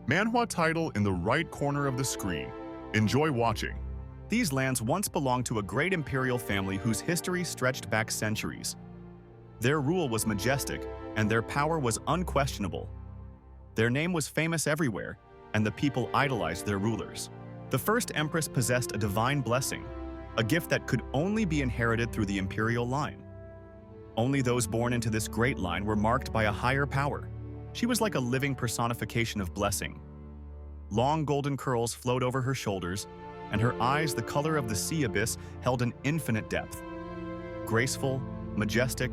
Manhwa title in the right corner of the screen. Enjoy watching. These lands once belonged to a great imperial family whose history stretched back centuries. Their rule was majestic, and their power was unquestionable. Their name was famous everywhere, and the people idolized their rulers. The first empress possessed a divine blessing, a gift that could only be inherited through the imperial line. Only those born into this great line were marked by a higher power. She was like a living personification of blessing. Long golden curls flowed over her shoulders, and her eyes, the color of the sea abyss, held an infinite depth. Graceful, majestic,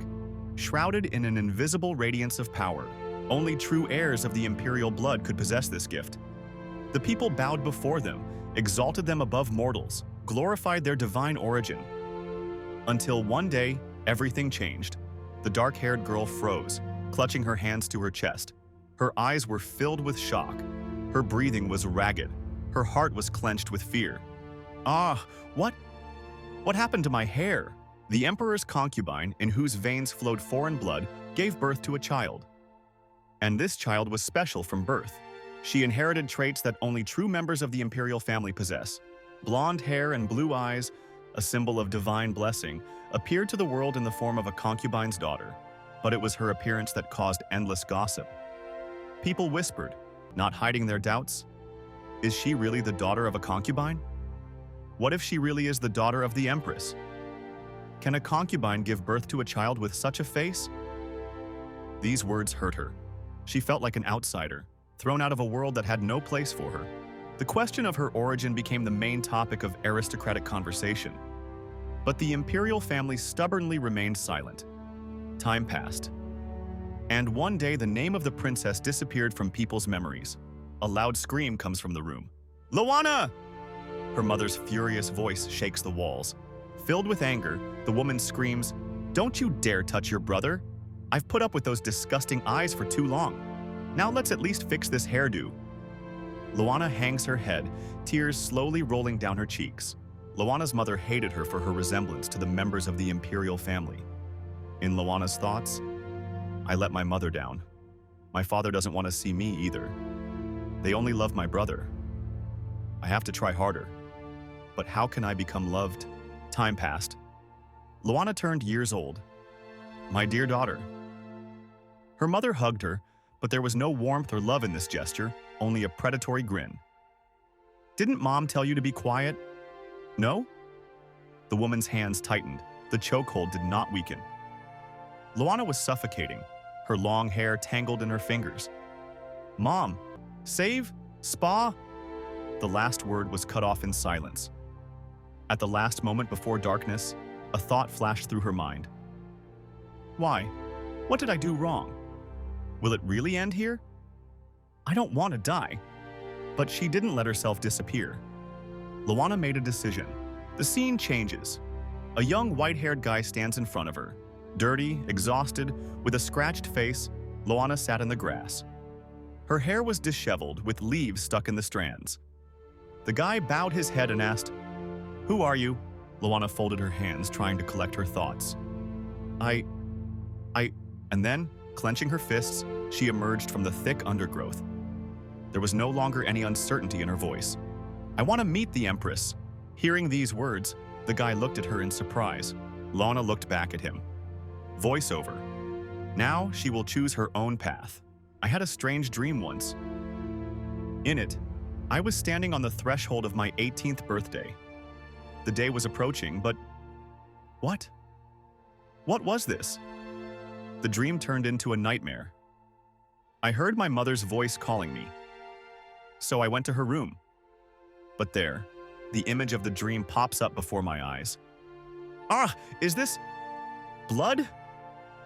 shrouded in an invisible radiance of power. Only true heirs of the imperial blood could possess this gift. The people bowed before them, exalted them above mortals, glorified their divine origin. Until one day, everything changed. The dark-haired girl froze, clutching her hands to her chest. Her eyes were filled with shock. Her breathing was ragged. Her heart was clenched with fear. Ah, what happened to my hair? The emperor's concubine, in whose veins flowed foreign blood, gave birth to a child. And this child was special from birth. She inherited traits that only true members of the imperial family possess. Blonde hair and blue eyes, a symbol of divine blessing, appeared to the world in the form of a concubine's daughter. But it was her appearance that caused endless gossip. People whispered, not hiding their doubts. Is she really the daughter of a concubine? What if she really is the daughter of the empress? Can a concubine give birth to a child with such a face? These words hurt her. She felt like an outsider, thrown out of a world that had no place for her. The question of her origin became the main topic of aristocratic conversation. But the imperial family stubbornly remained silent. Time passed. And one day the name of the princess disappeared from people's memories. A loud scream comes from the room. "Lana!" Her mother's furious voice shakes the walls. Filled with anger, the woman screams, "Don't you dare touch your brother! I've put up with those disgusting eyes for too long. Now let's at least fix this hairdo." Lana hangs her head, tears slowly rolling down her cheeks. Lana's mother hated her for her resemblance to the members of the imperial family. In Lana's thoughts, I let my mother down. My father doesn't want to see me either. They only love my brother. I have to try harder. But how can I become loved? Time passed. Lana turned years old. My dear daughter. Her mother hugged her, but there was no warmth or love in this gesture, only a predatory grin. Didn't Mom tell you to be quiet? No? The woman's hands tightened. The chokehold did not weaken. Lana was suffocating, her long hair tangled in her fingers. Mom, save, spa? The last word was cut off in silence. At the last moment before darkness, a thought flashed through her mind. Why? What did I do wrong? Will it really end here? I don't want to die. But she didn't let herself disappear. Lana made a decision. The scene changes. A young white-haired guy stands in front of her. Dirty, exhausted, with a scratched face, Lana sat in the grass. Her hair was disheveled, with leaves stuck in the strands. The guy bowed his head and asked, "Who are you?" Lana folded her hands, trying to collect her thoughts. And then, clenching her fists, she emerged from the thick undergrowth. There was no longer any uncertainty in her voice. "I want to meet the Empress." Hearing these words, the guy looked at her in surprise. Lana looked back at him. Voiceover. Now she will choose her own path. I had a strange dream once. In it, I was standing on the threshold of my 18th birthday. The day was approaching, but what? What was this? The dream turned into a nightmare. I heard my mother's voice calling me. So I went to her room. But there, the image of the dream pops up before my eyes. Ah, is this blood?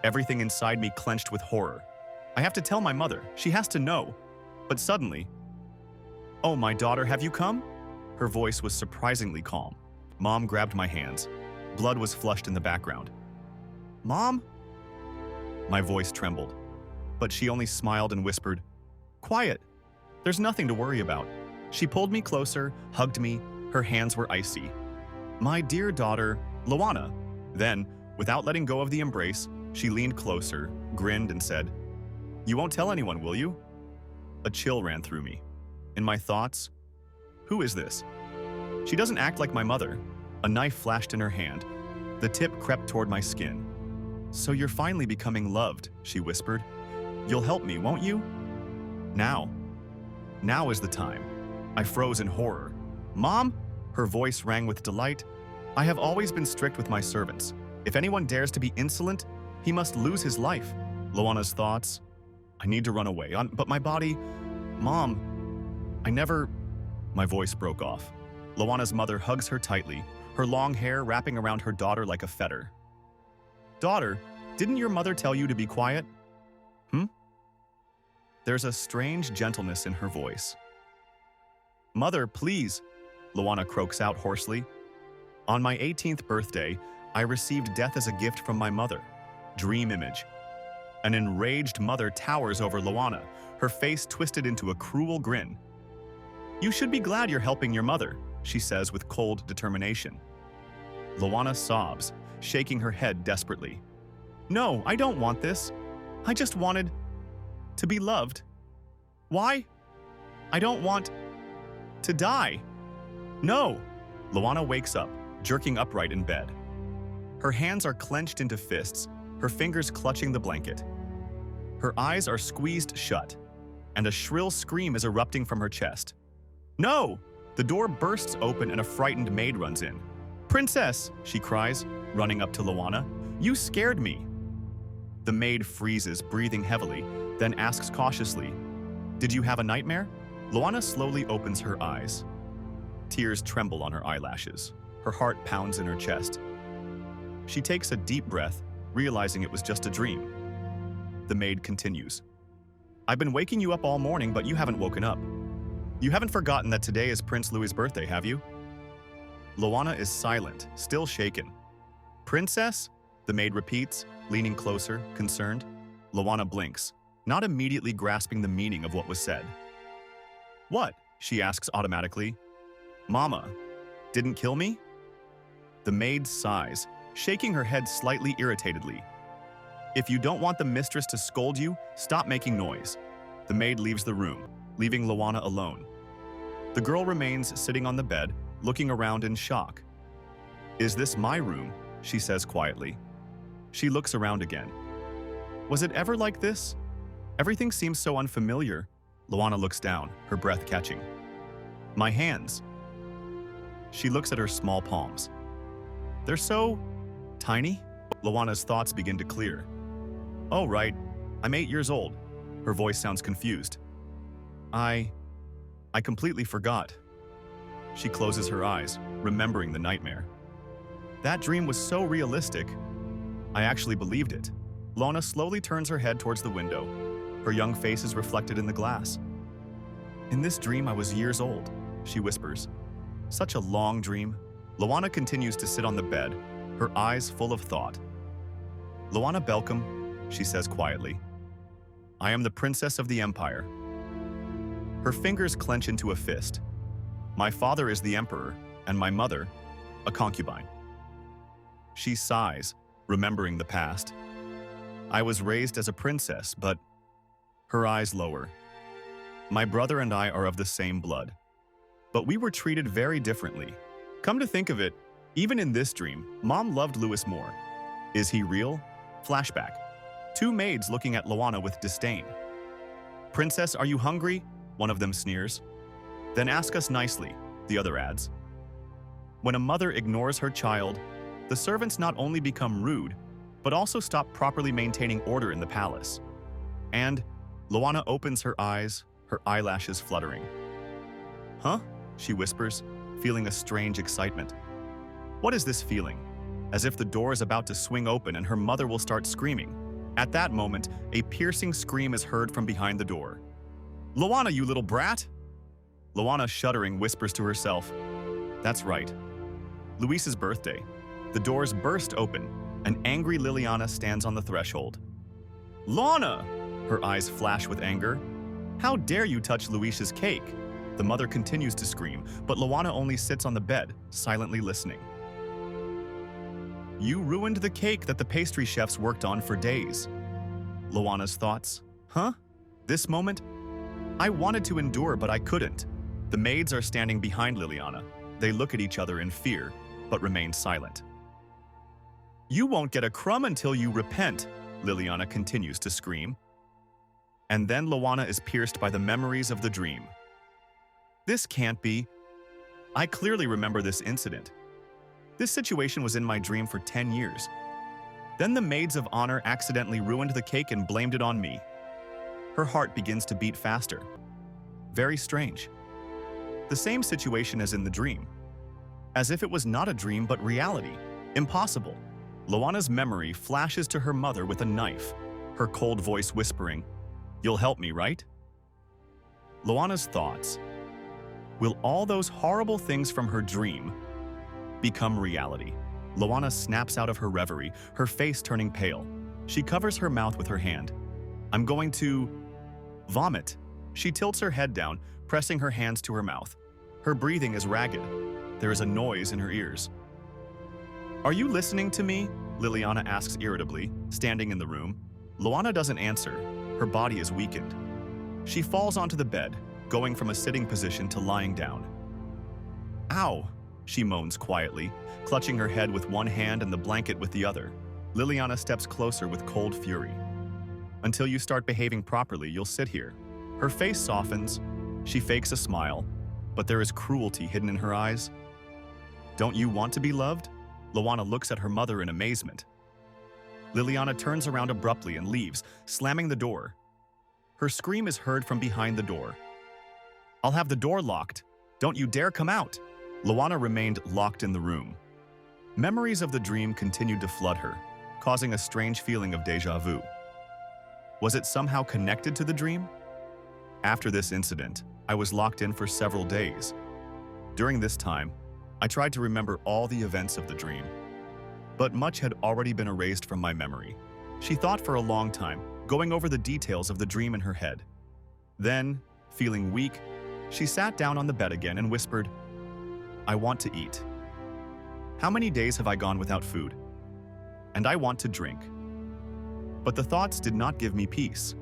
Everything inside me clenched with horror. I have to tell my mother. She has to know. But suddenly, "Oh, my daughter, have you come?" Her voice was surprisingly calm. Mom grabbed my hands. Blood was flushed in the background. "Mom?" My voice trembled, but she only smiled and whispered, "Quiet. There's nothing to worry about." She pulled me closer, hugged me. Her hands were icy. "My dear daughter, Lana." Then, without letting go of the embrace, she leaned closer, grinned, and said, "You won't tell anyone, will you?" A chill ran through me. In my thoughts, who is this? She doesn't act like my mother. A knife flashed in her hand. The tip crept toward my skin. So you're finally becoming loved, she whispered. You'll help me, won't you? Now. Now is the time. I froze in horror. Mom? Her voice rang with delight. I have always been strict with my servants. If anyone dares to be insolent, he must lose his life. Luana's thoughts. I need to run away, but my body... Mom, I never... My voice broke off. Luana's mother hugs her tightly, her long hair wrapping around her daughter like a fetter. Daughter, didn't your mother tell you to be quiet? There's a strange gentleness in her voice. Mother, please, Luana croaks out hoarsely. On my 18th birthday, I received death as a gift from my mother. Dream image. An enraged mother towers over Luana, her face twisted into a cruel grin. You should be glad you're helping your mother, she says with cold determination. Luana sobs, shaking her head desperately. No, I don't want this. I just wanted to be loved. Why? I don't want to die. No. Luana wakes up, jerking upright in bed. Her hands are clenched into fists, her fingers clutching the blanket. Her eyes are squeezed shut, and a shrill scream is erupting from her chest. No! The door bursts open and a frightened maid runs in. Princess, she cries, running up to Luana. You scared me. The maid freezes, breathing heavily, then asks cautiously, Did you have a nightmare? Luana slowly opens her eyes. Tears tremble on her eyelashes. Her heart pounds in her chest. She takes a deep breath, realizing it was just a dream. The maid continues. I've been waking you up all morning, but you haven't woken up. You haven't forgotten that today is Prince Louis's birthday, have you? Luana is silent, still shaken. Princess? The maid repeats, leaning closer, concerned. Luana blinks, not immediately grasping the meaning of what was said. What? She asks automatically. Mama, didn't kill me? The maid sighs, shaking her head slightly irritatedly. If you don't want the mistress to scold you, stop making noise. The maid leaves the room, leaving Luana alone. The girl remains sitting on the bed, looking around in shock. Is this my room? She says quietly. She looks around again. Was it ever like this? Everything seems so unfamiliar. Luana looks down, her breath catching. My hands. She looks at her small palms. They're so tiny. Luana's thoughts begin to clear. Oh, right. I'm 8 years old. Her voice sounds confused. I completely forgot. She closes her eyes, remembering the nightmare. That dream was so realistic. I actually believed it. Lana slowly turns her head towards the window. Her young face is reflected in the glass. In this dream, I was years old, she whispers. Such a long dream. Luana continues to sit on the bed, her eyes full of thought. Luana Belcom, she says quietly. I am the princess of the empire. Her fingers clench into a fist. My father is the emperor, and my mother, a concubine. She sighs, remembering the past. I was raised as a princess, but her eyes lower. My brother and I are of the same blood, but we were treated very differently. Come to think of it, even in this dream, Mom loved Louis more. Is he real? Flashback. Two maids looking at Luana with disdain. Princess, are you hungry? One of them sneers. Then ask us nicely, the other adds. When a mother ignores her child, the servants not only become rude, but also stop properly maintaining order in the palace. And Luana opens her eyes, her eyelashes fluttering. Huh? She whispers, feeling a strange excitement. What is this feeling? As if the door is about to swing open and her mother will start screaming. At that moment, a piercing scream is heard from behind the door. Luana, you little brat! Luana, shuddering, whispers to herself. That's right. Luis's birthday. The doors burst open. An angry Liliana stands on the threshold. Lana! Her eyes flash with anger. How dare you touch Luis's cake? The mother continues to scream, but Luana only sits on the bed, silently listening. You ruined the cake that the pastry chefs worked on for days. Luana's thoughts. Huh? This moment? I wanted to endure, but I couldn't. The maids are standing behind Liliana. They look at each other in fear, but remain silent. You won't get a crumb until you repent, Liliana continues to scream. And then Lana is pierced by the memories of the dream. This can't be. I clearly remember this incident. This situation was in my dream for 10 years. Then the maids of honor accidentally ruined the cake and blamed it on me. Her heart begins to beat faster. Very strange. The same situation as in the dream. As if it was not a dream but reality. Impossible. Lana's memory flashes to her mother with a knife, her cold voice whispering, "You'll help me, right?" Lana's thoughts. Will all those horrible things from her dream become reality? Lana snaps out of her reverie, her face turning pale. She covers her mouth with her hand. I'm going to vomit. She tilts her head down, pressing her hands to her mouth. Her breathing is ragged. There is a noise in her ears. Are you listening to me? Liliana asks irritably, standing in the room. Lana doesn't answer. Her body is weakened. She falls onto the bed, going from a sitting position to lying down. Ow, she moans quietly, clutching her head with one hand and the blanket with the other. Liliana steps closer with cold fury. Until you start behaving properly, you'll sit here. Her face softens. She fakes a smile, but there is cruelty hidden in her eyes. Don't you want to be loved? Lana looks at her mother in amazement. Liliana turns around abruptly and leaves, slamming the door. Her scream is heard from behind the door. I'll have the door locked. Don't you dare come out. Lana remained locked in the room. Memories of the dream continued to flood her, causing a strange feeling of déjà vu. Was it somehow connected to the dream? After this incident, I was locked in for several days. During this time, I tried to remember all the events of the dream, but much had already been erased from my memory. She thought for a long time, going over the details of the dream in her head. Then, feeling weak, she sat down on the bed again and whispered, I want to eat. How many days have I gone without food? And I want to drink. But the thoughts did not give me peace.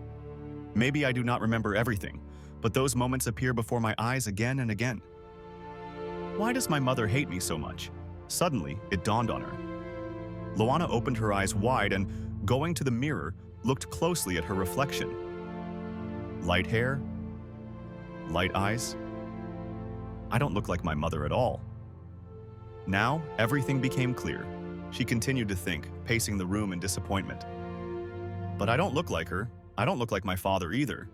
Maybe I do not remember everything, but those moments appear before my eyes again and again. Why does my mother hate me so much? Suddenly, it dawned on her. Lana opened her eyes wide and, going to the mirror, looked closely at her reflection. Light hair? Light eyes? I don't look like my mother at all. Now, everything became clear. She continued to think, pacing the room in disappointment. But I don't look like her. I don't look like my father either.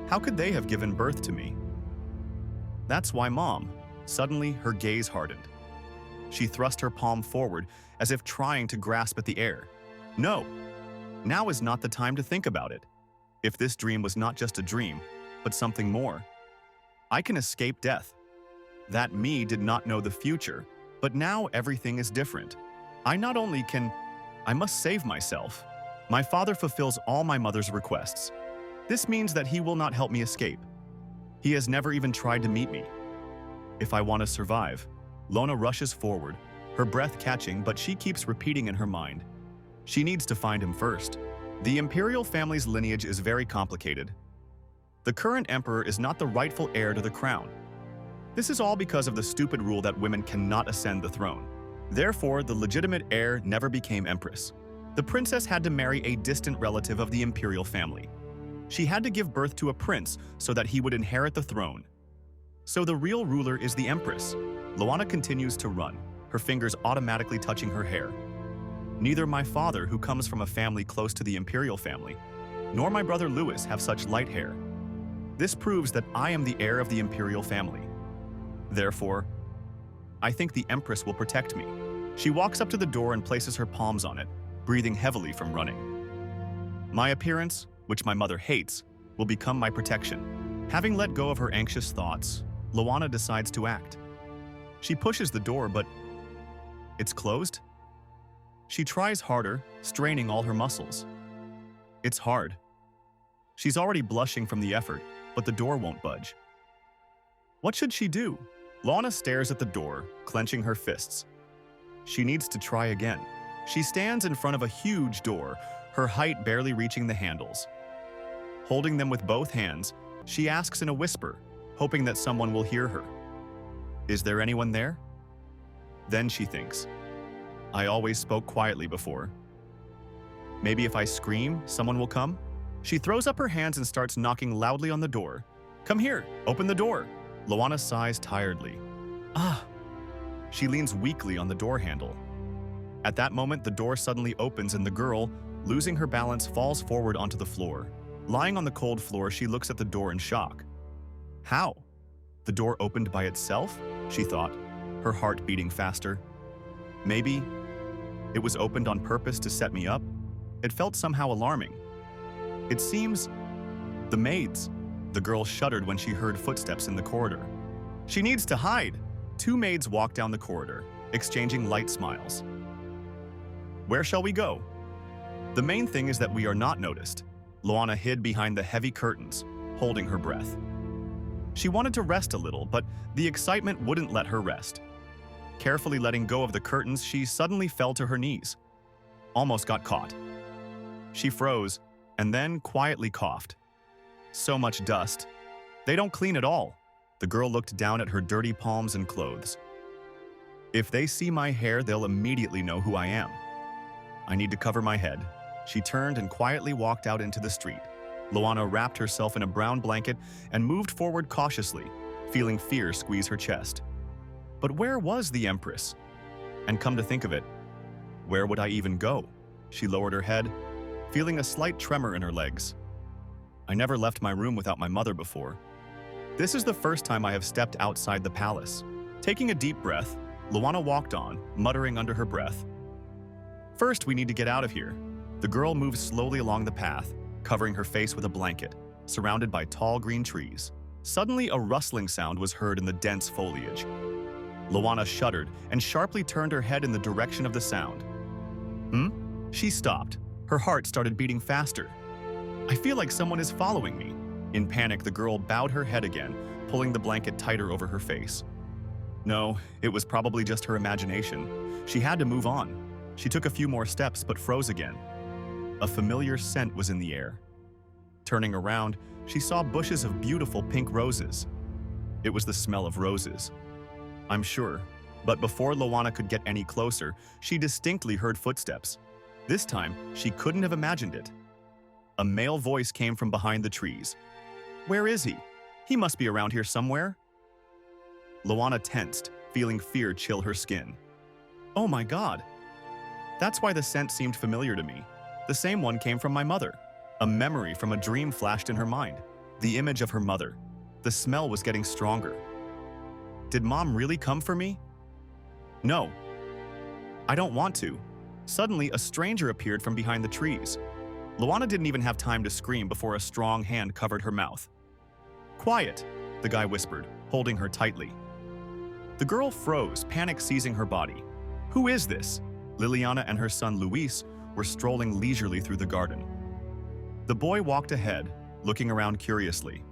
How could they have given birth to me? That's why Mom. Suddenly, her gaze hardened. She thrust her palm forward, as if trying to grasp at the air. No, now is not the time to think about it. If this dream was not just a dream, but something more. I can escape death. That me did not know the future, but now everything is different. I must save myself. My father fulfills all my mother's requests. This means that he will not help me escape. He has never even tried to meet me. If I want to survive, Lana rushes forward, her breath catching, but she keeps repeating in her mind. She needs to find him first. The imperial family's lineage is very complicated. The current emperor is not the rightful heir to the crown. This is all because of the stupid rule that women cannot ascend the throne. Therefore, the legitimate heir never became empress. The princess had to marry a distant relative of the imperial family. She had to give birth to a prince so that he would inherit the throne. So the real ruler is the empress. Lana continues to run, her fingers automatically touching her hair. Neither my father, who comes from a family close to the imperial family, nor my brother Louis have such light hair. This proves that I am the heir of the imperial family. Therefore, I think the empress will protect me. She walks up to the door and places her palms on it, breathing heavily from running. My appearance, which my mother hates, will become my protection. Having let go of her anxious thoughts, Lana decides to act. She pushes the door, but it's closed. She tries harder, straining all her muscles. It's hard. She's already blushing from the effort, but the door won't budge. What should she do? Lana stares at the door, clenching her fists. She needs to try again. She stands in front of a huge door, her height barely reaching the handles. Holding them with both hands, She asks in a whisper, hoping that someone will hear her. Is there anyone there? Then she thinks, I always spoke quietly before. Maybe if I scream, someone will come? She throws up her hands and starts knocking loudly on the door. Come here, open the door. Lana sighs tiredly. Ah. She leans weakly on the door handle. At that moment, the door suddenly opens and the girl, losing her balance, falls forward onto the floor. Lying on the cold floor, she looks at the door in shock. How? The door opened by itself? She thought, her heart beating faster. Maybe it was opened on purpose to set me up? It felt somehow alarming. It seems the maids. The girl shuddered when she heard footsteps in the corridor. She needs to hide. 2 maids walk down the corridor, exchanging light smiles. Where shall we go? The main thing is that we are not noticed. Lana hid behind the heavy curtains, holding her breath. She wanted to rest a little, but the excitement wouldn't let her rest. Carefully letting go of the curtains, she suddenly fell to her knees. Almost got caught. She froze, and then quietly coughed. So much dust. They don't clean at all. The girl looked down at her dirty palms and clothes. If they see my hair, they'll immediately know who I am. I need to cover my head. She turned and quietly walked out into the street. Lana wrapped herself in a brown blanket and moved forward cautiously, feeling fear squeeze her chest. But where was the Empress? And come to think of it, where would I even go? She lowered her head, feeling a slight tremor in her legs. I never left my room without my mother before. This is the first time I have stepped outside the palace. Taking a deep breath, Lana walked on, muttering under her breath. First, we need to get out of here. The girl moved slowly along the path, covering her face with a blanket, surrounded by tall green trees. Suddenly, a rustling sound was heard in the dense foliage. Lana shuddered and sharply turned her head in the direction of the sound. She stopped. Her heart started beating faster. I feel like someone is following me. In panic, the girl bowed her head again, pulling the blanket tighter over her face. No, it was probably just her imagination. She had to move on. She took a few more steps but froze again. A familiar scent was in the air. Turning around, she saw bushes of beautiful pink roses. It was the smell of roses. I'm sure, but before Lana could get any closer, she distinctly heard footsteps. This time, she couldn't have imagined it. A male voice came from behind the trees. Where is he? He must be around here somewhere. Lana tensed, feeling fear chill her skin. Oh my God! That's why the scent seemed familiar to me. The same one came from my mother. A memory from a dream flashed in her mind. The image of her mother. The smell was getting stronger. Did Mom really come for me? No. I don't want to. Suddenly, a stranger appeared from behind the trees. Lana didn't even have time to scream before a strong hand covered her mouth. Quiet, the guy whispered, holding her tightly. The girl froze, panic seizing her body. Who is this? Liliana and her son Luis were strolling leisurely through the garden. The boy walked ahead, looking around curiously.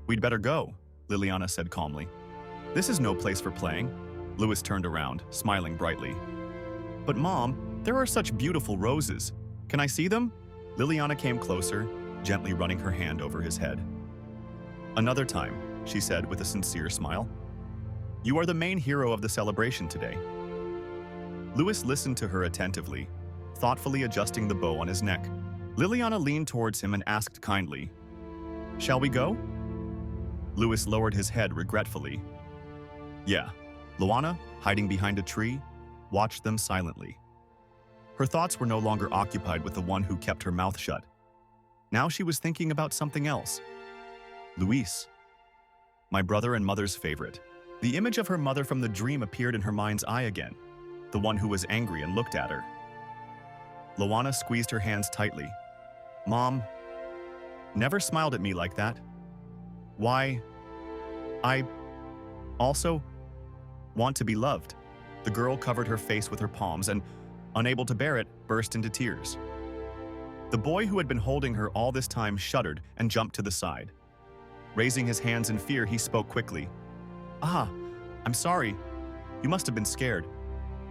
We'd better go, Liliana said calmly. This is no place for playing. Luis turned around, smiling brightly. But Mom, there are such beautiful roses. Can I see them? Liliana came closer, gently running her hand over his head. Another time, she said with a sincere smile. You are the main hero of the celebration today. Luis listened to her attentively, thoughtfully adjusting the bow on his neck. Liliana leaned towards him and asked kindly, Shall we go? Luis lowered his head regretfully. Yeah. Lana, hiding behind a tree, watched them silently. Her thoughts were no longer occupied with the one who kept her mouth shut. Now she was thinking about something else. Luis. My brother and mother's favorite. The image of her mother from the dream appeared in her mind's eye again, the one who was angry and looked at her. Lana squeezed her hands tightly. Mom never smiled at me like that. Why? I also want to be loved. The girl covered her face with her palms and, unable to bear it, burst into tears. The boy who had been holding her all this time shuddered and jumped to the side. Raising his hands in fear, he spoke quickly. Ah, I'm sorry. You must have been scared.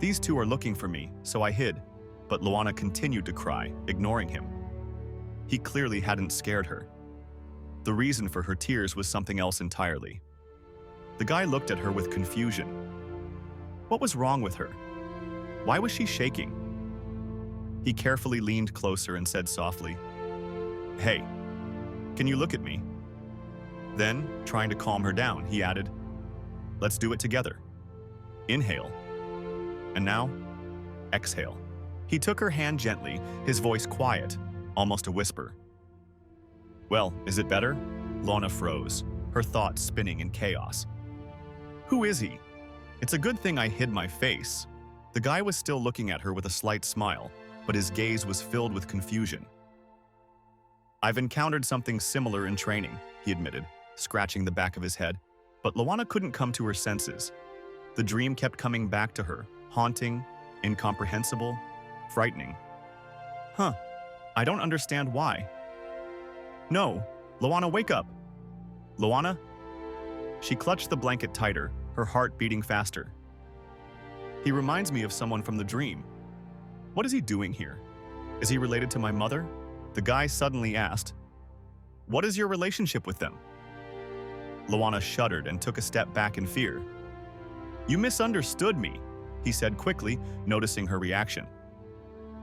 These two are looking for me, so I hid. But Lana continued to cry, ignoring him. He clearly hadn't scared her. The reason for her tears was something else entirely. The guy looked at her with confusion. What was wrong with her? Why was she shaking? He carefully leaned closer and said softly, "Hey, can you look at me?" Then, trying to calm her down, he added, "Let's do it together. Inhale. And now, exhale." He took her hand gently, his voice quiet, almost a whisper. "Well, is it better?" Lana froze, her thoughts spinning in chaos. Who is he? It's a good thing I hid my face. The guy was still looking at her with a slight smile, but his gaze was filled with confusion. "I've encountered something similar in training," he admitted, scratching the back of his head. But Lana couldn't come to her senses. The dream kept coming back to her, haunting, incomprehensible, frightening. I don't understand why. No, Lana, wake up. Lana? She clutched the blanket tighter, her heart beating faster. He reminds me of someone from the dream. What is he doing here? Is he related to my mother? The guy suddenly asked. What is your relationship with them? Lana shuddered and took a step back in fear. You misunderstood me, he said quickly, noticing her reaction.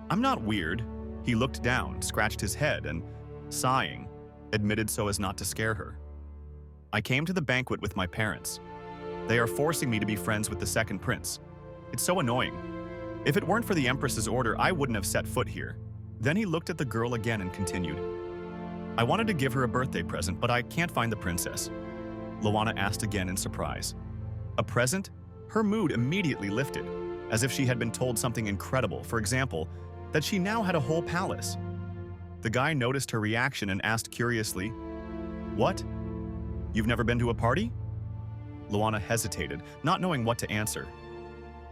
I'm not weird. He looked down, scratched his head, and, sighing, admitted so as not to scare her. I came to the banquet with my parents. They are forcing me to be friends with the second prince. It's so annoying. If it weren't for the Empress's order, I wouldn't have set foot here. Then he looked at the girl again and continued. I wanted to give her a birthday present, but I can't find the princess. Lana asked again in surprise. A present? Her mood immediately lifted, as if she had been told something incredible, for example, that she now had a whole palace. The guy noticed her reaction and asked curiously, What? You've never been to a party? Lana hesitated, not knowing what to answer.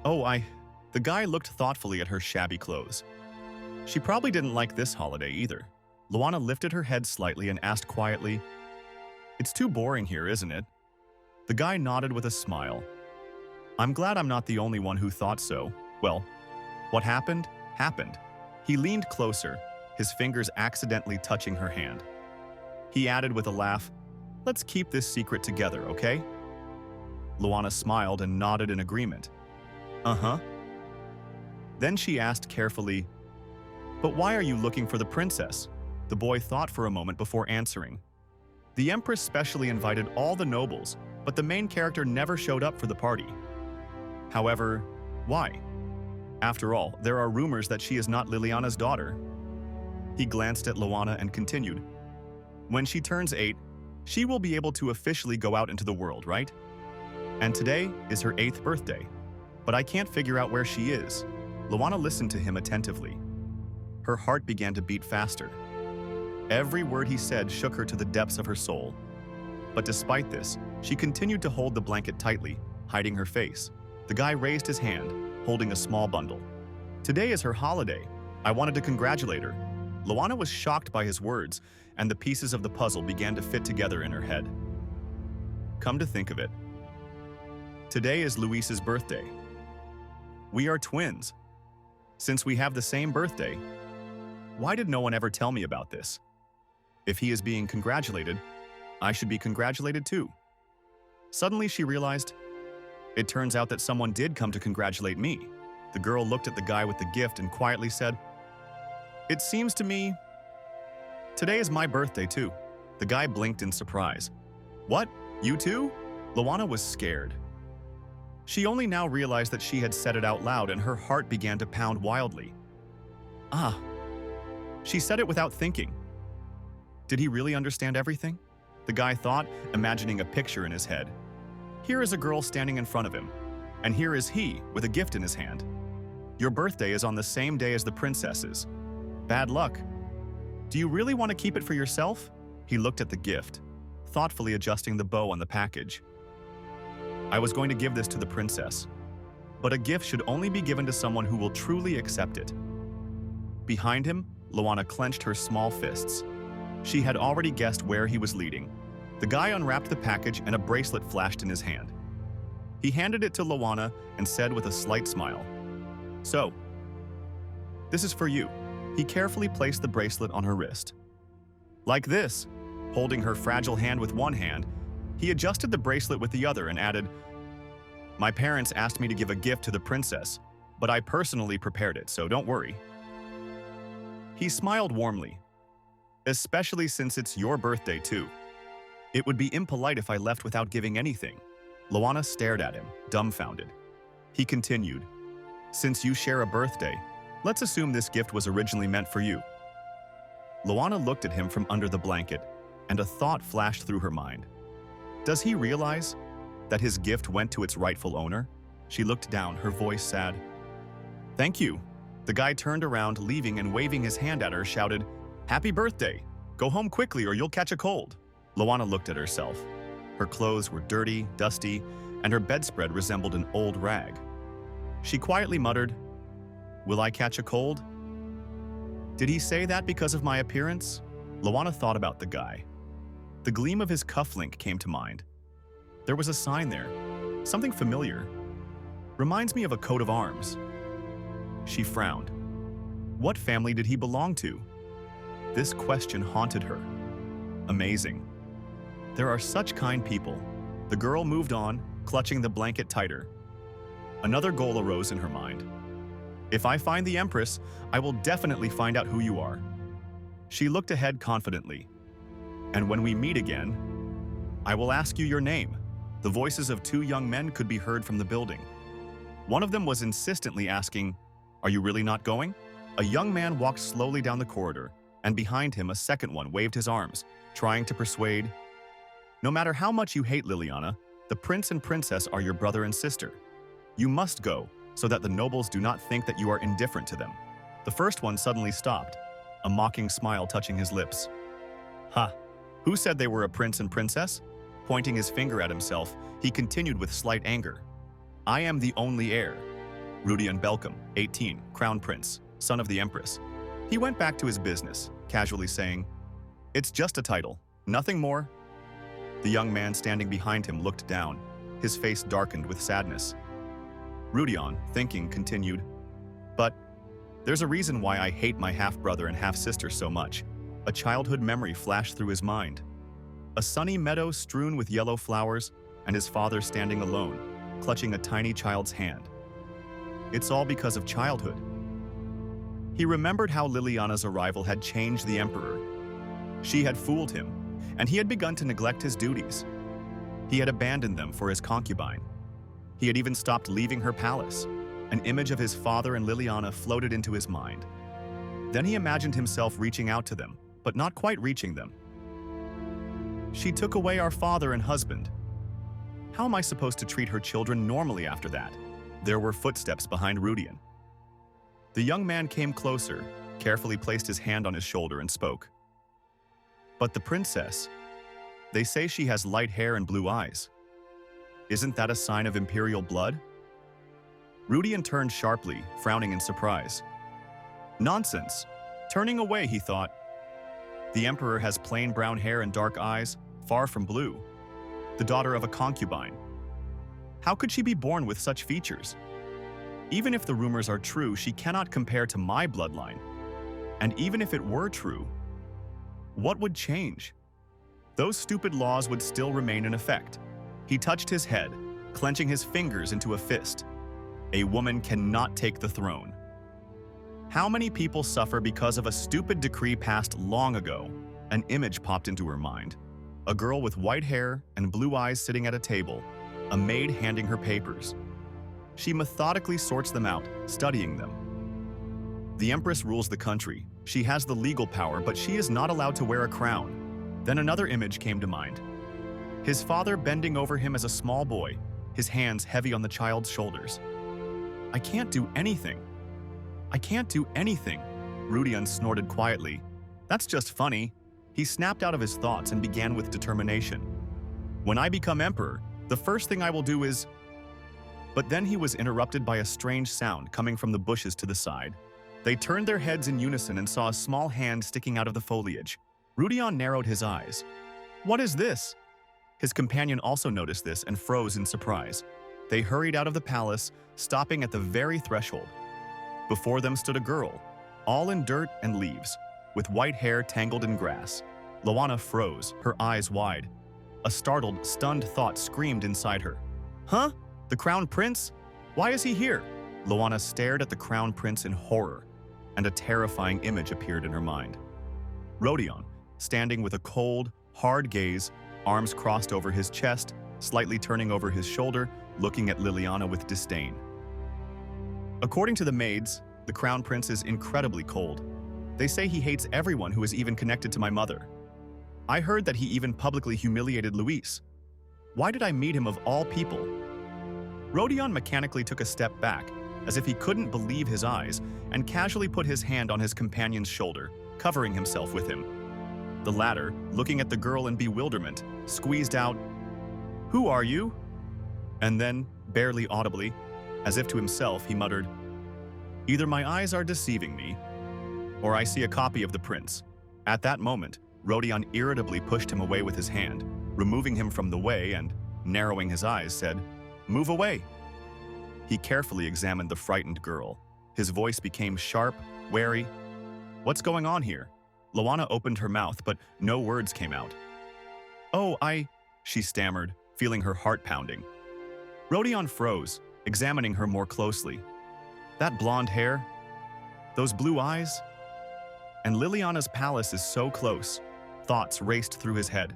The guy looked thoughtfully at her shabby clothes. She probably didn't like this holiday either. Lana lifted her head slightly and asked quietly, It's too boring here, isn't it? The guy nodded with a smile. I'm glad I'm not the only one who thought so. Well, what happened, happened. He leaned closer, his fingers accidentally touching her hand. He added with a laugh, Let's keep this secret together, okay? Lana smiled and nodded in agreement. Uh-huh. Then she asked carefully, But why are you looking for the princess? The boy thought for a moment before answering. The Empress specially invited all the nobles, but the main character never showed up for the party. However, why? After all, there are rumors that she is not Liliana's daughter. He glanced at Lana and continued. When she turns 8, she will be able to officially go out into the world, right? And today is her 8th birthday. But I can't figure out where she is. Lana listened to him attentively. Her heart began to beat faster. Every word he said shook her to the depths of her soul. But despite this, she continued to hold the blanket tightly, hiding her face. The guy raised his hand, holding a small bundle. Today is her holiday. I wanted to congratulate her. Lana was shocked by his words, and the pieces of the puzzle began to fit together in her head. Come to think of it, today is Luis's birthday. We are twins. Since we have the same birthday, why did no one ever tell me about this? If he is being congratulated, I should be congratulated too. Suddenly she realized, it turns out that someone did come to congratulate me. The girl looked at the guy with the gift and quietly said, It seems to me, today is my birthday too. The guy blinked in surprise. What? You too? Lana was scared. She only now realized that she had said it out loud and her heart began to pound wildly. She said it without thinking. Did he really understand everything? The guy thought, imagining a picture in his head. Here is a girl standing in front of him, and here is he with a gift in his hand. Your birthday is on the same day as the princess's. Bad luck. Do you really want to keep it for yourself? He looked at the gift, thoughtfully adjusting the bow on the package. I was going to give this to the princess, but a gift should only be given to someone who will truly accept it. Behind him, Lana clenched her small fists. She had already guessed where he was leading. The guy unwrapped the package and a bracelet flashed in his hand. He handed it to Lana and said with a slight smile, So, this is for you. He carefully placed the bracelet on her wrist. Like this, Holding her fragile hand with one hand, he adjusted the bracelet with the other and added, "My parents asked me to give a gift to the princess, but I personally prepared it, so don't worry." He smiled warmly, "Especially since it's your birthday too. It would be impolite if I left without giving anything." Lana stared at him, dumbfounded. He continued, "Since you share a birthday, let's assume this gift was originally meant for you." Lana looked at him from under the blanket, and a thought flashed through her mind. Does he realize that his gift went to its rightful owner? She looked down, her voice sad. "Thank you." The guy turned around, leaving and waving his hand at her, shouted, "Happy birthday! Go home quickly or you'll catch a cold." Lana looked at herself. Her clothes were dirty, dusty, and her bedspread resembled an old rag. She quietly muttered, "Will I catch a cold?" Did he say that because of my appearance? Lana thought about the guy. The gleam of his cufflink came to mind. There was a sign there, something familiar. Reminds me of a coat of arms. She frowned. What family did he belong to? This question haunted her. Amazing. There are such kind people. The girl moved on, clutching the blanket tighter. Another goal arose in her mind. If I find the Empress, I will definitely find out who you are. She looked ahead confidently. And when we meet again, I will ask you your name. The voices of two young men could be heard from the building. One of them was insistently asking, "Are you really not going?" A young man walked slowly down the corridor, and behind him a second one waved his arms, trying to persuade, "No matter how much you hate Liliana, the prince and princess are your brother and sister. You must go, so that the nobles do not think that you are indifferent to them." The first one suddenly stopped, a mocking smile touching his lips. "Ha! Who said they were a prince and princess?" Pointing his finger at himself, he continued with slight anger. "I am the only heir. Rodeon Belcom, 18, Crown Prince, son of the Empress." He went back to his business, casually saying, "It's just a title, nothing more." The young man standing behind him looked down, his face darkened with sadness. Rodeon, thinking, continued, "But there's a reason why I hate my half-brother and half-sister so much." A childhood memory flashed through his mind. A sunny meadow strewn with yellow flowers, and his father standing alone, clutching a tiny child's hand. It's all because of childhood. He remembered how Liliana's arrival had changed the Emperor. She had fooled him, and he had begun to neglect his duties. He had abandoned them for his concubine. He had even stopped leaving her palace. An image of his father and Liliana floated into his mind. Then he imagined himself reaching out to them, but not quite reaching them. "She took away our father and husband. How am I supposed to treat her children normally after that?" There were footsteps behind Rodeon. The young man came closer, carefully placed his hand on his shoulder and spoke. "But the princess, they say she has light hair and blue eyes. Isn't that a sign of imperial blood?" Rodeon turned sharply, frowning in surprise. "Nonsense." Turning away, he thought. The Emperor has plain brown hair and dark eyes, far from blue. The daughter of a concubine. How could she be born with such features? Even if the rumors are true, she cannot compare to my bloodline. And even if it were true, what would change? Those stupid laws would still remain in effect. He touched his head, clenching his fingers into a fist. A woman cannot take the throne. How many people suffer because of a stupid decree passed long ago? An image popped into her mind. A girl with white hair and blue eyes sitting at a table, a maid handing her papers. She methodically sorts them out, studying them. The Empress rules the country. She has the legal power, but she is not allowed to wear a crown. Then another image came to mind. His father bending over him as a small boy, his hands heavy on the child's shoulders. "I can't do anything. I can't do anything." Rodeon snorted quietly. "That's just funny." He snapped out of his thoughts and began with determination. "When I become emperor, the first thing I will do is..." But then he was interrupted by a strange sound coming from the bushes to the side. They turned their heads in unison and saw a small hand sticking out of the foliage. Rodeon narrowed his eyes. "What is this?" His companion also noticed this and froze in surprise. They hurried out of the palace, stopping at the very threshold. Before them stood a girl, all in dirt and leaves, with white hair tangled in grass. Lana froze, her eyes wide. A startled, stunned thought screamed inside her. Huh? The Crown Prince? Why is he here? Lana stared at the Crown Prince in horror, and a terrifying image appeared in her mind. Rodeon, standing with a cold, hard gaze, arms crossed over his chest, slightly turning over his shoulder, looking at Liliana with disdain. According to the maids, the Crown Prince is incredibly cold. They say he hates everyone who is even connected to my mother. I heard that he even publicly humiliated Luis. Why did I meet him of all people? Rodeon mechanically took a step back, as if he couldn't believe his eyes, and casually put his hand on his companion's shoulder, covering himself with him. The latter, looking at the girl in bewilderment, squeezed out, "Who are you?" And then, barely audibly, as if to himself, he muttered, "Either my eyes are deceiving me, or I see a copy of the prince." At that moment, Rodeon irritably pushed him away with his hand, removing him from the way and, narrowing his eyes, said, "Move away." He carefully examined the frightened girl. His voice became sharp, wary. "What's going on here?" Lana opened her mouth, but no words came out. "Oh, she stammered, feeling her heart pounding. Rodeon froze, examining her more closely. That blonde hair, those blue eyes, and Liliana's palace is so close. Thoughts raced through his head.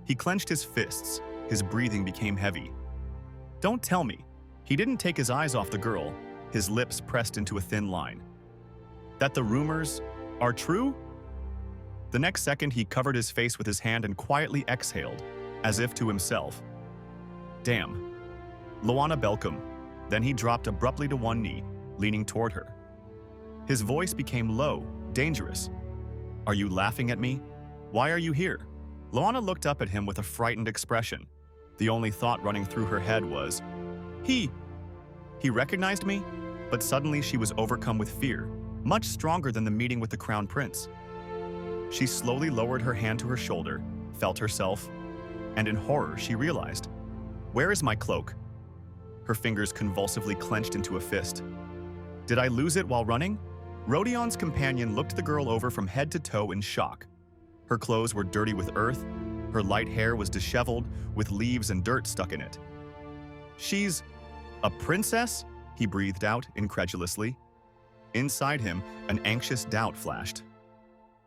He clenched his fists, his breathing became heavy. Don't tell me, he didn't take his eyes off the girl, his lips pressed into a thin line. That the rumors are true? The next second, he covered his face with his hand and quietly exhaled, as if to himself. Damn. Lana Belcom. Then he dropped abruptly to one knee, leaning toward her. His voice became low, dangerous. Are you laughing at me? Why are you here? Lana looked up at him with a frightened expression. The only thought running through her head was, He recognized me? But suddenly she was overcome with fear, much stronger than the meeting with the Crown Prince. She slowly lowered her hand to her shoulder, felt herself, and in horror she realized, where is my cloak? Her fingers convulsively clenched into a fist. Did I lose it while running? Rodeon's companion looked the girl over from head to toe in shock. Her clothes were dirty with earth, her light hair was disheveled, with leaves and dirt stuck in it. She's a princess? He breathed out incredulously. Inside him, an anxious doubt flashed.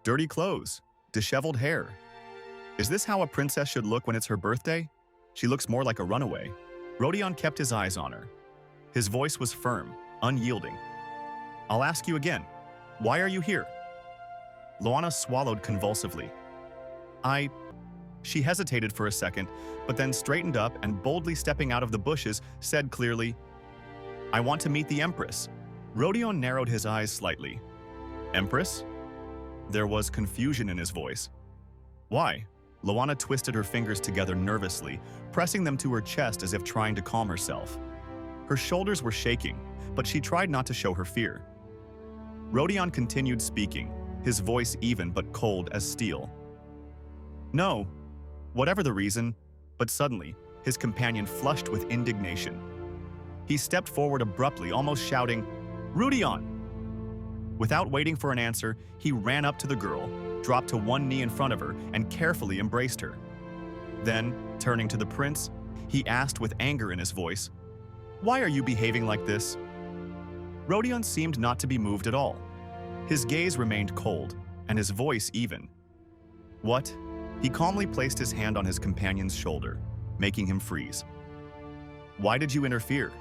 Dirty clothes, disheveled hair. Is this how a princess should look when it's her birthday? She looks more like a runaway. Rodeon kept his eyes on her. His voice was firm, unyielding. I'll ask you again. Why are you here? Lana swallowed convulsively. She hesitated for a second, but then straightened up and boldly stepping out of the bushes, said clearly, I want to meet the Empress. Rodeon narrowed his eyes slightly. Empress? There was confusion in his voice. Why? Lana twisted her fingers together nervously, pressing them to her chest as if trying to calm herself. Her shoulders were shaking, but she tried not to show her fear. Rodeon continued speaking, his voice even but cold as steel. No, whatever the reason, but suddenly, his companion flushed with indignation. He stepped forward abruptly, almost shouting, Rodeon! Without waiting for an answer, he ran up to the girl, dropped to one knee in front of her, and carefully embraced her. Then, turning to the prince, he asked with anger in his voice, Why are you behaving like this? Rodeon seemed not to be moved at all. His gaze remained cold, and his voice even. What? He calmly placed his hand on his companion's shoulder, making him freeze. Why did you interfere?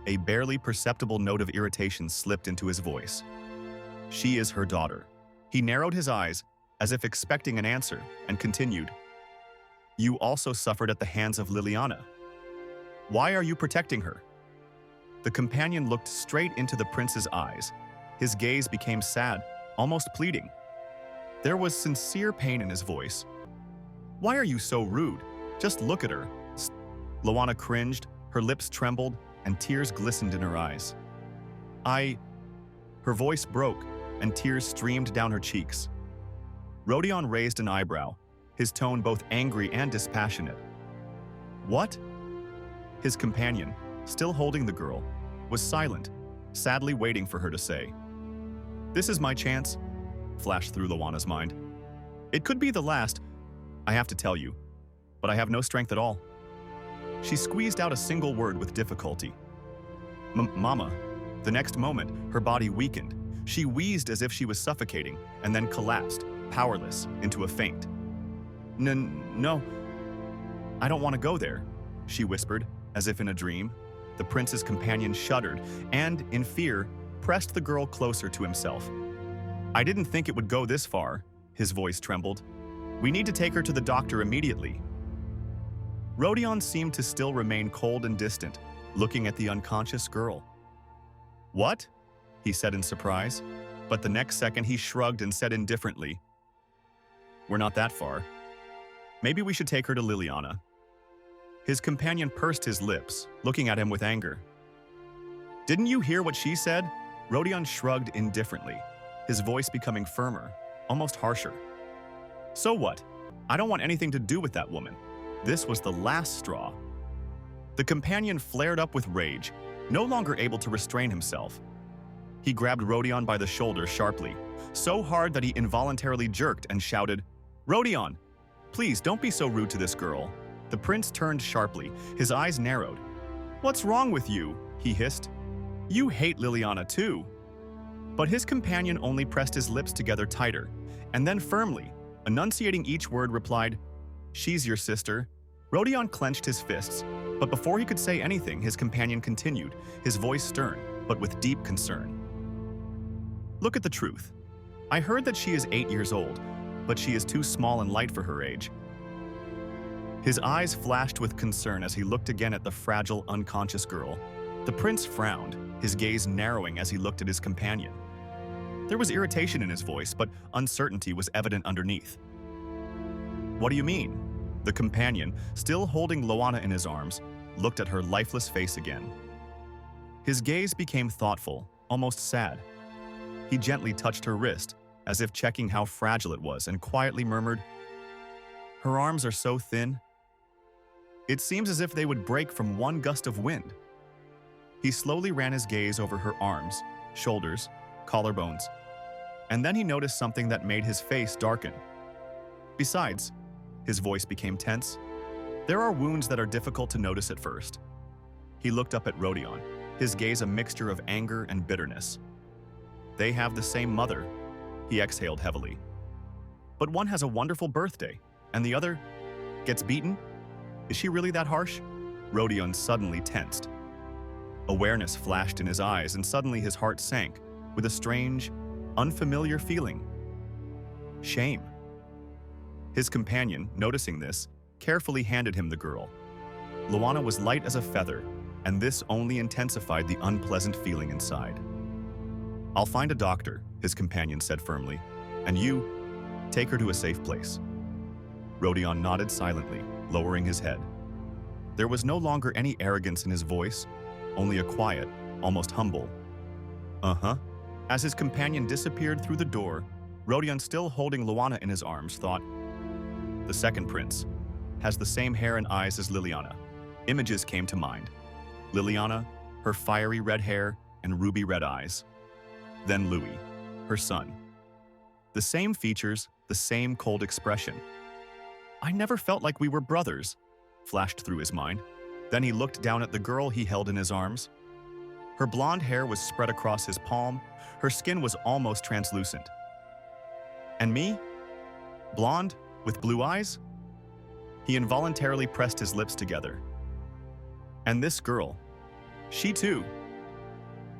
A barely perceptible note of irritation slipped into his voice. She is her daughter. He narrowed his eyes, as if expecting an answer, and continued. You also suffered at the hands of Liliana. Why are you protecting her? The companion looked straight into the prince's eyes. His gaze became sad, almost pleading. There was sincere pain in his voice. Why are you so rude? Just look at her. Lana cringed, her lips trembled, and tears glistened in her eyes. Her voice broke, and tears streamed down her cheeks. Rodeon raised an eyebrow, his tone both angry and dispassionate. What? His companion, still holding the girl, was silent, sadly waiting for her to say. This is my chance, flashed through Lana's mind. It could be the last, I have to tell you, but I have no strength at all. She squeezed out a single word with difficulty. Mama. The next moment, her body weakened. She wheezed as if she was suffocating, and then collapsed, powerless, into a faint. No, I don't want to go there, she whispered, as if in a dream. The prince's companion shuddered and, in fear, pressed the girl closer to himself. I didn't think it would go this far, his voice trembled. We need to take her to the doctor immediately. Rodeon seemed to still remain cold and distant, looking at the unconscious girl. What? He said in surprise, but the next second he shrugged and said indifferently, We're not that far. Maybe we should take her to Liliana. His companion pursed his lips, looking at him with anger. Didn't you hear what she said? Rodeon shrugged indifferently, his voice becoming firmer, almost harsher. So what? I don't want anything to do with that woman. This was the last straw. The companion flared up with rage, no longer able to restrain himself. He grabbed Rodeon by the shoulder sharply, so hard that he involuntarily jerked and shouted, Rodeon, please don't be so rude to this girl. The prince turned sharply, his eyes narrowed. What's wrong with you? He hissed. You hate Liliana too. But his companion only pressed his lips together tighter, and then firmly, enunciating each word, replied, She's your sister. Rodeon clenched his fists, but before he could say anything, his companion continued, his voice stern, but with deep concern. Look at the truth. I heard that she is 8 years old, but she is too small and light for her age. His eyes flashed with concern as he looked again at the fragile, unconscious girl. The prince frowned, his gaze narrowing as he looked at his companion. There was irritation in his voice, but uncertainty was evident underneath. What do you mean? The companion, still holding Lana in his arms, looked at her lifeless face again. His gaze became thoughtful, almost sad. He gently touched her wrist, as if checking how fragile it was, and quietly murmured, Her arms are so thin. It seems as if they would break from one gust of wind. He slowly ran his gaze over her arms, shoulders, collarbones, and then he noticed something that made his face darken. Besides, his voice became tense. There are wounds that are difficult to notice at first. He looked up at Rodeon, his gaze a mixture of anger and bitterness. They have the same mother, he exhaled heavily. But one has a wonderful birthday, and the other gets beaten? Is she really that harsh? Rodeon suddenly tensed. Awareness flashed in his eyes, and suddenly his heart sank, with a strange, unfamiliar feeling. Shame. His companion, noticing this, carefully handed him the girl. Lana was light as a feather, and this only intensified the unpleasant feeling inside. I'll find a doctor, his companion said firmly, and you, take her to a safe place. Rodeon nodded silently, lowering his head. There was no longer any arrogance in his voice, only a quiet, almost humble, uh-huh. As his companion disappeared through the door, Rodeon, still holding Lana in his arms, thought, the second prince has the same hair and eyes as Liliana. Images came to mind. Liliana, her fiery red hair and ruby red eyes. Then Louis, her son. The same features, the same cold expression. I never felt like we were brothers, flashed through his mind. Then he looked down at the girl he held in his arms. Her blonde hair was spread across his palm. Her skin was almost translucent. And me? Blonde, with blue eyes? He involuntarily pressed his lips together. And this girl, she too.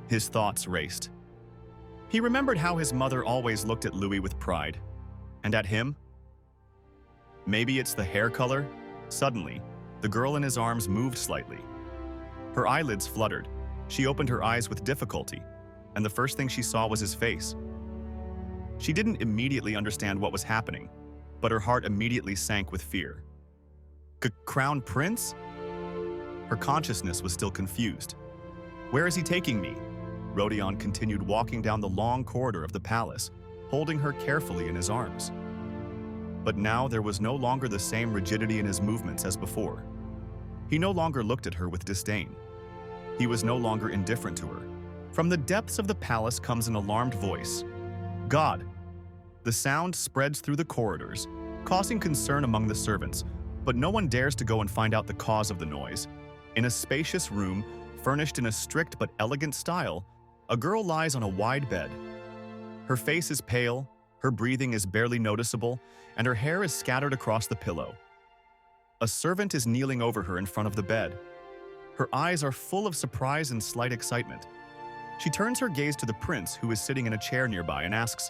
His thoughts raced. He remembered how his mother always looked at Louis with pride. And at him? Maybe it's the hair color? Suddenly, the girl in his arms moved slightly. Her eyelids fluttered. She opened her eyes with difficulty, and the first thing she saw was his face. She didn't immediately understand what was happening, but her heart immediately sank with fear. Crown Prince? Her consciousness was still confused. Where is he taking me? Rodeon continued walking down the long corridor of the palace, holding her carefully in his arms. But now there was no longer the same rigidity in his movements as before. He no longer looked at her with disdain. He was no longer indifferent to her. From the depths of the palace comes an alarmed voice. God! The sound spreads through the corridors, causing concern among the servants, but no one dares to go and find out the cause of the noise. In a spacious room, furnished in a strict but elegant style, a girl lies on a wide bed. Her face is pale, her breathing is barely noticeable, and her hair is scattered across the pillow. A servant is kneeling over her in front of the bed. Her eyes are full of surprise and slight excitement. She turns her gaze to the prince, who is sitting in a chair nearby, and asks,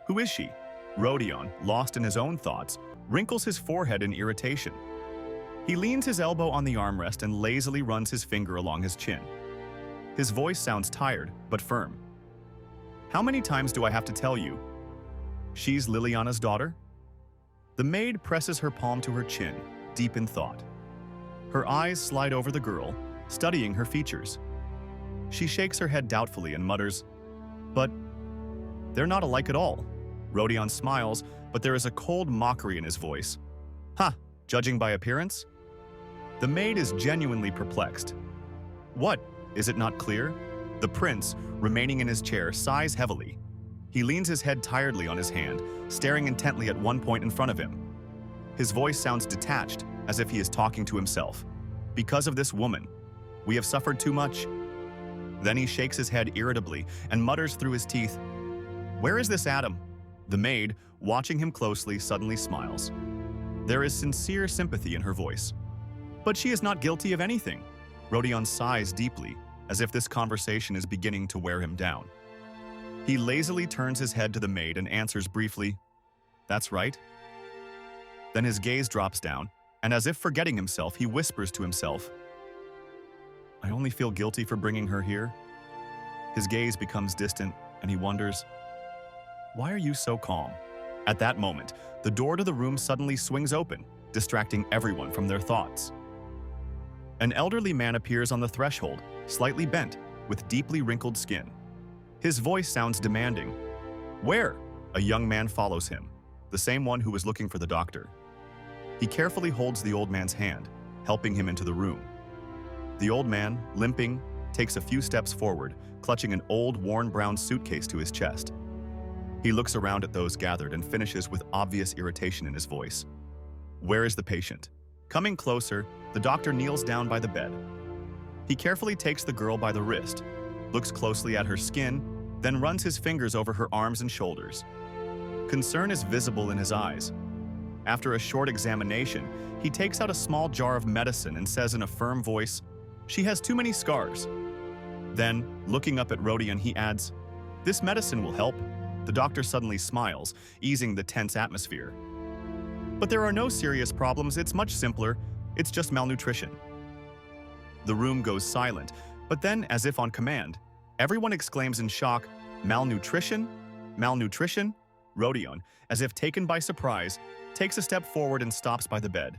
"Who is she?" Rodeon, lost in his own thoughts, wrinkles his forehead in irritation. He leans his elbow on the armrest and lazily runs his finger along his chin. His voice sounds tired, but firm. "How many times do I have to tell you? She's Liliana's daughter?" The maid presses her palm to her chin, deep in thought. Her eyes slide over the girl, studying her features. She shakes her head doubtfully and mutters, "But they're not alike at all." Rodeon smiles, but there is a cold mockery in his voice. "Ha, judging by appearance?" The maid is genuinely perplexed. "What? Is it not clear?" The prince, remaining in his chair, sighs heavily. He leans his head tiredly on his hand, staring intently at one point in front of him. His voice sounds detached, as if he is talking to himself. "Because of this woman, we have suffered too much." Then he shakes his head irritably and mutters through his teeth, "Where is this Adam?" The maid, watching him closely, suddenly smiles. There is sincere sympathy in her voice. "But she is not guilty of anything." Rodeon sighs deeply, as if this conversation is beginning to wear him down. He lazily turns his head to the maid and answers briefly, "That's right." Then his gaze drops down, and as if forgetting himself, he whispers to himself, "I only feel guilty for bringing her here." His gaze becomes distant, and he wonders, "Why are you so calm?" At that moment, the door to the room suddenly swings open, distracting everyone from their thoughts. An elderly man appears on the threshold, slightly bent, with deeply wrinkled skin. His voice sounds demanding. "Where?" A young man follows him, the same one who was looking for the doctor. He carefully holds the old man's hand, helping him into the room. The old man, limping, takes a few steps forward, clutching an old, worn brown suitcase to his chest. He looks around at those gathered and finishes with obvious irritation in his voice. "Where is the patient?" Coming closer, the doctor kneels down by the bed. He carefully takes the girl by the wrist, looks closely at her skin, then runs his fingers over her arms and shoulders. Concern is visible in his eyes. After a short examination, he takes out a small jar of medicine and says in a firm voice, "She has too many scars." Then, looking up at Rodeon, he adds, "This medicine will help." The doctor suddenly smiles, easing the tense atmosphere. "But there are no serious problems, it's much simpler. It's just malnutrition." The room goes silent, but then, as if on command, everyone exclaims in shock, "Malnutrition? Malnutrition?" Rodeon, as if taken by surprise, takes a step forward and stops by the bed.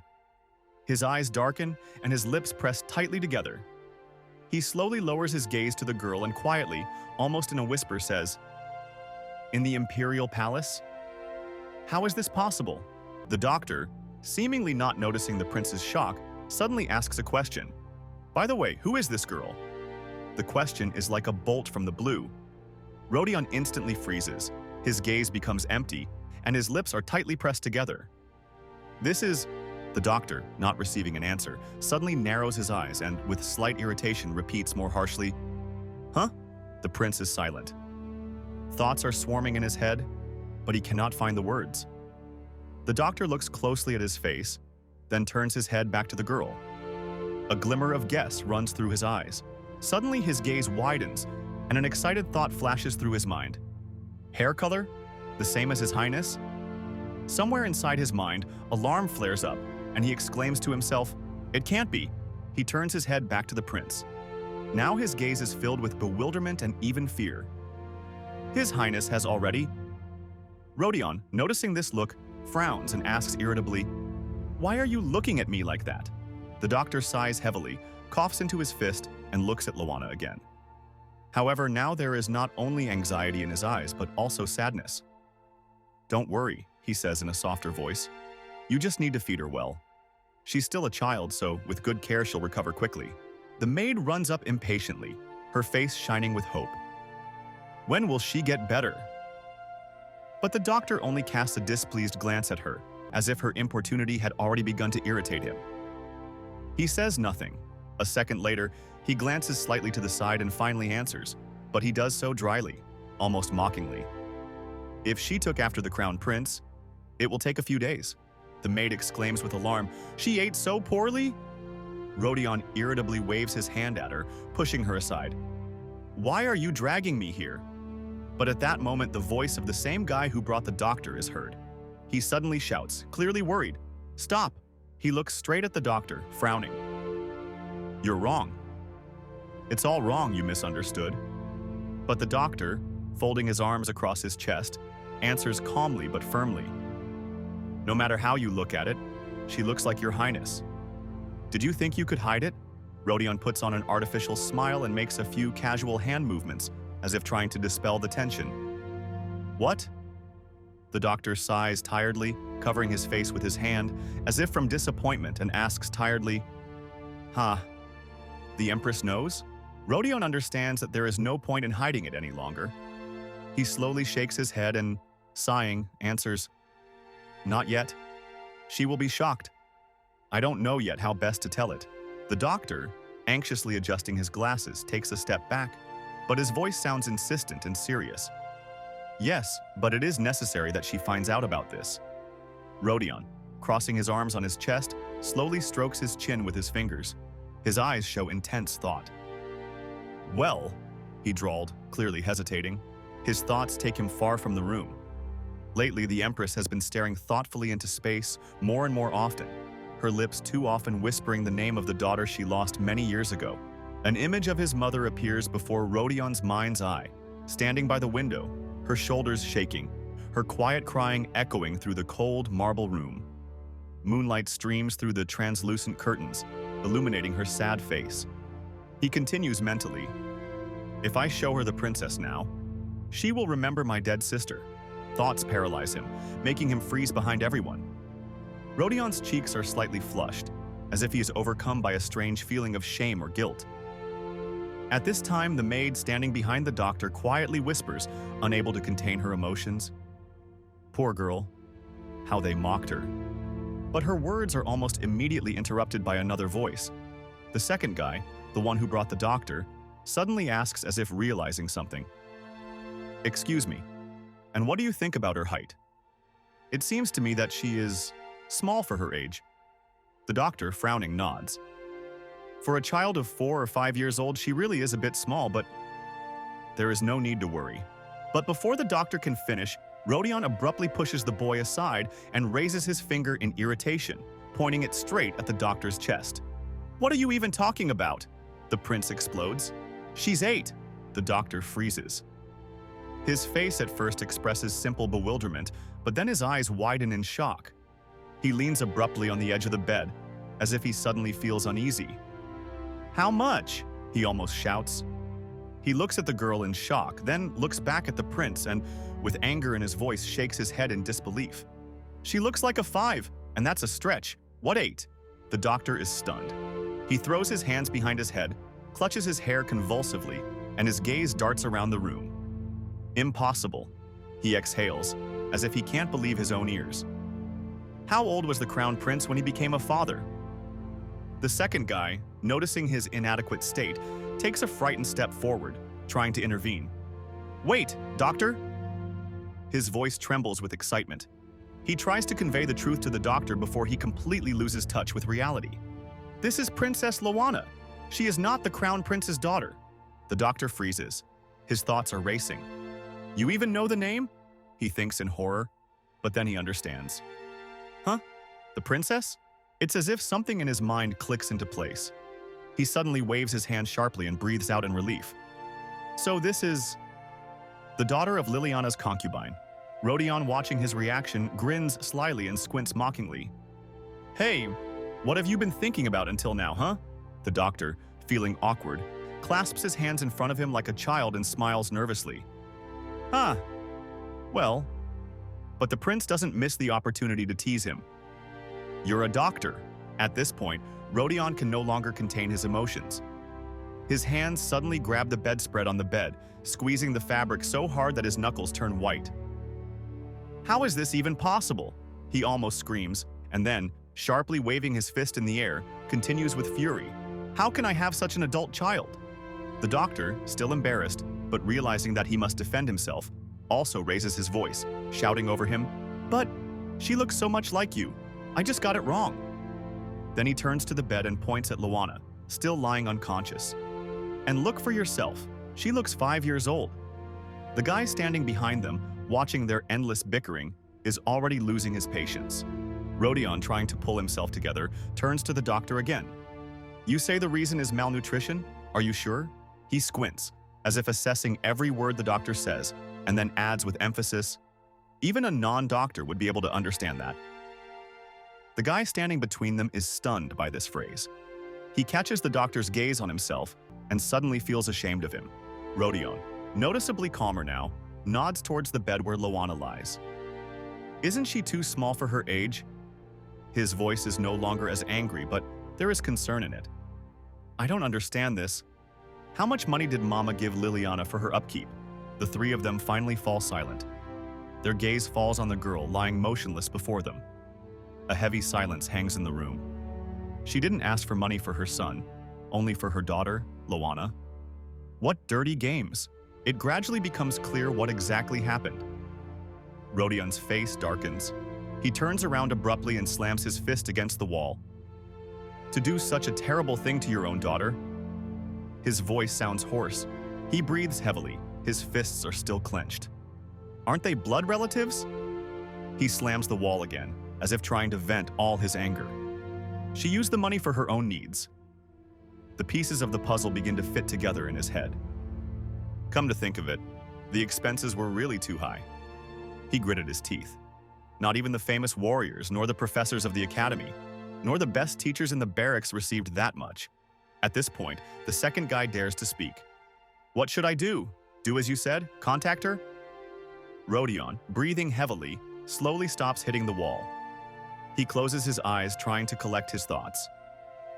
His eyes darken and his lips press tightly together. He slowly lowers his gaze to the girl and quietly, almost in a whisper, says, "In the imperial palace? How is this possible?" The doctor, seemingly not noticing the prince's shock, suddenly asks a question. "By the way, who is this girl?" The question is like a bolt from the blue. Rodeon instantly freezes, his gaze becomes empty, and his lips are tightly pressed together. "This is..." The doctor, not receiving an answer, suddenly narrows his eyes and, with slight irritation, repeats more harshly, "Huh?" The prince is silent. Thoughts are swarming in his head, but he cannot find the words. The doctor looks closely at his face, then turns his head back to the girl. A glimmer of guess runs through his eyes. Suddenly his gaze widens, and an excited thought flashes through his mind. Hair color? The same as His Highness? Somewhere inside his mind, alarm flares up, and he exclaims to himself, "It can't be!" He turns his head back to the prince. Now his gaze is filled with bewilderment and even fear. His Highness has already... Rodeon, noticing this look, frowns and asks irritably, "Why are you looking at me like that?" The doctor sighs heavily, coughs into his fist, and looks at Lana again. However, now there is not only anxiety in his eyes, but also sadness. "Don't worry," he says in a softer voice. "You just need to feed her well. She's still a child, so with good care she'll recover quickly." The maid runs up impatiently, her face shining with hope. "When will she get better?" But the doctor only casts a displeased glance at her, as if her importunity had already begun to irritate him. He says nothing. A second later, he glances slightly to the side and finally answers, but he does so dryly, almost mockingly. If she took after the crown prince, it will take a few days. The maid exclaims with alarm, "She ate so poorly?" Rodeon irritably waves his hand at her, pushing her aside. "Why are you dragging me here?" But at that moment, the voice of the same guy who brought the doctor is heard. He suddenly shouts, clearly worried, "Stop!" He looks straight at the doctor, frowning. "You're wrong." "It's all wrong, you misunderstood." But the doctor, folding his arms across his chest, answers calmly but firmly. "No matter how you look at it, she looks like your highness." "Did you think you could hide it?" Rodeon puts on an artificial smile and makes a few casual hand movements, as if trying to dispel the tension. "What?" The doctor sighs tiredly, covering his face with his hand, as if from disappointment, and asks tiredly, "Huh, the Empress knows?" Rodeon understands that there is no point in hiding it any longer. He slowly shakes his head and, sighing, answers, "Not yet. She will be shocked. I don't know yet how best to tell it." The doctor, anxiously adjusting his glasses, takes a step back, but his voice sounds insistent and serious. "Yes, but it is necessary that she finds out about this." Rodeon, crossing his arms on his chest, slowly strokes his chin with his fingers. His eyes show intense thought. "Well," he drawled, clearly hesitating. His thoughts take him far from the room. Lately, the Empress has been staring thoughtfully into space more and more often, her lips too often whispering the name of the daughter she lost many years ago. An image of his mother appears before Rodeon's mind's eye, standing by the window, her shoulders shaking, her quiet crying echoing through the cold marble room. Moonlight streams through the translucent curtains, illuminating her sad face. He continues mentally, "If I show her the princess now, she will remember my dead sister." Thoughts paralyze him, making him freeze behind everyone. Rodeon's cheeks are slightly flushed, as if he is overcome by a strange feeling of shame or guilt. At this time, the maid standing behind the doctor quietly whispers, unable to contain her emotions. Poor girl, how they mocked her. But her words are almost immediately interrupted by another voice. The second guy, the one who brought the doctor, suddenly asks as if realizing something. "Excuse me, and what do you think about her height? It seems to me that she is small for her age." The doctor, frowning, nods. "For a child of 4 or 5 years old, she really is a bit small, but there is no need to worry." But before the doctor can finish, Rodeon abruptly pushes the boy aside and raises his finger in irritation, pointing it straight at the doctor's chest. "What are you even talking about?" The prince explodes. "She's 8. The doctor freezes. His face at first expresses simple bewilderment, but then his eyes widen in shock. He leans abruptly on the edge of the bed, as if he suddenly feels uneasy. "How much?" he almost shouts. He looks at the girl in shock, then looks back at the prince and, with anger in his voice, shakes his head in disbelief. "She looks like a 5, and that's a stretch. What 8? The doctor is stunned. He throws his hands behind his head, clutches his hair convulsively, and his gaze darts around the room. "Impossible," he exhales, as if he can't believe his own ears. "How old was the crown prince when he became a father?" The second guy, noticing his inadequate state, takes a frightened step forward, trying to intervene. "Wait, doctor!" His voice trembles with excitement. He tries to convey the truth to the doctor before he completely loses touch with reality. "This is Princess Lana. She is not the crown prince's daughter." The doctor freezes. His thoughts are racing. "You even know the name?" he thinks in horror, but then he understands. "Huh? The princess?" It's as if something in his mind clicks into place. He suddenly waves his hand sharply and breathes out in relief. "So this is the daughter of Liliana's concubine." Rodeon, watching his reaction, grins slyly and squints mockingly. "Hey, what have you been thinking about until now, huh?" The doctor, feeling awkward, clasps his hands in front of him like a child and smiles nervously. "Huh. Well," but the prince doesn't miss the opportunity to tease him. "You're a doctor." At this point, Rodeon can no longer contain his emotions. His hands suddenly grab the bedspread on the bed, squeezing the fabric so hard that his knuckles turn white. How is this even possible? He almost screams, and then, sharply waving his fist in the air, continues with fury. How can I have such an adult child? The doctor, still embarrassed, but realizing that he must defend himself, also raises his voice, shouting over him, "But she looks so much like you. I just got it wrong." Then he turns to the bed and points at Lana, still lying unconscious. "And look for yourself. She looks 5 years old." The guy standing behind them, watching their endless bickering, is already losing his patience. Rodeon, trying to pull himself together, turns to the doctor again. "You say the reason is malnutrition? Are you sure?" He squints, as if assessing every word the doctor says, and then adds with emphasis, "Even a non-doctor would be able to understand that." The guy standing between them is stunned by this phrase. He catches the doctor's gaze on himself and suddenly feels ashamed of him. Rodeon, noticeably calmer now, nods towards the bed where Lana lies. "Isn't she too small for her age?" His voice is no longer as angry, but there is concern in it. "I don't understand this. How much money did Mama give Liliana for her upkeep?" The three of them finally fall silent. Their gaze falls on the girl lying motionless before them. A heavy silence hangs in the room. She didn't ask for money for her son, only for her daughter, Lana. What dirty games! It gradually becomes clear what exactly happened. Rodeon's face darkens. He turns around abruptly and slams his fist against the wall. "To do such a terrible thing to your own daughter?" His voice sounds hoarse. He breathes heavily. His fists are still clenched. "Aren't they blood relatives?" He slams the wall again, as if trying to vent all his anger. "She used the money for her own needs." The pieces of the puzzle begin to fit together in his head. Come to think of it, the expenses were really too high. He gritted his teeth. Not even the famous warriors, nor the professors of the academy, nor the best teachers in the barracks received that much. At this point, the second guy dares to speak. "What should I do? Do as you said? Contact her?" Rodeon, breathing heavily, slowly stops hitting the wall. He closes his eyes, trying to collect his thoughts.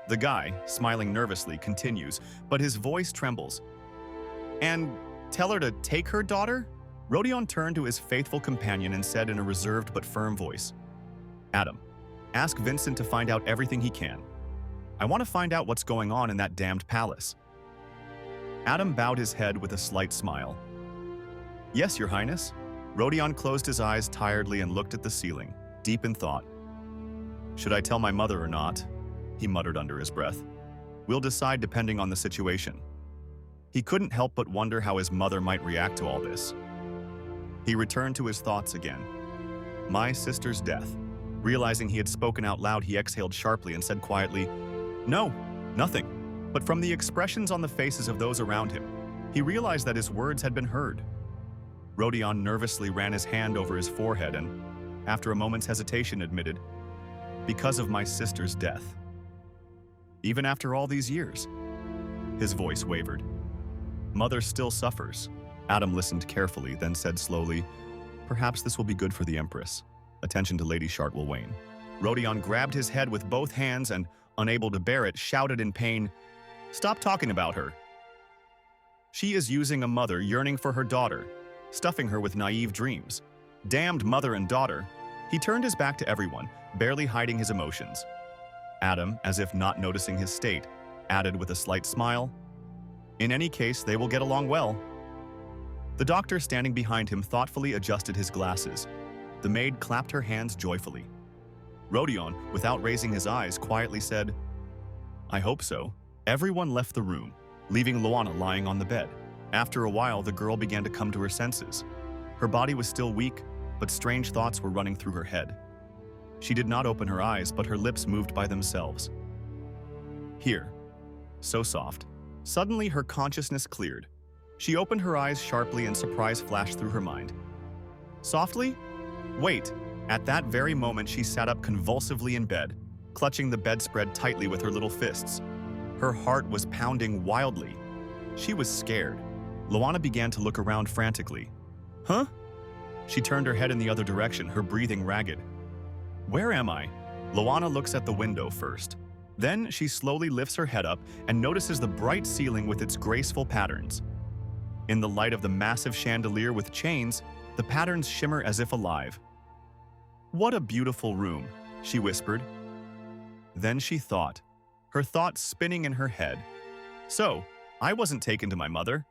The guy, smiling nervously, continues, but his voice trembles. "And tell her to take her daughter?" Rodeon turned to his faithful companion and said in a reserved but firm voice, "Adam, ask Vincent to find out everything he can. I want to find out what's going on in that damned palace." Adam bowed his head with a slight smile. "Yes, Your Highness." Rodeon closed his eyes tiredly and looked at the ceiling, deep in thought. "Should I tell my mother or not?" he muttered under his breath. "We'll decide depending on the situation." He couldn't help but wonder how his mother might react to all this. He returned to his thoughts again. My sister's death. Realizing he had spoken out loud, he exhaled sharply and said quietly, "No, nothing." But from the expressions on the faces of those around him, he realized that his words had been heard. Rodeon nervously ran his hand over his forehead and, after a moment's hesitation, admitted, "Because of my sister's death." "Even after all these years?" His voice wavered. "Mother still suffers." Adam listened carefully, then said slowly, "Perhaps this will be good for the Empress. Attention to Lady Shart will wane." Rodeon grabbed his head with both hands and, unable to bear it, shouted in pain, "Stop talking about her. She is using a mother yearning for her daughter, stuffing her with naive dreams. Damned mother and daughter." He turned his back to everyone, barely hiding his emotions. Adam, as if not noticing his state, added with a slight smile, "In any case, they will get along well." The doctor standing behind him thoughtfully adjusted his glasses. The maid clapped her hands joyfully. Rodeon, without raising his eyes, quietly said, "I hope so." Everyone left the room, leaving Lana lying on the bed. After a while, the girl began to come to her senses. Her body was still weak, but strange thoughts were running through her head. She did not open her eyes, but her lips moved by themselves. "Here." So soft. Suddenly, her consciousness cleared. She opened her eyes sharply and surprise flashed through her mind. "Softly? Wait." At that very moment, she sat up convulsively in bed, clutching the bedspread tightly with her little fists. Her heart was pounding wildly. She was scared. Lana began to look around frantically. "Huh?" She turned her head in the other direction, her breathing ragged. "Where am I?" Lana looks at the window first. Then she slowly lifts her head up and notices the bright ceiling with its graceful patterns. In the light of the massive chandelier with chains, the patterns shimmer as if alive. "What a beautiful room," she whispered. Then she thought, her thoughts spinning in her head. So, I wasn't taken to my mother?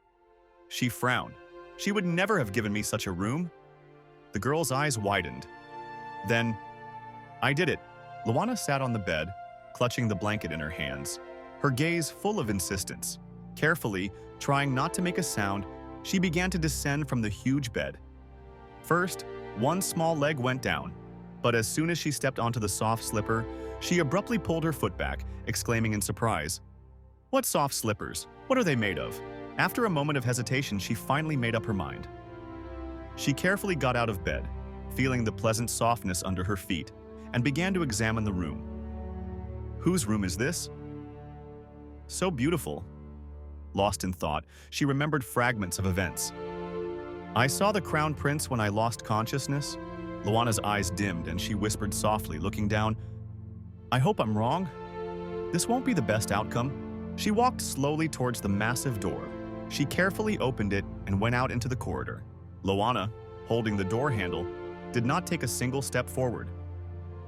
She frowned. She would never have given me such a room. The girl's eyes widened. Then, I did it. Luana sat on the bed, clutching the blanket in her hands, her gaze full of insistence. Carefully, trying not to make a sound, she began to descend from the huge bed. First, one small leg went down, but as soon as she stepped onto the soft slipper, she abruptly pulled her foot back, exclaiming in surprise, "What soft slippers? What are they made of?" After a moment of hesitation, she finally made up her mind. She carefully got out of bed, feeling the pleasant softness under her feet, and began to examine the room. Whose room is this? So beautiful. Lost in thought, she remembered fragments of events. I saw the crown prince when I lost consciousness. Luana's eyes dimmed and she whispered softly, looking down, "I hope I'm wrong. This won't be the best outcome." She walked slowly towards the massive door. She carefully opened it and went out into the corridor. Luana, holding the door handle, did not take a single step forward.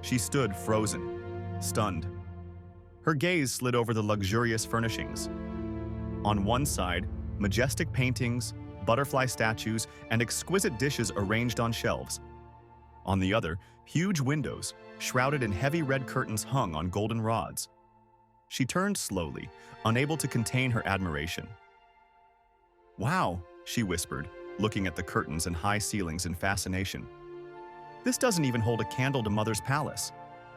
She stood frozen, stunned. Her gaze slid over the luxurious furnishings. On one side, majestic paintings, butterfly statues, and exquisite dishes arranged on shelves. On the other, huge windows, shrouded in heavy red curtains hung on golden rods. She turned slowly, unable to contain her admiration. "Wow," she whispered, looking at the curtains and high ceilings in fascination. "This doesn't even hold a candle to Mother's palace."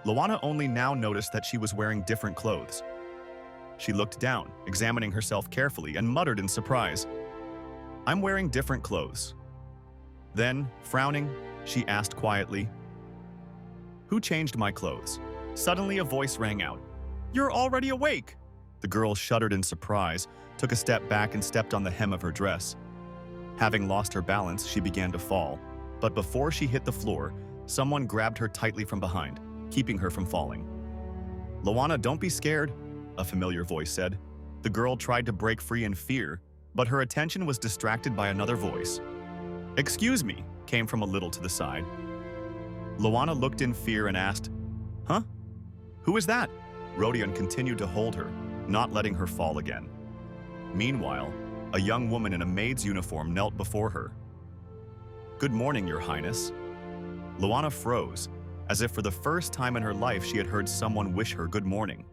Luana only now noticed that she was wearing different clothes. She looked down, examining herself carefully, and muttered in surprise, "I'm wearing different clothes." Then, frowning, she asked quietly, "Who changed my clothes?" Suddenly a voice rang out, "You're already awake!" The girl shuddered in surprise, took a step back and stepped on the hem of her dress. Having lost her balance, she began to fall, but before she hit the floor, someone grabbed her tightly from behind, keeping her from falling. "Luana, don't be scared," a familiar voice said. The girl tried to break free in fear, but her attention was distracted by another voice. "Excuse me," came from a little to the side. Luana looked in fear and asked, "Huh? Who is that?" Rodeon continued to hold her, not letting her fall again. Meanwhile, a young woman in a maid's uniform knelt before her. "Good morning, Your Highness." Luana froze, as if for the first time in her life she had heard someone wish her good morning.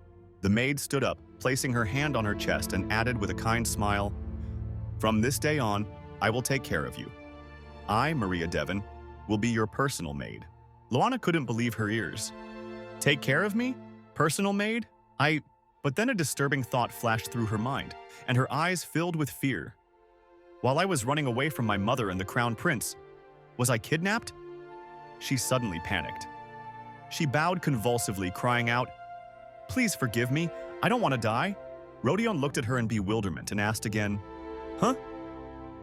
The maid stood up, placing her hand on her chest, and added with a kind smile, "From this day on, I will take care of you. I, Maria Devon, will be your personal maid." Luana couldn't believe her ears. "Take care of me? Personal maid? But then a disturbing thought flashed through her mind, and her eyes filled with fear. While I was running away from my mother and the crown prince, was I kidnapped? She suddenly panicked. She bowed convulsively, crying out, "Please forgive me, I don't want to die." Rodeon looked at her in bewilderment and asked again, "Huh?"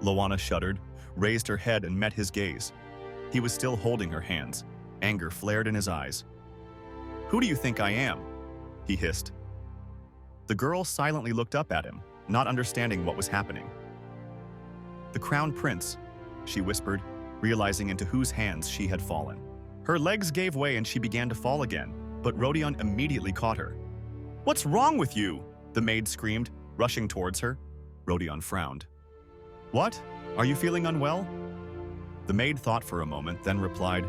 Luana shuddered, raised her head and met his gaze. He was still holding her hands. Anger flared in his eyes. "Who do you think I am?" he hissed. The girl silently looked up at him, not understanding what was happening. "The crown prince," she whispered, realizing into whose hands she had fallen. Her legs gave way and she began to fall again, but Rodeon immediately caught her. "What's wrong with you?" the maid screamed, rushing towards her. Rodeon frowned. "What? Are you feeling unwell?" The maid thought for a moment, then replied,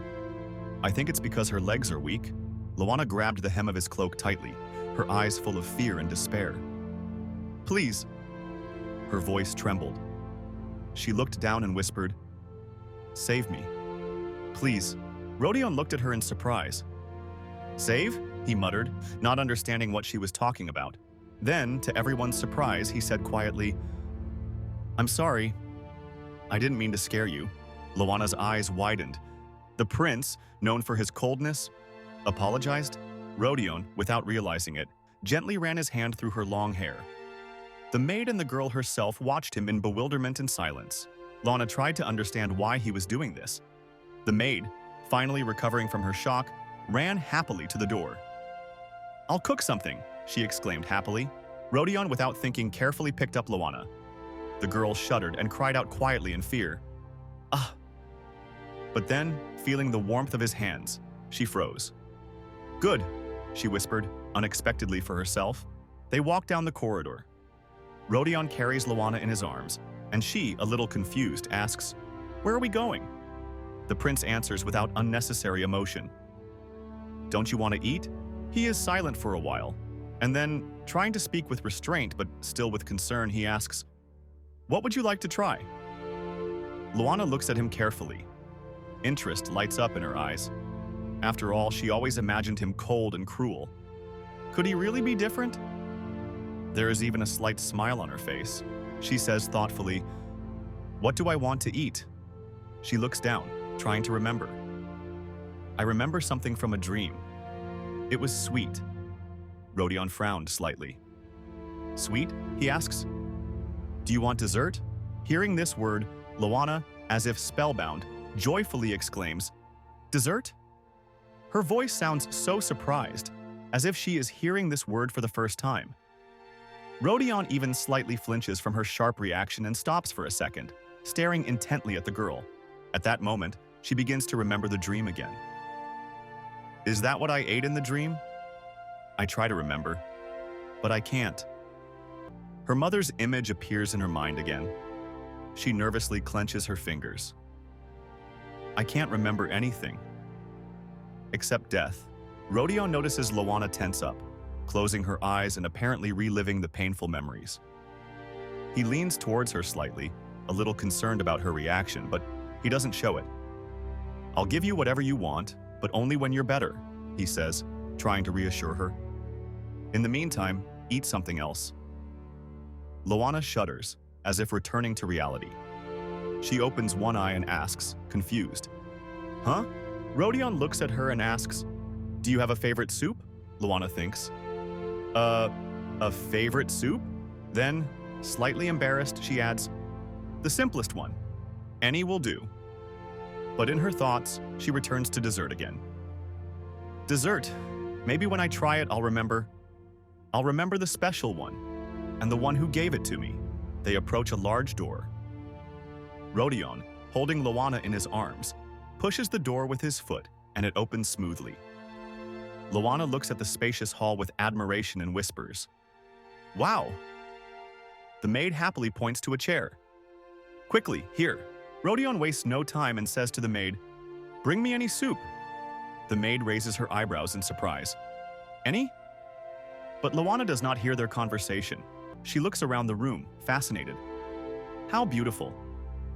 "I think it's because her legs are weak." Luana grabbed the hem of his cloak tightly, her eyes full of fear and despair. "Please." Her voice trembled. She looked down and whispered, "Save me. Please." Rodeon looked at her in surprise. "Save?" he muttered, not understanding what she was talking about. Then, to everyone's surprise, he said quietly, "I'm sorry. I didn't mean to scare you." Luana's eyes widened. The prince, known for his coldness, apologized. Rodeon, without realizing it, gently ran his hand through her long hair. The maid and the girl herself watched him in bewilderment and silence. Lana tried to understand why he was doing this. The maid, finally recovering from her shock, ran happily to the door. "I'll cook something," she exclaimed happily. Rodeon, without thinking, carefully picked up Luana. The girl shuddered and cried out quietly in fear. "Ah!" But then, feeling the warmth of his hands, She froze. "Good," she whispered, unexpectedly for herself. They walk down the corridor. Rodeon carries Lana in his arms, and she, a little confused, asks, "Where are we going?" The prince answers without unnecessary emotion. "Don't you want to eat?" He is silent for a while, and then, trying to speak with restraint but still with concern, he asks, "What would you like to try?" Lana looks at him carefully. Interest lights up in her eyes. After all, she always imagined him cold and cruel. Could he really be different? There is even a slight smile on her face. She says thoughtfully, "What do I want to eat?" She looks down, trying to remember. "I remember something from a dream. It was sweet." Rodeon frowned slightly. "Sweet?" he asks. "Do you want dessert?" Hearing this word, Lana, as if spellbound, joyfully exclaims, "Dessert?" Her voice sounds so surprised, as if she is hearing this word for the first time. Rodeon even slightly flinches from her sharp reaction and stops for a second, staring intently at the girl. At that moment, she begins to remember the dream again. "Is that what I ate in the dream?" I try to remember, but I can't. Her mother's image appears in her mind again. She nervously clenches her fingers. I can't remember anything. Except death. Rodeon notices Lana tense up, closing her eyes and apparently reliving the painful memories. He leans towards her slightly, a little concerned about her reaction, but he doesn't show it. "I'll give you whatever you want, but only when you're better," he says, trying to reassure her. "In the meantime, eat something else." Lana shudders, as if returning to reality. She opens one eye and asks, confused, "Huh?" Rodeon looks at her and asks, "Do you have a favorite soup?" Lana thinks. A favorite soup?" Then, slightly embarrassed, she adds, "The simplest one. Any will do." But in her thoughts, she returns to dessert again. "Dessert. Maybe when I try it, I'll remember. I'll remember the special one, and the one who gave it to me." They approach a large door. Rodeon, holding Lana in his arms, pushes the door with his foot, and it opens smoothly. Lana looks at the spacious hall with admiration and whispers, "Wow!" The maid happily points to a chair. "Quickly, here." Rodeon wastes no time and says to the maid, "Bring me any soup." The maid raises her eyebrows in surprise. "Any?" But Lana does not hear their conversation. She looks around the room, fascinated. How beautiful.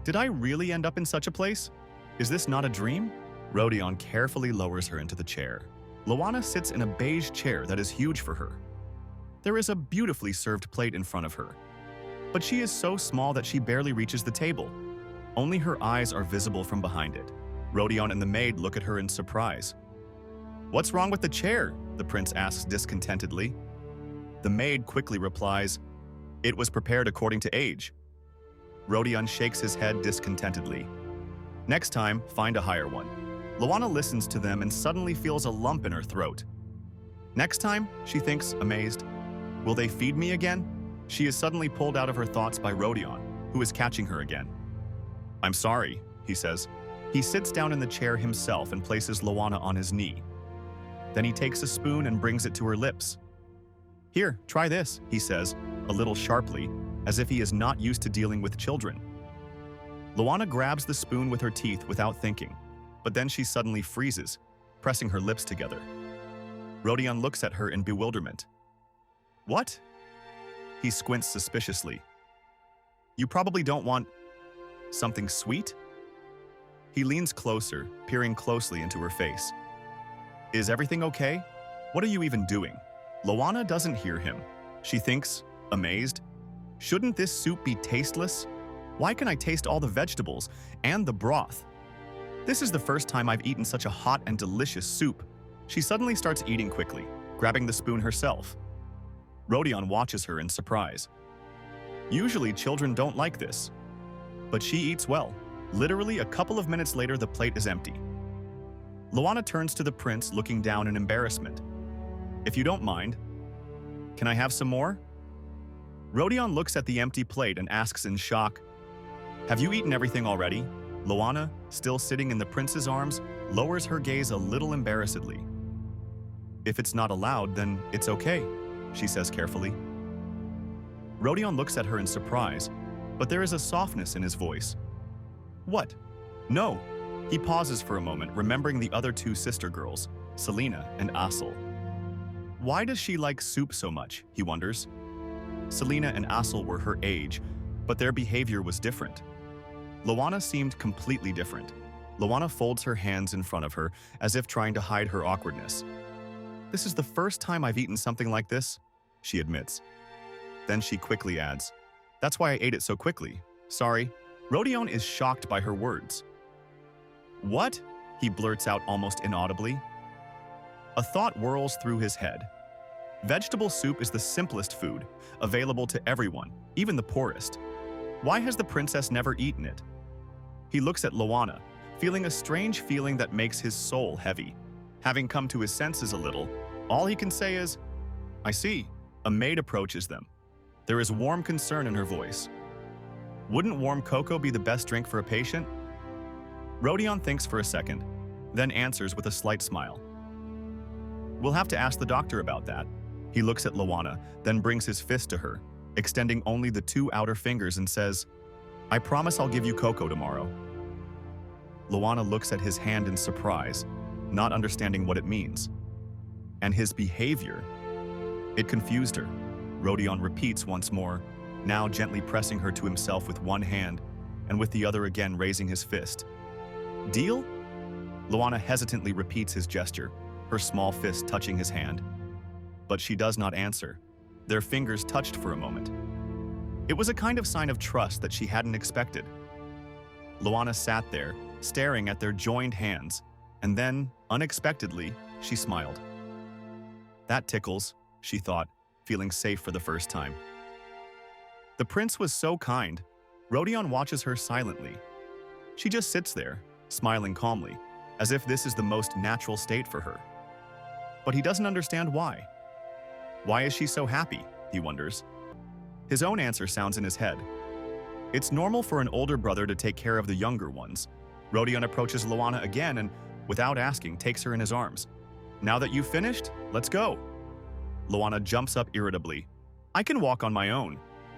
Did I really end up in such a place? Is this not a dream? Rodeon carefully lowers her into the chair. Lana sits in a beige chair that is huge for her. There is a beautifully served plate in front of her. But she is so small that she barely reaches the table. Only her eyes are visible from behind it. Rodeon and the maid look at her in surprise. "What's wrong with the chair?" the prince asks discontentedly. The maid quickly replies, "It was prepared according to age." Rodeon shakes his head discontentedly. "Next time, find a higher one." Lana listens to them and suddenly feels a lump in her throat. "Next time?" she thinks, amazed. "Will they feed me again?" She is suddenly pulled out of her thoughts by Rodeon, who is catching her again. "I'm sorry," he says. He sits down in the chair himself and places Lana on his knee. Then he takes a spoon and brings it to her lips. "Here, try this," he says, a little sharply, as if he is not used to dealing with children. Lana grabs the spoon with her teeth without thinking, but then she suddenly freezes, pressing her lips together. Rodeon looks at her in bewilderment. "What?" He squints suspiciously. "You probably don't want something sweet?" He leans closer, peering closely into her face. "Is everything okay? What are you even doing?" Lana doesn't hear him. She thinks, amazed, "Shouldn't this soup be tasteless? Why can I taste all the vegetables and the broth? This is the first time I've eaten such a hot and delicious soup." She suddenly starts eating quickly, grabbing the spoon herself. Rodeon watches her in surprise. Usually children don't like this, but she eats well. Literally a couple of minutes later, the plate is empty. Lana turns to the prince, looking down in embarrassment. "If you don't mind, can I have some more?" Rodeon looks at the empty plate and asks in shock, "Have you eaten everything already?" Lana, still sitting in the prince's arms, lowers her gaze a little embarrassedly. "If it's not allowed, then it's okay," she says carefully. Rodeon looks at her in surprise, but there is a softness in his voice. "What? No." He pauses for a moment, remembering the other two sister girls, Selena and Asel. Why does she like soup so much, he wonders. Selena and Asel were her age, but their behavior was different. Lana seemed completely different. Lana folds her hands in front of her, as if trying to hide her awkwardness. "This is the first time I've eaten something like this," she admits. Then she quickly adds, "That's why I ate it so quickly. Sorry." Rodeon is shocked by her words. "What?" he blurts out almost inaudibly. A thought whirls through his head. Vegetable soup is the simplest food, available to everyone, even the poorest. Why has the princess never eaten it? He looks at Lana, feeling a strange feeling that makes his soul heavy. Having come to his senses a little, all he can say is, "I see." A maid approaches them. There is warm concern in her voice. "Wouldn't warm cocoa be the best drink for a patient?" Rodeon thinks for a second, then answers with a slight smile. "We'll have to ask the doctor about that." He looks at Lana, then brings his fist to her, extending only the two outer fingers and says, "I promise I'll give you cocoa tomorrow." Lana looks at his hand in surprise, not understanding what it means. And his behavior. It confused her. Rodeon repeats once more, now gently pressing her to himself with one hand, and with the other again raising his fist. "Deal?" Lana hesitantly repeats his gesture, her small fist touching his hand. But she does not answer. Their fingers touched for a moment. It was a kind of sign of trust that she hadn't expected. Lana sat there, staring at their joined hands, and then, unexpectedly, she smiled. "That tickles," she thought, feeling safe for the first time. The prince was so kind. Rodeon watches her silently. She just sits there, smiling calmly, as if this is the most natural state for her. But he doesn't understand why. Why is she so happy, he wonders. His own answer sounds in his head. It's normal for an older brother to take care of the younger ones. Rodeon approaches Lana again and, without asking, takes her in his arms. "Now that you've finished, let's go." Lana jumps up irritably. "I can walk on my own."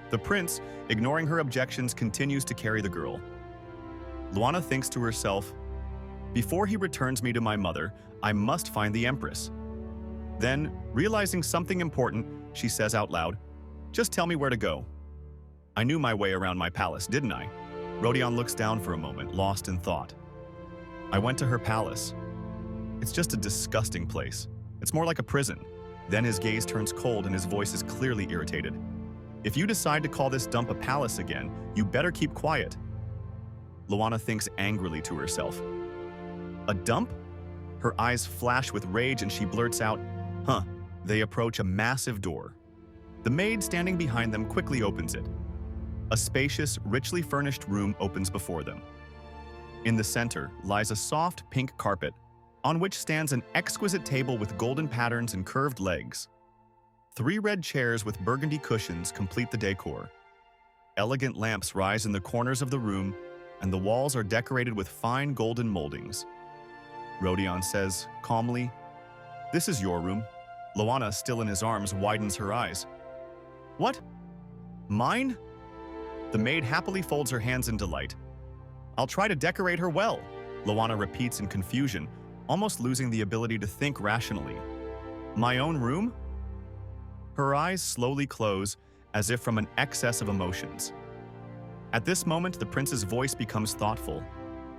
The prince, ignoring her objections, continues to carry the girl. Lana thinks to herself, "Before he returns me to my mother, I must find the Empress." Then, realizing something important, she says out loud, "Just tell me where to go." "I knew my way around my palace, didn't I?" Rodeon looks down for a moment, lost in thought. "I went to her palace. It's just a disgusting place. It's more like a prison." Then his gaze turns cold and his voice is clearly irritated. "If you decide to call this dump a palace again, you better keep quiet." Lana thinks angrily to herself. "A dump?" Her eyes flash with rage and she blurts out, "Huh." They approach a massive door. The maid standing behind them quickly opens it. A spacious, richly furnished room opens before them. In the center lies a soft pink carpet, on which stands an exquisite table with golden patterns and curved legs. 3 red chairs with burgundy cushions complete the decor. Elegant lamps rise in the corners of the room, and the walls are decorated with fine golden moldings. Rodeon says, calmly, "This is your room." Lana, still in his arms, widens her eyes. "What? Mine?" The maid happily folds her hands in delight. "I'll try to decorate her well," Lana repeats in confusion, almost losing the ability to think rationally. "My own room?" Her eyes slowly close, as if from an excess of emotions. At this moment, the prince's voice becomes thoughtful.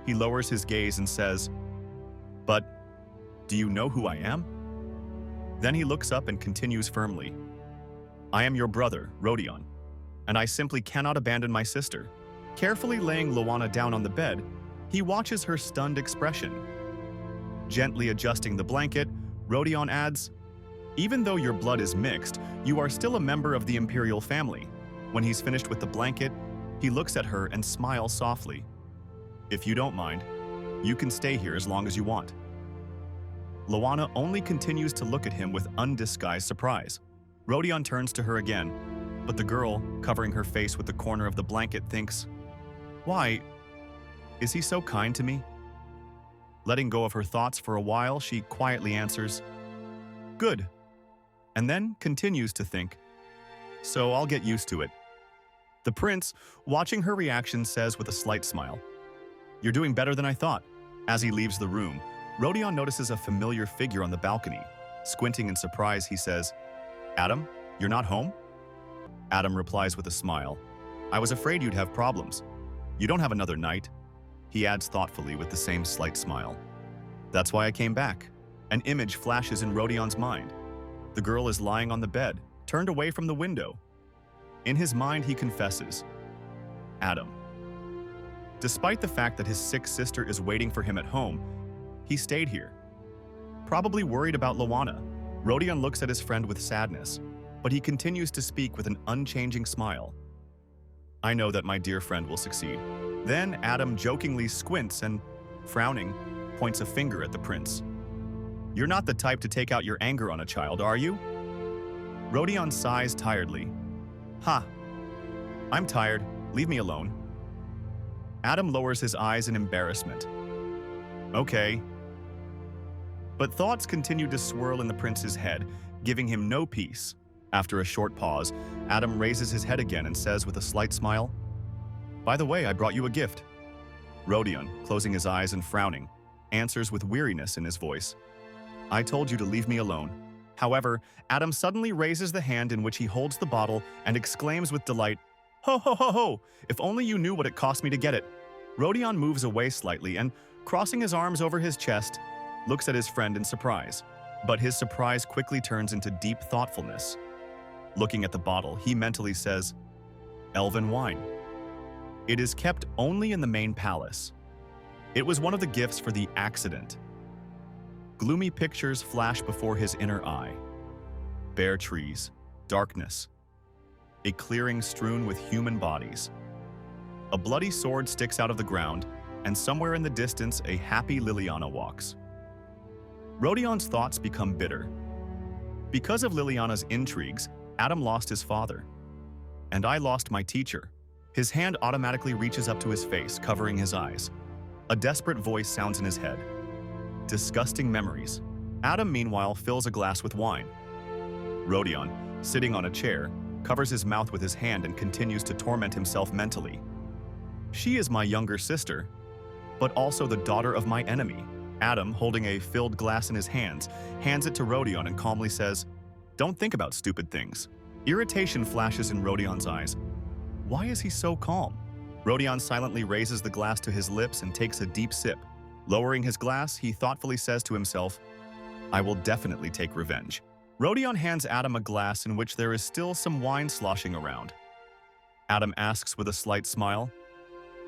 He lowers his gaze and says, "But, do you know who I am?" Then he looks up and continues firmly, "I am your brother, Rodeon, and I simply cannot abandon my sister." Carefully laying Lana down on the bed, he watches her stunned expression. Gently adjusting the blanket, Rodeon adds, "Even though your blood is mixed, you are still a member of the imperial family." When he's finished with the blanket, he looks at her and smiles softly. "If you don't mind, you can stay here as long as you want." Lana only continues to look at him with undisguised surprise. Rodeon turns to her again, but the girl, covering her face with the corner of the blanket, thinks, "Why? Is he so kind to me?" Letting go of her thoughts for a while, she quietly answers, "Good," and then continues to think, "So I'll get used to it." The prince, watching her reaction, says with a slight smile, "You're doing better than I thought." As he leaves the room, Rodeon notices a familiar figure on the balcony. Squinting in surprise, he says, "Adam, you're not home?" Adam replies with a smile, "I was afraid you'd have problems. You don't have another night." He adds thoughtfully with the same slight smile, "That's why I came back." An image flashes in Rodeon's mind. The girl is lying on the bed, turned away from the window. In his mind, he confesses, "Adam." Despite the fact that his sick sister is waiting for him at home, he stayed here. Probably worried about Lana, Rodeon looks at his friend with sadness, but he continues to speak with an unchanging smile. "I know that my dear friend will succeed." Then Adam jokingly squints and, frowning, points a finger at the prince. "You're not the type to take out your anger on a child, are you?" Rodeon sighs tiredly. "Ha! I'm tired. Leave me alone." Adam lowers his eyes in embarrassment. "Okay." But thoughts continue to swirl in the prince's head, giving him no peace. After a short pause, Adam raises his head again and says with a slight smile, "By the way, I brought you a gift." Rodeon, closing his eyes and frowning, answers with weariness in his voice, "I told you to leave me alone." However, Adam suddenly raises the hand in which he holds the bottle and exclaims with delight, "Ho ho ho ho! If only you knew what it cost me to get it." Rodeon moves away slightly and, crossing his arms over his chest, looks at his friend in surprise. But his surprise quickly turns into deep thoughtfulness. Looking at the bottle, he mentally says, "Elven wine. It is kept only in the main palace. It was one of the gifts for the accident." Gloomy pictures flash before his inner eye. Bare trees, darkness, a clearing strewn with human bodies. A bloody sword sticks out of the ground, and somewhere in the distance a happy Liliana walks. Rodeon's thoughts become bitter. Because of Liliana's intrigues, Adam lost his father. And I lost my teacher. His hand automatically reaches up to his face, covering his eyes. A desperate voice sounds in his head. Disgusting memories. Adam, meanwhile, fills a glass with wine. Rodeon, sitting on a chair, covers his mouth with his hand and continues to torment himself mentally. She is my younger sister, but also the daughter of my enemy. Adam, holding a filled glass in his hands, hands it to Rodeon and calmly says, "Don't think about stupid things." Irritation flashes in Rodeon's eyes. Why is he so calm? Rodeon silently raises the glass to his lips and takes a deep sip. Lowering his glass, he thoughtfully says to himself, "I will definitely take revenge." Rodeon hands Adam a glass in which there is still some wine sloshing around. Adam asks with a slight smile,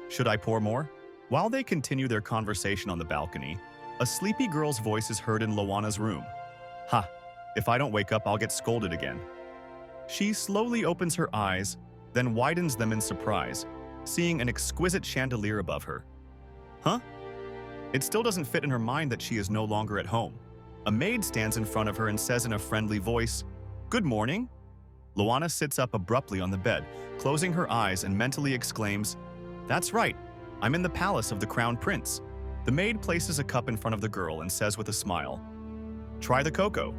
"Should I pour more?" While they continue their conversation on the balcony, a sleepy girl's voice is heard in Lana's room. "Ha! If I don't wake up, I'll get scolded again." She slowly opens her eyes, then widens them in surprise, seeing an exquisite chandelier above her. Huh? It still doesn't fit in her mind that she is no longer at home. A maid stands in front of her and says in a friendly voice, "Good morning." Lana sits up abruptly on the bed, closing her eyes and mentally exclaims, "That's right, I'm in the palace of the Crown Prince." The maid places a cup in front of the girl and says with a smile, "Try the cocoa."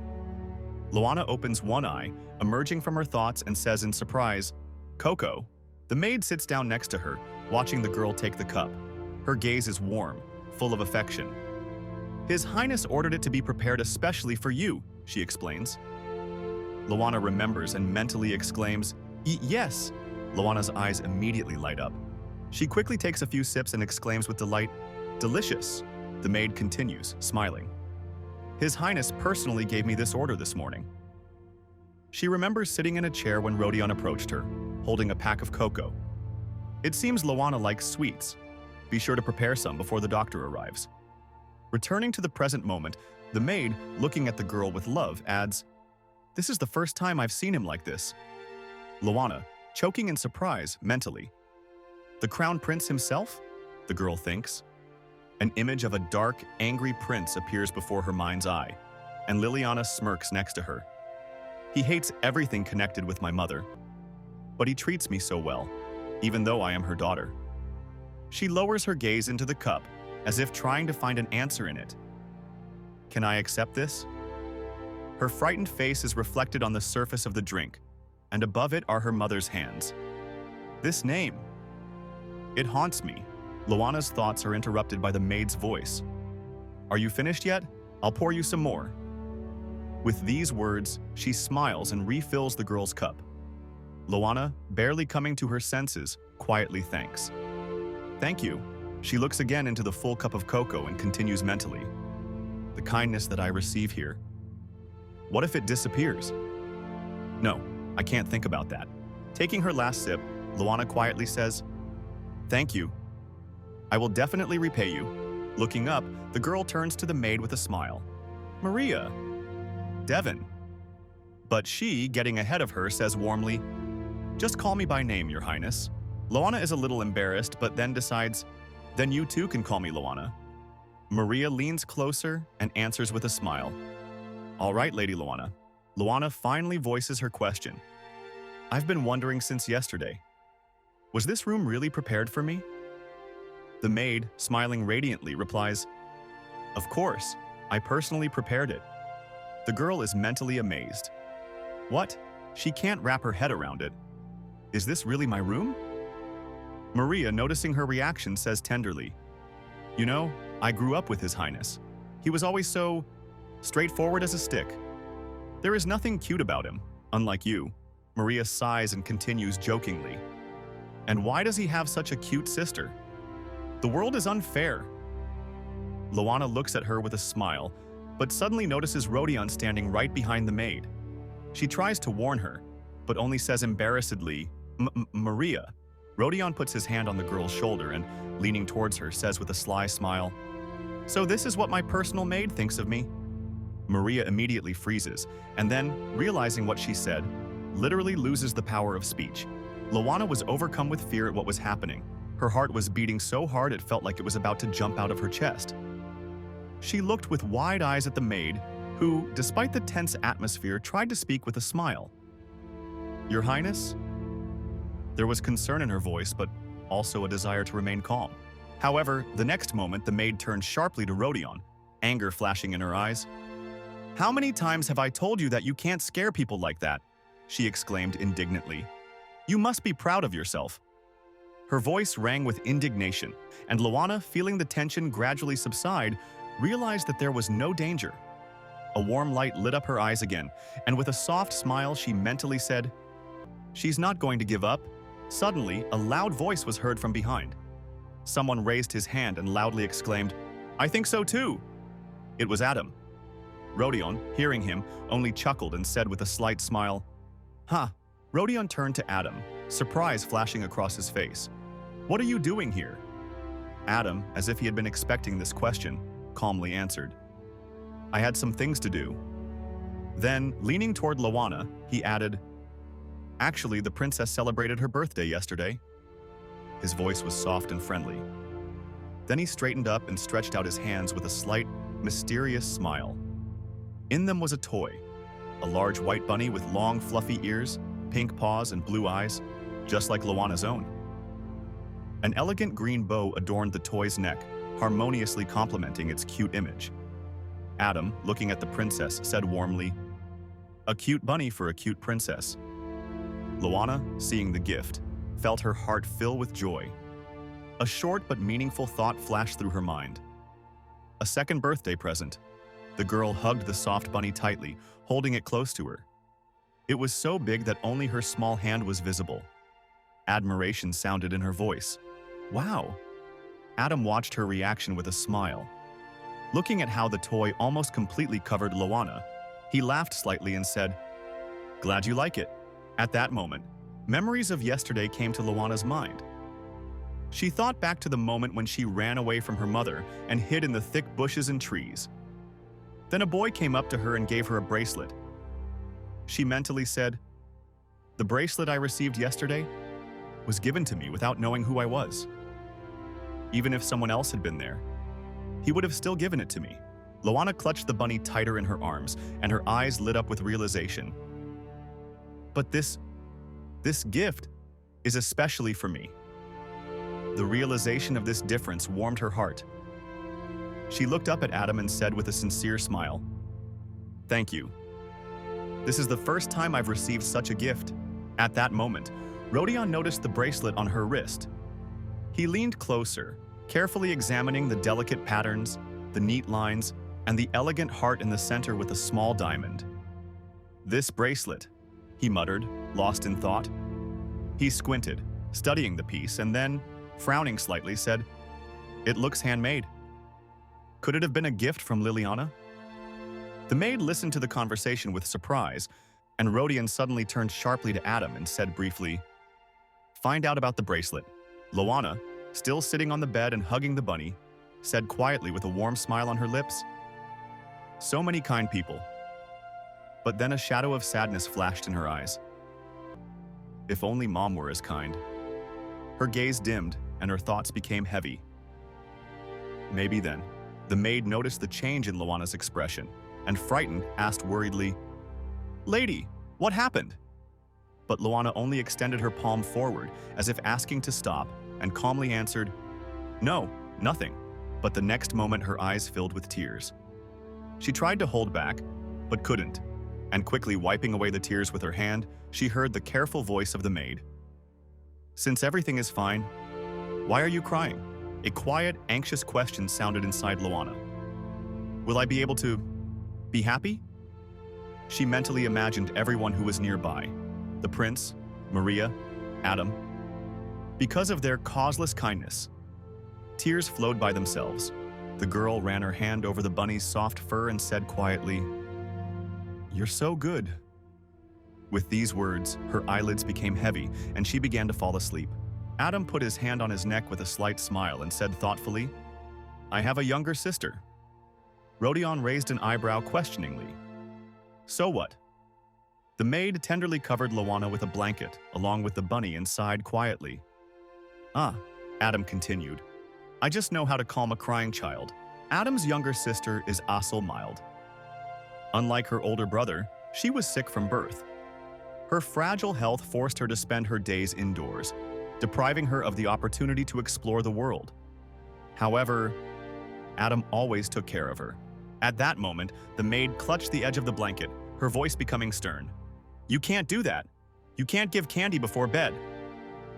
Lana opens one eye, emerging from her thoughts, and says in surprise, "Cocoa?" The maid sits down next to her, watching the girl take the cup. Her gaze is warm, full of affection. "His Highness ordered it to be prepared especially for you," she explains. Lana remembers and mentally exclaims, "Yes." Lana's eyes immediately light up. She quickly takes a few sips and exclaims with delight, "Delicious." The maid continues, smiling. "His Highness personally gave me this order this morning." She remembers sitting in a chair when Rodeon approached her, holding a pack of cocoa. It seems Lana likes sweets. Be sure to prepare some before the doctor arrives. Returning to the present moment, the maid, looking at the girl with love, adds, "This is the first time I've seen him like this." Lana, choking in surprise, mentally. "The Crown Prince himself?" the girl thinks. An image of a dark, angry prince appears before her mind's eye, and Liliana smirks next to her. "He hates everything connected with my mother, but he treats me so well, even though I am her daughter." She lowers her gaze into the cup, as if trying to find an answer in it. Can I accept this? Her frightened face is reflected on the surface of the drink, and above it are her mother's hands. This name. It haunts me. Luana's thoughts are interrupted by the maid's voice. Are you finished yet? I'll pour you some more. With these words, she smiles and refills the girl's cup. Luana, barely coming to her senses, quietly thanks. Thank you. She looks again into the full cup of cocoa and continues mentally. The kindness that I receive here. What if it disappears? No, I can't think about that. Taking her last sip, Luana quietly says, Thank you. I will definitely repay you. Looking up, the girl turns to the maid with a smile. Maria. Devon. But she, getting ahead of her, says warmly, Just call me by name, Your Highness. Luana is a little embarrassed, but then decides, Then you too can call me Luana. Maria leans closer and answers with a smile. All right, Lady Luana. Luana finally voices her question. I've been wondering since yesterday. Was this room really prepared for me? The maid, smiling radiantly, replies, Of course, I personally prepared it. The girl is mentally amazed. What? She can't wrap her head around it. Is this really my room? Maria, noticing her reaction, says tenderly, You know, I grew up with His Highness. He was always so straightforward as a stick. There is nothing cute about him, unlike you. Maria sighs and continues jokingly. And why does he have such a cute sister? The world is unfair. Luana looks at her with a smile, but suddenly notices Rodeon standing right behind the maid. She tries to warn her, but only says embarrassedly, Maria. Rodeon puts his hand on the girl's shoulder and, leaning towards her, says with a sly smile, So this is what my personal maid thinks of me? Maria immediately freezes, and then, realizing what she said, literally loses the power of speech. Luana was overcome with fear at what was happening. Her heart was beating so hard it felt like it was about to jump out of her chest. She looked with wide eyes at the maid, who, despite the tense atmosphere, tried to speak with a smile. Your Highness? There was concern in her voice, but also a desire to remain calm. However, the next moment the maid turned sharply to Rodeon, anger flashing in her eyes. How many times have I told you that you can't scare people like that? She exclaimed indignantly. You must be proud of yourself. Her voice rang with indignation, and Luana, feeling the tension gradually subside, realized that there was no danger. A warm light lit up her eyes again, and with a soft smile she mentally said, She's not going to give up. Suddenly, a loud voice was heard from behind. Someone raised his hand and loudly exclaimed, I think so too. It was Adam. Rodeon, hearing him, only chuckled and said with a slight smile, Ha! Rodeon turned to Adam, surprise flashing across his face. What are you doing here? Adam, as if he had been expecting this question, calmly answered, I had some things to do. Then, leaning toward Luana, he added, Actually, the princess celebrated her birthday yesterday. His voice was soft and friendly. Then he straightened up and stretched out his hands with a slight, mysterious smile. In them was a toy, a large white bunny with long, fluffy ears, pink paws, and blue eyes, just like Luana's own. An elegant green bow adorned the toy's neck, harmoniously complementing its cute image. Adam, looking at the princess, said warmly, A cute bunny for a cute princess. Luana, seeing the gift, felt her heart fill with joy. A short but meaningful thought flashed through her mind. A second birthday present. The girl hugged the soft bunny tightly, holding it close to her. It was so big that only her small hand was visible. Admiration sounded in her voice. Wow! Adam watched her reaction with a smile. Looking at how the toy almost completely covered Luana, he laughed slightly and said, Glad you like it. At that moment, memories of yesterday came to Luana's mind. She thought back to the moment when she ran away from her mother and hid in the thick bushes and trees. Then a boy came up to her and gave her a bracelet. She mentally said, The bracelet I received yesterday was given to me without knowing who I was. Even if someone else had been there, he would have still given it to me. Luana clutched the bunny tighter in her arms, and her eyes lit up with realization. But this gift is especially for me. The realization of this difference warmed her heart. She looked up at Adam and said with a sincere smile, "Thank you. This is the first time I've received such a gift." At that moment, Rodeon noticed the bracelet on her wrist. He leaned closer, carefully examining the delicate patterns, the neat lines, and the elegant heart in the center with a small diamond. "This bracelet," he muttered, lost in thought. He squinted, studying the piece, and then, frowning slightly, said, "It looks handmade. Could it have been a gift from Liliana?" The maid listened to the conversation with surprise, and Rodeon suddenly turned sharply to Adam and said briefly, "Find out about the bracelet." Lana, still sitting on the bed and hugging the bunny, said quietly with a warm smile on her lips, "So many kind people." But then a shadow of sadness flashed in her eyes. If only Mom were as kind. Her gaze dimmed and her thoughts became heavy. Maybe then, the maid noticed the change in Lana's expression and, frightened, asked worriedly, "Lady, what happened?" But Lana only extended her palm forward as if asking to stop and calmly answered, "No, nothing." But the next moment her eyes filled with tears. She tried to hold back, but couldn't, and quickly wiping away the tears with her hand, she heard the careful voice of the maid. "Since everything is fine, why are you crying?" A quiet, anxious question sounded inside Lana. "Will I be able to be happy?" She mentally imagined everyone who was nearby, the prince, Maria, Adam. Because of their causeless kindness, tears flowed by themselves. The girl ran her hand over the bunny's soft fur and said quietly, "You're so good." With these words, her eyelids became heavy and she began to fall asleep. Adam put his hand on his neck with a slight smile and said thoughtfully, "I have a younger sister." Rodeon raised an eyebrow questioningly. "So what?" The maid tenderly covered Lana with a blanket, along with the bunny, and sighed quietly. "Ah," Adam continued, "I just know how to calm a crying child. Adam's younger sister is also mild. Unlike her older brother, she was sick from birth. Her fragile health forced her to spend her days indoors, depriving her of the opportunity to explore the world. However, Adam always took care of her." At that moment, the maid clutched the edge of the blanket, her voice becoming stern. "You can't do that. You can't give candy before bed."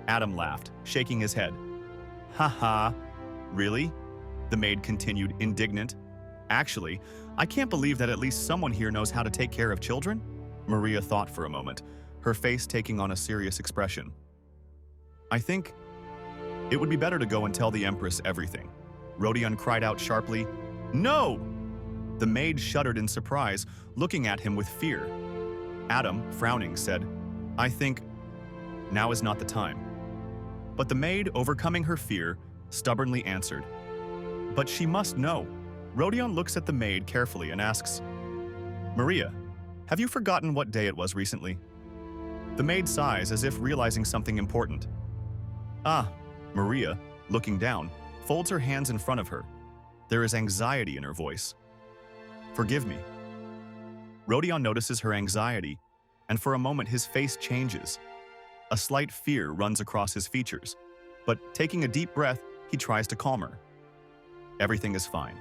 Adam laughed, shaking his head. "Ha ha, really?" The maid continued, indignant. "Actually, I can't believe that at least someone here knows how to take care of children." Maria thought for a moment, her face taking on a serious expression. "I think it would be better to go and tell the Empress everything." Rodeon cried out sharply, "No!" The maid shuddered in surprise, looking at him with fear. Adam, frowning, said, "I think now is not the time." But the maid, overcoming her fear, stubbornly answered, "But she must know." Rodeon looks at the maid carefully and asks, "Maria, have you forgotten what day it was recently?" The maid sighs as if realizing something important. "Ah," Maria, looking down, folds her hands in front of her. There is anxiety in her voice. "Forgive me." Rodeon notices her anxiety, and for a moment his face changes. A slight fear runs across his features, but taking a deep breath, he tries to calm her. Everything is fine.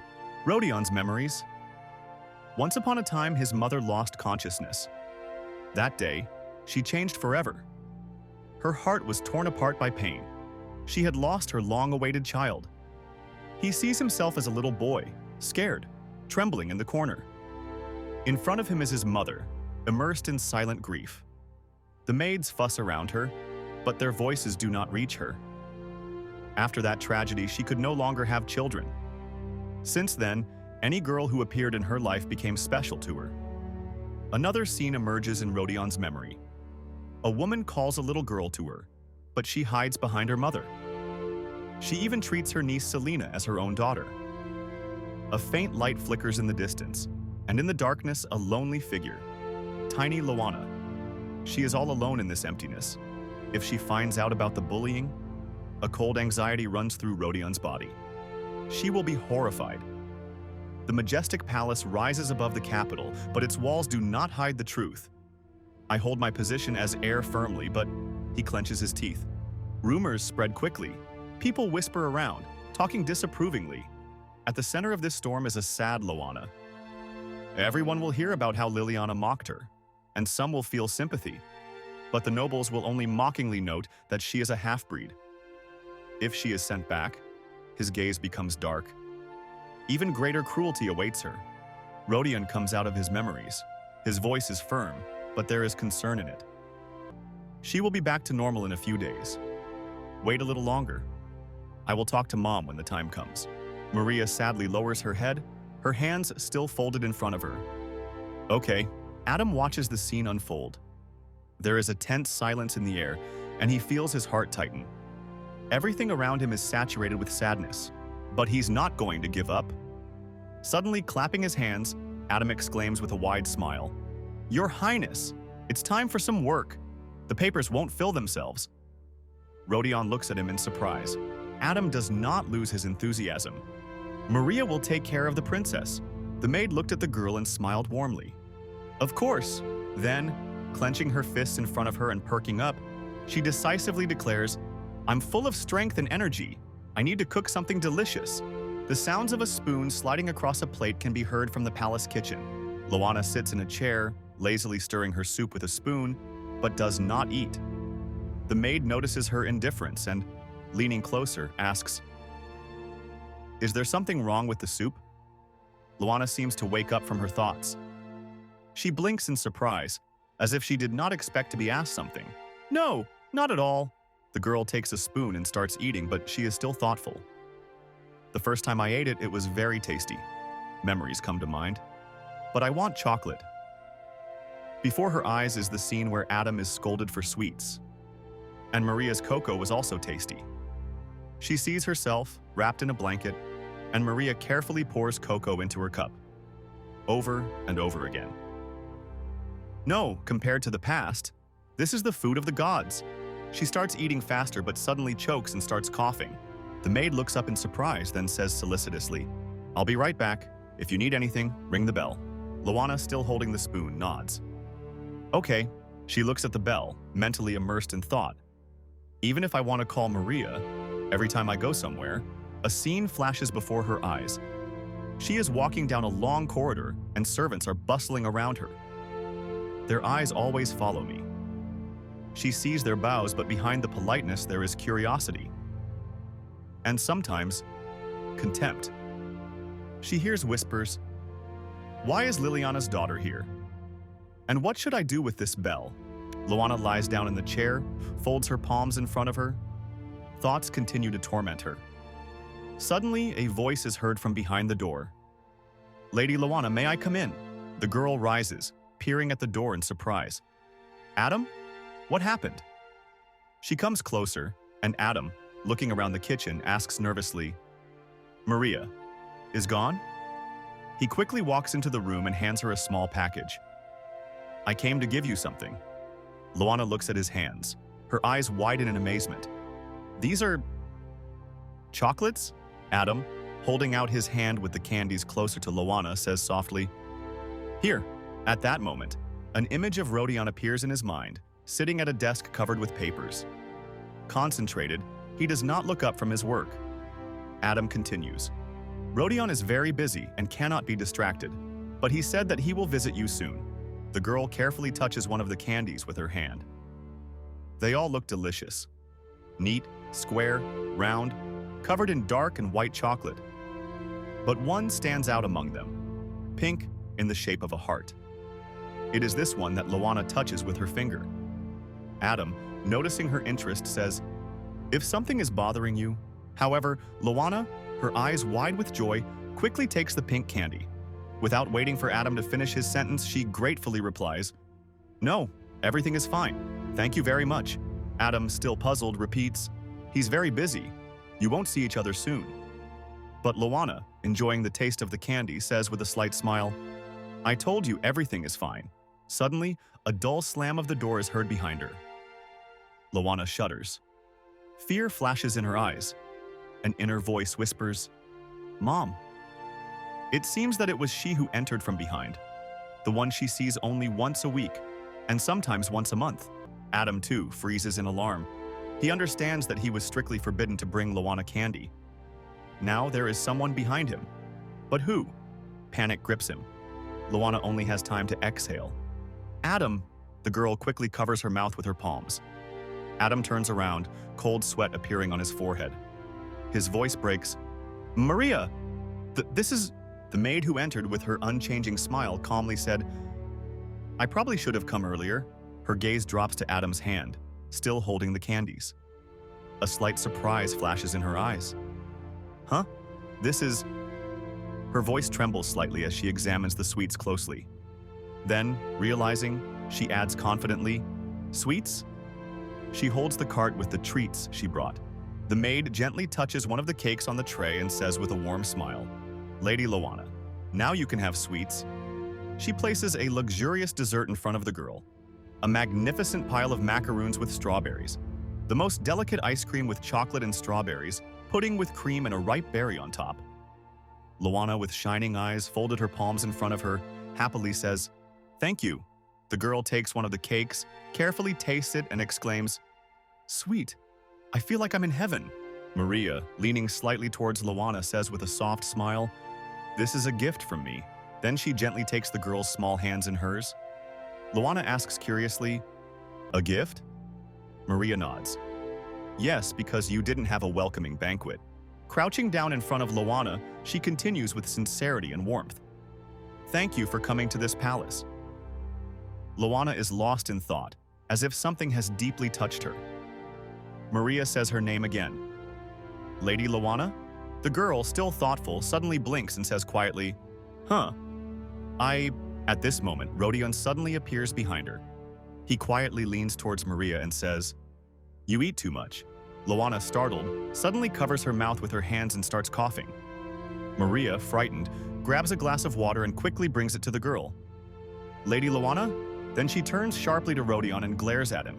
Rodeon's memories. Once upon a time, his mother lost consciousness. That day, she changed forever. Her heart was torn apart by pain. She had lost her long-awaited child. He sees himself as a little boy, scared, trembling in the corner. In front of him is his mother, immersed in silent grief. The maids fuss around her, but their voices do not reach her. After that tragedy, she could no longer have children. Since then, any girl who appeared in her life became special to her. Another scene emerges in Rodeon's memory. A woman calls a little girl to her, but she hides behind her mother. She even treats her niece Selena as her own daughter. A faint light flickers in the distance, and in the darkness, a lonely figure, tiny Lana. She is all alone in this emptiness. If she finds out about the bullying, a cold anxiety runs through Rodeon's body. She will be horrified. The majestic palace rises above the capital, but its walls do not hide the truth. I hold my position as heir firmly, but he clenches his teeth. Rumors spread quickly. People whisper around, talking disapprovingly. At the center of this storm is a sad Lana. Everyone will hear about how Liliana mocked her, and some will feel sympathy, but the nobles will only mockingly note that she is a half-breed. If she is sent back, his gaze becomes dark. Even greater cruelty awaits her. Rodeon comes out of his memories. His voice is firm, but there is concern in it. She will be back to normal in a few days. Wait a little longer. I will talk to Mom when the time comes. Maria sadly lowers her head, her hands still folded in front of her. Okay, Adam watches the scene unfold. There is a tense silence in the air, and he feels his heart tighten. Everything around him is saturated with sadness, but he's not going to give up. Suddenly, clapping his hands, Adam exclaims with a wide smile, "Your Highness, it's time for some work. The papers won't fill themselves." Rodeon looks at him in surprise. Adam does not lose his enthusiasm. Maria will take care of the princess. The maid looked at the girl and smiled warmly. Of course. Then, clenching her fists in front of her and perking up, she decisively declares, "I'm full of strength and energy. I need to cook something delicious." The sounds of a spoon sliding across a plate can be heard from the palace kitchen. Lana sits in a chair, lazily stirring her soup with a spoon, but does not eat. The maid notices her indifference and, leaning closer, asks, "Is there something wrong with the soup?" Lana seems to wake up from her thoughts. She blinks in surprise, as if she did not expect to be asked something. "No, not at all." The girl takes a spoon and starts eating, but she is still thoughtful. "The first time I ate it, it was very tasty. Memories come to mind. But I want chocolate." Before her eyes is the scene where Adam is scolded for sweets. And Maria's cocoa was also tasty. She sees herself, wrapped in a blanket, and Maria carefully pours cocoa into her cup. Over and over again. No, compared to the past, this is the food of the gods. She starts eating faster but suddenly chokes and starts coughing. The maid looks up in surprise, then says solicitously, "I'll be right back. If you need anything, ring the bell." Lana, still holding the spoon, nods. Okay, she looks at the bell, mentally immersed in thought. Even if I want to call Maria, every time I go somewhere, a scene flashes before her eyes. She is walking down a long corridor, and servants are bustling around her. Their eyes always follow me. She sees their bows, but behind the politeness there is curiosity. And sometimes, contempt. She hears whispers, "Why is Liliana's daughter here? And what should I do with this bell?" Lana lies down in the chair, folds her palms in front of her. Thoughts continue to torment her. Suddenly, a voice is heard from behind the door. "Lady Lana, may I come in?" The girl rises, peering at the door in surprise. "Adam? What happened?" She comes closer, and Adam, looking around the kitchen, asks nervously, "Maria is gone?" He quickly walks into the room and hands her a small package. "I came to give you something." Lana looks at his hands, her eyes widen in amazement. "These are chocolates?" Adam, holding out his hand with the candies closer to Lana, says softly, "Here." At that moment, an image of Rodeon appears in his mind, sitting at a desk covered with papers. Concentrated, he does not look up from his work. Adam continues, "Rodeon is very busy and cannot be distracted, but he said that he will visit you soon." The girl carefully touches one of the candies with her hand. They all look delicious. Neat, square, round, covered in dark and white chocolate. But one stands out among them, pink in the shape of a heart. It is this one that Lana touches with her finger. Adam, noticing her interest, says, "If something is bothering you." However, Lana, her eyes wide with joy, quickly takes the pink candy. Without waiting for Adam to finish his sentence, she gratefully replies, "No, everything is fine. Thank you very much." Adam, still puzzled, repeats, "He's very busy. You won't see each other soon." But Lana, enjoying the taste of the candy, says with a slight smile, "I told you everything is fine." Suddenly, a dull slam of the door is heard behind her. Lana shudders. Fear flashes in her eyes. An inner voice whispers, "Mom." It seems that it was she who entered from behind, the one she sees only once a week, and sometimes once a month. Adam, too, freezes in alarm. He understands that he was strictly forbidden to bring Lana candy. Now there is someone behind him. But who? Panic grips him. Liliana only has time to exhale. Adam! The girl quickly covers her mouth with her palms. Adam turns around, cold sweat appearing on his forehead. His voice breaks. Maria! This is... The maid who entered with her unchanging smile calmly said, I probably should have come earlier. Her gaze drops to Adam's hand, still holding the candies. A slight surprise flashes in her eyes. Huh? This is... Her voice trembles slightly as she examines the sweets closely. Then, realizing, she adds confidently, Sweets? She holds the cart with the treats she brought. The maid gently touches one of the cakes on the tray and says with a warm smile, Lady Liliana, now you can have sweets. She places a luxurious dessert in front of the girl. A magnificent pile of macaroons with strawberries. The most delicate ice cream with chocolate and strawberries, pudding with cream and a ripe berry on top. Liliana, with shining eyes, folded her palms in front of her, happily says, Thank you. The girl takes one of the cakes, carefully tastes it, and exclaims, Sweet. I feel like I'm in heaven. Maria, leaning slightly towards Liliana, says with a soft smile, This is a gift from me. Then she gently takes the girl's small hands in hers. Liliana asks curiously, A gift? Maria nods. Yes, because you didn't have a welcoming banquet. Crouching down in front of Liliana, she continues with sincerity and warmth. Thank you for coming to this palace. Liliana is lost in thought, as if something has deeply touched her. Maria says her name again. Lady Liliana? The girl, still thoughtful, suddenly blinks and says quietly, Huh. At this moment, Rodeon suddenly appears behind her. He quietly leans towards Maria and says, You eat too much. Liliana, startled, suddenly covers her mouth with her hands and starts coughing. Maria, frightened, grabs a glass of water and quickly brings it to the girl. Lady Liliana? Then she turns sharply to Rodeon and glares at him.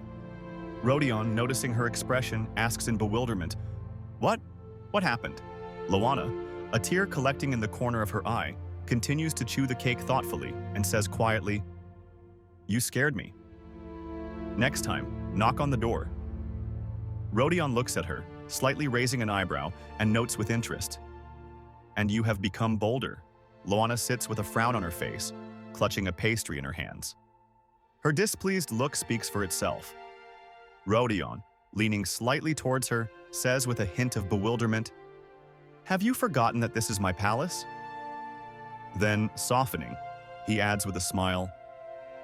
Rodeon, noticing her expression, asks in bewilderment, What? What happened? Liliana, a tear collecting in the corner of her eye, continues to chew the cake thoughtfully and says quietly, You scared me. Next time, knock on the door. Rodeon looks at her, slightly raising an eyebrow, and notes with interest. And you have become bolder. Liliana sits with a frown on her face, clutching a pastry in her hands. Her displeased look speaks for itself. Rodeon, leaning slightly towards her, says with a hint of bewilderment, Have you forgotten that this is my palace? Then, softening, he adds with a smile,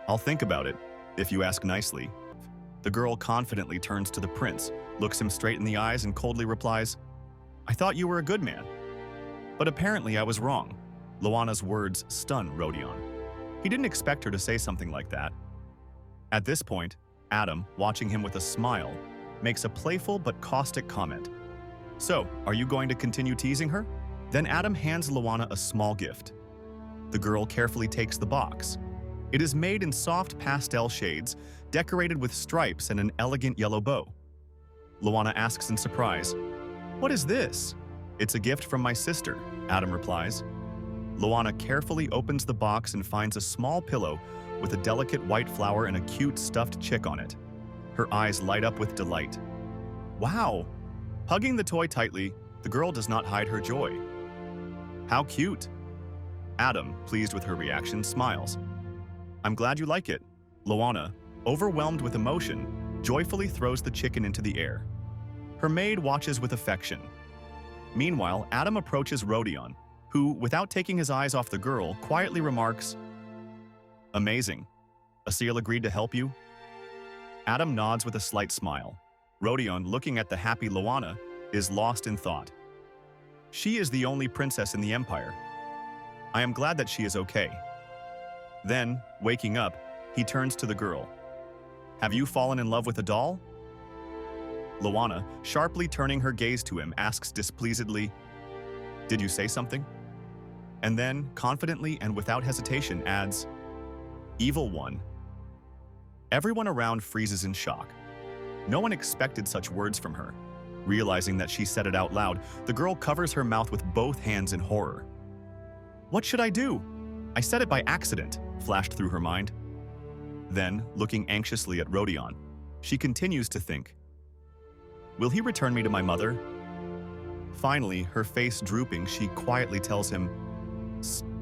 I'll think about it, if you ask nicely. The girl confidently turns to the prince, looks him straight in the eyes and coldly replies, I thought you were a good man. But apparently I was wrong. Liliana's words stun Rodeon. He didn't expect her to say something like that. At this point, Adam, watching him with a smile, makes a playful but caustic comment. So, are you going to continue teasing her? Then Adam hands Liliana a small gift. The girl carefully takes the box. It is made in soft pastel shades, decorated with stripes and an elegant yellow bow. Liliana asks in surprise, What is this? It's a gift from my sister, Adam replies. Liliana carefully opens the box and finds a small pillow with a delicate white flower and a cute stuffed chick on it. Her eyes light up with delight. Wow! Hugging the toy tightly, the girl does not hide her joy. How cute! Adam, pleased with her reaction, smiles. I'm glad you like it. Liliana, overwhelmed with emotion, joyfully throws the chicken into the air. Her maid watches with affection. Meanwhile, Adam approaches Rodeon, who, without taking his eyes off the girl, quietly remarks, Amazing. Asil agreed to help you? Adam nods with a slight smile. Rodeon, looking at the happy Liliana, is lost in thought. She is the only princess in the empire. I am glad that she is okay. Then, waking up, he turns to the girl. Have you fallen in love with a doll? Liliana, sharply turning her gaze to him, asks displeasedly, Did you say something? And then, confidently and without hesitation, adds, Evil one. Everyone around freezes in shock. No one expected such words from her. Realizing that she said it out loud, the girl covers her mouth with both hands in horror. What should I do? I said it by accident, flashed through her mind. Then, looking anxiously at Rodeon, she continues to think, Will he return me to my mother? Finally, her face drooping, she quietly tells him,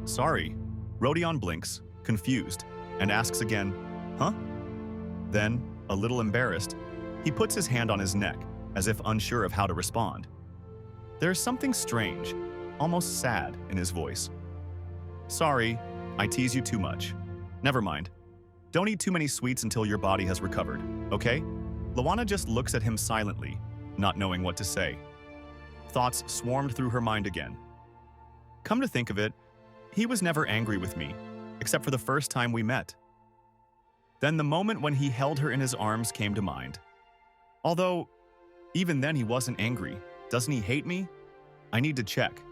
Sorry. Rodeon blinks, confused, and asks again, Huh? Then, a little embarrassed, he puts his hand on his neck, as if unsure of how to respond. There's something strange, almost sad, in his voice. Sorry, I tease you too much. Never mind. Don't eat too many sweets until your body has recovered, okay? Lana just looks at him silently, not knowing what to say. Thoughts swarmed through her mind again. Come to think of it, he was never angry with me, except for the first time we met. Then the moment when he held her in his arms came to mind. Although, even then he wasn't angry. Doesn't he hate me? I need to check.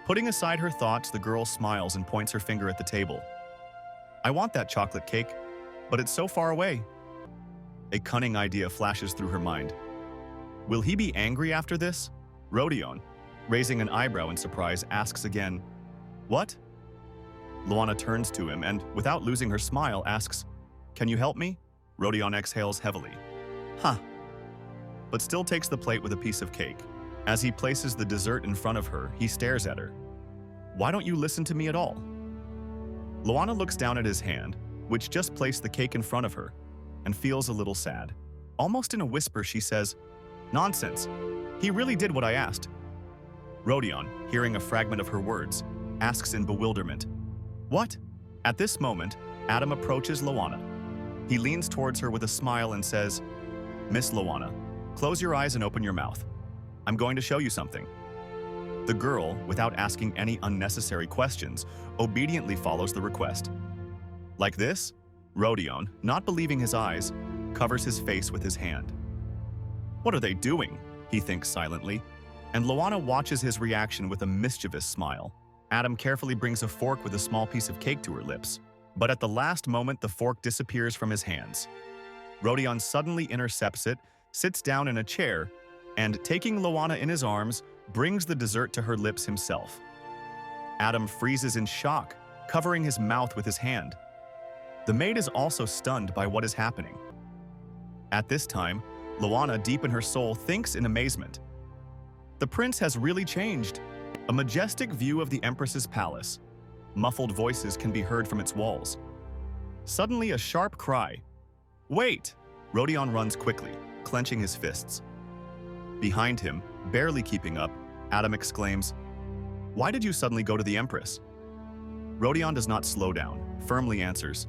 Putting aside her thoughts, the girl smiles and points her finger at the table. I want that chocolate cake, but it's so far away. A cunning idea flashes through her mind. Will he be angry after this? Rodeon, raising an eyebrow in surprise, asks again, What? Lana turns to him and, without losing her smile, asks, Can you help me? Rodeon exhales heavily. Huh. But still takes the plate with a piece of cake. As he places the dessert in front of her, he stares at her. Why don't you listen to me at all? Lana looks down at his hand, which just placed the cake in front of her, and feels a little sad. Almost in a whisper, she says, Nonsense. He really did what I asked. Rodeon, hearing a fragment of her words, asks in bewilderment, What? At this moment, Adam approaches Lana. He leans towards her with a smile and says, Miss Lana, close your eyes and open your mouth. I'm going to show you something. The girl, without asking any unnecessary questions, obediently follows the request. Like this, Rodeon, not believing his eyes, covers his face with his hand. What are they doing? He thinks silently, and Lana watches his reaction with a mischievous smile. Adam carefully brings a fork with a small piece of cake to her lips, but at the last moment the fork disappears from his hands. Rodeon suddenly intercepts it, sits down in a chair, and, taking Lana in his arms, brings the dessert to her lips himself. Adam freezes in shock, covering his mouth with his hand. The maid is also stunned by what is happening. At this time, Lana, deep in her soul, thinks in amazement. The prince has really changed. A majestic view of the Empress's palace. Muffled voices can be heard from its walls. Suddenly, a sharp cry. Wait! Rodeon runs quickly, clenching his fists. Behind him, barely keeping up, Adam exclaims, Why did you suddenly go to the Empress? Rodeon does not slow down, firmly answers,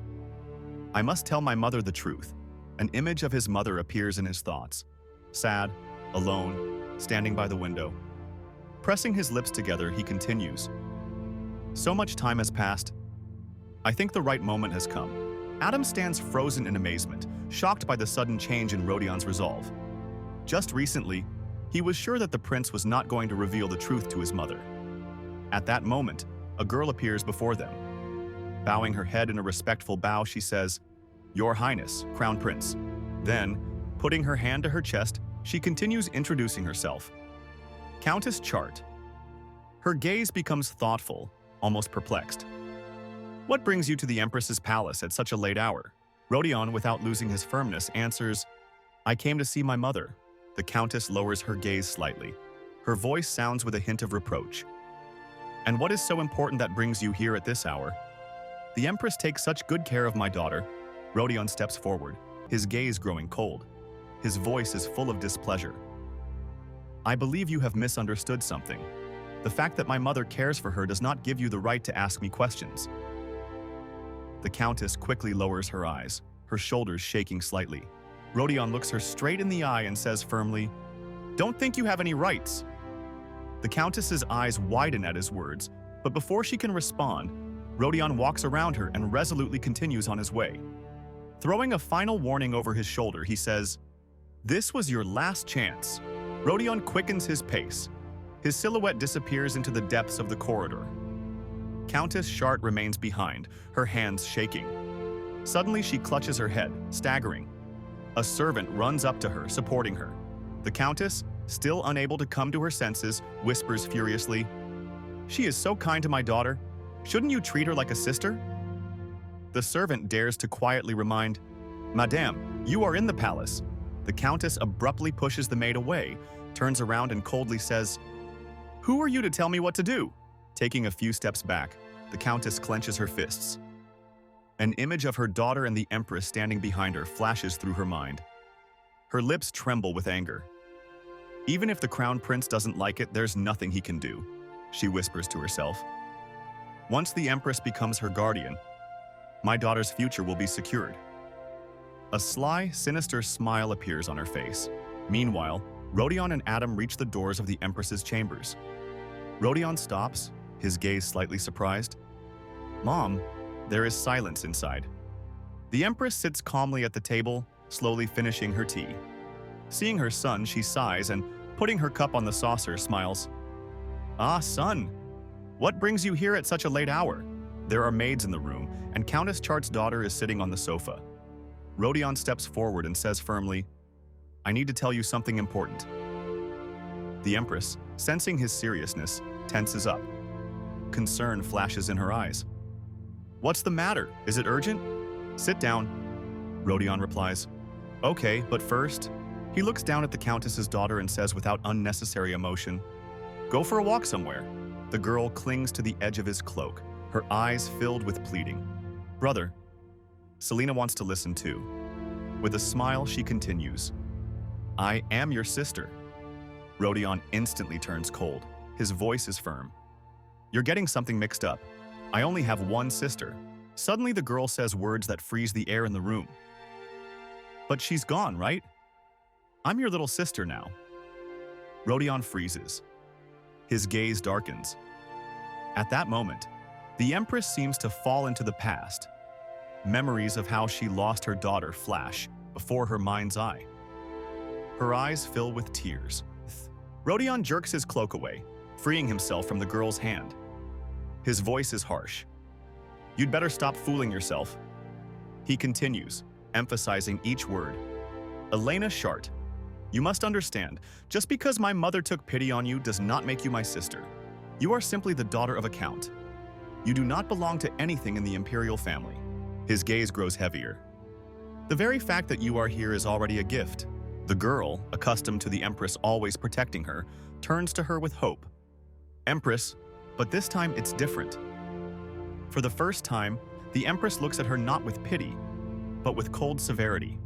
I must tell my mother the truth. An image of his mother appears in his thoughts. Sad, alone, standing by the window. Pressing his lips together, he continues, So much time has passed. I think the right moment has come. Adam stands frozen in amazement, shocked by the sudden change in Rodeon's resolve. Just recently, he was sure that the prince was not going to reveal the truth to his mother. At that moment, a girl appears before them. Bowing her head in a respectful bow, she says, Your Highness, Crown Prince. Then, putting her hand to her chest, she continues introducing herself. Countess Chart. Her gaze becomes thoughtful, almost perplexed. What brings you to the Empress's palace at such a late hour? Rodeon, without losing his firmness, answers, I came to see my mother. The Countess lowers her gaze slightly. Her voice sounds with a hint of reproach. And what is so important that brings you here at this hour? The Empress takes such good care of my daughter. Rodeon steps forward, his gaze growing cold. His voice is full of displeasure. I believe you have misunderstood something. The fact that my mother cares for her does not give you the right to ask me questions. The Countess quickly lowers her eyes, her shoulders shaking slightly. Rodeon looks her straight in the eye and says firmly, Don't think you have any rights. The Countess's eyes widen at his words, but before she can respond, Rodeon walks around her and resolutely continues on his way. Throwing a final warning over his shoulder, he says, This was your last chance. Rodeon quickens his pace. His silhouette disappears into the depths of the corridor. Countess Chart remains behind, her hands shaking. Suddenly, she clutches her head, staggering. A servant runs up to her, supporting her. The Countess, still unable to come to her senses, whispers furiously, She is so kind to my daughter. Shouldn't you treat her like a sister? The servant dares to quietly remind, Madame, you are in the palace. The Countess abruptly pushes the maid away, turns around and coldly says, Who are you to tell me what to do? Taking a few steps back, the Countess clenches her fists. An image of her daughter and the Empress standing behind her flashes through her mind. Her lips tremble with anger. Even if the Crown Prince doesn't like it, there's nothing he can do, she whispers to herself. Once the Empress becomes her guardian, my daughter's future will be secured. A sly, sinister smile appears on her face. Meanwhile, Rodeon and Adam reach the doors of the Empress's chambers. Rodeon stops, his gaze slightly surprised. Mom, there is silence inside. The Empress sits calmly at the table, slowly finishing her tea. Seeing her son, she sighs and, putting her cup on the saucer, smiles. Ah, son, what brings you here at such a late hour? There are maids in the room, and Countess Chart's daughter is sitting on the sofa. Rodeon steps forward and says firmly, I need to tell you something important. The Empress, sensing his seriousness, tenses up. Concern flashes in her eyes. What's the matter? Is it urgent? Sit down, Rodeon replies. Okay, but first, he looks down at the Countess's daughter and says without unnecessary emotion, Go for a walk somewhere. The girl clings to the edge of his cloak, her eyes filled with pleading. Brother, Selena wants to listen too. With a smile, she continues, I am your sister. Rodeon instantly turns cold. His voice is firm. You're getting something mixed up. I only have one sister. Suddenly the girl says words that freeze the air in the room. But she's gone, right? I'm your little sister now. Rodeon freezes. His gaze darkens. At that moment, the Empress seems to fall into the past. Memories of how she lost her daughter flash before her mind's eye. Her eyes fill with tears. Rodeon jerks his cloak away, freeing himself from the girl's hand. His voice is harsh. You'd better stop fooling yourself. He continues, emphasizing each word. Elena Chart, you must understand, just because my mother took pity on you does not make you my sister. You are simply the daughter of a count. You do not belong to anything in the imperial family. His gaze grows heavier. The very fact that you are here is already a gift. The girl, accustomed to the Empress always protecting her, turns to her with hope. Empress, but this time it's different. For the first time, the Empress looks at her not with pity, but with cold severity.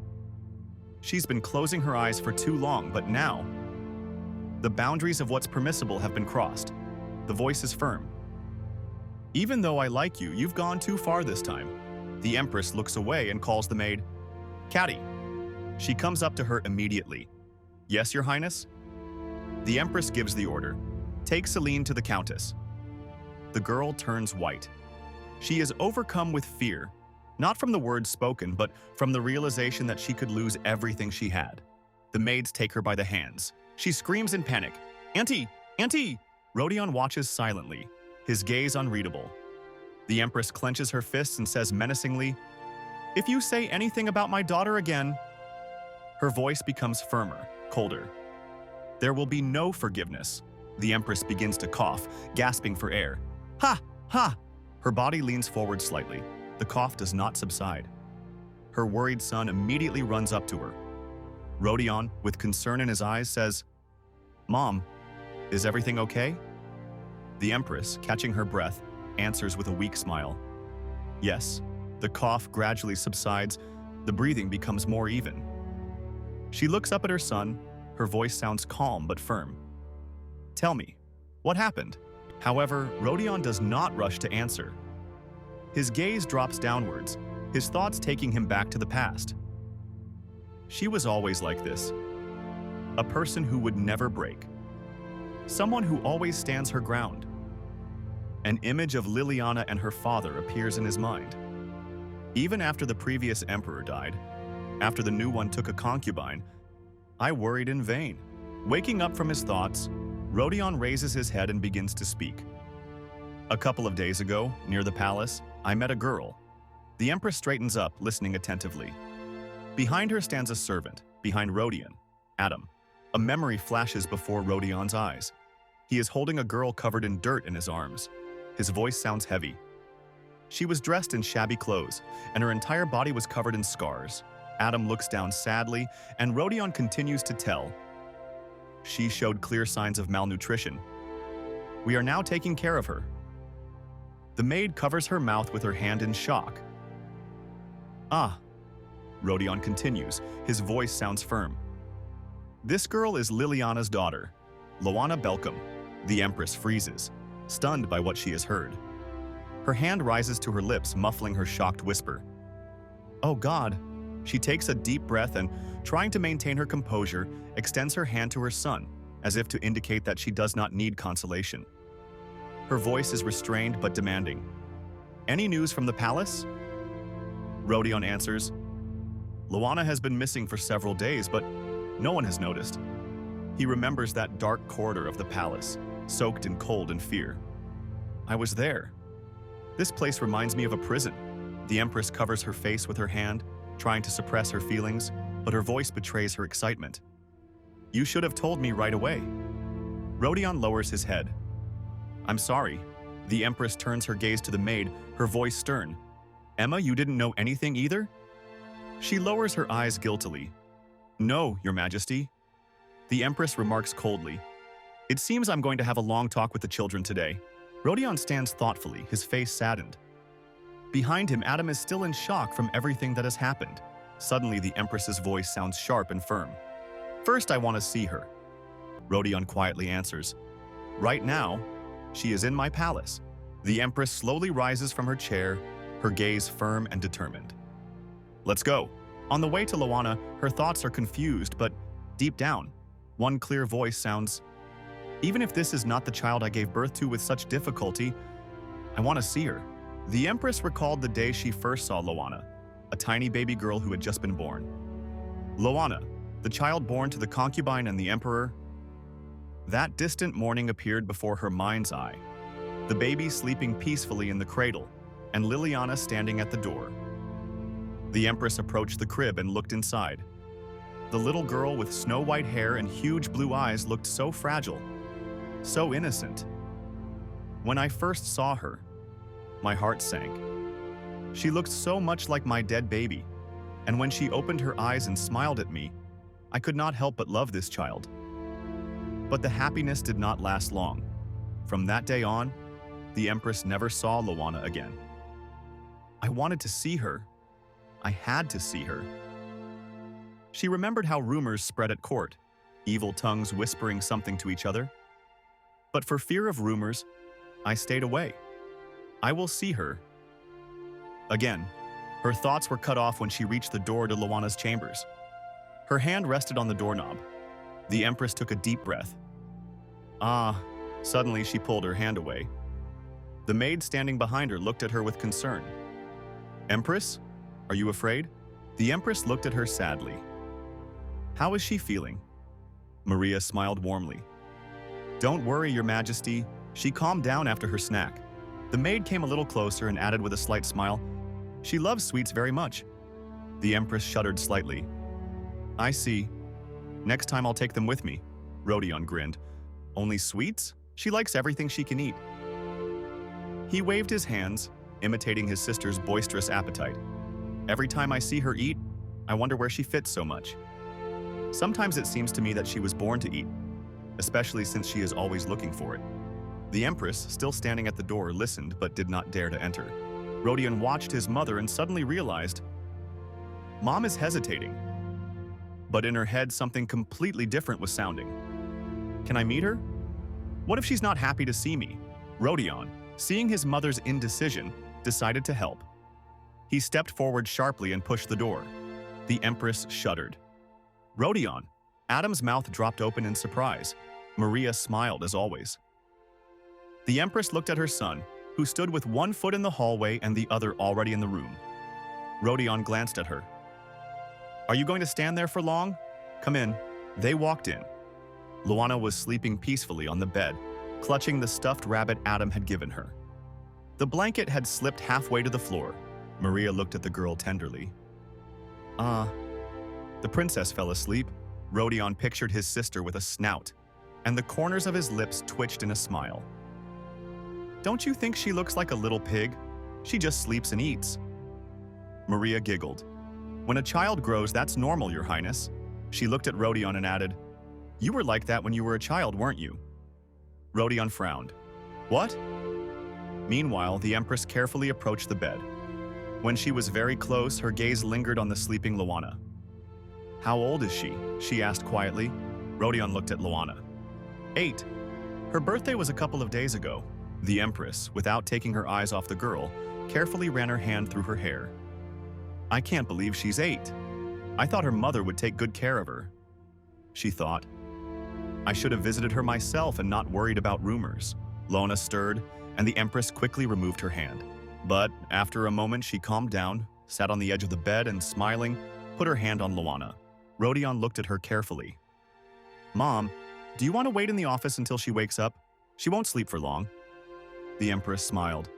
She's been closing her eyes for too long, but now, the boundaries of what's permissible have been crossed. The voice is firm. Even though I like you, you've gone too far this time. The Empress looks away and calls the maid, Catty. She comes up to her immediately. Yes, Your Highness? The Empress gives the order. Take Selena to the Countess. The girl turns white. She is overcome with fear, not from the words spoken, but from the realization that she could lose everything she had. The maids take her by the hands. She screams in panic. Auntie! Auntie! Rodeon watches silently, his gaze unreadable. The Empress clenches her fists and says menacingly, If you say anything about my daughter again... Her voice becomes firmer, colder. There will be no forgiveness. The Empress begins to cough, gasping for air. Ha! Ha! Her body leans forward slightly. The cough does not subside. Her worried son immediately runs up to her. Rodeon, with concern in his eyes, says, Mom, is everything okay? The Empress, catching her breath, answers with a weak smile. Yes. The cough gradually subsides. The breathing becomes more even. She looks up at her son. Her voice sounds calm but firm. Tell me, what happened? However, Rodeon does not rush to answer. His gaze drops downwards, his thoughts taking him back to the past. She was always like this. A person who would never break. Someone who always stands her ground. An image of Liliana and her father appears in his mind. Even after the previous emperor died, after the new one took a concubine, I worried in vain. Waking up from his thoughts, Rodeon raises his head and begins to speak. A couple of days ago, near the palace, I met a girl. The Empress straightens up, listening attentively. Behind her stands a servant, behind Rodeon, Adam. A memory flashes before Rodeon's eyes. He is holding a girl covered in dirt in his arms. His voice sounds heavy. She was dressed in shabby clothes, and her entire body was covered in scars. Adam looks down sadly, and Rodeon continues to tell. She showed clear signs of malnutrition. We are now taking care of her. The maid covers her mouth with her hand in shock. Ah, Rodeon continues. His voice sounds firm. This girl is Liliana's daughter, Lana Belcom. The Empress freezes, stunned by what she has heard. Her hand rises to her lips, muffling her shocked whisper. Oh God. She takes a deep breath and, trying to maintain her composure, extends her hand to her son, as if to indicate that she does not need consolation. Her voice is restrained but demanding. Any news from the palace? Rodeon answers. Lana has been missing for several days, but no one has noticed. He remembers that dark corridor of the palace, soaked in cold and fear. I was there. This place reminds me of a prison. The Empress covers her face with her hand, trying to suppress her feelings, but her voice betrays her excitement. You should have told me right away. Rodeon lowers his head. I'm sorry. The Empress turns her gaze to the maid, her voice stern. Emma, you didn't know anything either? She lowers her eyes guiltily. No, Your Majesty. The Empress remarks coldly. It seems I'm going to have a long talk with the children today. Rodeon stands thoughtfully, his face saddened. Behind him, Adam is still in shock from everything that has happened. Suddenly, the Empress's voice sounds sharp and firm. First, I want to see her. Rodeon quietly answers. Right now, she is in my palace. The Empress slowly rises from her chair, her gaze firm and determined. Let's go. On the way to Lana, her thoughts are confused, but deep down, one clear voice sounds, even if this is not the child I gave birth to with such difficulty, I want to see her. The Empress recalled the day she first saw Lana, a tiny baby girl who had just been born. Lana, the child born to the concubine and the emperor. That distant morning appeared before her mind's eye, the baby sleeping peacefully in the cradle, and Liliana standing at the door. The Empress approached the crib and looked inside. The little girl with snow-white hair and huge blue eyes looked so fragile, so innocent. When I first saw her, my heart sank. She looked so much like my dead baby, and when she opened her eyes and smiled at me, I could not help but love this child. But the happiness did not last long. From that day on, the Empress never saw Lana again. I wanted to see her. I had to see her. She remembered how rumors spread at court, evil tongues whispering something to each other. But for fear of rumors, I stayed away. I will see her. Again, her thoughts were cut off when she reached the door to Lana's chambers. Her hand rested on the doorknob. The Empress took a deep breath. Suddenly she pulled her hand away. The maid standing behind her looked at her with concern. Empress, are you afraid? The Empress looked at her sadly. How is she feeling? Maria smiled warmly. Don't worry, Your Majesty. She calmed down after her snack. The maid came a little closer and added with a slight smile, she loves sweets very much. The Empress shuddered slightly. I see. Next time I'll take them with me. Rodeon grinned. Only sweets? She likes everything she can eat. He waved his hands, imitating his sister's boisterous appetite. Every time I see her eat, I wonder where she fits so much. Sometimes it seems to me that she was born to eat, especially since she is always looking for it. The Empress, still standing at the door, listened but did not dare to enter. Rodeon watched his mother and suddenly realized, Mom is hesitating. But in her head, something completely different was sounding. Can I meet her? What if she's not happy to see me? Rodeon, seeing his mother's indecision, decided to help. He stepped forward sharply and pushed the door. The Empress shuddered. Rodeon! Adam's mouth dropped open in surprise. Maria smiled as always. The Empress looked at her son, who stood with one foot in the hallway and the other already in the room. Rodeon glanced at her. Are you going to stand there for long? Come in. They walked in. Lana was sleeping peacefully on the bed, clutching the stuffed rabbit Adam had given her. The blanket had slipped halfway to the floor. Maria looked at the girl tenderly. The princess fell asleep. Rodeon pictured his sister with a snout, and the corners of his lips twitched in a smile. Don't you think she looks like a little pig? She just sleeps and eats. Maria giggled. When a child grows, that's normal, Your Highness. She looked at Rodeon and added, You were like that when you were a child, weren't you? Rodeon frowned. What? Meanwhile, the Empress carefully approached the bed. When she was very close, her gaze lingered on the sleeping Lana. How old is she? She asked quietly. Rodeon looked at Lana. 8. Her birthday was a couple of days ago. The Empress, without taking her eyes off the girl, carefully ran her hand through her hair. I can't believe she's 8. I thought her mother would take good care of her. She thought. I should have visited her myself and not worried about rumors. Lana stirred, and the Empress quickly removed her hand. But after a moment, she calmed down, sat on the edge of the bed, and smiling, put her hand on Lana. Rodeon looked at her carefully. Mom, do you want to wait in the office until she wakes up? She won't sleep for long. The Empress smiled.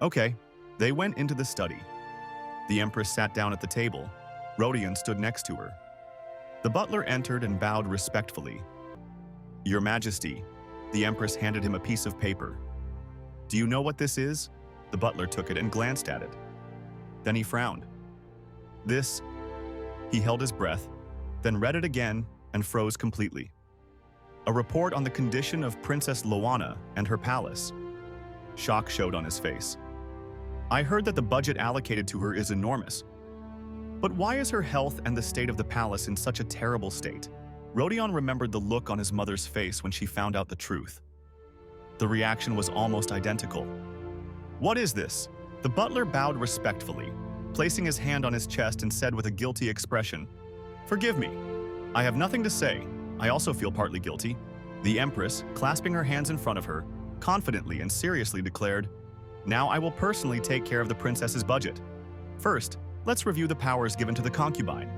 Okay. They went into the study. The Empress sat down at the table. Rodeon stood next to her. The butler entered and bowed respectfully. Your Majesty, the Empress handed him a piece of paper. Do you know what this is? The butler took it and glanced at it. Then he frowned. This, he held his breath, then read it again and froze completely. A report on the condition of Princess Lana and her palace. Shock showed on his face. I heard that the budget allocated to her is enormous. But why is her health and the state of the palace in such a terrible state? Rodeon remembered the look on his mother's face when she found out the truth. The reaction was almost identical. What is this? The butler bowed respectfully, placing his hand on his chest and said with a guilty expression, Forgive me. I have nothing to say. I also feel partly guilty. The Empress, clasping her hands in front of her, confidently and seriously declared, Now I will personally take care of the princess's budget. First, let's review the powers given to the concubine.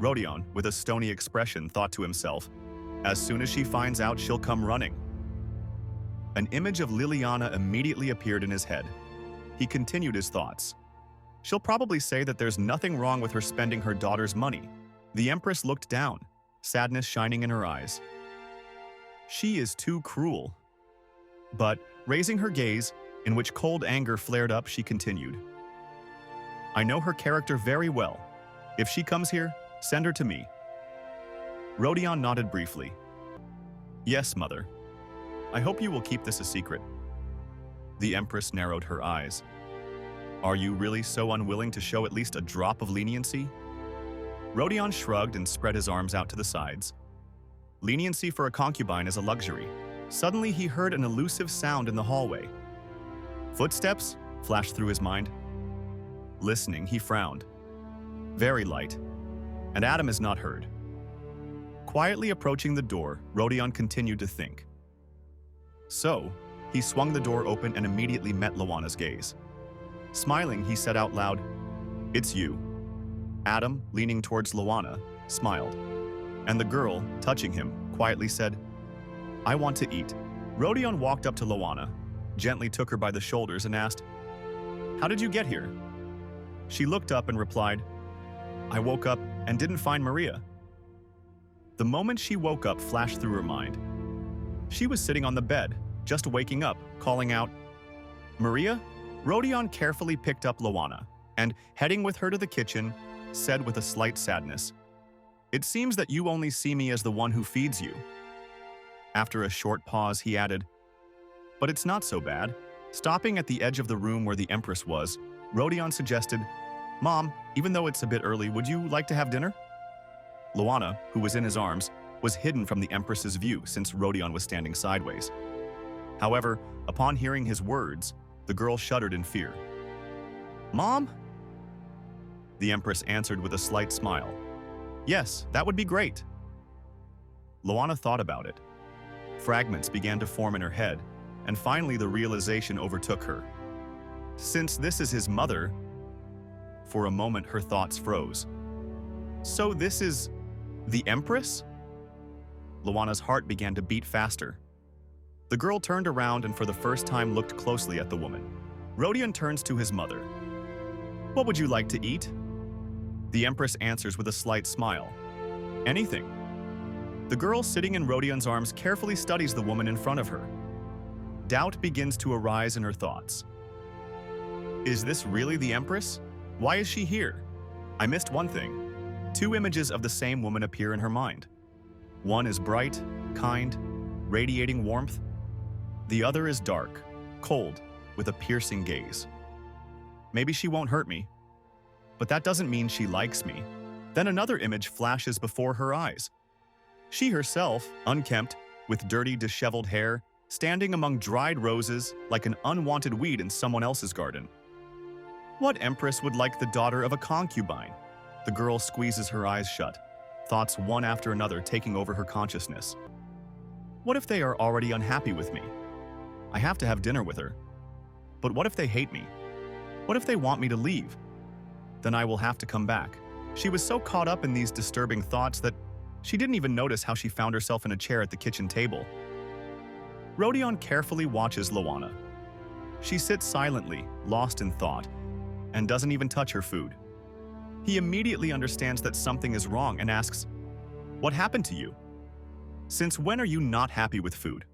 Rodeon, with a stony expression, thought to himself, As soon as she finds out, she'll come running. An image of Liliana immediately appeared in his head. He continued his thoughts. She'll probably say that there's nothing wrong with her spending her daughter's money. The Empress looked down, sadness shining in her eyes. She is too cruel. But, raising her gaze, in which cold anger flared up, she continued. I know her character very well. If she comes here, send her to me. Rodeon nodded briefly. Yes, Mother. I hope you will keep this a secret. The Empress narrowed her eyes. Are you really so unwilling to show at least a drop of leniency? Rodeon shrugged and spread his arms out to the sides. Leniency for a concubine is a luxury. Suddenly he heard an elusive sound in the hallway. Footsteps flashed through his mind. Listening, he frowned. Very light. And Adam is not heard. Quietly approaching the door, Rodeon continued to think. So, he swung the door open and immediately met Lana's gaze. Smiling, he said out loud, It's you. Adam, leaning towards Lana, smiled. And the girl, touching him, quietly said, I want to eat. Rodeon walked up to Lana, gently took her by the shoulders and asked, How did you get here? She looked up and replied, I woke up and didn't find Maria. The moment she woke up flashed through her mind. She was sitting on the bed, just waking up, calling out, Maria? Rodeon carefully picked up Lana and, heading with her to the kitchen, said with a slight sadness, It seems that you only see me as the one who feeds you. After a short pause, he added, But it's not so bad. Stopping at the edge of the room where the Empress was, Rodeon suggested, Mom, even though it's a bit early, would you like to have dinner? Lana, who was in his arms, was hidden from the Empress's view since Rodeon was standing sideways. However, upon hearing his words, the girl shuddered in fear. Mom? The Empress answered with a slight smile. Yes, that would be great. Lana thought about it. Fragments began to form in her head, and finally the realization overtook her. Since this is his mother, for a moment her thoughts froze. So this is the Empress? Lana's heart began to beat faster. The girl turned around and for the first time looked closely at the woman. Rodeon turns to his mother. What would you like to eat? The Empress answers with a slight smile. Anything. The girl sitting in Rodeon's arms carefully studies the woman in front of her. Doubt begins to arise in her thoughts. Is this really the Empress? Why is she here? I missed one thing. 2 images of the same woman appear in her mind. One is bright, kind, radiating warmth. The other is dark, cold, with a piercing gaze. Maybe she won't hurt me, but that doesn't mean she likes me. Then another image flashes before her eyes. She herself, unkempt, with dirty, disheveled hair, standing among dried roses like an unwanted weed in someone else's garden. What empress would like the daughter of a concubine? The girl squeezes her eyes shut, thoughts one after another taking over her consciousness. What if they are already unhappy with me? I have to have dinner with her. But what if they hate me? What if they want me to leave? Then I will have to come back. She was so caught up in these disturbing thoughts that she didn't even notice how she found herself in a chair at the kitchen table. Rodeon carefully watches Lana. She sits silently, lost in thought, and doesn't even touch her food. He immediately understands that something is wrong and asks, "What happened to you? Since when are you not happy with food?"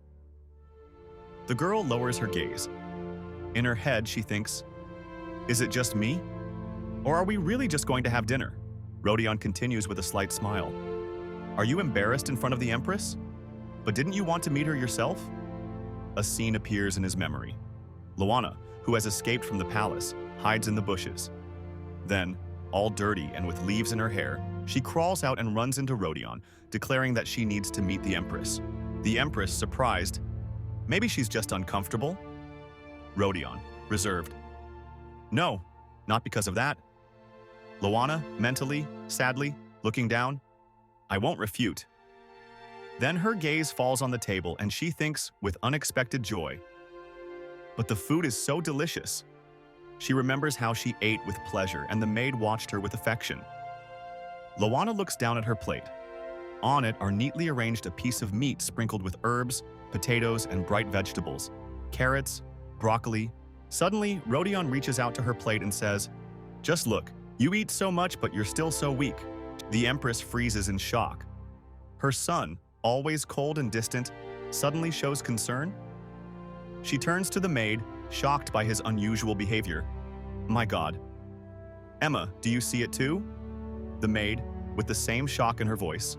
The girl lowers her gaze. In her head, she thinks, "Is it just me? Or are we really just going to have dinner?" Rodeon continues with a slight smile. "Are you embarrassed in front of the Empress? But didn't you want to meet her yourself?" A scene appears in his memory. Lana, who has escaped from the palace, hides in the bushes. Then, all dirty and with leaves in her hair, she crawls out and runs into Rodeon, declaring that she needs to meet the Empress. The Empress, surprised, maybe she's just uncomfortable? Rodeon, reserved. "No, not because of that." Lana, mentally, sadly, looking down. "I won't refute." Then her gaze falls on the table and she thinks with unexpected joy. But the food is so delicious. She remembers how she ate with pleasure and the maid watched her with affection. Lana looks down at her plate. On it are neatly arranged a piece of meat sprinkled with herbs, potatoes, and bright vegetables, carrots, broccoli. Suddenly, Rodeon reaches out to her plate and says, "Just look, you eat so much but you're still so weak." The Empress freezes in shock. Her son, always cold and distant, suddenly shows concern. She turns to the maid, shocked by his unusual behavior. "My God. Emma, do you see it too?" The maid, with the same shock in her voice.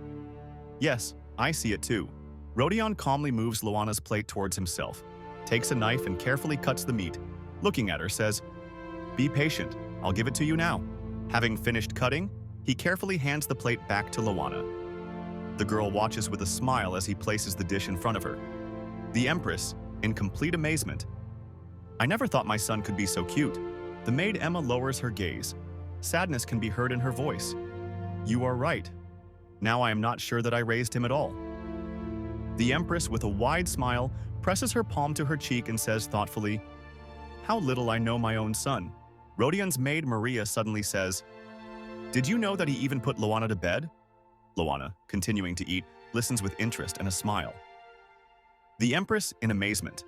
"Yes, I see it too." Rodeon calmly moves Lana's plate towards himself, takes a knife and carefully cuts the meat. Looking at her, says, "Be patient, I'll give it to you now." Having finished cutting, he carefully hands the plate back to Lana. The girl watches with a smile as he places the dish in front of her. The Empress, in complete amazement. "I never thought my son could be so cute." The maid Emma lowers her gaze. Sadness can be heard in her voice. "You are right. Now I am not sure that I raised him at all." The Empress, with a wide smile, presses her palm to her cheek and says thoughtfully, "How little I know my own son." Rodeon's maid Maria suddenly says, "Did you know that he even put Lana to bed?" Lana, continuing to eat, listens with interest and a smile. The Empress, in amazement.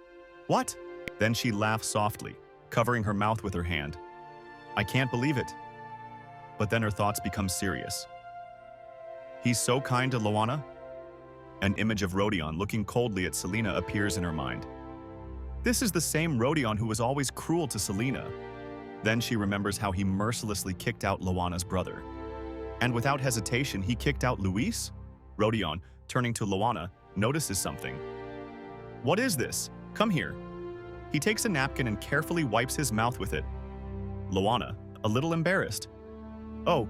"What?" Then she laughs softly, covering her mouth with her hand. "I can't believe it." But then her thoughts become serious. "He's so kind to Lana?" An image of Rodeon looking coldly at Selena appears in her mind. This is the same Rodeon who was always cruel to Selena. Then she remembers how he mercilessly kicked out Lana's brother. And without hesitation, he kicked out Luis? Rodeon, turning to Lana, notices something. "What is this? Come here." He takes a napkin and carefully wipes his mouth with it. Lana, a little embarrassed. "Oh,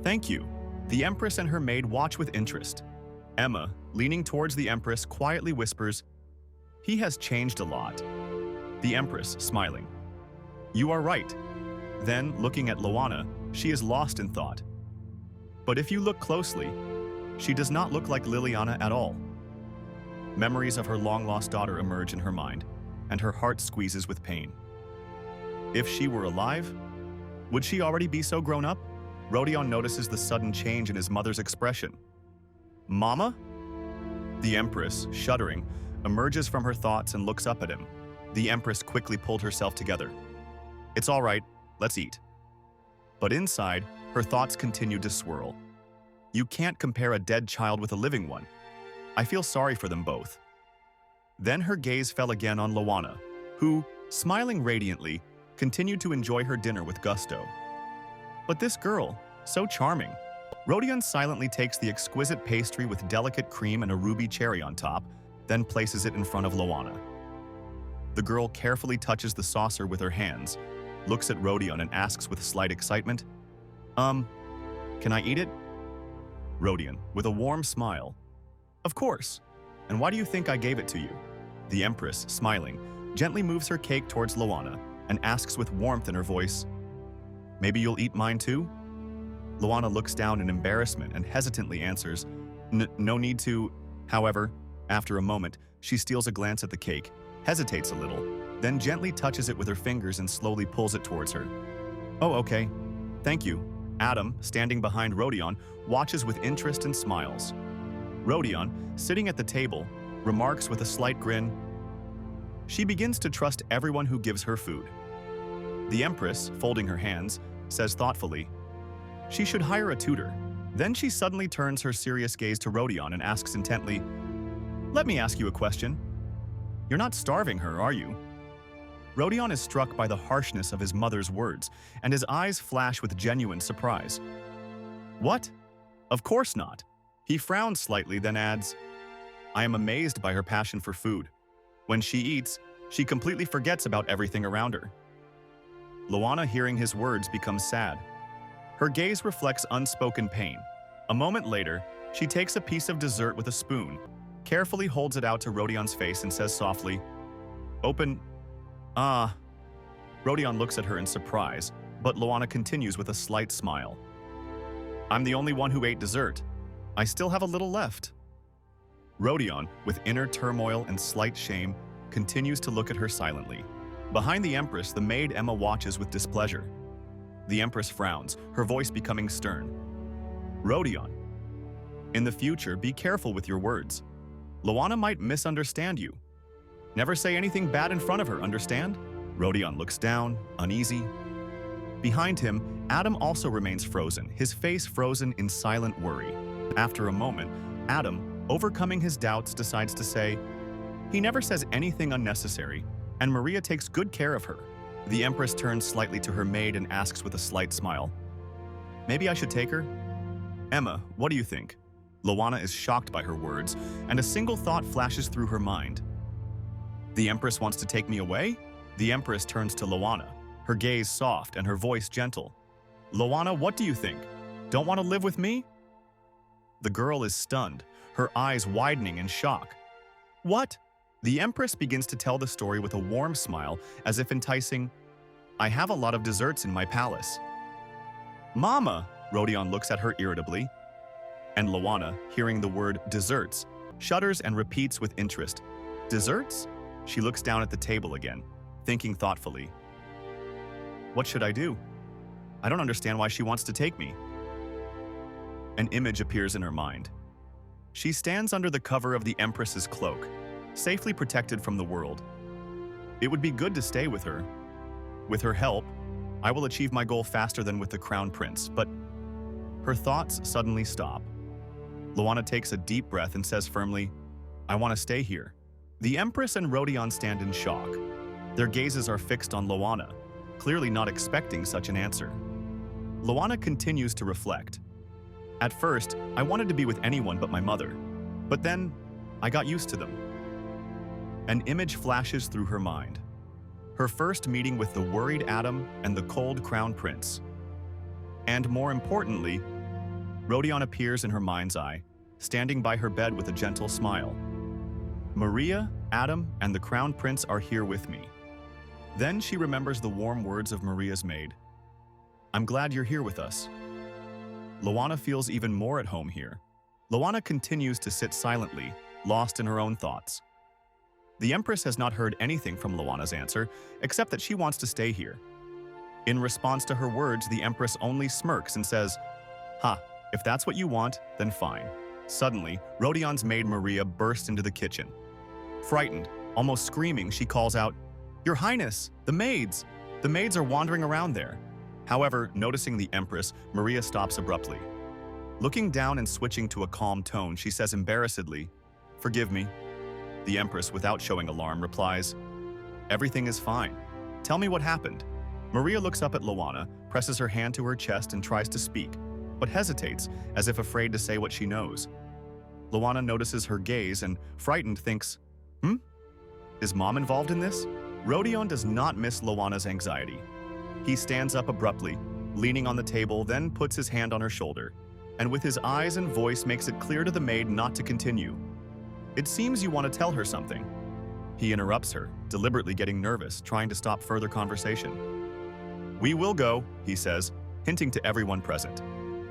thank you." The Empress and her maid watch with interest. Emma, leaning towards the Empress, quietly whispers, "He has changed a lot." The Empress, smiling. "You are right." Then, looking at Lana, she is lost in thought. But if you look closely, she does not look like Liliana at all. Memories of her long-lost daughter emerge in her mind, and her heart squeezes with pain. If she were alive, would she already be so grown up? Rodeon notices the sudden change in his mother's expression. "Mama?" The Empress, shuddering, emerges from her thoughts and looks up at him. The Empress quickly pulled herself together. "It's all right, let's eat." But inside, her thoughts continued to swirl. You can't compare a dead child with a living one. I feel sorry for them both. Then her gaze fell again on Lana, who, smiling radiantly, continued to enjoy her dinner with gusto. But this girl, so charming. Rodeon silently takes the exquisite pastry with delicate cream and a ruby cherry on top, then places it in front of Lana. The girl carefully touches the saucer with her hands, looks at Rodeon and asks with slight excitement, can I eat it? Rodeon, with a warm smile, of course. And why do you think I gave it to you? The Empress, smiling, gently moves her cake towards Lana and asks with warmth in her voice, maybe you'll eat mine too? Lana looks down in embarrassment and hesitantly answers, no need to. However, after a moment, she steals a glance at the cake, hesitates a little, then gently touches it with her fingers and slowly pulls it towards her. Oh, okay. Thank you. Adam, standing behind Rodeon, watches with interest and smiles. Rodeon, sitting at the table, remarks with a slight grin, she begins to trust everyone who gives her food. The Empress, folding her hands, says thoughtfully, she should hire a tutor. Then she suddenly turns her serious gaze to Rodeon and asks intently, let me ask you a question. You're not starving her, are you? Rodeon is struck by the harshness of his mother's words, and his eyes flash with genuine surprise. What? Of course not. He frowns slightly, then adds, I am amazed by her passion for food. When she eats, she completely forgets about everything around her. Lana, hearing his words, becomes sad. Her gaze reflects unspoken pain. A moment later, she takes a piece of dessert with a spoon, carefully holds it out to Rodeon's face and says softly, open. Rodeon looks at her in surprise, but Lana continues with a slight smile. I'm the only one who ate dessert. I still have a little left. Rodeon, with inner turmoil and slight shame, continues to look at her silently. Behind the Empress, the maid Emma watches with displeasure. The Empress frowns, her voice becoming stern. Rodeon, in the future, be careful with your words. Lana might misunderstand you. Never say anything bad in front of her, understand? Rodeon looks down, uneasy. Behind him, Adam also remains frozen, his face frozen in silent worry. After a moment, Adam, overcoming his doubts, decides to say, he never says anything unnecessary, and Maria takes good care of her. The Empress turns slightly to her maid and asks with a slight smile, maybe I should take her? Emma, what do you think? Lana is shocked by her words, and a single thought flashes through her mind. The Empress wants to take me away? The Empress turns to Lana, her gaze soft and her voice gentle. Lana, what do you think? Don't want to live with me? The girl is stunned, her eyes widening in shock. What? The Empress begins to tell the story with a warm smile, as if enticing, I have a lot of desserts in my palace. Mama, Rodeon looks at her irritably. And Lana, hearing the word desserts, shudders and repeats with interest. Desserts? She looks down at the table again, thinking thoughtfully. What should I do? I don't understand why she wants to take me. An image appears in her mind. She stands under the cover of the Empress's cloak, safely protected from the world. It would be good to stay with her. With her help, I will achieve my goal faster than with the Crown Prince, but her thoughts suddenly stop. Lana takes a deep breath and says firmly, I want to stay here. The Empress and Rodeon stand in shock. Their gazes are fixed on Lana, clearly not expecting such an answer. Lana continues to reflect. At first, I wanted to be with anyone but my mother, but then I got used to them. An image flashes through her mind. Her first meeting with the worried Adam and the cold Crown Prince. And more importantly, Rodeon appears in her mind's eye, standing by her bed with a gentle smile. Maria, Adam, and the Crown Prince are here with me. Then she remembers the warm words of Maria's maid. I'm glad you're here with us. Lana feels even more at home here. Lana continues to sit silently, lost in her own thoughts. The Empress has not heard anything from Lana's answer, except that she wants to stay here. In response to her words, the Empress only smirks and says, Ha, if that's what you want, then fine. Suddenly, Rodeon's maid Maria bursts into the kitchen. Frightened, almost screaming, she calls out, Your Highness, the maids! The maids are wandering around there. However, noticing the Empress, Maria stops abruptly. Looking down and switching to a calm tone, she says embarrassedly, Forgive me. The Empress, without showing alarm, replies, Everything is fine. Tell me what happened. Maria looks up at Lana, presses her hand to her chest and tries to speak, but hesitates, as if afraid to say what she knows. Lana notices her gaze and, frightened, thinks, Is Mom involved in this? Rodeon does not miss Lana's anxiety. He stands up abruptly, leaning on the table, then puts his hand on her shoulder, and with his eyes and voice makes it clear to the maid not to continue. It seems you want to tell her something. He interrupts her, deliberately getting nervous, trying to stop further conversation. We will go, he says, hinting to everyone present.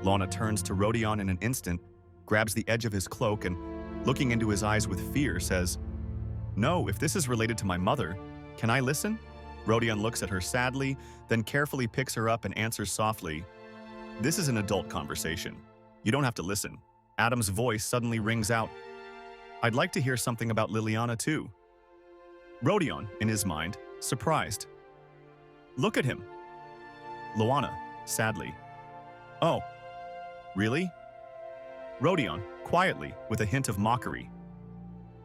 Lana turns to Rodeon in an instant, grabs the edge of his cloak, and, looking into his eyes with fear, says, No, if this is related to my mother, can I listen? Rodeon looks at her sadly, then carefully picks her up and answers softly, This is an adult conversation. You don't have to listen. Adam's voice suddenly rings out, I'd like to hear something about Liliana too. Rodeon, in his mind, surprised. Look at him. Lana, sadly. Oh, really? Rodeon, quietly, with a hint of mockery.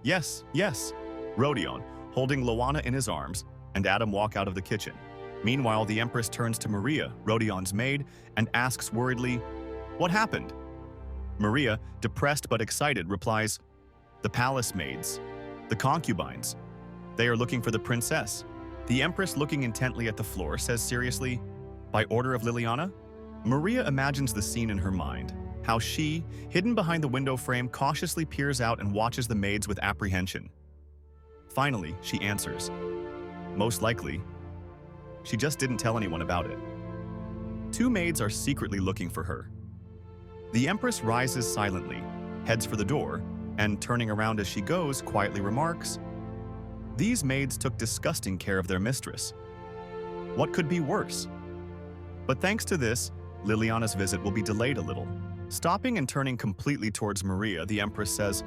Yes, yes. Rodeon, holding Lana in his arms, and Adam walk out of the kitchen. Meanwhile, the Empress turns to Maria, Rodeon's maid, and asks worriedly, What happened? Maria, depressed but excited, replies, The palace maids, the concubines. They are looking for the princess. The Empress, looking intently at the floor, says seriously, By order of Liliana? Maria imagines the scene in her mind, how she, hidden behind the window frame, cautiously peers out and watches the maids with apprehension. Finally, she answers, Most likely. She just didn't tell anyone about it. 2 maids are secretly looking for her. The Empress rises silently, heads for the door, and turning around as she goes, quietly remarks, These maids took disgusting care of their mistress. What could be worse? But thanks to this, Liliana's visit will be delayed a little. Stopping and turning completely towards Maria, the Empress says,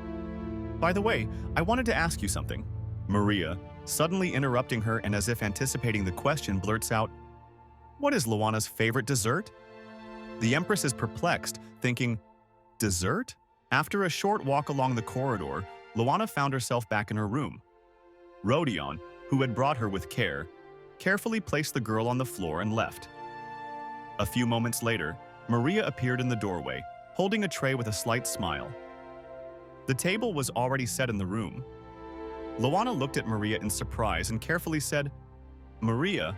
By the way, I wanted to ask you something. Maria, suddenly interrupting her and as if anticipating the question, blurts out, What is Liliana's favorite dessert? The Empress is perplexed, thinking, Dessert? After a short walk along the corridor, Liliana found herself back in her room. Rodeon, who had brought her with care, carefully placed the girl on the floor and left. A few moments later, Maria appeared in the doorway, holding a tray with a slight smile. The table was already set in the room. Liliana looked at Maria in surprise and carefully said, Maria?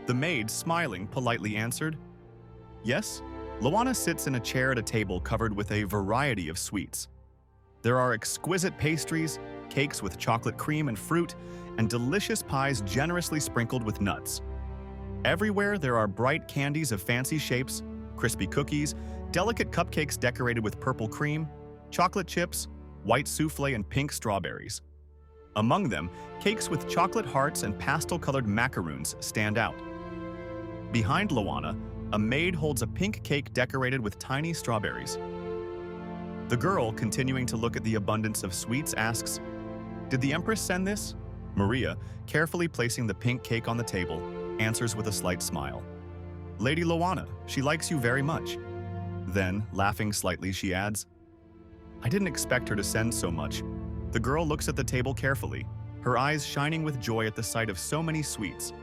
The maid, smiling, politely answered, Yes? Liliana sits in a chair at a table covered with a variety of sweets. There are exquisite pastries, cakes with chocolate cream and fruit, and delicious pies generously sprinkled with nuts. Everywhere there are bright candies of fancy shapes, crispy cookies, delicate cupcakes decorated with purple cream, chocolate chips, white souffle, and pink strawberries. Among them, cakes with chocolate hearts and pastel-colored macaroons stand out. Behind Liliana, a maid holds a pink cake decorated with tiny strawberries. The girl, continuing to look at the abundance of sweets, asks, Did the Empress send this? Maria, carefully placing the pink cake on the table, answers with a slight smile. Lady Liliana, she likes you very much. Then, laughing slightly, she adds, I didn't expect her to send so much. The girl looks at the table carefully, her eyes shining with joy at the sight of so many sweets.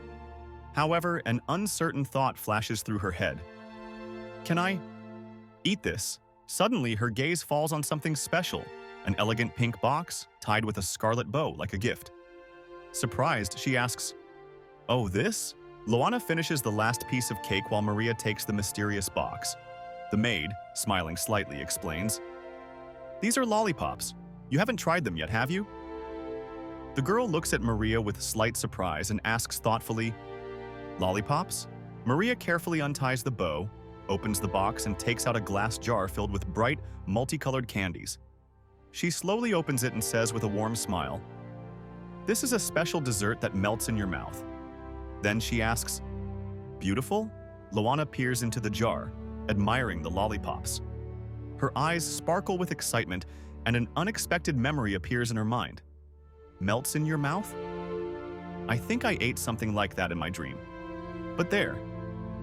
However, an uncertain thought flashes through her head. Can I eat this? Suddenly, her gaze falls on something special, an elegant pink box tied with a scarlet bow like a gift. Surprised, she asks, Oh, this? Liliana finishes the last piece of cake while Maria takes the mysterious box. The maid, smiling slightly, explains, These are lollipops. You haven't tried them yet, have you? The girl looks at Maria with slight surprise and asks thoughtfully, Lollipops? Maria carefully unties the bow, opens the box, and takes out a glass jar filled with bright, multicolored candies. She slowly opens it and says with a warm smile, This is a special dessert that melts in your mouth. Then she asks, Beautiful? Liliana peers into the jar, admiring the lollipops. Her eyes sparkle with excitement, and an unexpected memory appears in her mind. Melts in your mouth? I think I ate something like that in my dream. But there,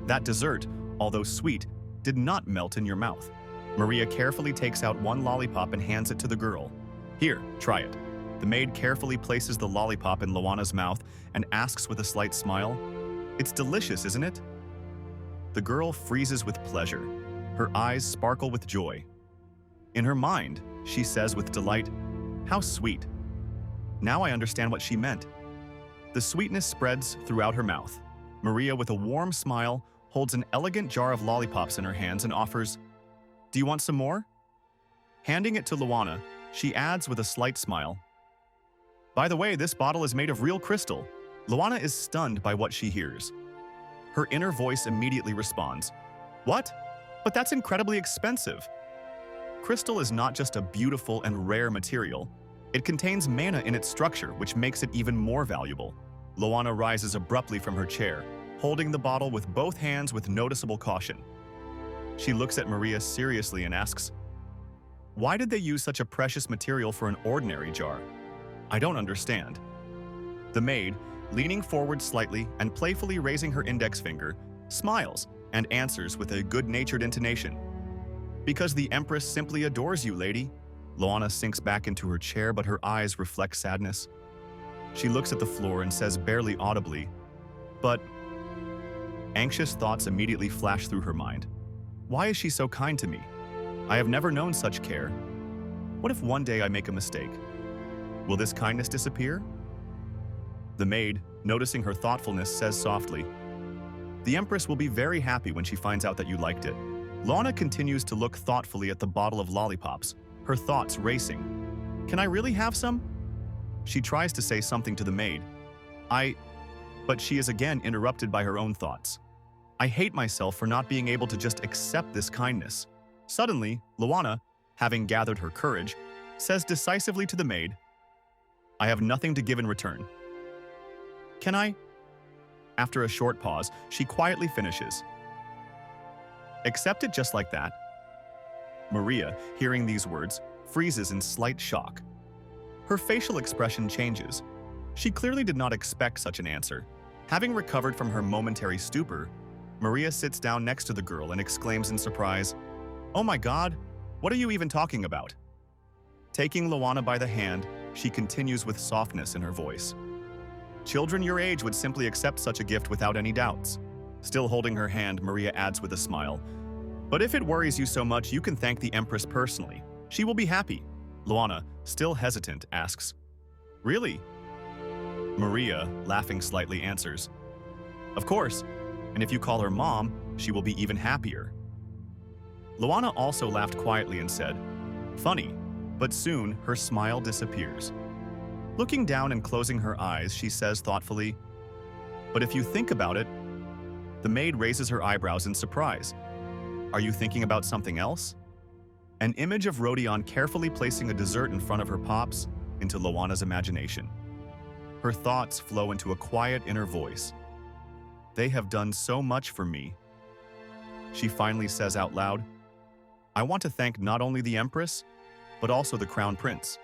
that dessert, although sweet, did not melt in your mouth. Maria carefully takes out one lollipop and hands it to the girl. Here, try it. The maid carefully places the lollipop in Liliana's mouth and asks with a slight smile, It's delicious, isn't it? The girl freezes with pleasure. Her eyes sparkle with joy. In her mind, she says with delight, How sweet. Now I understand what she meant. The sweetness spreads throughout her mouth. Maria, with a warm smile, holds an elegant jar of lollipops in her hands and offers, "Do you want some more?" Handing it to Lana, she adds with a slight smile, "By the way, this bottle is made of real crystal." Lana is stunned by what she hears. Her inner voice immediately responds, "What? But that's incredibly expensive." Crystal is not just a beautiful and rare material. It contains mana in its structure, which makes it even more valuable. Lana rises abruptly from her chair, holding the bottle with both hands with noticeable caution. She looks at Maria seriously and asks, "Why did they use such a precious material for an ordinary jar? I don't understand." The maid, leaning forward slightly and playfully raising her index finger, smiles and answers with a good-natured intonation, "Because the Empress simply adores you, lady." Lana sinks back into her chair, but her eyes reflect sadness. She looks at the floor and says barely audibly, "But..." Anxious thoughts immediately flash through her mind. Why is she so kind to me? I have never known such care. What if one day I make a mistake? Will this kindness disappear? The maid, noticing her thoughtfulness, says softly, "The Empress will be very happy when she finds out that you liked it." Lana continues to look thoughtfully at the bottle of lollipops, her thoughts racing. "Can I really have some?" She tries to say something to the maid. But she is again interrupted by her own thoughts. "I hate myself for not being able to just accept this kindness." Suddenly, Lana, having gathered her courage, says decisively to the maid, "I have nothing to give in return. Can I?" After a short pause, she quietly finishes, "Accept it just like that?" Maria, hearing these words, freezes in slight shock. Her facial expression changes. She clearly did not expect such an answer. Having recovered from her momentary stupor, Maria sits down next to the girl and exclaims in surprise, "Oh my God, what are you even talking about?" Taking Lana by the hand, she continues with softness in her voice, "Children your age would simply accept such a gift without any doubts." Still holding her hand, Maria adds with a smile, "But if it worries you so much, you can thank the Empress personally. She will be happy." Lana, still hesitant, asks, "Really?" Maria, laughing slightly, answers, "Of course, and if you call her mom, she will be even happier." Lana also laughed quietly and said, "Funny," but soon her smile disappears. Looking down and closing her eyes, she says thoughtfully, "But if you think about it..." The maid raises her eyebrows in surprise. "Are you thinking about something else?" An image of Rodeon carefully placing a dessert in front of her pops into Lana's imagination. Her thoughts flow into a quiet inner voice. "They have done so much for me." She finally says out loud, "I want to thank not only the Empress, but also the Crown Prince."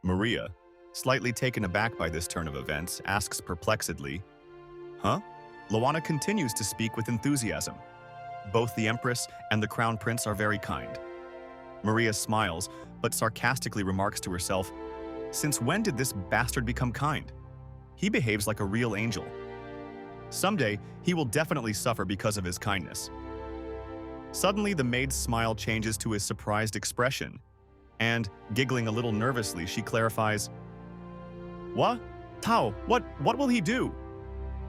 Maria, slightly taken aback by this turn of events, asks perplexedly, "Huh?" Lana continues to speak with enthusiasm. "Both the Empress and the Crown Prince are very kind." Maria smiles, but sarcastically remarks to herself, "Since when did this bastard become kind? He behaves like a real angel. Someday, he will definitely suffer because of his kindness." Suddenly, the maid's smile changes to a surprised expression, and, giggling a little nervously, she clarifies, "What? Tao, what will he do?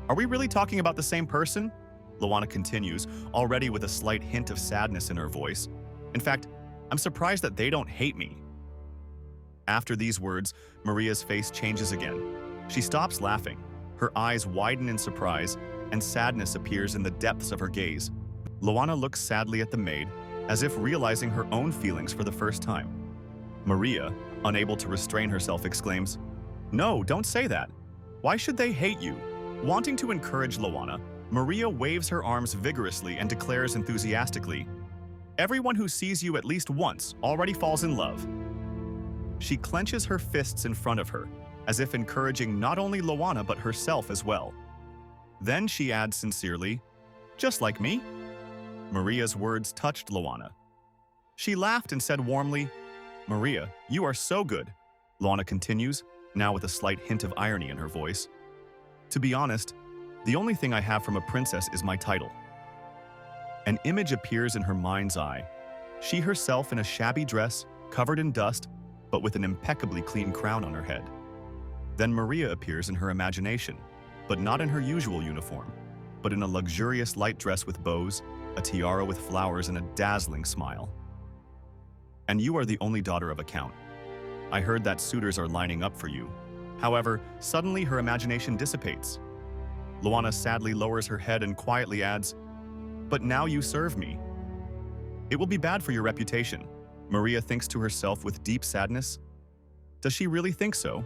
Are we really talking about the same person?" Lana continues, already with a slight hint of sadness in her voice. "In fact, I'm surprised that they don't hate me." After these words, Maria's face changes again. She stops laughing. Her eyes widen in surprise, and sadness appears in the depths of her gaze. Lana looks sadly at the maid, as if realizing her own feelings for the first time. Maria, unable to restrain herself, exclaims, "No, don't say that. Why should they hate you?" Wanting to encourage Lana, Maria waves her arms vigorously and declares enthusiastically, "Everyone who sees you at least once already falls in love." She clenches her fists in front of her, as if encouraging not only Lana but herself as well. Then she adds sincerely, "Just like me?" Maria's words touched Lana. She laughed and said warmly, "Maria, you are so good." Lana continues, now with a slight hint of irony in her voice, "To be honest, the only thing I have from a princess is my title." An image appears in her mind's eye. She herself in a shabby dress, covered in dust, but with an impeccably clean crown on her head. Then Maria appears in her imagination, but not in her usual uniform, but in a luxurious light dress with bows, a tiara with flowers, and a dazzling smile. And you are the only daughter of a count. I heard that suitors are lining up for you. However, suddenly her imagination dissipates. Lana sadly lowers her head and quietly adds, "But now you serve me." It will be bad for your reputation, Maria thinks to herself with deep sadness. Does she really think so?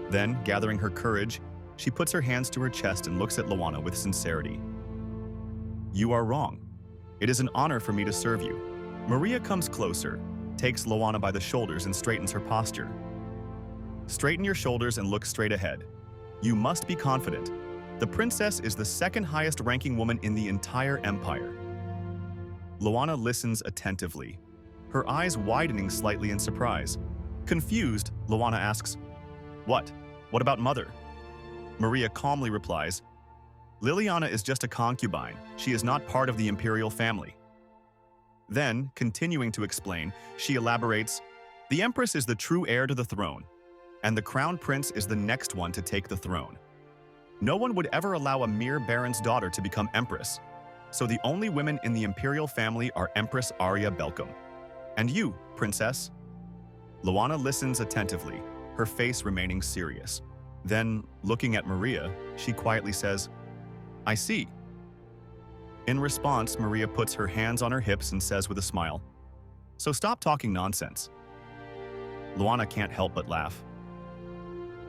Then, gathering her courage, she puts her hands to her chest and looks at Lana with sincerity. "You are wrong. It is an honor for me to serve you." Maria comes closer, takes Lana by the shoulders and straightens her posture. Straighten your shoulders and look straight ahead. You must be confident. The princess is the second highest ranking woman in the entire empire. Lana listens attentively, her eyes widening slightly in surprise. Confused, Lana asks, "What? What about mother?" Maria calmly replies, "Liliana is just a concubine. She is not part of the imperial family." Then, continuing to explain, she elaborates, "The Empress is the true heir to the throne, and the crown prince is the next one to take the throne. No one would ever allow a mere baron's daughter to become Empress, so the only women in the imperial family are Empress Arya Belcom. And you, Princess." Lana listens attentively, her face remaining serious. Then, looking at Maria, she quietly says, "I see." In response, Maria puts her hands on her hips and says with a smile, "So stop talking nonsense." Lana can't help but laugh.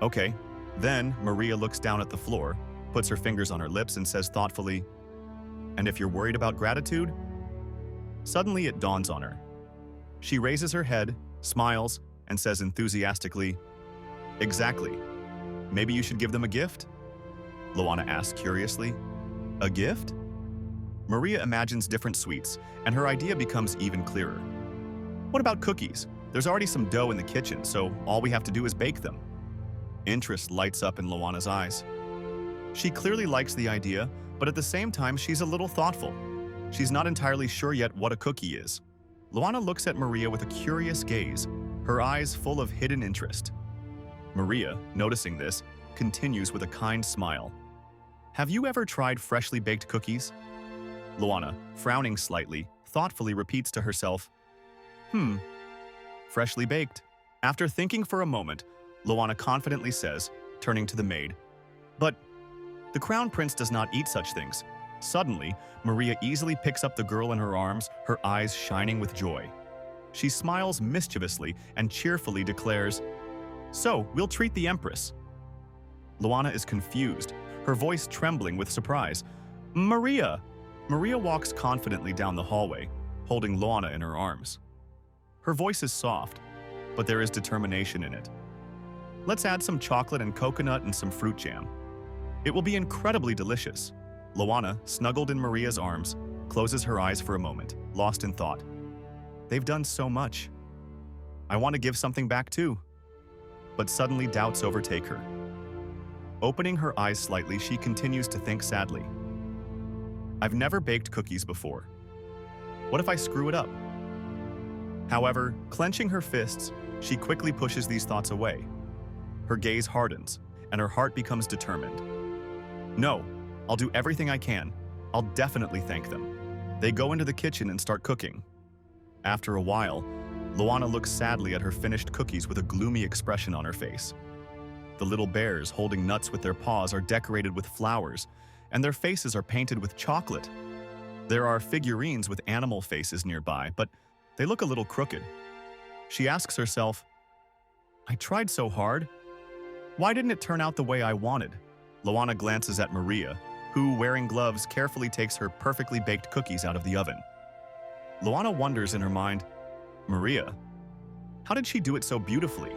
Okay. Then, Maria looks down at the floor, puts her fingers on her lips and says thoughtfully, "And if you're worried about gratitude?" Suddenly it dawns on her. She raises her head, smiles, and says enthusiastically, "Exactly. Maybe you should give them a gift?" Lana asks curiously, "A gift?" Maria imagines different sweets, and her idea becomes even clearer. "What about cookies? There's already some dough in the kitchen, so all we have to do is bake them." Interest lights up in Lana's eyes. She clearly likes the idea, but at the same time she's a little thoughtful. She's not entirely sure yet what a cookie is. Lana looks at Maria with a curious gaze, her eyes full of hidden interest. Maria, noticing this, continues with a kind smile. "Have you ever tried freshly baked cookies?" Lana, frowning slightly, thoughtfully repeats to herself, Freshly baked." After thinking for a moment, Lana confidently says, turning to the maid, "But the crown prince does not eat such things." Suddenly, Maria easily picks up the girl in her arms, her eyes shining with joy. She smiles mischievously and cheerfully declares, "So, we'll treat the Empress." Lana is confused, her voice trembling with surprise. "Maria!" Maria walks confidently down the hallway, holding Lana in her arms. Her voice is soft, but there is determination in it. "Let's add some chocolate and coconut and some fruit jam. It will be incredibly delicious." Lana, snuggled in Maria's arms, closes her eyes for a moment, lost in thought. They've done so much. I want to give something back too. But suddenly doubts overtake her. Opening her eyes slightly, she continues to think sadly. "I've never baked cookies before. What if I screw it up?" However, clenching her fists, she quickly pushes these thoughts away. Her gaze hardens, and her heart becomes determined. "No, I'll do everything I can. I'll definitely thank them." They go into the kitchen and start cooking. After a while, Lana looks sadly at her finished cookies with a gloomy expression on her face. The little bears holding nuts with their paws are decorated with flowers, and their faces are painted with chocolate. There are figurines with animal faces nearby, but they look a little crooked. She asks herself, "I tried so hard. Why didn't it turn out the way I wanted?" Lana glances at Maria, who, wearing gloves, carefully takes her perfectly baked cookies out of the oven. Lana wonders in her mind, "Maria, how did she do it so beautifully?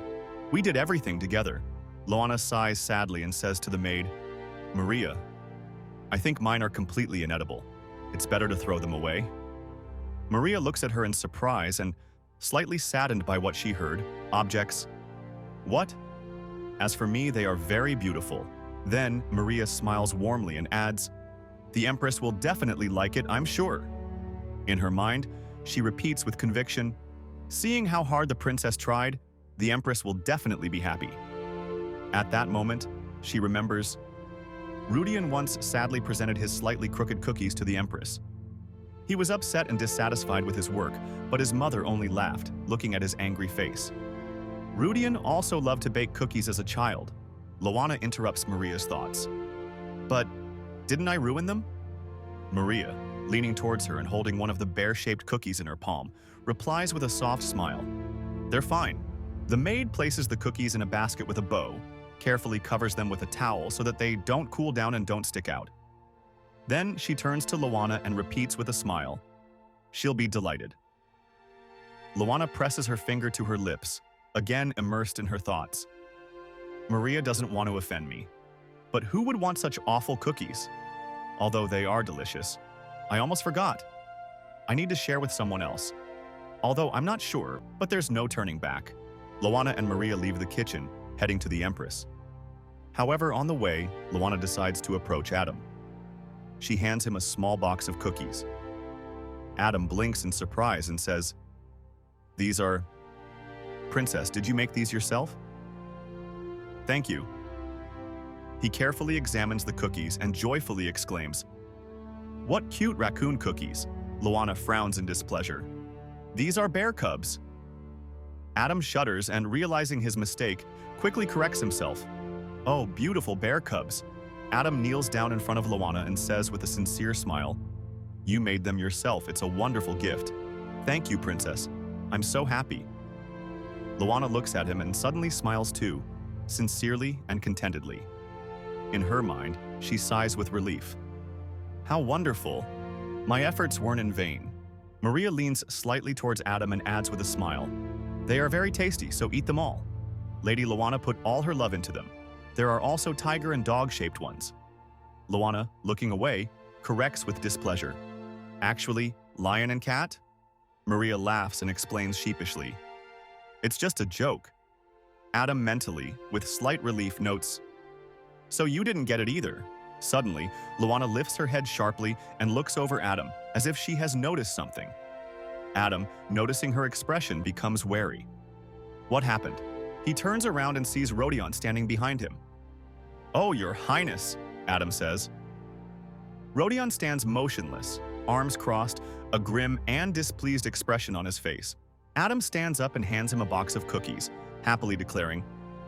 We did everything together." Lana sighs sadly and says to the maid, "Maria, I think mine are completely inedible. It's better to throw them away." Maria looks at her in surprise and, slightly saddened by what she heard, objects, "What? As for me, they are very beautiful." Then Maria smiles warmly and adds, "The Empress will definitely like it, I'm sure." In her mind, she repeats with conviction, "Seeing how hard the princess tried, the Empress will definitely be happy." At that moment, she remembers Rodeon once sadly presented his slightly crooked cookies to the Empress. He was upset and dissatisfied with his work, but his mother only laughed, looking at his angry face. Rodeon also loved to bake cookies as a child. Lana interrupts Maria's thoughts. But didn't I ruin them? Maria, leaning towards her and holding one of the bear-shaped cookies in her palm, replies with a soft smile. They're fine. The maid places the cookies in a basket with a bow, carefully covers them with a towel so that they don't cool down and don't stick out. Then she turns to Lana and repeats with a smile, she'll be delighted. Lana presses her finger to her lips, again immersed in her thoughts. Maria doesn't want to offend me, but who would want such awful cookies? Although they are delicious. I almost forgot. I need to share with someone else. Although I'm not sure, but there's no turning back. Lana and Maria leave the kitchen, heading to the Empress. However, on the way, Lana decides to approach Adam. She hands him a small box of cookies. Adam blinks in surprise and says, "These are... Princess, did you make these yourself?" "Thank you." He carefully examines the cookies and joyfully exclaims, "What cute raccoon cookies!" Lana frowns in displeasure. "These are bear cubs." Adam shudders and, realizing his mistake, quickly corrects himself. "Oh, beautiful bear cubs." Adam kneels down in front of Lana and says with a sincere smile, "You made them yourself. It's a wonderful gift." "Thank you, Princess. I'm so happy." Lana looks at him and suddenly smiles too, sincerely and contentedly. In her mind, she sighs with relief. How wonderful! My efforts weren't in vain. Maria leans slightly towards Adam and adds with a smile, "They are very tasty, so eat them all." Lady Lana put all her love into them. There are also tiger and dog-shaped ones. Lana, looking away, corrects with displeasure. "Actually, lion and cat?" Maria laughs and explains sheepishly, "It's just a joke." Adam mentally, with slight relief, notes, "So you didn't get it either." Suddenly, Lana lifts her head sharply and looks over Adam, as if she has noticed something. Adam, noticing her expression, becomes wary. What happened? He turns around and sees Rodeon standing behind him. "Oh, Your Highness," Adam says. Rodeon stands motionless, arms crossed, a grim and displeased expression on his face. Adam stands up and hands him a box of cookies, happily declaring,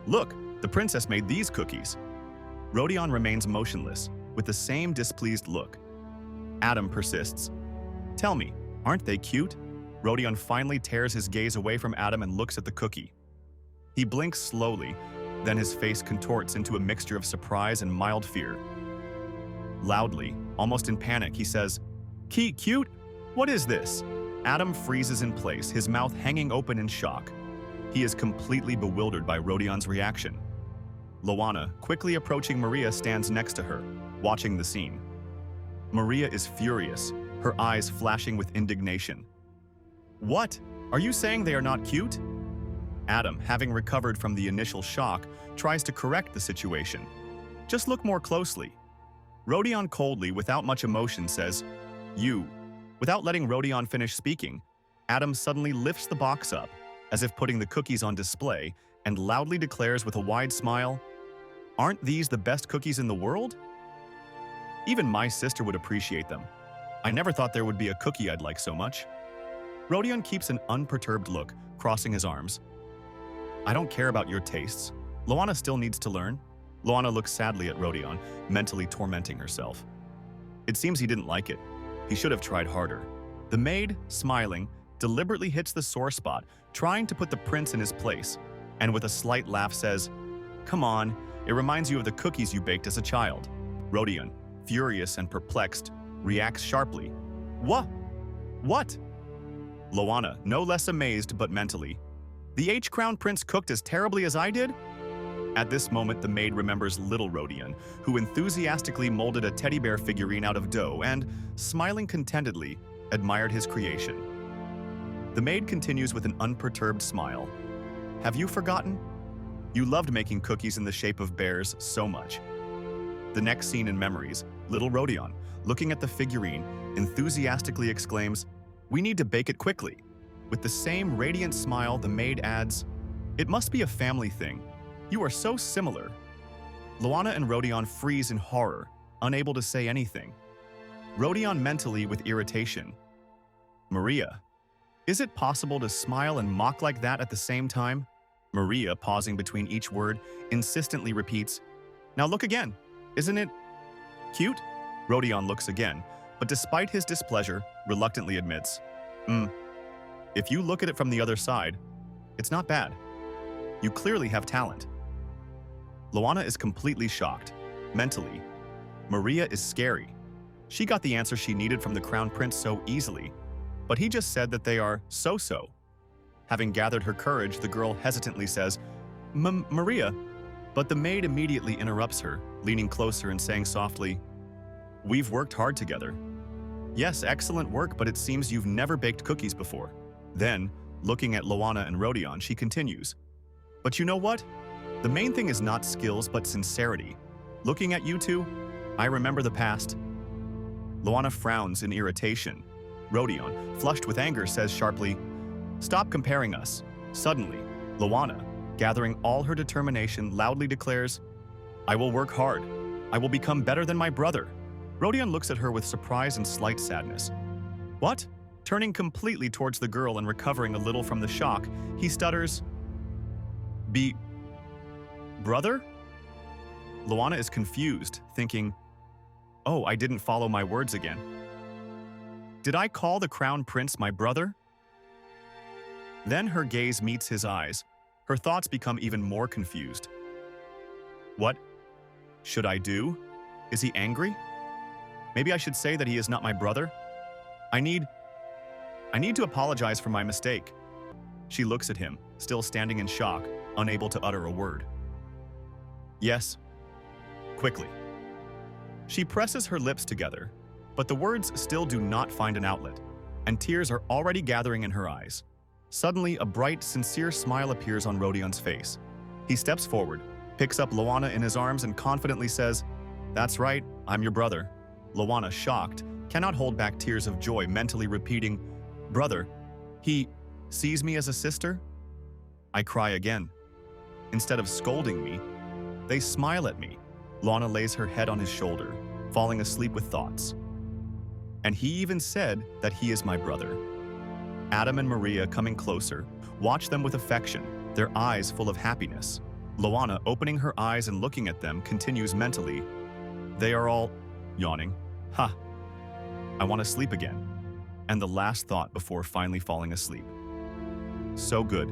"Look, the princess made these cookies." Rodeon remains motionless, with the same displeased look. Adam persists. "Tell me, aren't they cute?" Rodeon finally tears his gaze away from Adam and looks at the cookie. He blinks slowly, then his face contorts into a mixture of surprise and mild fear. Loudly, almost in panic, he says, Cute? What is this?" Adam freezes in place, his mouth hanging open in shock. He is completely bewildered by Rodeon's reaction. Lana, quickly approaching Maria, stands next to her, watching the scene. Maria is furious, her eyes flashing with indignation. "What? Are you saying they are not cute?" Adam, having recovered from the initial shock, tries to correct the situation. "Just look more closely." Rodeon coldly, without much emotion, says, "You." Without letting Rodeon finish speaking, Adam suddenly lifts the box up, as if putting the cookies on display, and loudly declares with a wide smile, "Aren't these the best cookies in the world? Even my sister would appreciate them. I never thought there would be a cookie I'd like so much." Rodeon keeps an unperturbed look, crossing his arms. "I don't care about your tastes. Lana still needs to learn." Lana looks sadly at Rodeon, mentally tormenting herself. It seems he didn't like it. He should have tried harder. The maid, smiling, deliberately hits the sore spot, trying to put the prince in his place, and with a slight laugh says, "Come on, it reminds you of the cookies you baked as a child." Rodeon, furious and perplexed, reacts sharply. What? Lana, no less amazed but mentally, "The H-Crown Prince cooked as terribly as I did?" At this moment, the maid remembers little Rodeon, who enthusiastically molded a teddy bear figurine out of dough and, smiling contentedly, admired his creation. The maid continues with an unperturbed smile. "Have you forgotten? You loved making cookies in the shape of bears so much." The next scene in memories, little Rodeon, looking at the figurine, enthusiastically exclaims, "We need to bake it quickly." With the same radiant smile, the maid adds, "It must be a family thing. You are so similar. Lana and Rodeon freeze in horror, unable to say anything. Rodeon mentally with irritation. Maria, is it possible to smile and mock like that at the same time? Maria, pausing between each word, insistently repeats, now look again. Isn't it cute? Rodeon looks again, but despite his displeasure, reluctantly admits, if you look at it from the other side, it's not bad. You clearly have talent. Lana is completely shocked. Mentally, Maria is scary. She got the answer she needed from the Crown Prince so easily, but he just said that they are so-so. Having gathered her courage, the girl hesitantly says, Maria, but the maid immediately interrupts her, leaning closer and saying softly, we've worked hard together. Yes, excellent work, but it seems you've never baked cookies before. Then, looking at Lana and Rodeon, she continues, but you know what? The main thing is not skills, but sincerity. Looking at you two, I remember the past. Lana frowns in irritation. Rodeon, flushed with anger, says sharply, stop comparing us. Suddenly, Lana, gathering all her determination, loudly declares, I will work hard. I will become better than my brother. Rodeon looks at her with surprise and slight sadness. What? Turning completely towards the girl and recovering a little from the shock, he stutters, brother? Lana is confused, thinking, oh, I didn't follow my words again. Did I call the Crown Prince my brother? Then her gaze meets his eyes. Her thoughts become even more confused. What should I do? Is he angry? Maybe I should say that he is not my brother? I need to apologize for my mistake. She looks at him, still standing in shock, unable to utter a word. Yes. Quickly. She presses her lips together, but the words still do not find an outlet, and tears are already gathering in her eyes. Suddenly, a bright, sincere smile appears on Rodeon's face. He steps forward, picks up Lana in his arms, and confidently says, that's right, I'm your brother. Lana, shocked, cannot hold back tears of joy, mentally repeating, brother, he sees me as a sister? I cry again. Instead of scolding me, they smile at me. Lana lays her head on his shoulder, falling asleep with thoughts. And he even said that he is my brother. Adam and Maria, coming closer, watch them with affection, their eyes full of happiness. Lana, opening her eyes and looking at them, continues mentally, they are all yawning. Ha! I want to sleep again. And the last thought before finally falling asleep. So good.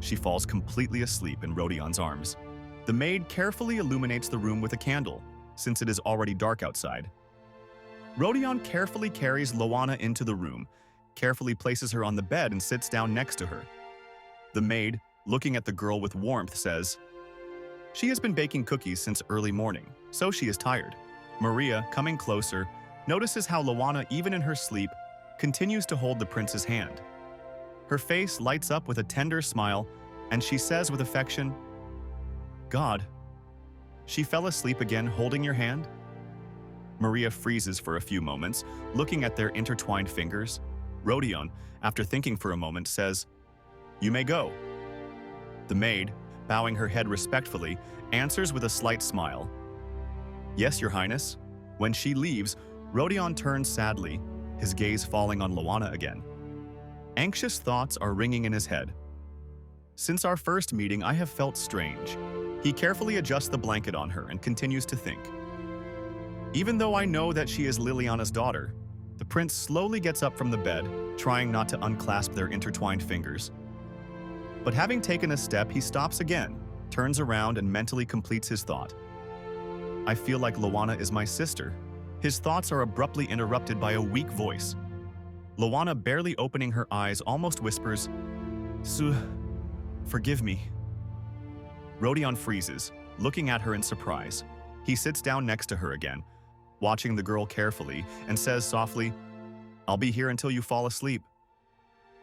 She falls completely asleep in Rodeon's arms. The maid carefully illuminates the room with a candle, since it is already dark outside. Rodeon carefully carries Lana into the room, carefully places her on the bed and sits down next to her. The maid, looking at the girl with warmth, says, she has been baking cookies since early morning, so she is tired. Maria, coming closer, notices how Lana, even in her sleep, continues to hold the prince's hand. Her face lights up with a tender smile, and she says with affection, God, she fell asleep again holding your hand? Maria freezes for a few moments, looking at their intertwined fingers. Rodeon, after thinking for a moment, says, you may go. The maid, bowing her head respectfully, answers with a slight smile. Yes, Your Highness. When she leaves, Rodeon turns sadly, his gaze falling on Lana again. Anxious thoughts are ringing in his head. Since our first meeting, I have felt strange. He carefully adjusts the blanket on her and continues to think. Even though I know that she is Liliana's daughter, the prince slowly gets up from the bed, trying not to unclasp their intertwined fingers. But having taken a step, he stops again, turns around and mentally completes his thought. I feel like Lana is my sister. His thoughts are abruptly interrupted by a weak voice. Lana, barely opening her eyes, almost whispers, forgive me. Rodeon freezes, looking at her in surprise. He sits down next to her again, watching the girl carefully, and says softly, I'll be here until you fall asleep.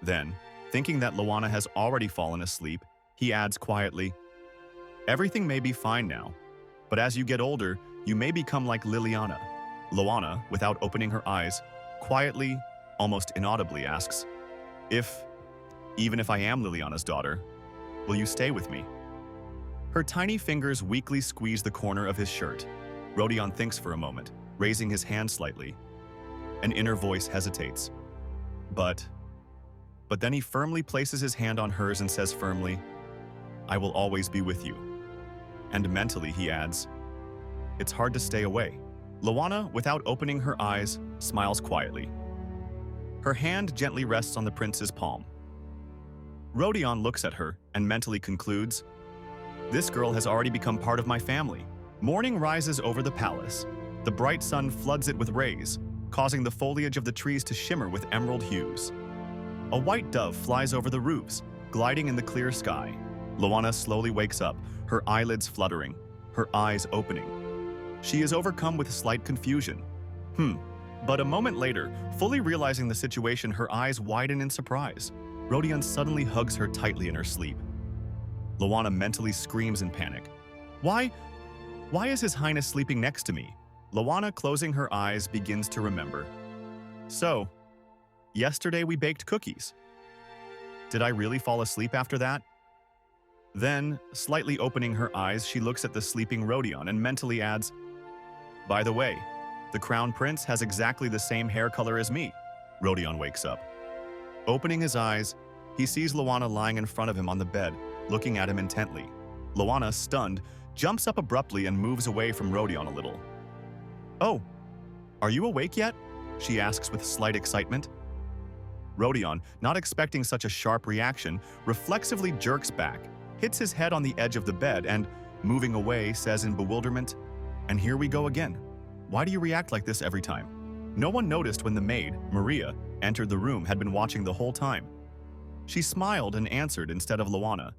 Then, thinking that Lana has already fallen asleep, he adds quietly, everything may be fine now, but as you get older, you may become like Liliana. Lana, without opening her eyes, quietly, almost inaudibly asks, even if I am Liliana's daughter, will you stay with me? Her tiny fingers weakly squeeze the corner of his shirt. Rodeon thinks for a moment, raising his hand slightly. An inner voice hesitates. But then he firmly places his hand on hers and says firmly, "I will always be with you." And mentally he adds, "It's hard to stay away." Lana, without opening her eyes, smiles quietly. Her hand gently rests on the prince's palm. Rodeon looks at her and mentally concludes, "This girl has already become part of my family." Morning rises over the palace. The bright sun floods it with rays, causing the foliage of the trees to shimmer with emerald hues. A white dove flies over the roofs, gliding in the clear sky. Lana slowly wakes up, her eyelids fluttering, her eyes opening. She is overcome with slight confusion. But a moment later, fully realizing the situation, her eyes widen in surprise. Rodeon suddenly hugs her tightly in her sleep. Lana mentally screams in panic. Why is His Highness sleeping next to me? Lana, closing her eyes, begins to remember. So, yesterday we baked cookies. Did I really fall asleep after that? Then, slightly opening her eyes, she looks at the sleeping Rodeon and mentally adds, "By the way, the crown prince has exactly the same hair color as me." Rodeon wakes up. Opening his eyes, he sees Lana lying in front of him on the bed, looking at him intently. Lana, stunned, jumps up abruptly and moves away from Rodeon a little. "Oh, are you awake yet?" she asks with slight excitement. Rodeon, not expecting such a sharp reaction, reflexively jerks back, hits his head on the edge of the bed and, moving away, says in bewilderment, "And here we go again. Why do you react like this every time?" No one noticed when the maid, Maria, entered the room had been watching the whole time. She smiled and answered instead of Lana,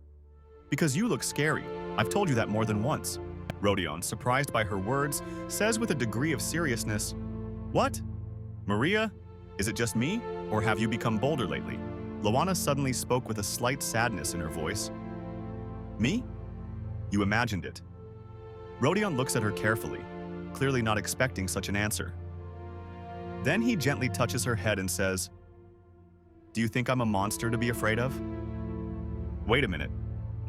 "Because you look scary. I've told you that more than once." Rodeon, surprised by her words, says with a degree of seriousness, "What? Maria, is it just me, or have you become bolder lately?" Lana suddenly spoke with a slight sadness in her voice. "Me? You imagined it." Rodeon looks at her carefully, clearly not expecting such an answer. Then he gently touches her head and says, "Do you think I'm a monster to be afraid of?" "Wait a minute.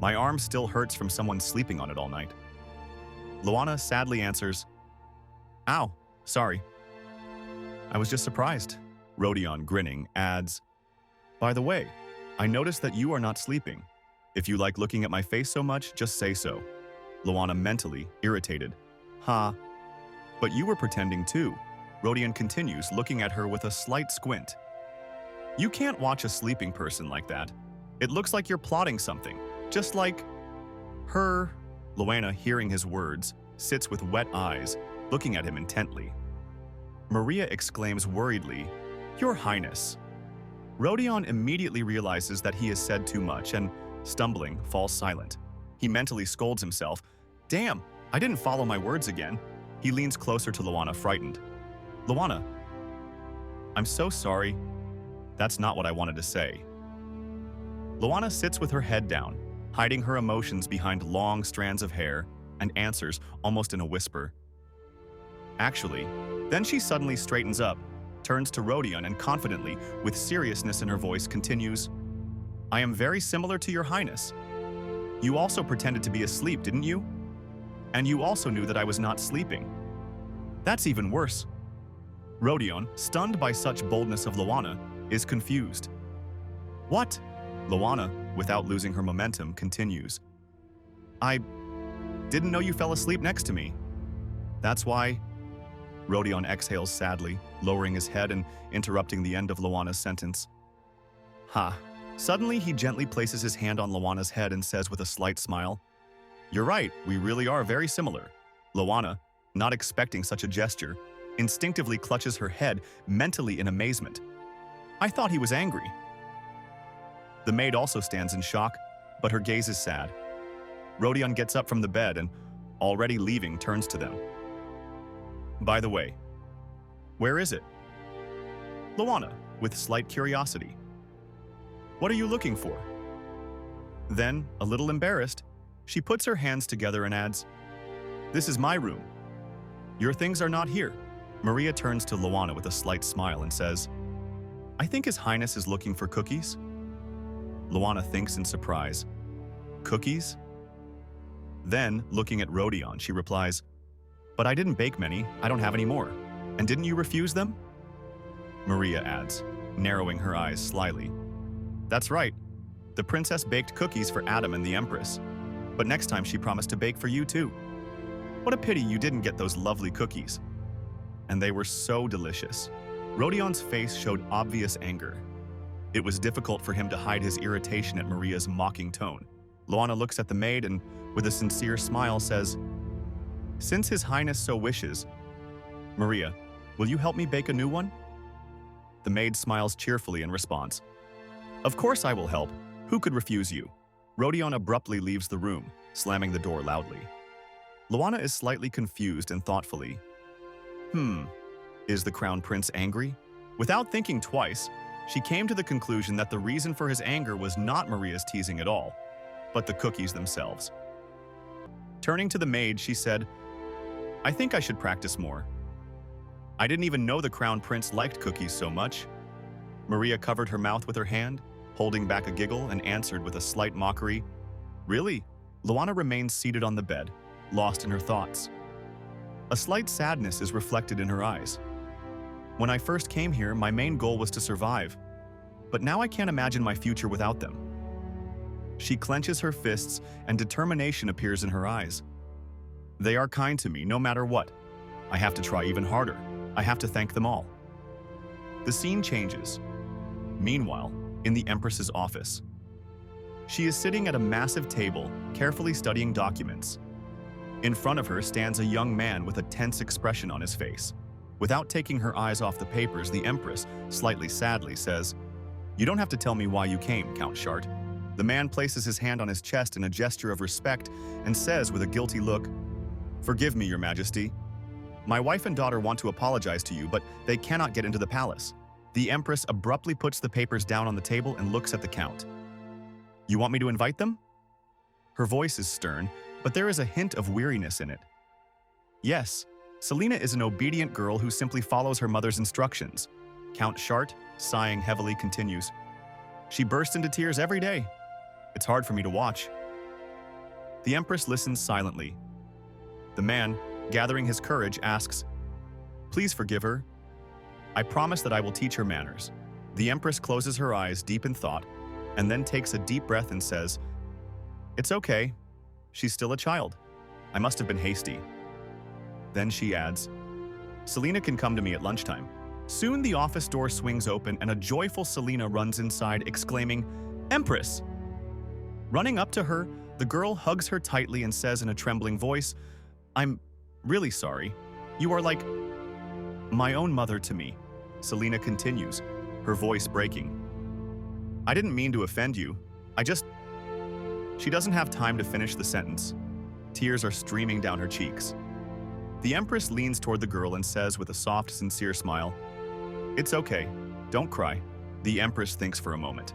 My arm still hurts from someone sleeping on it all night." Lana sadly answers, "Ow, sorry. I was just surprised." Rodeon, grinning, adds, "By the way, I noticed that you are not sleeping. If you like looking at my face so much, just say so." Lana, mentally irritated, "Ha, but you were pretending too." Rodeon continues, looking at her with a slight squint. "You can't watch a sleeping person like that. It looks like you're plotting something, just like her." Lana, hearing his words, sits with wet eyes, looking at him intently. Maria exclaims worriedly, "Your Highness." Rodeon immediately realizes that he has said too much and, stumbling, falls silent. He mentally scolds himself. "Damn, I didn't follow my words again." He leans closer to Lana, frightened. "Lana, I'm so sorry. That's not what I wanted to say." Lana sits with her head down, hiding her emotions behind long strands of hair, and answers, almost in a whisper, "Actually." Then she suddenly straightens up, turns to Rodeon and confidently, with seriousness in her voice, continues, "I am very similar to your Highness. You also pretended to be asleep, didn't you? And you also knew that I was not sleeping. That's even worse." Rodeon, stunned by such boldness of Lana, is confused. "What?" Lana, without losing her momentum, continues, "I didn't know you fell asleep next to me. That's why..." Rodeon exhales sadly, lowering his head and interrupting the end of Lana's sentence. "Ha." Suddenly, he gently places his hand on Lana's head and says with a slight smile, "You're right, we really are very similar." Lana, not expecting such a gesture, instinctively clutches her head, mentally in amazement. "I thought he was angry." The maid also stands in shock, but her gaze is sad. Rodeon gets up from the bed and, already leaving, turns to them. "By the way, where is it?" Lana, with slight curiosity. "What are you looking for?" Then, a little embarrassed, she puts her hands together and adds, "This is my room. Your things are not here." Maria turns to Lana with a slight smile and says, "I think His Highness is looking for cookies." Lana thinks in surprise. "Cookies?" Then, looking at Rodeon, she replies, "But I didn't bake many, I don't have any more. And didn't you refuse them?" Maria adds, narrowing her eyes slyly, "That's right. The princess baked cookies for Adam and the Empress. But next time she promised to bake for you too. What a pity you didn't get those lovely cookies." And they were so delicious. Rodeon's face showed obvious anger. It was difficult for him to hide his irritation at Maria's mocking tone. Lana looks at the maid and, with a sincere smile, says, "Since His Highness so wishes, Maria, will you help me bake a new one?" The maid smiles cheerfully in response, "Of course I will help. Who could refuse you?" Rodeon abruptly leaves the room, slamming the door loudly. Lana is slightly confused and thoughtfully, Is the Crown Prince angry? Without thinking twice, she came to the conclusion that the reason for his anger was not Maria's teasing at all, but the cookies themselves. Turning to the maid, she said, "I think I should practice more. I didn't even know the Crown Prince liked cookies so much." Maria covered her mouth with her hand, holding back a giggle, and answered with a slight mockery, "Really?" Lana remains seated on the bed, lost in her thoughts. A slight sadness is reflected in her eyes. "When I first came here, my main goal was to survive, but now I can't imagine my future without them." She clenches her fists and determination appears in her eyes. "They are kind to me no matter what. I have to try even harder. I have to thank them all." The scene changes. Meanwhile, in the Empress's office. She is sitting at a massive table, carefully studying documents. In front of her stands a young man with a tense expression on his face. Without taking her eyes off the papers, the Empress, slightly sadly, says, "You don't have to tell me why you came, Count Shart." The man places his hand on his chest in a gesture of respect and says with a guilty look, "Forgive me, Your Majesty. My wife and daughter want to apologize to you, but they cannot get into the palace." The Empress abruptly puts the papers down on the table and looks at the Count. "You want me to invite them?" Her voice is stern, but there is a hint of weariness in it. "Yes, Selena is an obedient girl who simply follows her mother's instructions." Count Shart, sighing heavily, continues, "She bursts into tears every day. It's hard for me to watch." The Empress listens silently. The man, gathering his courage, asks, "Please forgive her. I promise that I will teach her manners." The Empress closes her eyes deep in thought and then takes a deep breath and says, "It's okay. She's still a child. I must have been hasty." Then she adds, "Selena can come to me at lunchtime." Soon the office door swings open and a joyful Selena runs inside, exclaiming, "Empress!" Running up to her, the girl hugs her tightly and says in a trembling voice, "I'm really sorry. You are like my own mother to me." Selena continues, her voice breaking. "I didn't mean to offend you. She doesn't have time to finish the sentence. Tears are streaming down her cheeks. The Empress leans toward the girl and says with a soft, sincere smile, "It's okay. Don't cry." The Empress thinks for a moment.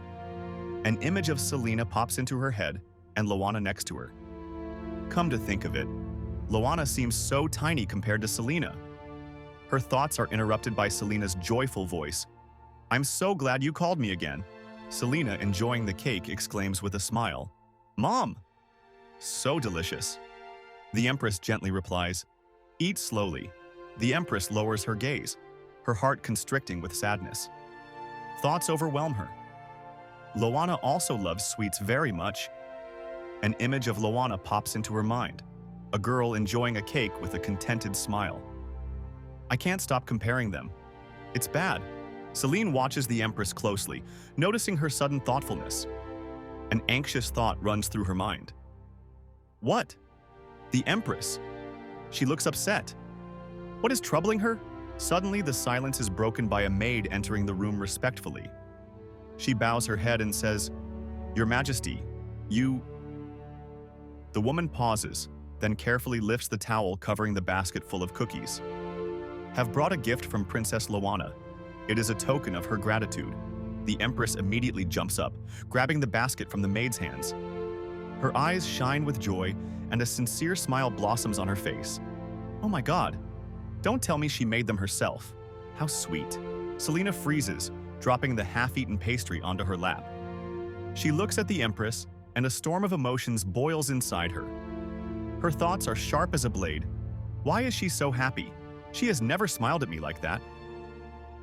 An image of Selena pops into her head and Lana next to her. Come to think of it, Lana seems so tiny compared to Selena. Her thoughts are interrupted by Selena's joyful voice. "I'm so glad you called me again." Selena, enjoying the cake, exclaims with a smile, "Mom!" "So delicious." The Empress gently replies, "Eat slowly." The Empress lowers her gaze, her heart constricting with sadness. Thoughts overwhelm her. Lana also loves sweets very much. An image of Lana pops into her mind, a girl enjoying a cake with a contented smile. I can't stop comparing them. It's bad. Selene watches the Empress closely, noticing her sudden thoughtfulness. An anxious thought runs through her mind. What? The Empress. She looks upset. What is troubling her? Suddenly, the silence is broken by a maid entering the room respectfully. She bows her head and says, "Your Majesty, you..." The woman pauses, then carefully lifts the towel covering the basket full of cookies. "Have brought a gift from Princess Lana. It is a token of her gratitude." The Empress immediately jumps up, grabbing the basket from the maid's hands. Her eyes shine with joy, and a sincere smile blossoms on her face. "Oh my God! Don't tell me she made them herself. How sweet." Selena freezes, dropping the half-eaten pastry onto her lap. She looks at the Empress, and a storm of emotions boils inside her. Her thoughts are sharp as a blade. Why is she so happy? She has never smiled at me like that.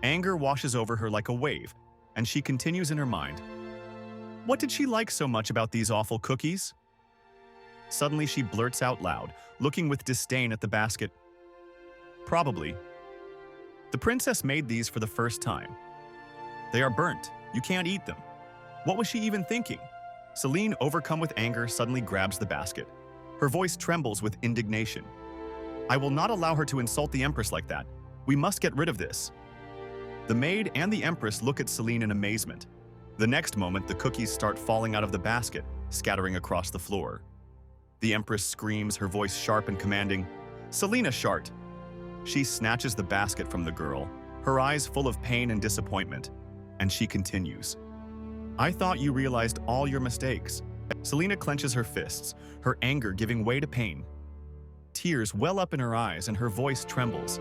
Anger washes over her like a wave, and she continues in her mind. What did she like so much about these awful cookies? Suddenly she blurts out loud, looking with disdain at the basket. Probably. The princess made these for the first time. They are burnt. You can't eat them. What was she even thinking? Selena, overcome with anger, suddenly grabs the basket. Her voice trembles with indignation. I will not allow her to insult the Empress like that. We must get rid of this. The maid and the Empress look at Selena in amazement. The next moment, the cookies start falling out of the basket, scattering across the floor. The Empress screams, her voice sharp and commanding, Selena Shart! She snatches the basket from the girl, her eyes full of pain and disappointment, and she continues. I thought you realized all your mistakes. Selena clenches her fists, her anger giving way to pain. Tears well up in her eyes and her voice trembles.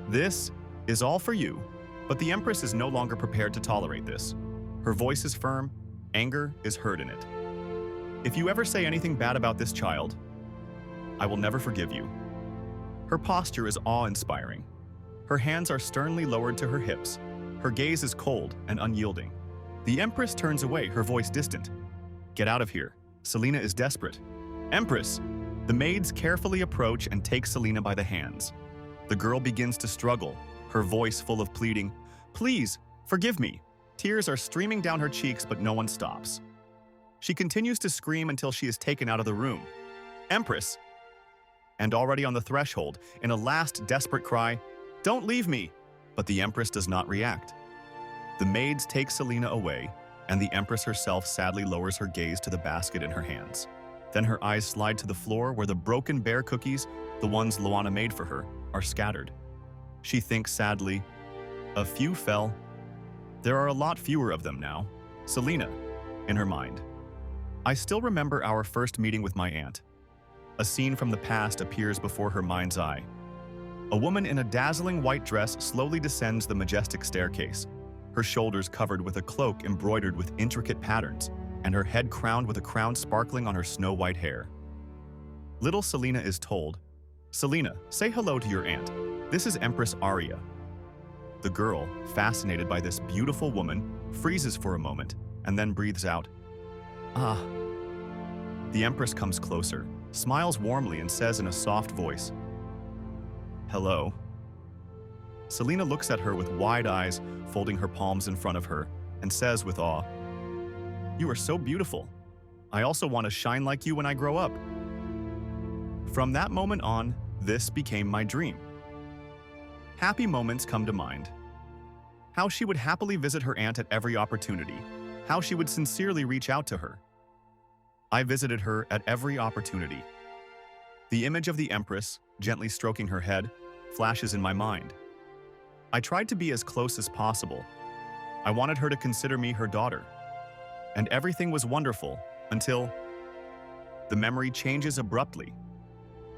This is all for you, but the Empress is no longer prepared to tolerate this. Her voice is firm, anger is heard in it. If you ever say anything bad about this child, I will never forgive you. Her posture is awe-inspiring. Her hands are sternly lowered to her hips. Her gaze is cold and unyielding. The Empress turns away, her voice distant. Get out of here. Selena is desperate. Empress! The maids carefully approach and take Selena by the hands. The girl begins to struggle, her voice full of pleading. Please, forgive me. Tears are streaming down her cheeks, but no one stops. She continues to scream until she is taken out of the room. Empress! And already on the threshold, in a last desperate cry, don't leave me! But the Empress does not react. The maids take Selena away, and the Empress herself sadly lowers her gaze to the basket in her hands. Then her eyes slide to the floor where the broken bear cookies, the ones Lana made for her, are scattered. She thinks sadly, a few fell. There are a lot fewer of them now. Selena, in her mind. I still remember our first meeting with my aunt. A scene from the past appears before her mind's eye. A woman in a dazzling white dress slowly descends the majestic staircase, her shoulders covered with a cloak embroidered with intricate patterns, and her head crowned with a crown sparkling on her snow-white hair. Little Selena is told, Selena, say hello to your aunt. This is Empress Arya. The girl, fascinated by this beautiful woman, freezes for a moment and then breathes out, Ah. The Empress comes closer, smiles warmly and says in a soft voice, Hello. Selena looks at her with wide eyes, folding her palms in front of her, and says with awe, You are so beautiful. I also want to shine like you when I grow up. From that moment on, this became my dream. Happy moments come to mind. How she would happily visit her aunt at every opportunity. How she would sincerely reach out to her. I visited her at every opportunity. The image of the Empress, gently stroking her head, flashes in my mind. I tried to be as close as possible. I wanted her to consider me her daughter. And everything was wonderful until the memory changes abruptly.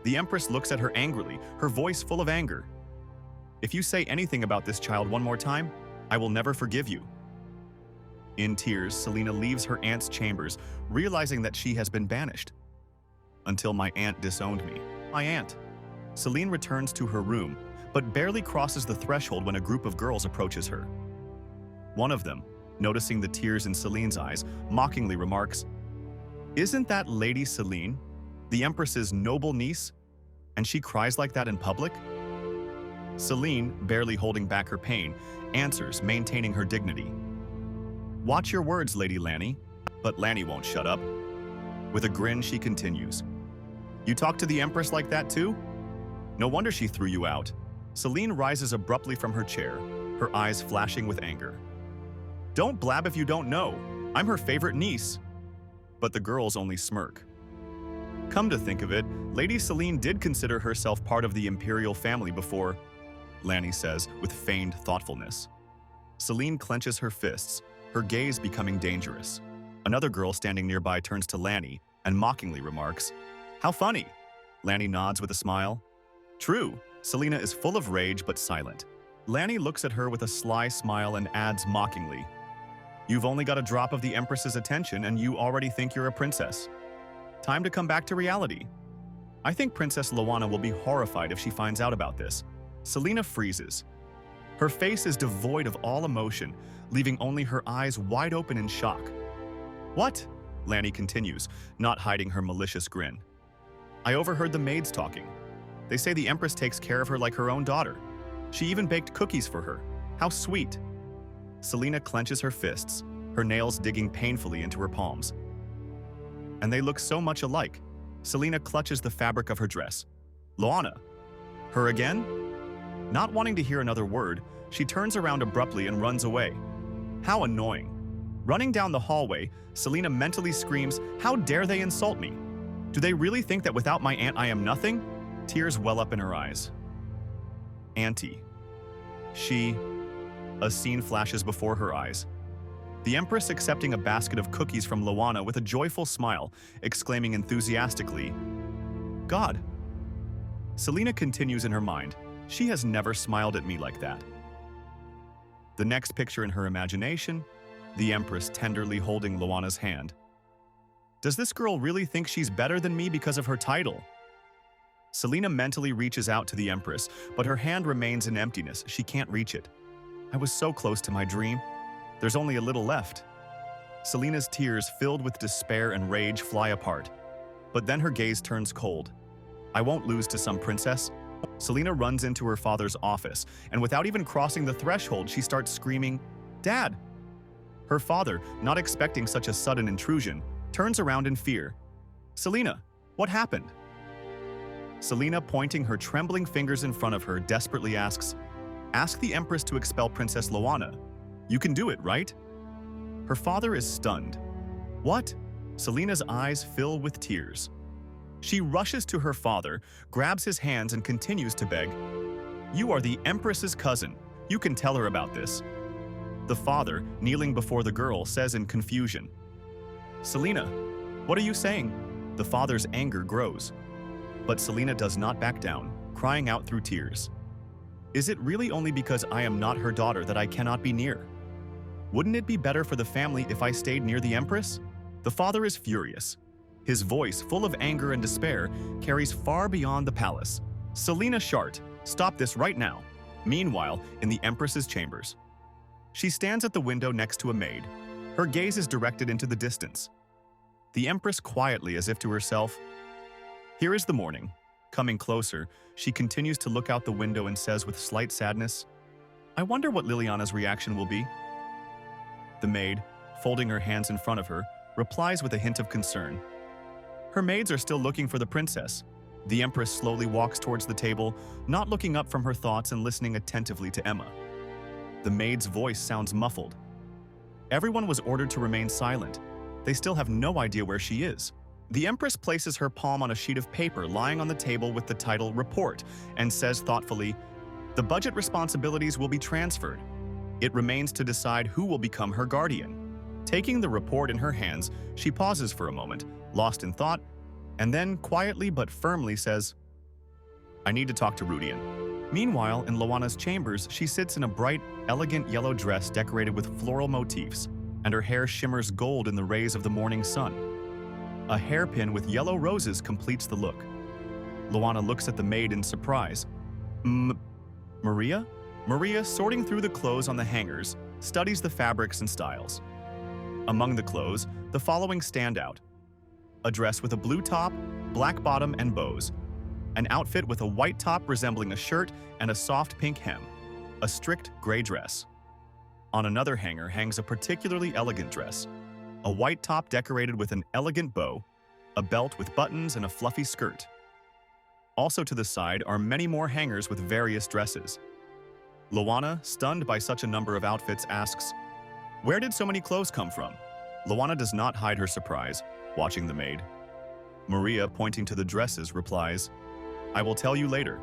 The Empress looks at her angrily, her voice full of anger. If you say anything about this child one more time, I will never forgive you. In tears, Selena leaves her aunt's chambers, realizing that she has been banished. Until my aunt disowned me. My aunt. Selena returns to her room, but barely crosses the threshold when a group of girls approaches her. One of them, noticing the tears in Selene's eyes, mockingly remarks, Isn't that Lady Selene, the Empress's noble niece? And she cries like that in public? Selene, barely holding back her pain, answers, maintaining her dignity. Watch your words, Lady Lani. But Lani won't shut up. With a grin, she continues. You talk to the Empress like that too? No wonder she threw you out. Selene rises abruptly from her chair, her eyes flashing with anger. Don't blab if you don't know. I'm her favorite niece. But the girls only smirk. Come to think of it, Lady Selene did consider herself part of the imperial family before, Lani says with feigned thoughtfulness. Selene clenches her fists, her gaze becoming dangerous. Another girl standing nearby turns to Lani and mockingly remarks, How funny! Lani nods with a smile. True, Selena is full of rage but silent. Lani looks at her with a sly smile and adds mockingly, You've only got a drop of the Empress's attention and you already think you're a princess. Time to come back to reality. I think Princess Liliana will be horrified if she finds out about this. Selena freezes. Her face is devoid of all emotion, leaving only her eyes wide open in shock. What? Lani continues, not hiding her malicious grin. I overheard the maids talking. They say the Empress takes care of her like her own daughter. She even baked cookies for her. How sweet. Selena clenches her fists, her nails digging painfully into her palms. And they look so much alike. Selena clutches the fabric of her dress. Liliana. Her again? Not wanting to hear another word, she turns around abruptly and runs away. How annoying. Running down the hallway, Selena mentally screams, "How dare they insult me? Do they really think that without my aunt I am nothing?" Tears well up in her eyes. Auntie. A scene flashes before her eyes. The Empress accepting a basket of cookies from Liliana with a joyful smile, exclaiming enthusiastically, "God." Selena continues in her mind, "She has never smiled at me like that." The next picture in her imagination, the Empress tenderly holding Liliana's hand. Does this girl really think she's better than me because of her title? Selena mentally reaches out to the Empress, but her hand remains in emptiness. She can't reach it. I was so close to my dream. There's only a little left. Selena's tears, filled with despair and rage, fly apart. But then her gaze turns cold. I won't lose to some princess. Selena runs into her father's office, and without even crossing the threshold, she starts screaming, "Dad!" Her father, not expecting such a sudden intrusion, turns around in fear. "Selena, what happened?" Selena, pointing her trembling fingers in front of her, desperately asks, "Ask the Empress to expel Princess Liliana. You can do it, right?" Her father is stunned. "What?" Selena's eyes fill with tears. She rushes to her father, grabs his hands and continues to beg, "You are the Empress's cousin. You can tell her about this." The father, kneeling before the girl, says in confusion, "Selena, what are you saying?" The father's anger grows. But Selena does not back down, crying out through tears. "Is it really only because I am not her daughter that I cannot be near? Wouldn't it be better for the family if I stayed near the Empress?" The father is furious. His voice, full of anger and despair, carries far beyond the palace. "Selena Shart, stop this right now." Meanwhile, in the Empress's chambers. She stands at the window next to a maid. Her gaze is directed into the distance. The Empress, quietly, as if to herself, "Here is the morning." Coming closer, she continues to look out the window and says with slight sadness, "I wonder what Liliana's reaction will be." The maid, folding her hands in front of her, replies with a hint of concern. Her maids are still looking for the princess. The Empress slowly walks towards the table, not looking up from her thoughts and listening attentively to Emma. The maid's voice sounds muffled. Everyone was ordered to remain silent. They still have no idea where she is. The Empress places her palm on a sheet of paper lying on the table with the title Report and says thoughtfully, "The budget responsibilities will be transferred. It remains to decide who will become her guardian." Taking the report in her hands, she pauses for a moment, lost in thought, and then quietly but firmly says, "I need to talk to Rodeon." Meanwhile, in Liliana's chambers, she sits in a bright, elegant yellow dress decorated with floral motifs, and her hair shimmers gold in the rays of the morning sun. A hairpin with yellow roses completes the look. Liliana looks at the maid in surprise. Maria? Maria, sorting through the clothes on the hangers, studies the fabrics and styles. Among the clothes, the following stand out. A dress with a blue top, black bottom, and bows. An outfit with a white top resembling a shirt and a soft pink hem. A strict gray dress. On another hanger hangs a particularly elegant dress. A white top decorated with an elegant bow, a belt with buttons, and a fluffy skirt. Also to the side are many more hangers with various dresses. Liliana, stunned by such a number of outfits, asks, "Where did so many clothes come from?" Liliana does not hide her surprise, watching the maid. Maria, pointing to the dresses, replies, "I will tell you later."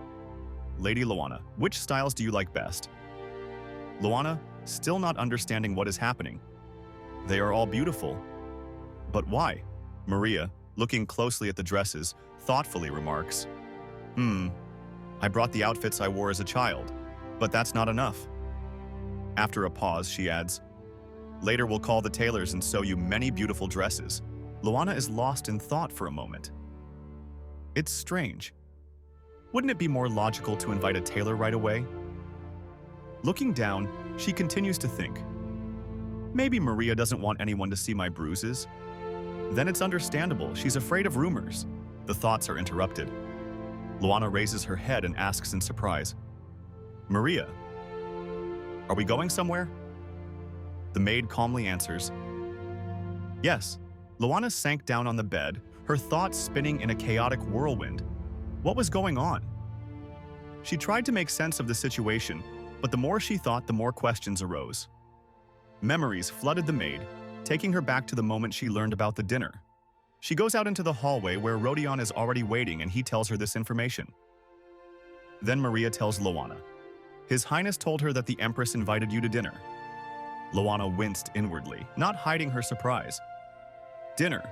Lady Liliana, which styles do you like best? Liliana, still not understanding what is happening. They are all beautiful. But why? Maria, looking closely at the dresses, thoughtfully remarks, I brought the outfits I wore as a child, but that's not enough." After a pause, she adds, "Later we'll call the tailors and sew you many beautiful dresses." Liliana is lost in thought for a moment. It's strange. Wouldn't it be more logical to invite a tailor right away? Looking down, she continues to think. Maybe Maria doesn't want anyone to see my bruises. Then it's understandable, she's afraid of rumors. The thoughts are interrupted. Lana raises her head and asks in surprise, Maria, are we going somewhere? The maid calmly answers, yes. Lana sank down on the bed, her thoughts spinning in a chaotic whirlwind. What was going on? She tried to make sense of the situation, but the more she thought, the more questions arose. Memories flooded the maid, taking her back to the moment she learned about the dinner. She goes out into the hallway where Rodeon is already waiting and he tells her this information. Then Maria tells Lana, His Highness told her that the Empress invited you to dinner. Lana winced inwardly, not hiding her surprise. Dinner?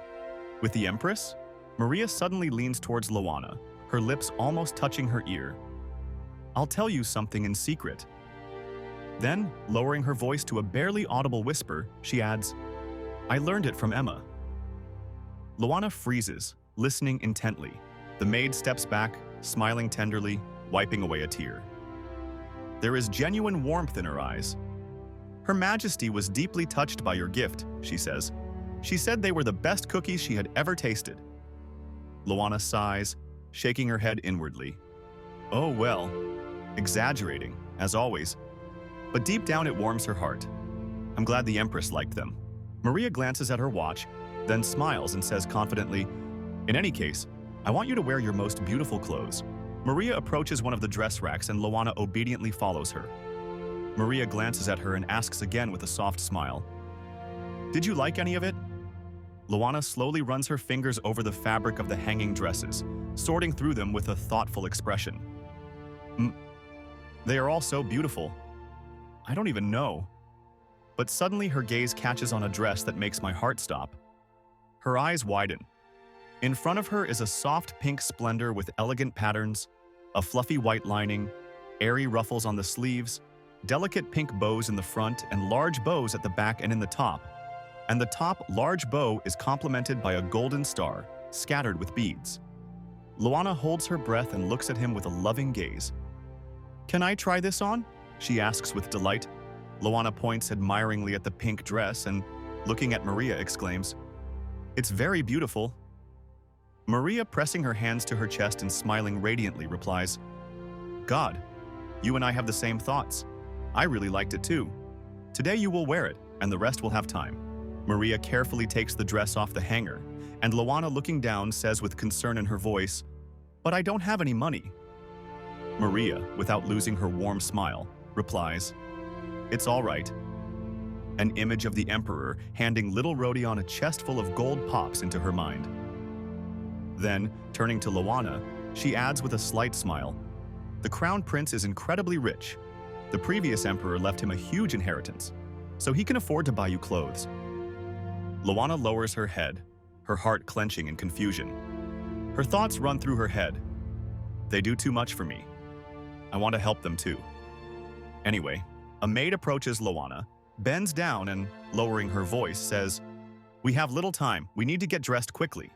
With the Empress? Maria suddenly leans towards Lana, her lips almost touching her ear. I'll tell you something in secret. Then, lowering her voice to a barely audible whisper, she adds, I learned it from Emma. Lana freezes, listening intently. The maid steps back, smiling tenderly, wiping away a tear. There is genuine warmth in her eyes. Her Majesty was deeply touched by your gift, she says. She said they were the best cookies she had ever tasted. Lana sighs, shaking her head inwardly. Oh well, exaggerating, as always. But deep down it warms her heart. I'm glad the Empress liked them. Maria glances at her watch, then smiles and says confidently, In any case, I want you to wear your most beautiful clothes. Maria approaches one of the dress racks and Lana obediently follows her. Maria glances at her and asks again with a soft smile, Did you like any of it? Lana slowly runs her fingers over the fabric of the hanging dresses, sorting through them with a thoughtful expression. They are all so beautiful. I don't even know. But suddenly her gaze catches on a dress that makes my heart stop. Her eyes widen. In front of her is a soft pink splendor with elegant patterns, a fluffy white lining, airy ruffles on the sleeves, delicate pink bows in the front and large bows at the back and in the top. And the top large bow is complemented by a golden star, scattered with beads. Lana holds her breath and looks at him with a loving gaze. Can I try this on? She asks with delight. Lana points admiringly at the pink dress and, looking at Maria, exclaims, It's very beautiful. Maria, pressing her hands to her chest and smiling radiantly, replies, God, you and I have the same thoughts. I really liked it too. Today you will wear it, and the rest will have time. Maria carefully takes the dress off the hanger, and Lana, looking down, says with concern in her voice, But I don't have any money. Maria, without losing her warm smile, replies, It's all right. An image of the Emperor handing little Rodeon a chest full of gold pops into her mind. Then, turning to Lana, she adds with a slight smile, The Crown Prince is incredibly rich. The previous Emperor left him a huge inheritance, so he can afford to buy you clothes. Lana lowers her head, her heart clenching in confusion. Her thoughts run through her head. They do too much for me. I want to help them too. Anyway, a maid approaches Lana, bends down and, lowering her voice, says, We have little time. We need to get dressed quickly.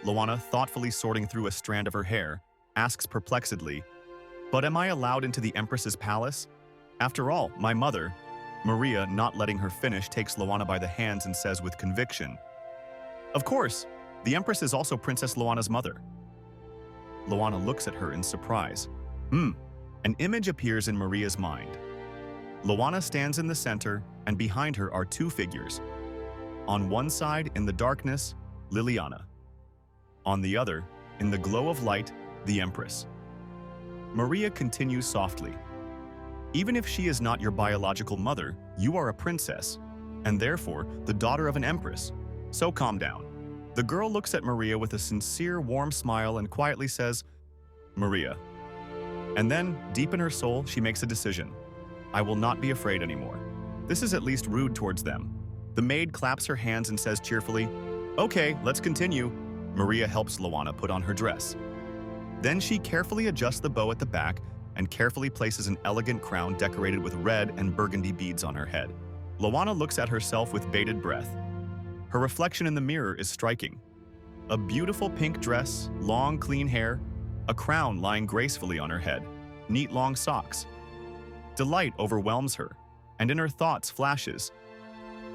Lana, thoughtfully sorting through a strand of her hair, asks perplexedly, But am I allowed into the Empress's palace? After all, my mother, Maria, not letting her finish, takes Lana by the hands and says with conviction, Of course, the Empress is also Princess Lana's mother. Lana looks at her in surprise. An image appears in Maria's mind. Lana stands in the center, and behind her are two figures. On one side, in the darkness, Liliana. On the other, in the glow of light, the Empress. Maria continues softly. Even if she is not your biological mother, you are a princess, and therefore the daughter of an empress. So calm down. The girl looks at Maria with a sincere, warm smile and quietly says, Maria. And then, deep in her soul, she makes a decision. I will not be afraid anymore. This is at least rude towards them. The maid claps her hands and says cheerfully, Okay, let's continue. Maria helps Lana put on her dress. Then she carefully adjusts the bow at the back and carefully places an elegant crown decorated with red and burgundy beads on her head. Lana looks at herself with bated breath. Her reflection in the mirror is striking. A beautiful pink dress, long clean hair, a crown lying gracefully on her head, neat long socks. Delight overwhelms her, and in her thoughts flashes,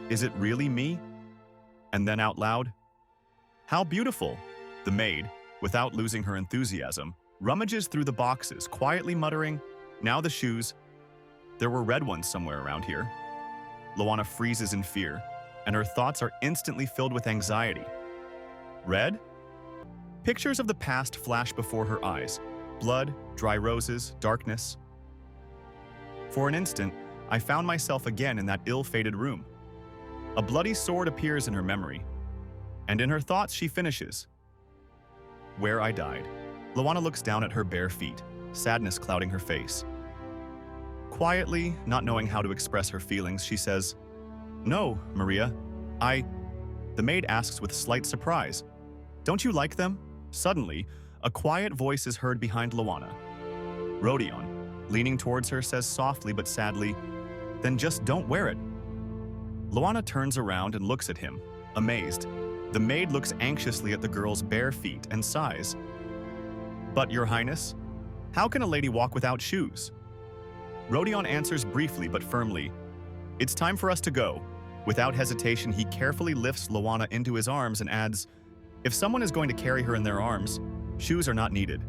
"Is it really me?" And then out loud, "How beautiful!" The maid, without losing her enthusiasm, rummages through the boxes, quietly muttering, "Now the shoes. There were red ones somewhere around here." Liliana freezes in fear, and her thoughts are instantly filled with anxiety. Red? Pictures of the past flash before her eyes. Blood, dry roses, darkness. For an instant, I found myself again in that ill-fated room. A bloody sword appears in her memory, and in her thoughts she finishes, "Where I died." Liliana looks down at her bare feet, sadness clouding her face. Quietly, not knowing how to express her feelings, she says, "No, Maria, The maid asks with slight surprise, "Don't you like them?" Suddenly, a quiet voice is heard behind Liliana. Rodeon, leaning towards her, says softly but sadly, "Then just don't wear it." Liliana turns around and looks at him, amazed. The maid looks anxiously at the girl's bare feet and sighs. "But, Your Highness, how can a lady walk without shoes?" Rodeon answers briefly but firmly, "It's time for us to go." Without hesitation, he carefully lifts Liliana into his arms and adds, "If someone is going to carry her in their arms, shoes are not needed."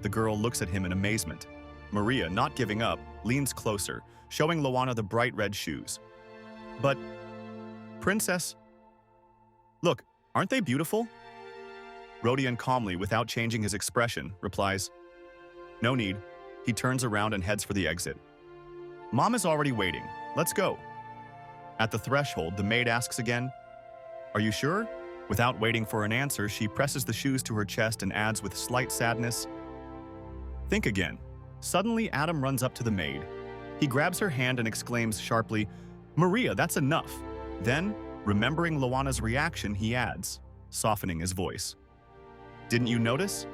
The girl looks at him in amazement. Maria, not giving up, leans closer, showing Liliana the bright red shoes. "But, Princess, look, aren't they beautiful?" Rodeon calmly, without changing his expression, replies, "No need." He turns around and heads for the exit. "Mom is already waiting. Let's go." At the threshold, the maid asks again, "Are you sure?" Without waiting for an answer, she presses the shoes to her chest and adds with slight sadness, "Think again." Suddenly, Adam runs up to the maid. He grabs her hand and exclaims sharply, "Maria, that's enough." Then, remembering Liliana's reaction, he adds, softening his voice, "Didn't you notice?"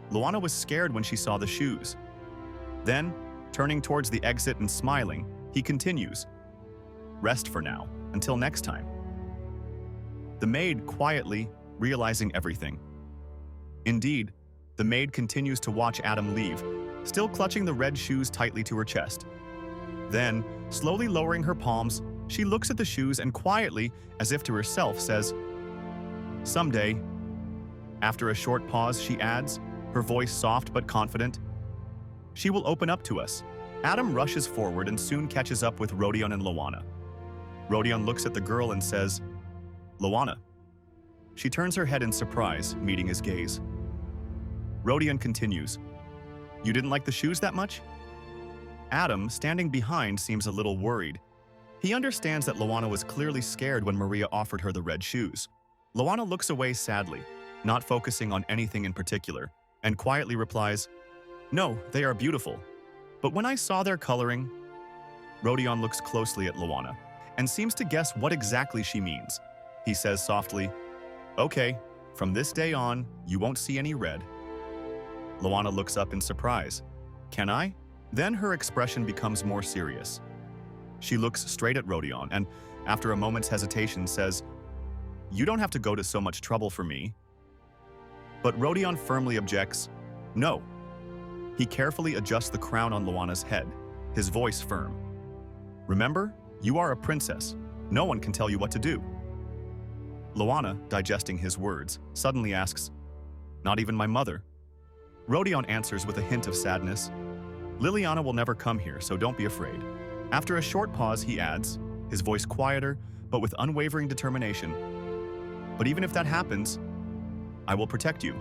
Liliana was scared when she saw the shoes. Then, turning towards the exit and smiling, he continues, "Rest for now, until next time." The maid quietly, realizing everything. Indeed, the maid continues to watch Adam leave, still clutching the red shoes tightly to her chest. Then, slowly lowering her palms, she looks at the shoes and quietly, as if to herself, says, "Someday." After a short pause, she adds, her voice soft but confident, "She will open up to us." Adam rushes forward and soon catches up with Rodeon and Liliana. Rodeon looks at the girl and says, "Liliana." She turns her head in surprise, meeting his gaze. Rodeon continues, "You didn't like the shoes that much?" Adam, standing behind, seems a little worried. He understands that Liliana was clearly scared when Maria offered her the red shoes. Liliana looks away sadly, not focusing on anything in particular, and quietly replies, "No, they are beautiful. But when I saw their coloring..." Rodeon looks closely at Liliana and seems to guess what exactly she means. He says softly, "Okay, from this day on, you won't see any red." Liliana looks up in surprise. "Can I?" Then her expression becomes more serious. She looks straight at Rodeon and, after a moment's hesitation, says, "You don't have to go to so much trouble for me." But Rodeon firmly objects, "No." He carefully adjusts the crown on Liliana's head, his voice firm. "Remember, you are a princess. No one can tell you what to do." Liliana, digesting his words, suddenly asks, "Not even my mother?" Rodeon answers with a hint of sadness, "Liliana will never come here, so don't be afraid." After a short pause, he adds, his voice quieter, but with unwavering determination, "But even if that happens, I will protect you."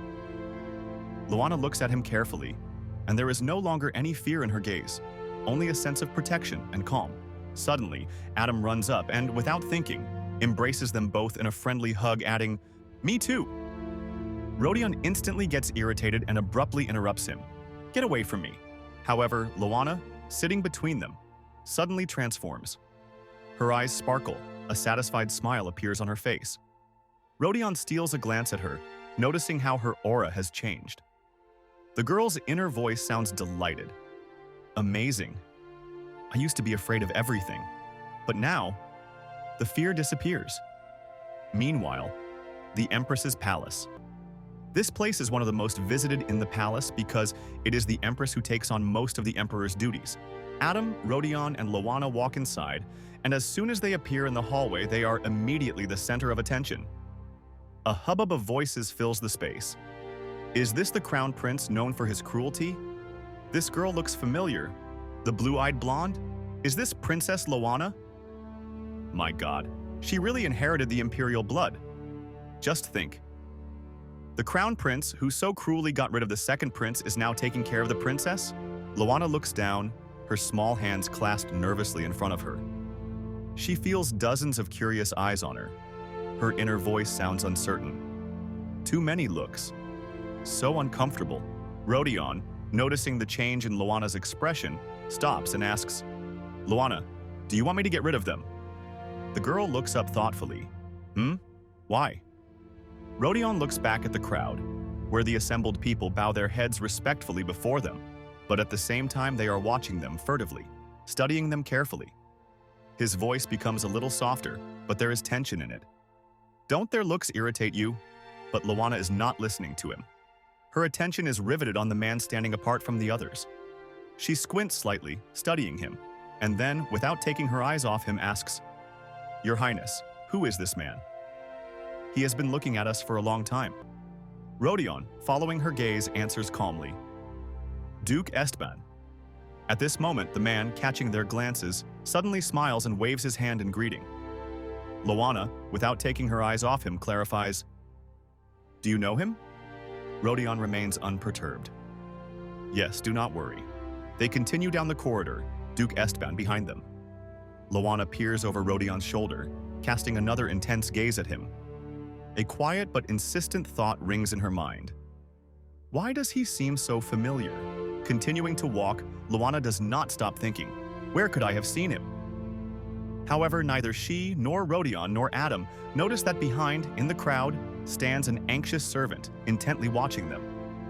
Liliana looks at him carefully, and there is no longer any fear in her gaze, only a sense of protection and calm. Suddenly, Adam runs up and, without thinking, embraces them both in a friendly hug, adding, "Me too." Rodeon instantly gets irritated and abruptly interrupts him, "Get away from me." However, Liliana, sitting between them, suddenly transforms. Her eyes sparkle, a satisfied smile appears on her face. Rodeon steals a glance at her, noticing how her aura has changed. The girl's inner voice sounds delighted. "Amazing. I used to be afraid of everything, but now, the fear disappears." Meanwhile, the Empress's palace. This place is one of the most visited in the palace because it is the Empress who takes on most of the Emperor's duties. Adam, Rodeon, and Lana walk inside, and as soon as they appear in the hallway, they are immediately the center of attention. A hubbub of voices fills the space. Is this the Crown Prince known for his cruelty? This girl looks familiar. The blue-eyed blonde? Is this Princess Lana? My God, she really inherited the imperial blood. Just think. The Crown Prince, who so cruelly got rid of the second prince, is now taking care of the princess? Lana looks down, her small hands clasped nervously in front of her. She feels dozens of curious eyes on her. Her inner voice sounds uncertain. Too many looks. So uncomfortable. Rodeon, noticing the change in Lana's expression, stops and asks, Lana, do you want me to get rid of them? The girl looks up thoughtfully. Why? Rodeon looks back at the crowd, where the assembled people bow their heads respectfully before them, but at the same time they are watching them furtively, studying them carefully. His voice becomes a little softer, but there is tension in it. Don't their looks irritate you? But Lana is not listening to him. Her attention is riveted on the man standing apart from the others. She squints slightly, studying him, and then, without taking her eyes off him, asks, Your Highness, who is this man? He has been looking at us for a long time. Rodeon, following her gaze, answers calmly, Duke Esteban. At this moment, the man, catching their glances, suddenly smiles and waves his hand in greeting. Lana, without taking her eyes off him, clarifies, Do you know him? Rodeon remains unperturbed. Yes, do not worry. They continue down the corridor, Duke Esteban behind them. Lana peers over Rodeon's shoulder, casting another intense gaze at him. A quiet but insistent thought rings in her mind. Why does he seem so familiar? Continuing to walk, Lana does not stop thinking, where could I have seen him? However, neither she, nor Rodeon, nor Adam notice that behind, in the crowd, stands an anxious servant, intently watching them.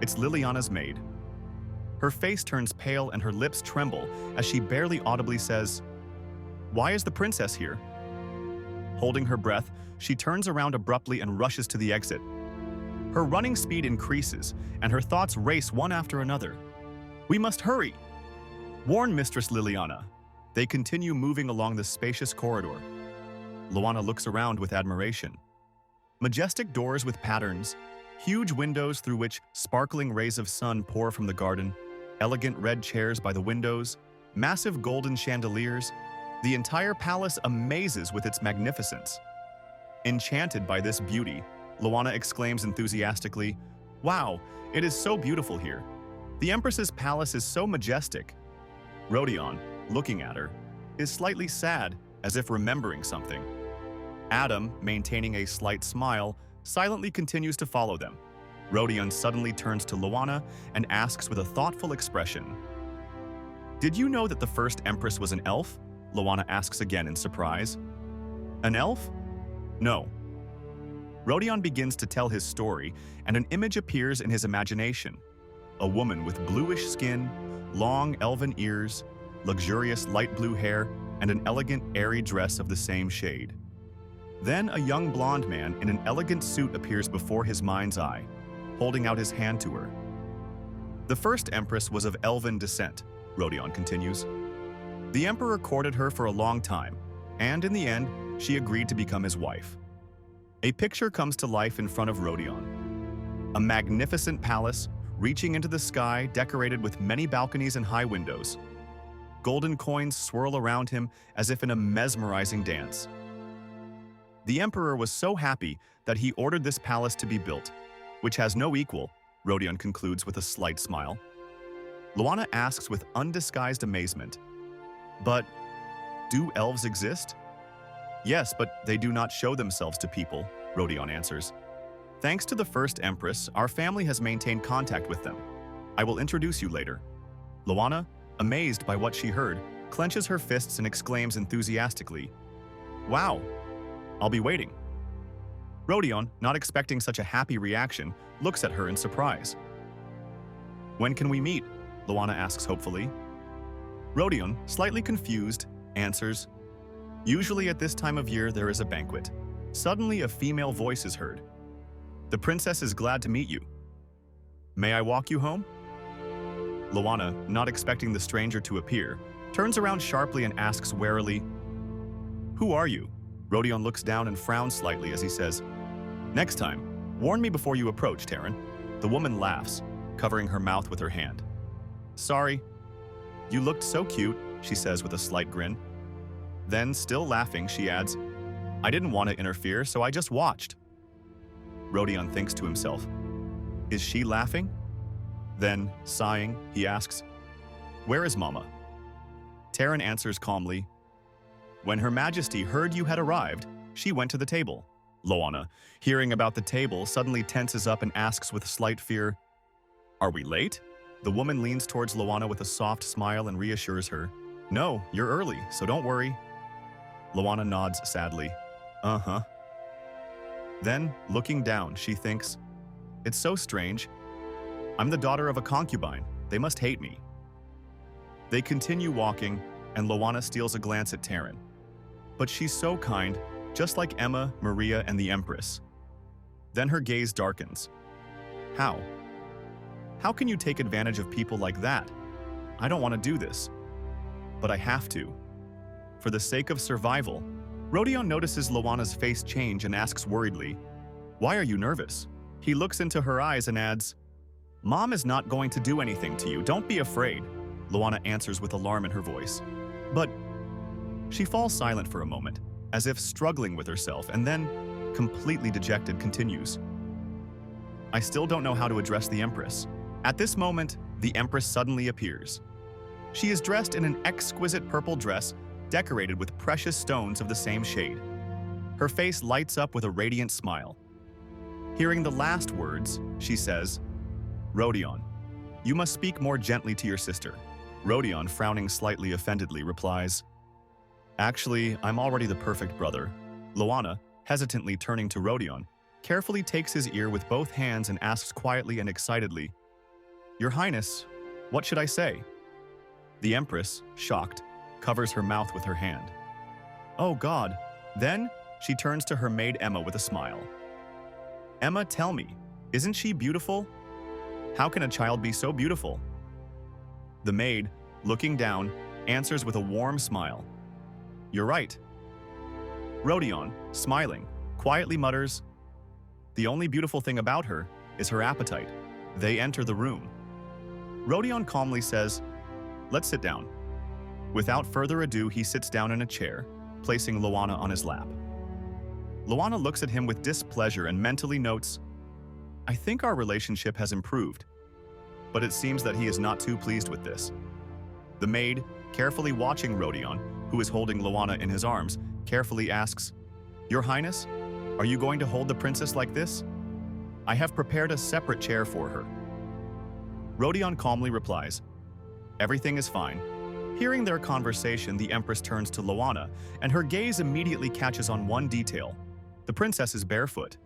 It's Liliana's maid. Her face turns pale and her lips tremble as she barely audibly says, Why is the princess here? Holding her breath, she turns around abruptly and rushes to the exit. Her running speed increases, and her thoughts race one after another. We must hurry! Warn Mistress Liliana. They continue moving along the spacious corridor. Lana looks around with admiration. Majestic doors with patterns, huge windows through which sparkling rays of sun pour from the garden, elegant red chairs by the windows, massive golden chandeliers. The entire palace amazes with its magnificence. Enchanted by this beauty, Lana exclaims enthusiastically, Wow, it is so beautiful here. The Empress's palace is so majestic. Rodeon, looking at her, is slightly sad, as if remembering something. Adam, maintaining a slight smile, silently continues to follow them. Rodeon suddenly turns to Lana and asks with a thoughtful expression, Did you know that the first Empress was an elf? Lana asks again in surprise. An elf? No. Rodeon begins to tell his story, and an image appears in his imagination. A woman with bluish skin, long elven ears, luxurious light blue hair, and an elegant, airy dress of the same shade. Then a young blonde man in an elegant suit appears before his mind's eye, holding out his hand to her. The first Empress was of elven descent, Rodeon continues. The Emperor courted her for a long time, and in the end, she agreed to become his wife. A picture comes to life in front of Rodeon. A magnificent palace, reaching into the sky, decorated with many balconies and high windows. Golden coins swirl around him as if in a mesmerizing dance. The Emperor was so happy that he ordered this palace to be built, which has no equal, Rodeon concludes with a slight smile. Lana asks with undisguised amazement, But do elves exist? Yes, but they do not show themselves to people, Rodeon answers. Thanks to the first Empress, our family has maintained contact with them. I will introduce you later. Lana, amazed by what she heard, clenches her fists and exclaims enthusiastically, Wow, I'll be waiting. Rodeon, not expecting such a happy reaction, looks at her in surprise. When can we meet? Lana asks hopefully. Rodeon, slightly confused, answers, Usually at this time of year there is a banquet. Suddenly a female voice is heard. The princess is glad to meet you. May I walk you home? Lana, not expecting the stranger to appear, turns around sharply and asks warily, Who are you? Rodeon looks down and frowns slightly as he says, Next time, warn me before you approach, Terran. The woman laughs, covering her mouth with her hand. Sorry. You looked so cute, she says with a slight grin. Then, still laughing, she adds, I didn't want to interfere, so I just watched. Rodeon thinks to himself, Is she laughing? Then, sighing, he asks, Where is Mama? Terran answers calmly, When Her Majesty heard you had arrived, she went to the table. Lana, hearing about the table, suddenly tenses up and asks with slight fear, Are we late? The woman leans towards Lana with a soft smile and reassures her, No, you're early, so don't worry. Lana nods sadly, Uh-huh. Then, looking down, she thinks, It's so strange. I'm the daughter of a concubine. They must hate me. They continue walking, and Lana steals a glance at Terran. But she's so kind, just like Emma, Maria, and the Empress. Then her gaze darkens. How? How can you take advantage of people like that? I don't want to do this. But I have to. For the sake of survival. Rodeon notices Lana's face change and asks worriedly, Why are you nervous? He looks into her eyes and adds, Mom is not going to do anything to you, don't be afraid. Lana answers with alarm in her voice. But she falls silent for a moment, as if struggling with herself, and then, completely dejected, continues. I still don't know how to address the Empress. At this moment, the Empress suddenly appears. She is dressed in an exquisite purple dress decorated with precious stones of the same shade. Her face lights up with a radiant smile. Hearing the last words, she says, Rodeon, you must speak more gently to your sister. Rodeon, frowning slightly offendedly, replies, Actually, I'm already the perfect brother. Lana, hesitantly turning to Rodeon, carefully takes his ear with both hands and asks quietly and excitedly, Your Highness, what should I say? The Empress, shocked, covers her mouth with her hand. Oh God. Then, she turns to her maid Emma with a smile. Emma, tell me, isn't she beautiful? How can a child be so beautiful? The maid, looking down, answers with a warm smile. You're right. Rodeon, smiling, quietly mutters, The only beautiful thing about her is her appetite. They enter the room. Rodeon calmly says, Let's sit down. Without further ado, he sits down in a chair, placing Lana on his lap. Lana looks at him with displeasure and mentally notes, I think our relationship has improved, but it seems that he is not too pleased with this. The maid, carefully watching Rodeon, who is holding Lana in his arms, carefully asks, Your Highness, are you going to hold the princess like this? I have prepared a separate chair for her. Rodeon calmly replies, Everything is fine. Hearing their conversation, the Empress turns to Lana, and her gaze immediately catches on one detail. The princess is barefoot.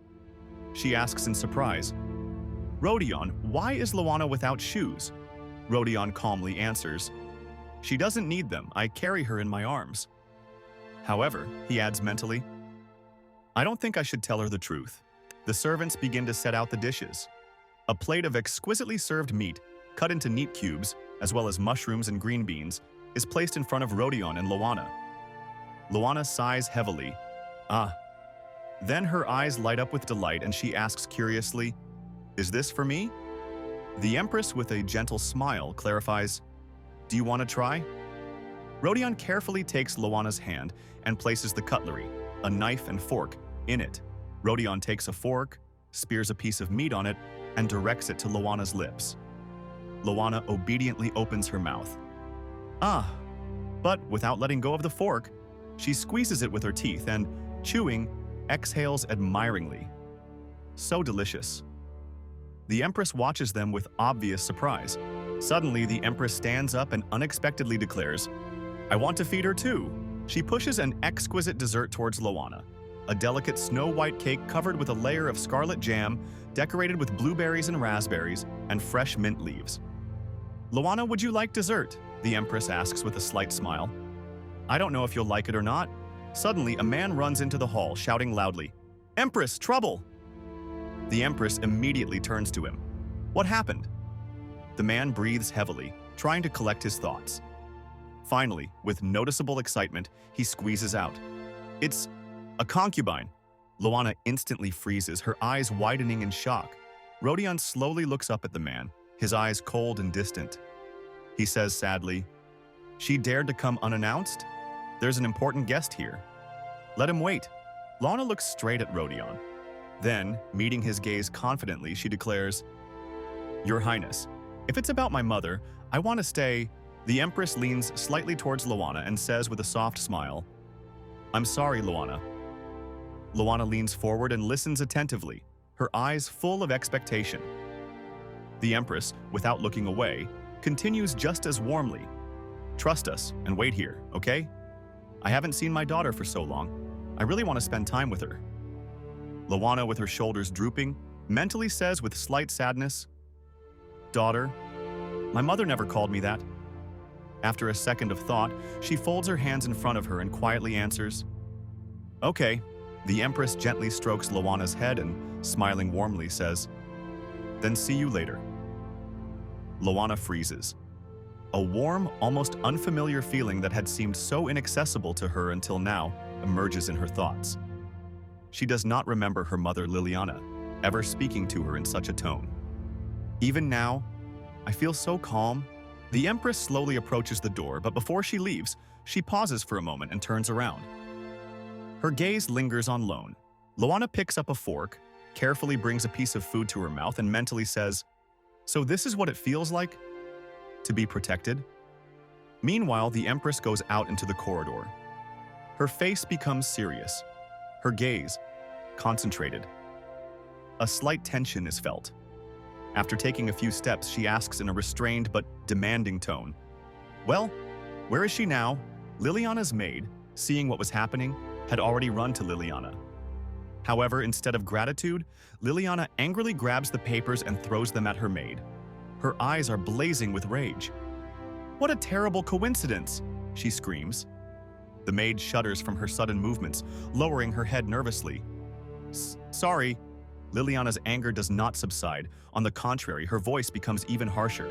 She asks in surprise, Rodeon, why is Lana without shoes? Rodeon calmly answers, She doesn't need them, I carry her in my arms. However, he adds mentally, I don't think I should tell her the truth. The servants begin to set out the dishes. A plate of exquisitely served meat, cut into neat cubes, as well as mushrooms and green beans, is placed in front of Rodeon and Lana. Lana sighs heavily. Ah. Then her eyes light up with delight and she asks curiously, Is this for me? The Empress, with a gentle smile, clarifies, Do you want to try? Rodeon carefully takes Lana's hand and places the cutlery, a knife and fork, in it. Rodeon takes a fork, spears a piece of meat on it, and directs it to Lana's lips. Lana obediently opens her mouth. Ah! But without letting go of the fork, she squeezes it with her teeth and, chewing, exhales admiringly. So delicious. The Empress watches them with obvious surprise. Suddenly, the Empress stands up and unexpectedly declares, I want to feed her too. She pushes an exquisite dessert towards Lana, a delicate snow-white cake covered with a layer of scarlet jam, decorated with blueberries and raspberries, and fresh mint leaves. Lana, would you like dessert? The Empress asks with a slight smile. I don't know if you'll like it or not. Suddenly, a man runs into the hall, shouting loudly, Empress, trouble! The Empress immediately turns to him. What happened? The man breathes heavily, trying to collect his thoughts. Finally, with noticeable excitement, he squeezes out. It's a concubine. Lana instantly freezes, her eyes widening in shock. Rodeon slowly looks up at the man, his eyes cold and distant. He says sadly, "She dared to come unannounced? There's an important guest here. Let him wait." Lana looks straight at Rodeon. Then, meeting his gaze confidently, she declares, "Your Highness, if it's about my mother, I want to stay." The Empress leans slightly towards Lana and says with a soft smile, "I'm sorry, Lana." Lana leans forward and listens attentively, her eyes full of expectation. The Empress, without looking away, continues just as warmly. "Trust us and wait here, okay? I haven't seen my daughter for so long. I really want to spend time with her." Lana, with her shoulders drooping, mentally says with slight sadness, "Daughter, my mother never called me that." After a second of thought, she folds her hands in front of her and quietly answers, "Okay." The Empress gently strokes Lana's head and, smiling warmly, says, "Then see you later." Lana freezes. A warm, almost unfamiliar feeling that had seemed so inaccessible to her until now emerges in her thoughts. She does not remember her mother Liliana ever speaking to her in such a tone. Even now, I feel so calm. The Empress slowly approaches the door, but before she leaves, she pauses for a moment and turns around. Her gaze lingers on Lana picks up a fork, carefully brings a piece of food to her mouth, and mentally says, "So this is what it feels like to be protected?" Meanwhile, the Empress goes out into the corridor. Her face becomes serious, her gaze concentrated. A slight tension is felt. After taking a few steps, she asks in a restrained but demanding tone, "Well, where is she now?" Liliana's maid, seeing what was happening, had already run to Liliana. However, instead of gratitude, Liliana angrily grabs the papers and throws them at her maid. Her eyes are blazing with rage. "What a terrible coincidence!" she screams. The maid shudders from her sudden movements, lowering her head nervously. "Sorry." Liliana's anger does not subside. On the contrary, her voice becomes even harsher.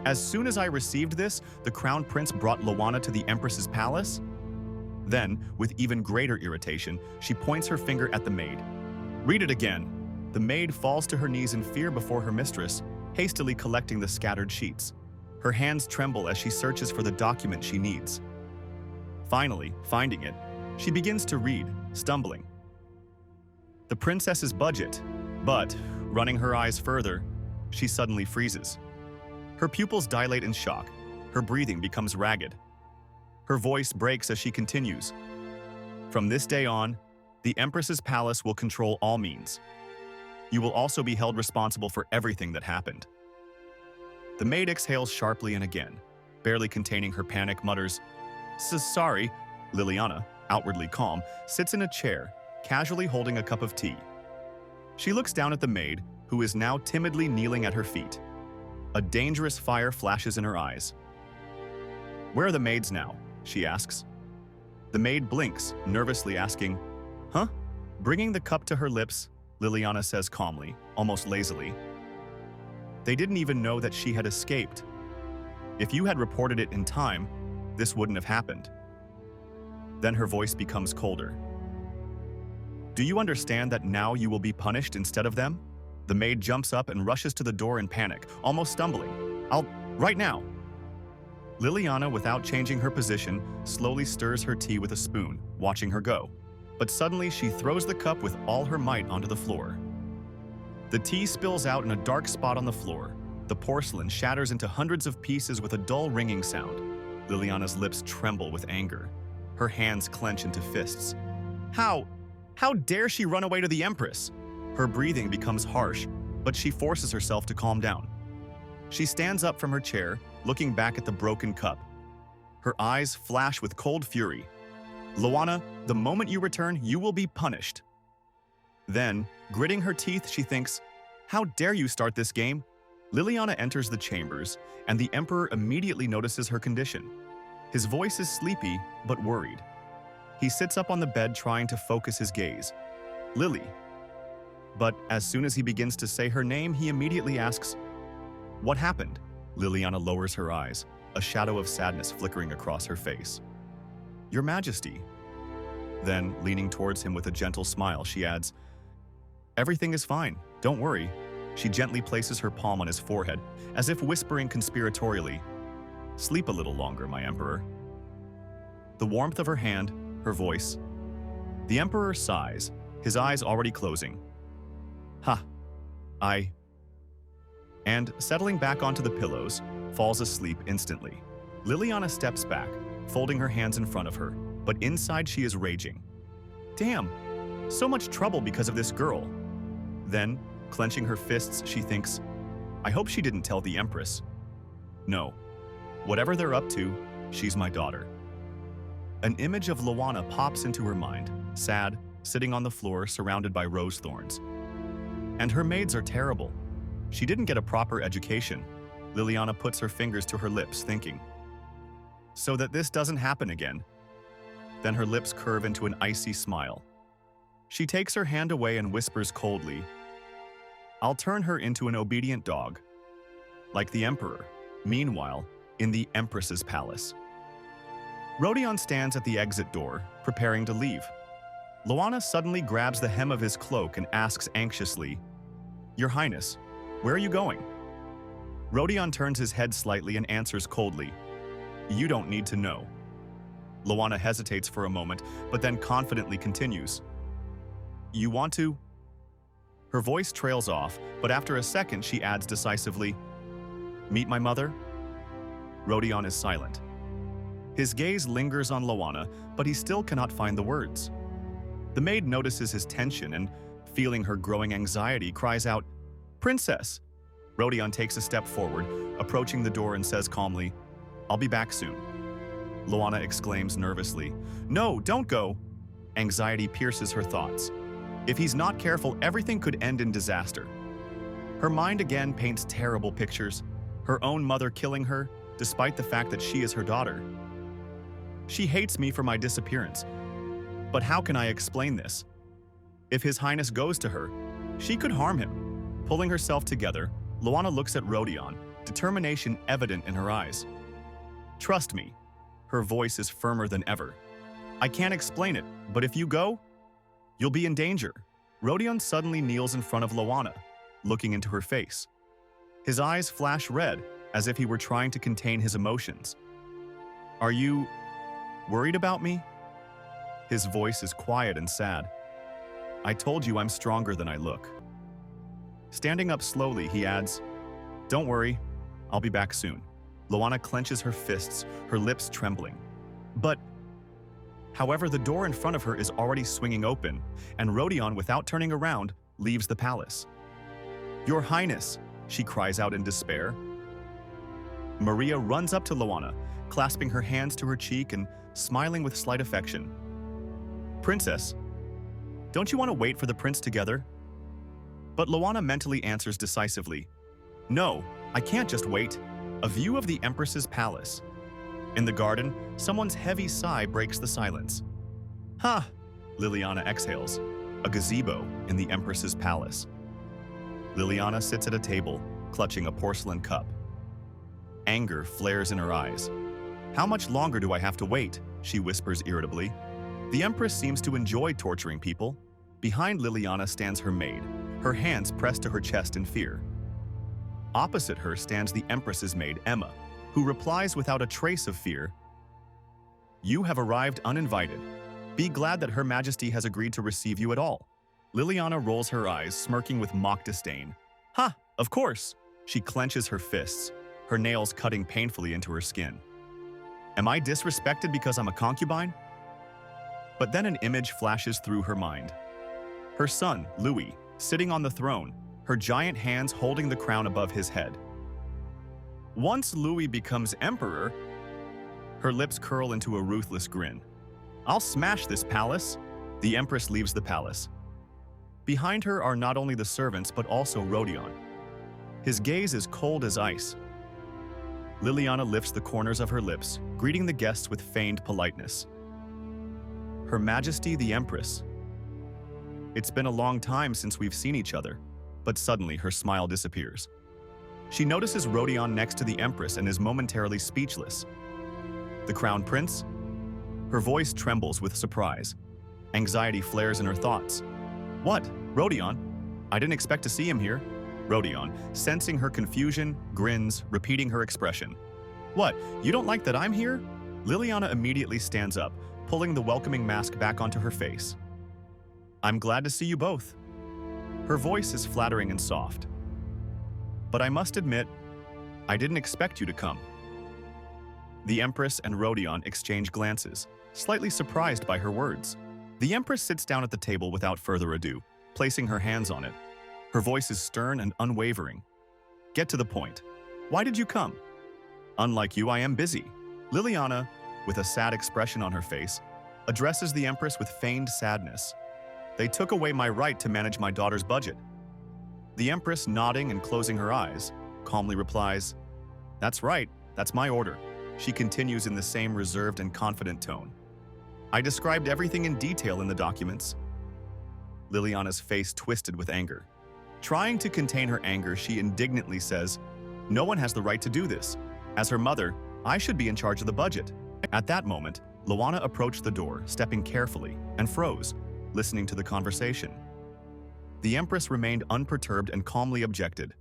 "As soon as I received this, the Crown Prince brought Lana to the Empress's palace?" Then, with even greater irritation, she points her finger at the maid. "Read it again." The maid falls to her knees in fear before her mistress, hastily collecting the scattered sheets. Her hands tremble as she searches for the document she needs. Finally, finding it, she begins to read, stumbling. "The princess's budget," but, running her eyes further, she suddenly freezes. Her pupils dilate in shock, her breathing becomes ragged. Her voice breaks as she continues. "From this day on, the Empress's palace will control all means. You will also be held responsible for everything that happened." The maid exhales sharply and again, barely containing her panic, mutters, "Sorry." Liliana, outwardly calm, sits in a chair, casually holding a cup of tea. She looks down at the maid, who is now timidly kneeling at her feet. A dangerous fire flashes in her eyes. "Where are the maids now?" she asks. The maid blinks, nervously asking, "Huh?" Bringing the cup to her lips, Liliana says calmly, almost lazily, "They didn't even know that she had escaped. If you had reported it in time, this wouldn't have happened." Then her voice becomes colder. "Do you understand that now you will be punished instead of them?" The maid jumps up and rushes to the door in panic, almost stumbling. Right now." Liliana, without changing her position, slowly stirs her tea with a spoon, watching her go. But suddenly she throws the cup with all her might onto the floor. The tea spills out in a dark spot on the floor. The porcelain shatters into hundreds of pieces with a dull ringing sound. Liliana's lips tremble with anger. Her hands clench into fists. How dare she run away to the Empress? Her breathing becomes harsh, but she forces herself to calm down. She stands up from her chair, looking back at the broken cup. Her eyes flash with cold fury. "Lana, the moment you return, you will be punished." Then, gritting her teeth, she thinks, "How dare you start this game?" Liliana enters the chambers, and the Emperor immediately notices her condition. His voice is sleepy, but worried. He sits up on the bed trying to focus his gaze. "Lily, But as soon as he begins to say her name, he immediately asks, "What happened?" Liliana lowers her eyes, a shadow of sadness flickering across her face. "Your Majesty." Then, leaning towards him with a gentle smile, she adds, "Everything is fine, don't worry." She gently places her palm on his forehead, as if whispering conspiratorially, "Sleep a little longer, my Emperor." The warmth of her hand, her voice. The Emperor sighs, his eyes already closing. "Ha, and settling back onto the pillows, falls asleep instantly. Liliana steps back, folding her hands in front of her, but inside she is raging. Damn, so much trouble because of this girl. Then, clenching her fists, she thinks, I hope she didn't tell the Empress. No, whatever they're up to, she's my daughter. An image of Lana pops into her mind, sad, sitting on the floor surrounded by rose thorns. And her maids are terrible. She didn't get a proper education. Liliana puts her fingers to her lips, thinking, so that this doesn't happen again. Then her lips curve into an icy smile. She takes her hand away and whispers coldly, I'll turn her into an obedient dog, like the Emperor. Meanwhile, in the Empress's palace. Rodeon stands at the exit door, preparing to leave. Lana suddenly grabs the hem of his cloak and asks anxiously, Your Highness, where are you going? Rodeon turns his head slightly and answers coldly, You don't need to know. Lana hesitates for a moment, but then confidently continues, You want to? Her voice trails off, but after a second she adds decisively, Meet my mother? Rodeon is silent. His gaze lingers on Lana, but he still cannot find the words. The maid notices his tension and, feeling her growing anxiety, cries out, Princess! Rodeon takes a step forward, approaching the door and says calmly, I'll be back soon. Lana exclaims nervously, No, don't go! Anxiety pierces her thoughts. If he's not careful, everything could end in disaster. Her mind again paints terrible pictures, her own mother killing her, despite the fact that she is her daughter. She hates me for my disappearance. But how can I explain this? If His Highness goes to her, she could harm him. Pulling herself together, Lana looks at Rodeon, determination evident in her eyes. Trust me. Her voice is firmer than ever. I can't explain it, but if you go, you'll be in danger. Rodeon suddenly kneels in front of Lana, looking into her face. His eyes flash red, as if he were trying to contain his emotions. Are you worried about me? His voice is quiet and sad. I told you I'm stronger than I look. Standing up slowly, he adds, Don't worry, I'll be back soon. Lana clenches her fists, her lips trembling. However, the door in front of her is already swinging open, and Rodeon, without turning around, leaves the palace. Your Highness, she cries out in despair. Maria runs up to Lana, clasping her hands to her cheek and smiling with slight affection. Princess, don't you want to wait for the prince together? But Lana mentally answers decisively, No, I can't just wait. A view of the Empress's palace. In the garden, someone's heavy sigh breaks the silence. Ha! Liliana exhales. A gazebo in the Empress's palace. Liliana sits at a table, clutching a porcelain cup. Anger flares in her eyes. How much longer do I have to wait? She whispers irritably. The Empress seems to enjoy torturing people. Behind Liliana stands her maid, her hands pressed to her chest in fear. Opposite her stands the Empress's maid, Emma, who replies without a trace of fear, You have arrived uninvited. Be glad that Her Majesty has agreed to receive you at all. Liliana rolls her eyes, smirking with mock disdain. Ha, of course! She clenches her fists, her nails cutting painfully into her skin. Am I disrespected because I'm a concubine? But then an image flashes through her mind. Her son, Louis, sitting on the throne, her giant hands holding the crown above his head. Once Louis becomes emperor, her lips curl into a ruthless grin. I'll smash this palace. The Empress leaves the palace. Behind her are not only the servants but also Rodeon. His gaze is cold as ice. Liliana lifts the corners of her lips, greeting the guests with feigned politeness. Her Majesty the Empress. It's been a long time since we've seen each other. But suddenly her smile disappears. She notices Rodeon next to the Empress and is momentarily speechless. The Crown Prince? Her voice trembles with surprise. Anxiety flares in her thoughts. What? Rodeon? I didn't expect to see him here. Rodeon, sensing her confusion, grins, repeating her expression. What? You don't like that I'm here? Liliana immediately stands up, pulling the welcoming mask back onto her face. I'm glad to see you both. Her voice is flattering and soft. But I must admit, I didn't expect you to come. The Empress and Rodeon exchange glances, slightly surprised by her words. The Empress sits down at the table without further ado, placing her hands on it. Her voice is stern and unwavering. Get to the point. Why did you come? Unlike you, I am busy. Liliana, with a sad expression on her face, addresses the Empress with feigned sadness. They took away my right to manage my daughter's budget. The Empress, nodding and closing her eyes, calmly replies, That's right, that's my order. She continues in the same reserved and confident tone. I described everything in detail in the documents. Liliana's face twisted with anger. Trying to contain her anger, she indignantly says, No one has the right to do this. As her mother, I should be in charge of the budget. At that moment, Lana approached the door, stepping carefully, and froze, listening to the conversation. The Empress remained unperturbed and calmly objected.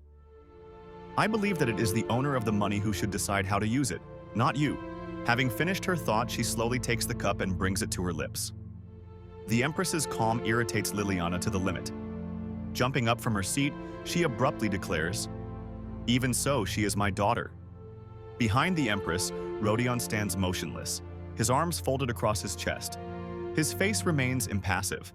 I believe that it is the owner of the money who should decide how to use it, not you. Having finished her thought, she slowly takes the cup and brings it to her lips. The Empress's calm irritates Liliana to the limit. Jumping up from her seat, she abruptly declares, Even so, she is my daughter. Behind the Empress, Rodeon stands motionless, his arms folded across his chest. His face remains impassive.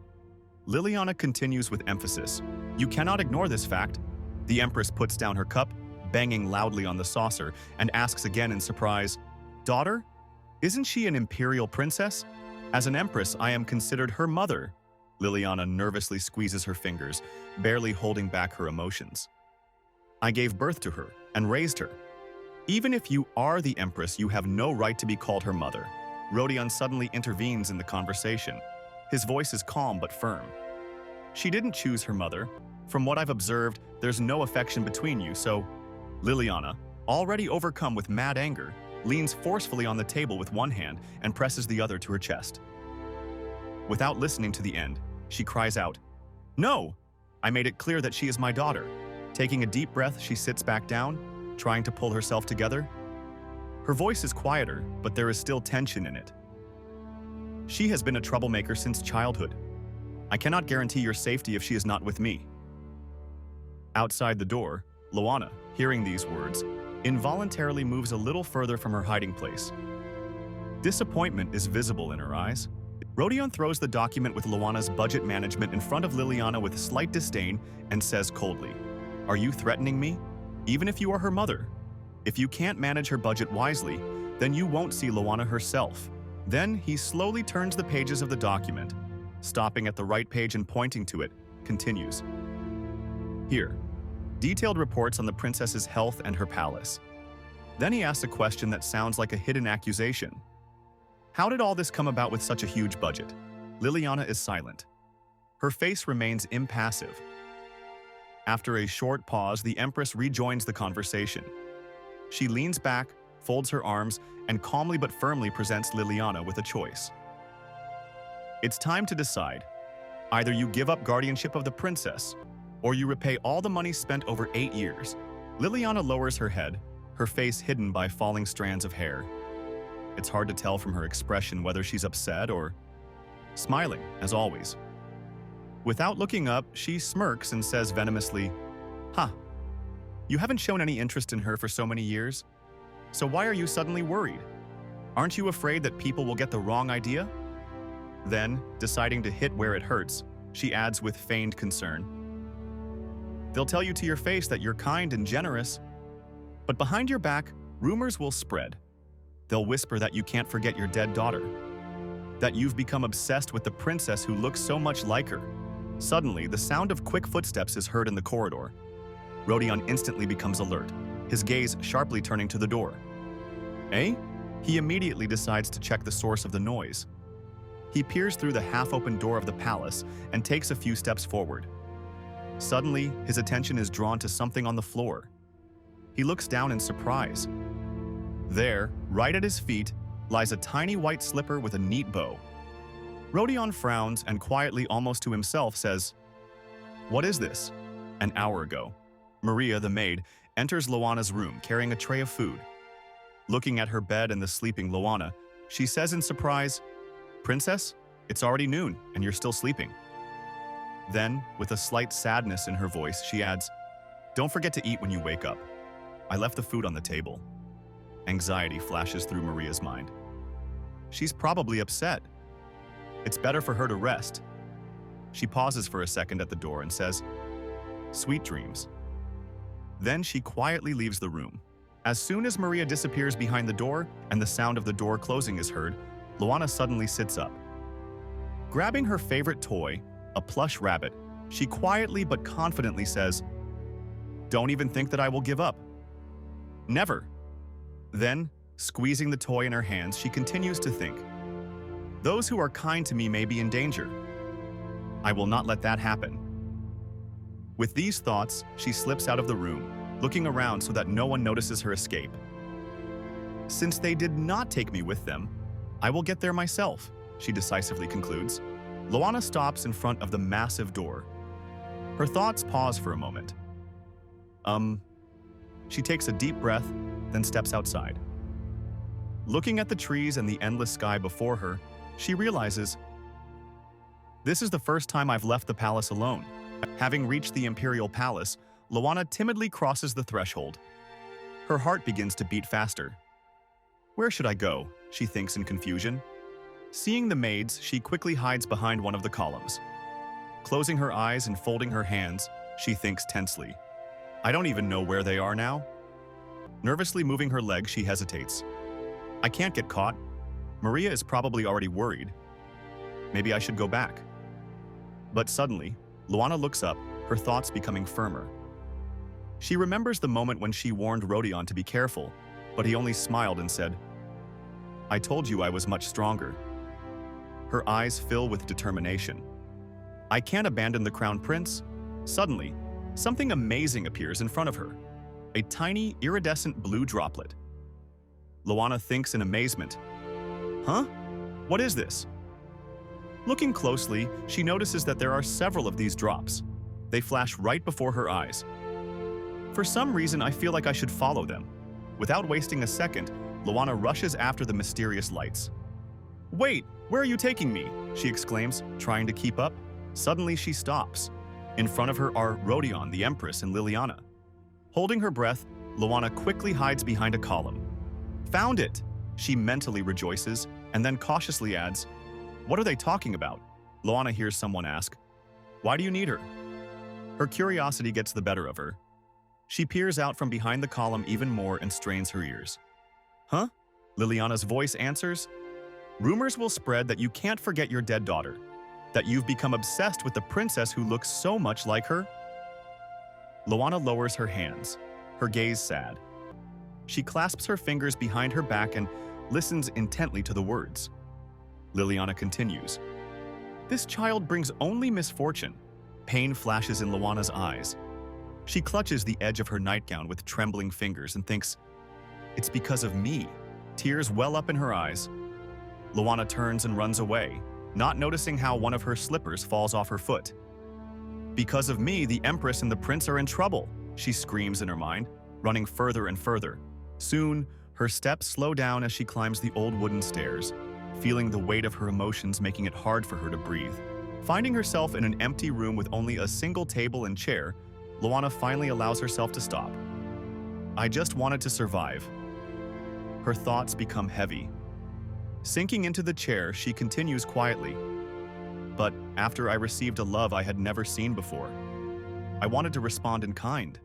Liliana continues with emphasis. You cannot ignore this fact. The Empress puts down her cup, banging loudly on the saucer, and asks again in surprise, Daughter? Isn't she an imperial princess? As an Empress, I am considered her mother. Liliana nervously squeezes her fingers, barely holding back her emotions. I gave birth to her and raised her. Even if you are the Empress, you have no right to be called her mother. Rodeon suddenly intervenes in the conversation. His voice is calm but firm. She didn't choose her mother. From what I've observed, there's no affection between you, so… Liliana, already overcome with mad anger, leans forcefully on the table with one hand and presses the other to her chest. Without listening to the end, she cries out, No! I made it clear that she is my daughter. Taking a deep breath, she sits back down, trying to pull herself together. Her voice is quieter, but there is still tension in it. She has been a troublemaker since childhood. I cannot guarantee your safety if she is not with me. Outside the door, Lana, hearing these words, involuntarily moves a little further from her hiding place. Disappointment is visible in her eyes. Rodeon throws the document with Lana's budget management in front of Liliana with slight disdain and says coldly, Are you threatening me? Even if you are her mother? If you can't manage her budget wisely, then you won't see Lana herself. Then he slowly turns the pages of the document, stopping at the right page and pointing to it, continues. Here, detailed reports on the princess's health and her palace. Then he asks a question that sounds like a hidden accusation. How did all this come about with such a huge budget? Liliana is silent. Her face remains impassive. After a short pause, the Empress rejoins the conversation. She leans back, folds her arms, and calmly but firmly presents Liliana with a choice. It's time to decide. Either you give up guardianship of the princess, or you repay all the money spent over 8 years. Liliana lowers her head, her face hidden by falling strands of hair. It's hard to tell from her expression whether she's upset or smiling, as always. Without looking up, she smirks and says venomously, You haven't shown any interest in her for so many years. So why are you suddenly worried? Aren't you afraid that people will get the wrong idea? Then, deciding to hit where it hurts, she adds with feigned concern, They'll tell you to your face that you're kind and generous, but behind your back, rumors will spread. They'll whisper that you can't forget your dead daughter, that you've become obsessed with the princess who looks so much like her. Suddenly, the sound of quick footsteps is heard in the corridor. Rodeon instantly becomes alert, his gaze sharply turning to the door. Eh? He immediately decides to check the source of the noise. He peers through the half-open door of the palace and takes a few steps forward. Suddenly, his attention is drawn to something on the floor. He looks down in surprise. There, right at his feet, lies a tiny white slipper with a neat bow. Rodeon frowns and quietly, almost to himself, says, "What is this?" An hour ago, Maria, the maid, enters Lana's room carrying a tray of food. Looking at her bed and the sleeping Lana, she says in surprise, "Princess, it's already noon and you're still sleeping." Then, with a slight sadness in her voice, she adds, "Don't forget to eat when you wake up. I left the food on the table." Anxiety flashes through Maria's mind. She's probably upset. It's better for her to rest. She pauses for a second at the door and says, "Sweet dreams." Then she quietly leaves the room. As soon as Maria disappears behind the door and the sound of the door closing is heard, Lana suddenly sits up. Grabbing her favorite toy, a plush rabbit, she quietly but confidently says, "Don't even think that I will give up. Never." Then, squeezing the toy in her hands, she continues to think, "Those who are kind to me may be in danger. I will not let that happen." With these thoughts, she slips out of the room, looking around so that no one notices her escape. "Since they did not take me with them, I will get there myself," she decisively concludes. Lana stops in front of the massive door. Her thoughts pause for a moment. She takes a deep breath, then steps outside. Looking at the trees and the endless sky before her, she realizes, "This is the first time I've left the palace alone." Having reached the imperial palace, Lana timidly crosses the threshold. Her heart begins to beat faster. "Where should I go?" she thinks in confusion. Seeing the maids, she quickly hides behind one of the columns. Closing her eyes and folding her hands, she thinks tensely, "I don't even know where they are now." Nervously moving her legs, she hesitates. "I can't get caught. Maria is probably already worried. Maybe I should go back." But suddenly, Lana looks up, her thoughts becoming firmer. She remembers the moment when she warned Rodeon to be careful, but he only smiled and said, "I told you I was much stronger." Her eyes fill with determination. "I can't abandon the crown prince." Suddenly, something amazing appears in front of her. A tiny, iridescent blue droplet. Lana thinks in amazement, "Huh? What is this?" Looking closely, she notices that there are several of these drops. They flash right before her eyes. For some reason, I feel like I should follow them. Without wasting a second, Lana rushes after the mysterious lights. "Wait, where are you taking me?" she exclaims, trying to keep up. Suddenly, she stops. In front of her are Rodeon, the Empress, and Liliana. Holding her breath, Lana quickly hides behind a column. "Found it!" she mentally rejoices, and then cautiously adds, "What are they talking about?" Lana hears someone ask, "Why do you need her?" Her curiosity gets the better of her. She peers out from behind the column even more and strains her ears. "Huh?" Liliana's voice answers, "Rumors will spread that you can't forget your dead daughter, that you've become obsessed with the princess who looks so much like her." Lana lowers her hands, her gaze sad. She clasps her fingers behind her back and listens intently to the words. Liliana continues, "This child brings only misfortune." Pain flashes in Lana's eyes. She clutches the edge of her nightgown with trembling fingers and thinks, "It's because of me." Tears well up in her eyes. Lana turns and runs away, not noticing how one of her slippers falls off her foot. "Because of me, the Empress and the Prince are in trouble," she screams in her mind, running further and further. Soon, her steps slow down as she climbs the old wooden stairs, feeling the weight of her emotions making it hard for her to breathe. Finding herself in an empty room with only a single table and chair, Lana finally allows herself to stop. "I just wanted to survive." Her thoughts become heavy. Sinking into the chair, she continues quietly. "But after I received a love I had never seen before, I wanted to respond in kind."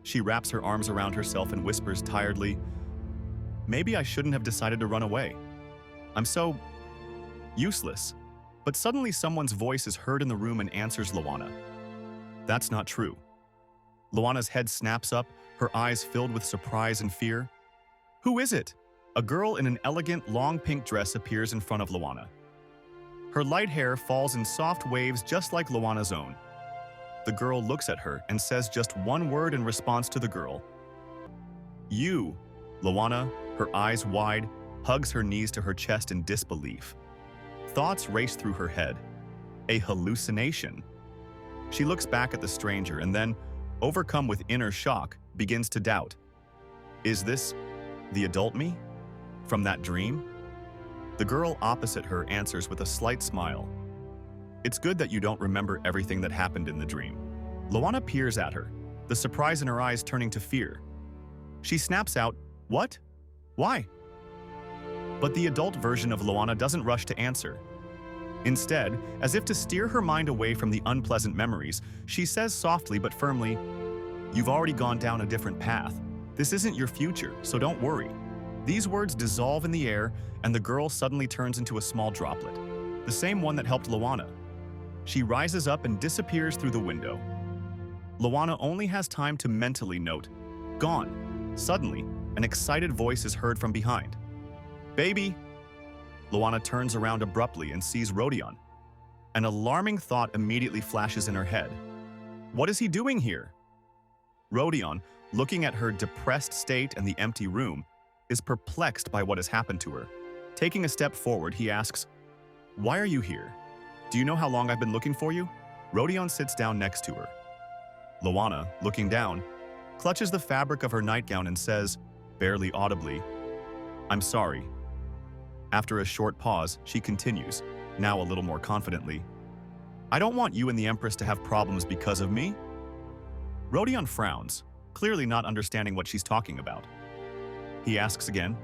She wraps her arms around herself and whispers tiredly, "Maybe I shouldn't have decided to run away. I'm so useless." But suddenly someone's voice is heard in the room and answers Lana. That's not true. Lana's head snaps up, her eyes filled with surprise and fear. "Who is it?" A girl in an elegant, long pink dress appears in front of Lana. Her light hair falls in soft waves just like Lana's own. The girl looks at her and says just one word in response to the girl. "You." Lana, her eyes wide, hugs her knees to her chest in disbelief. Thoughts race through her head. A hallucination. She looks back at the stranger and then, overcome with inner shock, begins to doubt. Is this the adult me? From that dream? The girl opposite her answers with a slight smile. "It's good that you don't remember everything that happened in the dream." Lana peers at her, the surprise in her eyes turning to fear. She snaps out, "What? Why?" But the adult version of Lana doesn't rush to answer. Instead, as if to steer her mind away from the unpleasant memories, she says softly but firmly, "You've already gone down a different path. This isn't your future, so don't worry." These words dissolve in the air, and the girl suddenly turns into a small droplet, the same one that helped Lana. She rises up and disappears through the window. Lana only has time to mentally note, "Gone." Suddenly, an excited voice is heard from behind. "Baby!" Lana turns around abruptly and sees Rodeon. An alarming thought immediately flashes in her head. What is he doing here? Rodeon, looking at her depressed state and the empty room, is perplexed by what has happened to her. Taking a step forward, he asks, "Why are you here? Do you know how long I've been looking for you?" Rodeon sits down next to her. Lana, looking down, clutches the fabric of her nightgown and says, barely audibly, "I'm sorry." After a short pause, she continues, now a little more confidently, "I don't want you and the Empress to have problems because of me." Rodeon frowns, clearly not understanding what she's talking about. He asks again,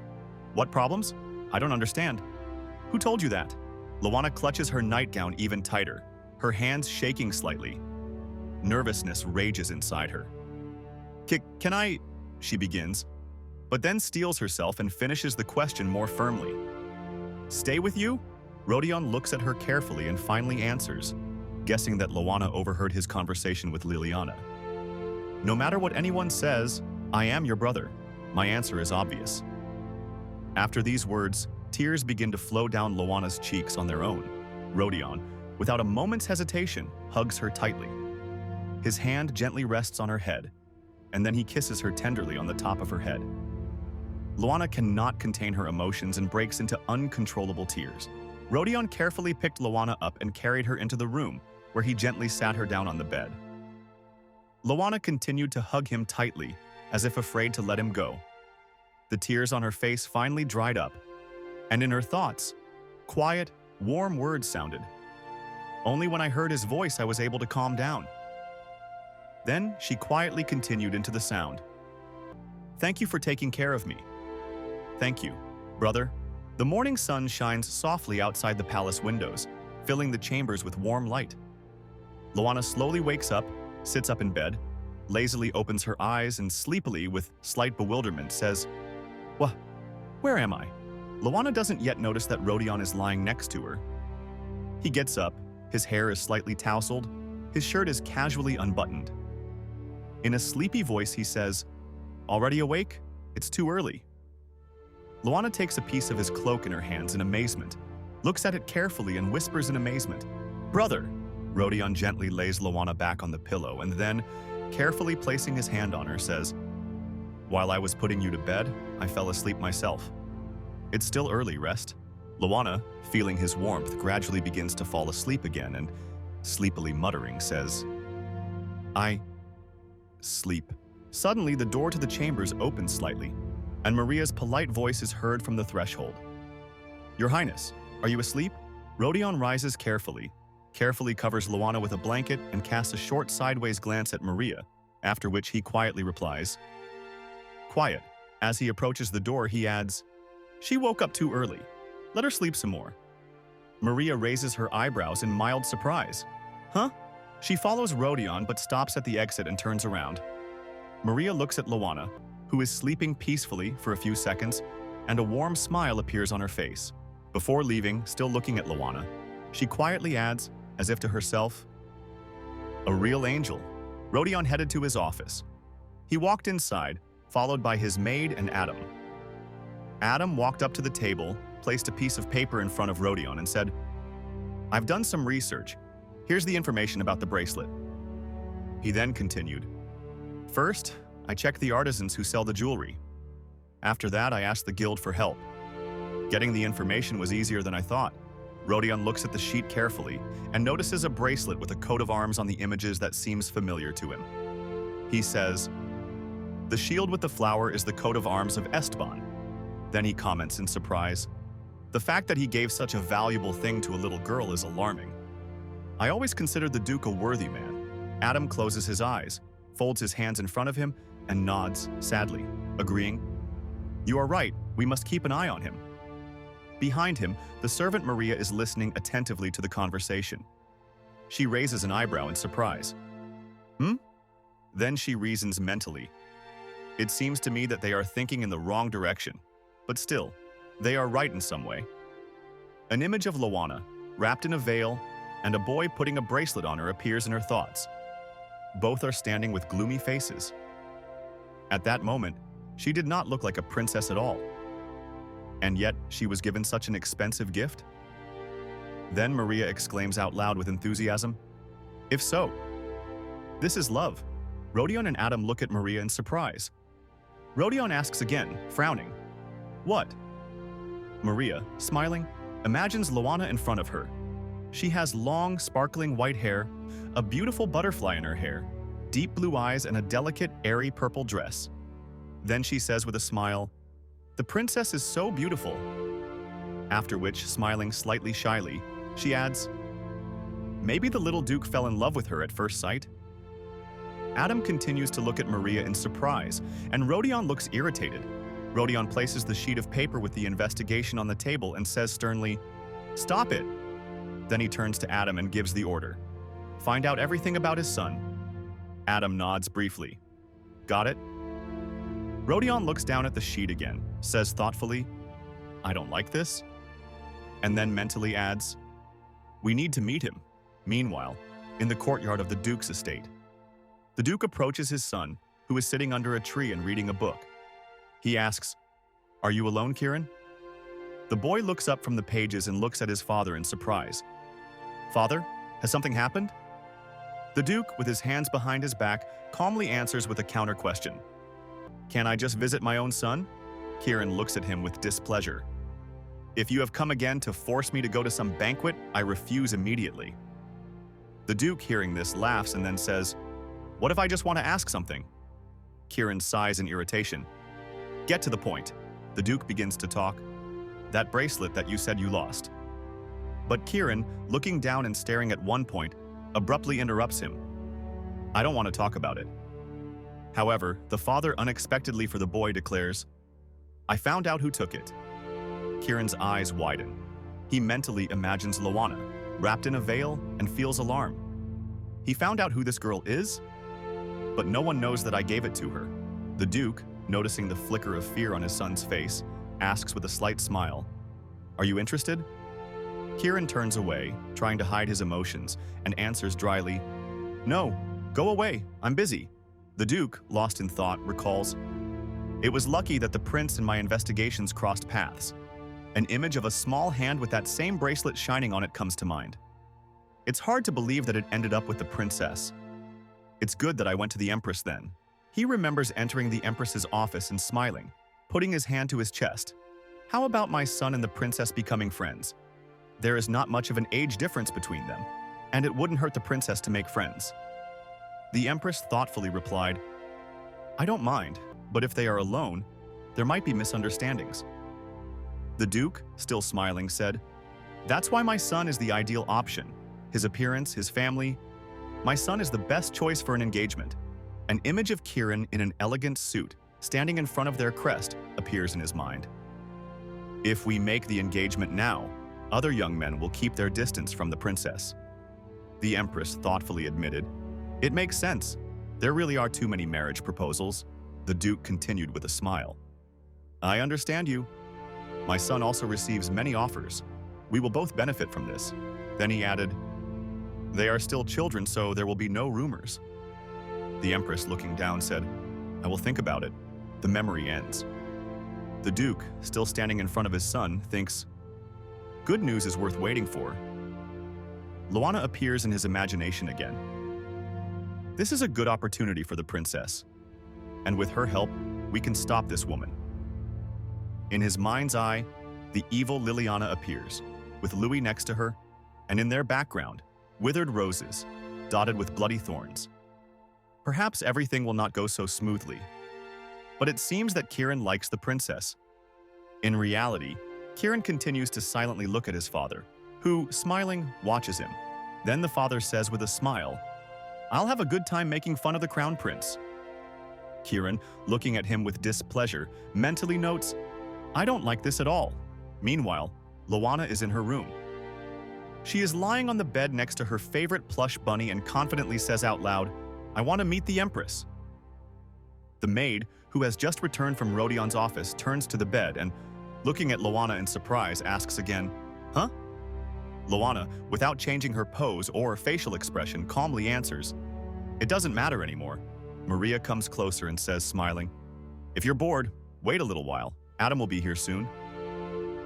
"What problems? I don't understand." "Who told you that?" Lana clutches her nightgown even tighter, her hands shaking slightly. Nervousness rages inside her. Can I?" she begins, but then steels herself and finishes the question more firmly. "Stay with you?" Rodeon looks at her carefully and finally answers, guessing that Lana overheard his conversation with Liliana. "No matter what anyone says, I am your brother. My answer is obvious." After these words, tears begin to flow down Lana's cheeks on their own. Rodeon, without a moment's hesitation, hugs her tightly. His hand gently rests on her head, and then he kisses her tenderly on the top of her head. Lana cannot contain her emotions and breaks into uncontrollable tears. Rodeon carefully picked Lana up and carried her into the room, where he gently sat her down on the bed. Lana continued to hug him tightly, as if afraid to let him go. The tears on her face finally dried up, and in her thoughts, quiet, warm words sounded. Only when I heard his voice I was able to calm down. Then she quietly continued into the sound. "Thank you for taking care of me." "Thank you, brother." The morning sun shines softly outside the palace windows, filling the chambers with warm light. Lana slowly wakes up, sits up in bed, lazily opens her eyes and sleepily, with slight bewilderment, says, Where am I?" Lana doesn't yet notice that Rodeon is lying next to her. He gets up, his hair is slightly tousled, his shirt is casually unbuttoned. In a sleepy voice he says, "Already awake? It's too early." Lana takes a piece of his cloak in her hands in amazement, looks at it carefully and whispers in amazement, "Brother!" Rodeon gently lays Lana back on the pillow and then, carefully placing his hand on her, says, "While I was putting you to bed, I fell asleep myself. It's still early, rest." Lana, feeling his warmth, gradually begins to fall asleep again and, sleepily muttering, says, "I sleep." Suddenly, the door to the chambers opens slightly, and Maria's polite voice is heard from the threshold. "Your Highness, are you asleep?" Rodeon rises carefully covers Lana with a blanket and casts a short sideways glance at Maria, after which he quietly replies, "Quiet." As he approaches the door, he adds, "She woke up too early. Let her sleep some more." Maria raises her eyebrows in mild surprise. "Huh?" She follows Rodeon but stops at the exit and turns around. Maria looks at Lana, who is sleeping peacefully for a few seconds, and a warm smile appears on her face. Before leaving, still looking at Lana, she quietly adds, as if to herself, "A real angel." Rodeon headed to his office. He walked inside, followed by his maid and Adam. Adam walked up to the table, placed a piece of paper in front of Rodeon and said, I've done some research. Here's the information about the bracelet. He then continued. First, I checked the artisans who sell the jewelry. After that, I asked the guild for help. Getting the information was easier than I thought. Rodeon looks at the sheet carefully and notices a bracelet with a coat of arms on the images that seems familiar to him. He says, "The shield with the flower is the coat of arms of Esteban." Then he comments in surprise, "The fact that he gave such a valuable thing to a little girl is alarming. I always considered the Duke a worthy man." Adam closes his eyes, folds his hands in front of him, and nods sadly, agreeing, "You are right, we must keep an eye on him." Behind him, the servant Maria is listening attentively to the conversation. She raises an eyebrow in surprise. Then she reasons mentally. It seems to me that they are thinking in the wrong direction, but still, they are right in some way. An image of Lana, wrapped in a veil, and a boy putting a bracelet on her appears in her thoughts. Both are standing with gloomy faces. At that moment, she did not look like a princess at all. And yet, she was given such an expensive gift? Then Maria exclaims out loud with enthusiasm, "If so, this is love." Rodeon and Adam look at Maria in surprise. Rodeon asks again, frowning, "What?" Maria, smiling, imagines Lana in front of her. She has long, sparkling white hair, a beautiful butterfly in her hair, deep blue eyes, and a delicate, airy purple dress. Then she says with a smile, "The princess is so beautiful." After which, smiling slightly shyly, she adds, "Maybe the little Duke fell in love with her at first sight." Adam continues to look at Maria in surprise, and Rodeon looks irritated. Rodeon places the sheet of paper with the investigation on the table and says sternly, "Stop it." Then he turns to Adam and gives the order, "Find out everything about his son." Adam nods briefly. "Got it?" Rodeon looks down at the sheet again, says thoughtfully, "I don't like this," and then mentally adds, "We need to meet him." Meanwhile, in the courtyard of the Duke's estate, the Duke approaches his son, who is sitting under a tree and reading a book. He asks, "Are you alone, Kieran?" The boy looks up from the pages and looks at his father in surprise. "Father, has something happened?" The Duke, with his hands behind his back, calmly answers with a counter question. "Can I just visit my own son?" Kieran looks at him with displeasure. "If you have come again to force me to go to some banquet, I refuse immediately." The Duke, hearing this, laughs and then says, "What if I just want to ask something?" Kieran sighs in irritation. "Get to the point." The Duke begins to talk. "That bracelet that you said you lost." But Kieran, looking down and staring at one point, abruptly interrupts him. "I don't want to talk about it." However, the father unexpectedly for the boy declares, "I found out who took it." Kieran's eyes widen. He mentally imagines Lana, wrapped in a veil, and feels alarm. He found out who this girl is? But no one knows that I gave it to her. The Duke, noticing the flicker of fear on his son's face, asks with a slight smile, "Are you interested?" Kieran turns away, trying to hide his emotions, and answers dryly, "No, go away, I'm busy." The Duke, lost in thought, recalls, "It was lucky that the prince and my investigations crossed paths. An image of a small hand with that same bracelet shining on it comes to mind. It's hard to believe that it ended up with the princess. It's good that I went to the Empress then." He remembers entering the Empress's office and smiling, putting his hand to his chest. "How about my son and the princess becoming friends? There is not much of an age difference between them, and it wouldn't hurt the princess to make friends." The Empress thoughtfully replied, "I don't mind, but if they are alone, there might be misunderstandings." The Duke, still smiling, said, "That's why my son is the ideal option. His appearance, his family. My son is the best choice for an engagement." An image of Kieran in an elegant suit, standing in front of their crest, appears in his mind. "If we make the engagement now, other young men will keep their distance from the princess." The Empress thoughtfully admitted, "It makes sense. There really are too many marriage proposals." The Duke continued with a smile, "I understand you. My son also receives many offers. We will both benefit from this." Then he added, "They are still children, so there will be no rumors." The Empress, looking down, said, "I will think about it." The memory ends. The Duke, still standing in front of his son, thinks, "Good news is worth waiting for." Lana appears in his imagination again. This is a good opportunity for the princess, and with her help, we can stop this woman. In his mind's eye, the evil Liliana appears, with Louis next to her, and in their background, withered roses, dotted with bloody thorns. Perhaps everything will not go so smoothly, but it seems that Kieran likes the princess. In reality, Kieran continues to silently look at his father, who, smiling, watches him. Then the father says with a smile, "I'll have a good time making fun of the crown prince." Kieran, looking at him with displeasure, mentally notes, "I don't like this at all." Meanwhile, Lana is in her room. She is lying on the bed next to her favorite plush bunny and confidently says out loud, "I want to meet the Empress." The maid, who has just returned from Rodeon's office, turns to the bed and, looking at Lana in surprise, asks again, "Huh?" Lana, without changing her pose or facial expression, calmly answers, "It doesn't matter anymore." Maria comes closer and says, smiling, "If you're bored, wait a little while. Adam will be here soon."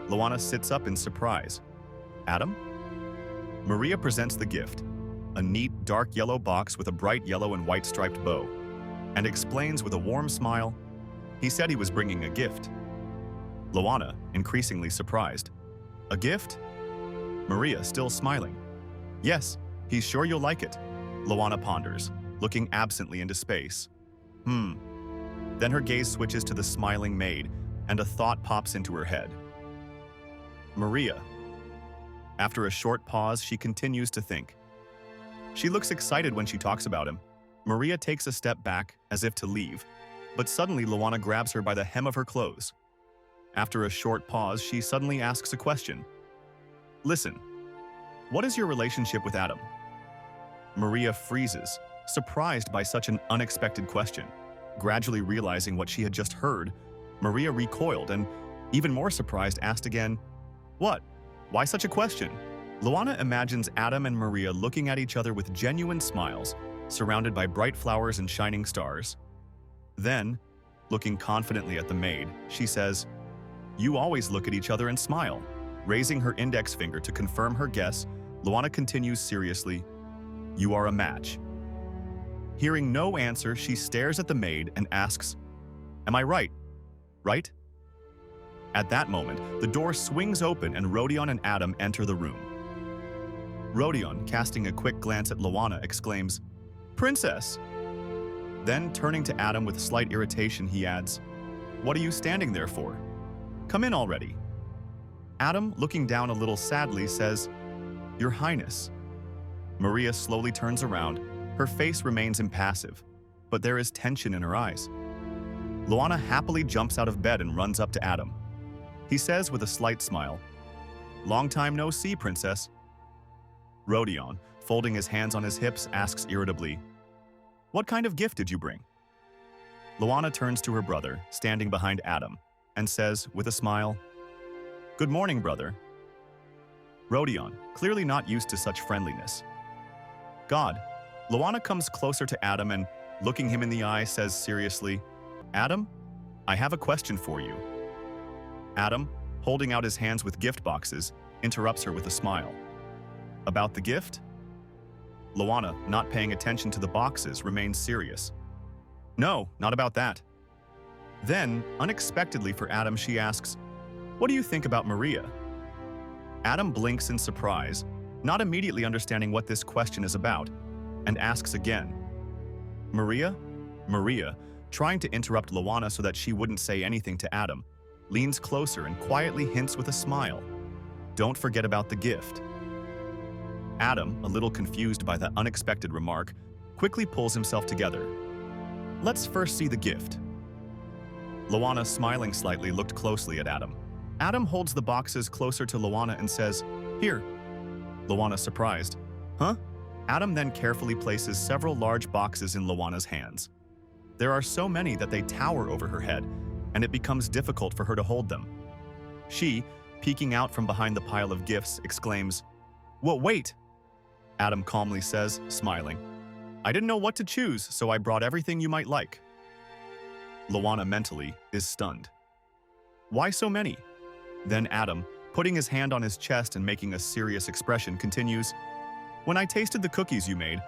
Lana sits up in surprise. "Adam?" Maria presents the gift, a neat, dark yellow box with a bright yellow and white striped bow, and explains with a warm smile, "He said he was bringing a gift." Lana, increasingly surprised, "A gift?" Maria, still smiling, "Yes, he's sure you'll like it." Lana ponders, looking absently into space. Then her gaze switches to the smiling maid, and a thought pops into her head. Maria. After a short pause, she continues to think. She looks excited when she talks about him. Maria takes a step back, as if to leave, but suddenly Lana grabs her by the hem of her clothes. After a short pause, she suddenly asks a question. "Listen, what is your relationship with Adam?" Maria freezes, surprised by such an unexpected question. Gradually realizing what she had just heard, Maria recoiled and, even more surprised, asked again, "What? Why such a question?" Lana imagines Adam and Maria looking at each other with genuine smiles, surrounded by bright flowers and shining stars. Then, looking confidently at the maid, she says, "You always look at each other and smile." Raising her index finger to confirm her guess, Lana continues seriously, "You are a match." Hearing no answer, she stares at the maid and asks, "Am I right? Right?" At that moment, the door swings open and Rodeon and Adam enter the room. Rodeon, casting a quick glance at Lana, exclaims, "Princess!" Then, turning to Adam with slight irritation, he adds, "What are you standing there for? Come in already." Adam, looking down a little sadly, says, "Your Highness." Maria slowly turns around. Her face remains impassive, but there is tension in her eyes. Lana happily jumps out of bed and runs up to Adam. He says with a slight smile, "Long time no see, Princess." Rodeon, folding his hands on his hips, asks irritably, "What kind of gift did you bring?" Lana turns to her brother, standing behind Adam, and says with a smile, "Good morning, brother." Rodeon, clearly not used to such friendliness. "God." Lana comes closer to Adam and, looking him in the eye, says seriously, "Adam, I have a question for you." Adam, holding out his hands with gift boxes, interrupts her with a smile. "About the gift?" Lana, not paying attention to the boxes, remains serious. "No, not about that." Then, unexpectedly for Adam, she asks, "What do you think about Maria?" Adam blinks in surprise, not immediately understanding what this question is about, and asks again, "Maria?" Maria, trying to interrupt Lana so that she wouldn't say anything to Adam, leans closer and quietly hints with a smile, "Don't forget about the gift." Adam, a little confused by that unexpected remark, quickly pulls himself together. "Let's first see the gift." Lana, smiling slightly, looked closely at Adam. Adam holds the boxes closer to Lana and says, "Here." Lana, surprised, "Huh?" Adam then carefully places several large boxes in Lana's hands. There are so many that they tower over her head, and it becomes difficult for her to hold them. She, peeking out from behind the pile of gifts, exclaims, "Whoa, wait!" Adam calmly says, smiling, "I didn't know what to choose, so I brought everything you might like." Lana mentally is stunned. "Why so many?" Then Adam, putting his hand on his chest and making a serious expression, continues, When I tasted the cookies you made,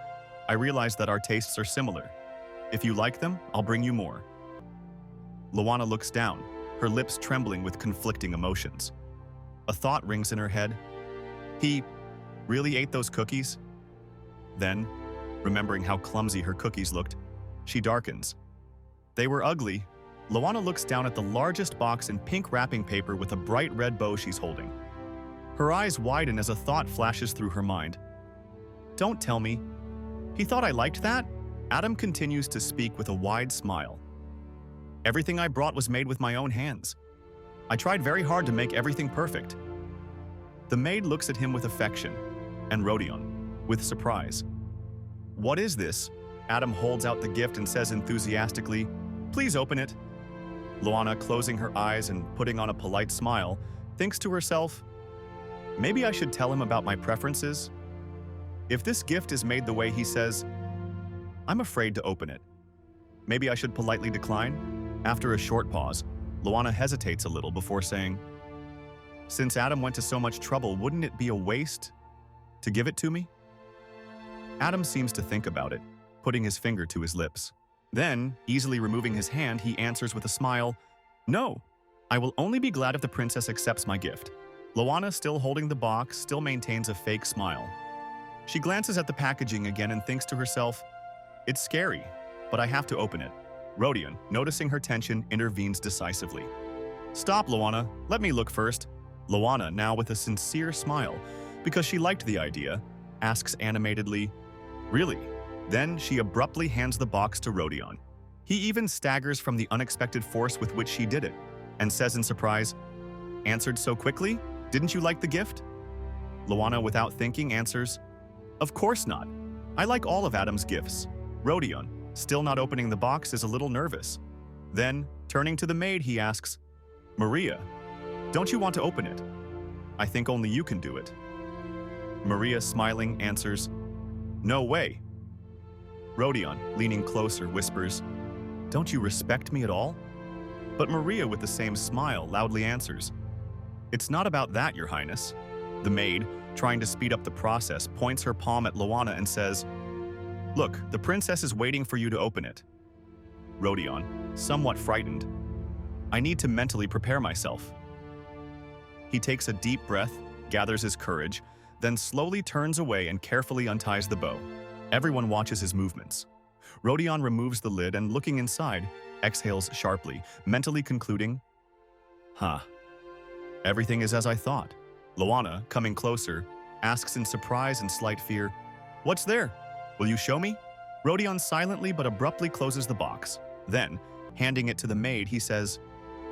I realized that our tastes are similar. If you like them, I'll bring you more. Liliana looks down, her lips trembling with conflicting emotions. A thought rings in her head. He really ate those cookies? Then, remembering how clumsy her cookies looked, she darkens. They were ugly. Liliana looks down at the largest box in pink wrapping paper with a bright red bow she's holding. Her eyes widen as a thought flashes through her mind. Don't tell me. He thought I liked that? Adam continues to speak with a wide smile. Everything I brought was made with my own hands. I tried very hard to make everything perfect. The maid looks at him with affection, and Rodeon with surprise. What is this? Adam holds out the gift and says enthusiastically, Please open it. Liliana, closing her eyes and putting on a polite smile, thinks to herself, maybe I should tell him about my preferences. If this gift is made the way he says, I'm afraid to open it. Maybe I should politely decline? After a short pause, Liliana hesitates a little before saying, Since Adam went to so much trouble, wouldn't it be a waste to give it to me? Adam seems to think about it, putting his finger to his lips. Then, easily removing his hand, he answers with a smile, No, I will only be glad if the princess accepts my gift. Liliana, still holding the box, still maintains a fake smile. She glances at the packaging again and thinks to herself, It's scary, but I have to open it. Rodeon, noticing her tension, intervenes decisively. Stop, Liliana. Let me look first. Liliana, now with a sincere smile, because she liked the idea, asks animatedly, Really? Then she abruptly hands the box to Rodeon. He even staggers from the unexpected force with which she did it, and says in surprise, Answered so quickly? Didn't you like the gift? Liliana, without thinking, answers, Of course not. I like all of Adam's gifts. Rodeon, still not opening the box, is a little nervous. Then, turning to the maid, he asks, Maria, don't you want to open it? I think only you can do it. Maria, smiling, answers, No way. Rodeon, leaning closer, whispers, Don't you respect me at all? But Maria, with the same smile, loudly answers, It's not about that, Your Highness. The maid, trying to speed up the process, points her palm at Liliana and says, Look, the princess is waiting for you to open it. Rodeon, somewhat frightened, I need to mentally prepare myself. He takes a deep breath, gathers his courage, then slowly turns away and carefully unties the bow. Everyone watches his movements. Rodeon removes the lid and, looking inside, exhales sharply, mentally concluding, Everything is as I thought. Liliana, coming closer, asks in surprise and slight fear, What's there? Will you show me? Rodeon silently but abruptly closes the box. Then, handing it to the maid, he says,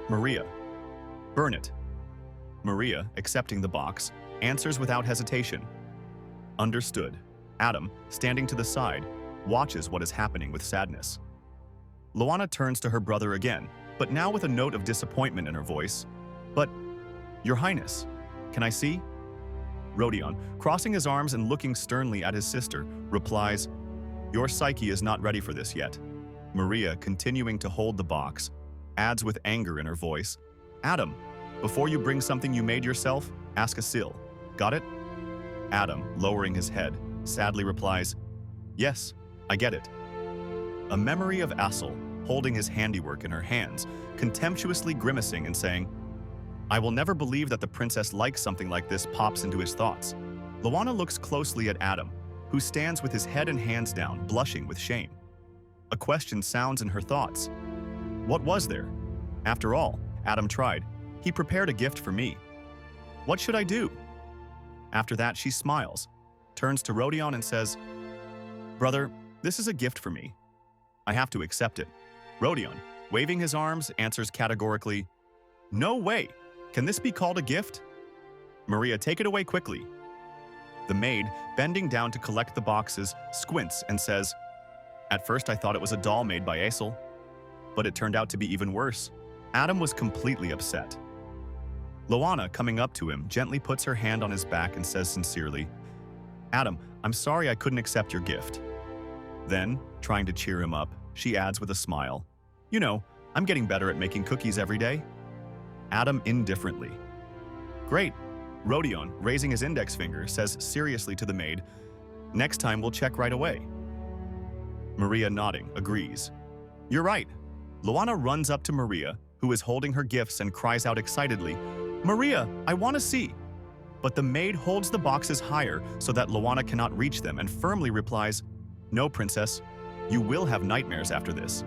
Maria, burn it. Maria, accepting the box, answers without hesitation. Understood. Adam, standing to the side, watches what is happening with sadness. Liliana turns to her brother again, but now with a note of disappointment in her voice. But, Your Highness, can I see? Rodeon, crossing his arms and looking sternly at his sister, replies, Your psyche is not ready for this yet. Maria, continuing to hold the box, adds with anger in her voice, Adam, before you bring something you made yourself, ask a sill. Got it? Adam, lowering his head, sadly replies, Yes, I get it. A memory of Assel, holding his handiwork in her hands, contemptuously grimacing and saying, I will never believe that the princess likes something like this, pops into his thoughts. Liliana looks closely at Adam, who stands with his head and hands down, blushing with shame. A question sounds in her thoughts. What was there? After all, Adam tried. He prepared a gift for me. What should I do? After that, she smiles, turns to Rodeon and says, Brother, this is a gift for me. I have to accept it. Rodeon, waving his arms, answers categorically, No way! Can this be called a gift? Maria, take it away quickly. The maid, bending down to collect the boxes, squints and says, At first I thought it was a doll made by Assel, but it turned out to be even worse. Adam was completely upset. Liliana, coming up to him, gently puts her hand on his back and says sincerely, Adam, I'm sorry I couldn't accept your gift. Then, trying to cheer him up, she adds with a smile, You know, I'm getting better at making cookies every day. Adam indifferently. Great. Rodeon, raising his index finger, says seriously to the maid, Next time we'll check right away." Maria, nodding, agrees. "You're right." Lana runs up to Maria, who is holding her gifts, and cries out excitedly, "Maria, I want to see!" But the maid holds the boxes higher so that Lana cannot reach them and firmly replies, "No, princess, you will have nightmares after this."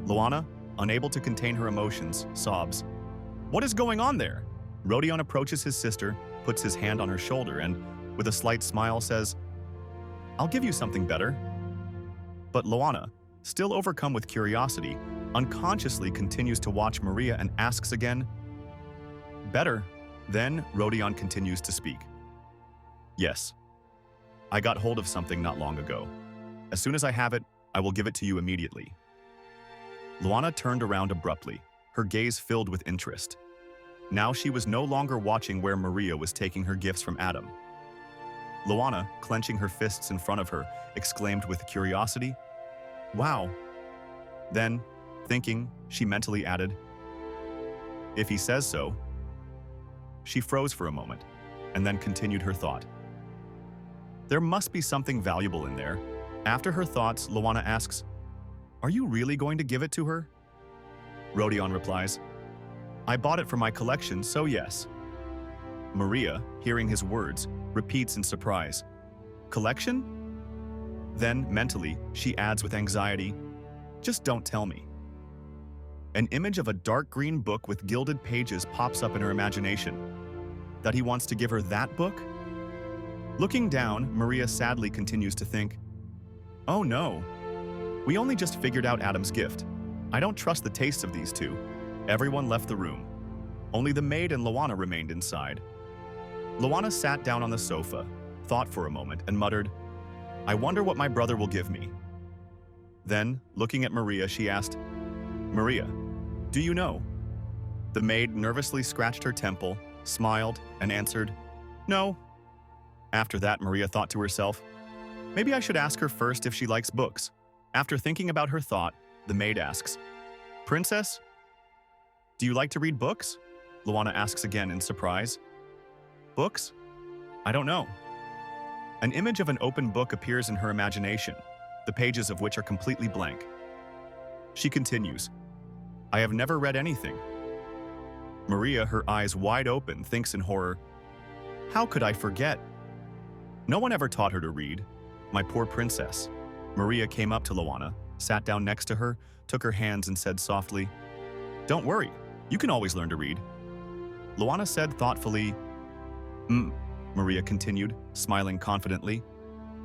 Lana, unable to contain her emotions, sobs. "What is going on there?" Rodeon approaches his sister, puts his hand on her shoulder, and, with a slight smile, says, "I'll give you something better." But Lana, still overcome with curiosity, unconsciously continues to watch Maria and asks again, "Better?" Then Rodeon continues to speak. "Yes. I got hold of something not long ago. As soon as I have it, I will give it to you immediately." Lana turned around abruptly, her gaze filled with interest. Now she was no longer watching where Maria was taking her gifts from Adam. Lana, clenching her fists in front of her, exclaimed with curiosity, "Wow." Then, thinking, she mentally added, "If he says so." She froze for a moment, and then continued her thought. There must be something valuable in there. After her thoughts, Lana asks, "Are you really going to give it to her?" Rodeon replies, "I bought it for my collection, so yes." Maria, hearing his words, repeats in surprise, "Collection?" Then, mentally, she adds with anxiety, "Just don't tell me." An image of a dark green book with gilded pages pops up in her imagination. That he wants to give her that book? Looking down, Maria sadly continues to think, "Oh no. We only just figured out Adam's gift. I don't trust the tastes of these two." Everyone left the room. Only the maid and Lana remained inside. Lana sat down on the sofa, thought for a moment, and muttered, "I wonder what my brother will give me." Then, looking at Maria, she asked, "Maria, do you know?" The maid nervously scratched her temple, smiled, and answered, "No." After that, Maria thought to herself, "Maybe I should ask her first if she likes books." After thinking about her thought, the maid asks, "Princess, do you like to read books?" Lana asks again in surprise. "Books? I don't know." An image of an open book appears in her imagination, the pages of which are completely blank. She continues, "I have never read anything." Maria, her eyes wide open, thinks in horror, "How could I forget? No one ever taught her to read. My poor princess." Maria came up to Lana, sat down next to her, took her hands and said softly, "Don't worry, you can always learn to read." Lana said thoughtfully, Maria continued, smiling confidently,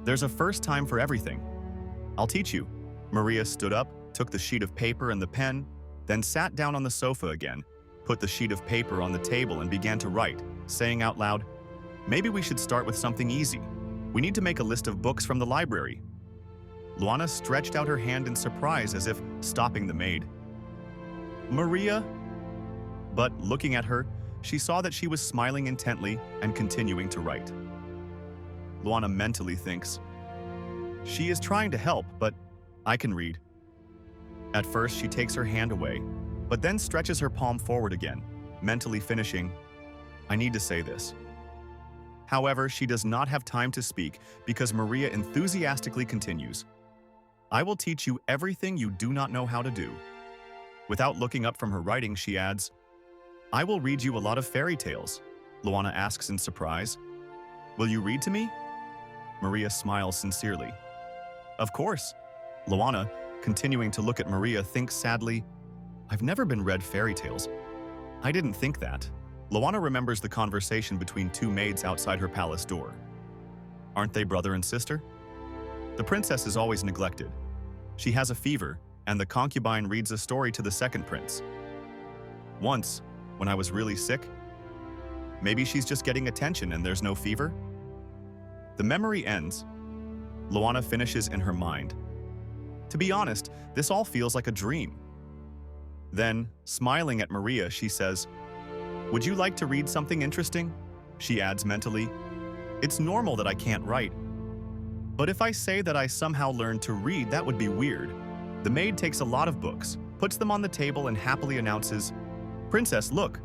"There's a first time for everything. I'll teach you." Maria stood up, took the sheet of paper and the pen, then sat down on the sofa again, put the sheet of paper on the table and began to write, saying out loud, "Maybe we should start with something easy. We need to make a list of books from the library." Lana stretched out her hand in surprise as if stopping the maid. "Maria?" But looking at her, she saw that she was smiling intently and continuing to write. Lana mentally thinks, "She is trying to help, but I can read." At first, she takes her hand away, but then stretches her palm forward again, mentally finishing, "I need to say this." However, she does not have time to speak because Maria enthusiastically continues, "I will teach you everything you do not know how to do." Without looking up from her writing, she adds, "I will read you a lot of fairy tales." Lana asks in surprise, "Will you read to me?" Maria smiles sincerely. "Of course." Lana, continuing to look at Maria, thinks sadly, "I've never been read fairy tales. I didn't think that." Lana remembers the conversation between two maids outside her palace door. Aren't they brother and sister? The princess is always neglected. She has a fever, and the concubine reads a story to the second prince. Once, when I was really sick, maybe she's just getting attention and there's no fever? The memory ends. Lana finishes in her mind. To be honest, this all feels like a dream. Then, smiling at Maria, she says, "Would you like to read something interesting?" She adds mentally, "It's normal that I can't write. But if I say that I somehow learned to read, that would be weird." The maid takes a lot of books, puts them on the table and happily announces, "Princess, look."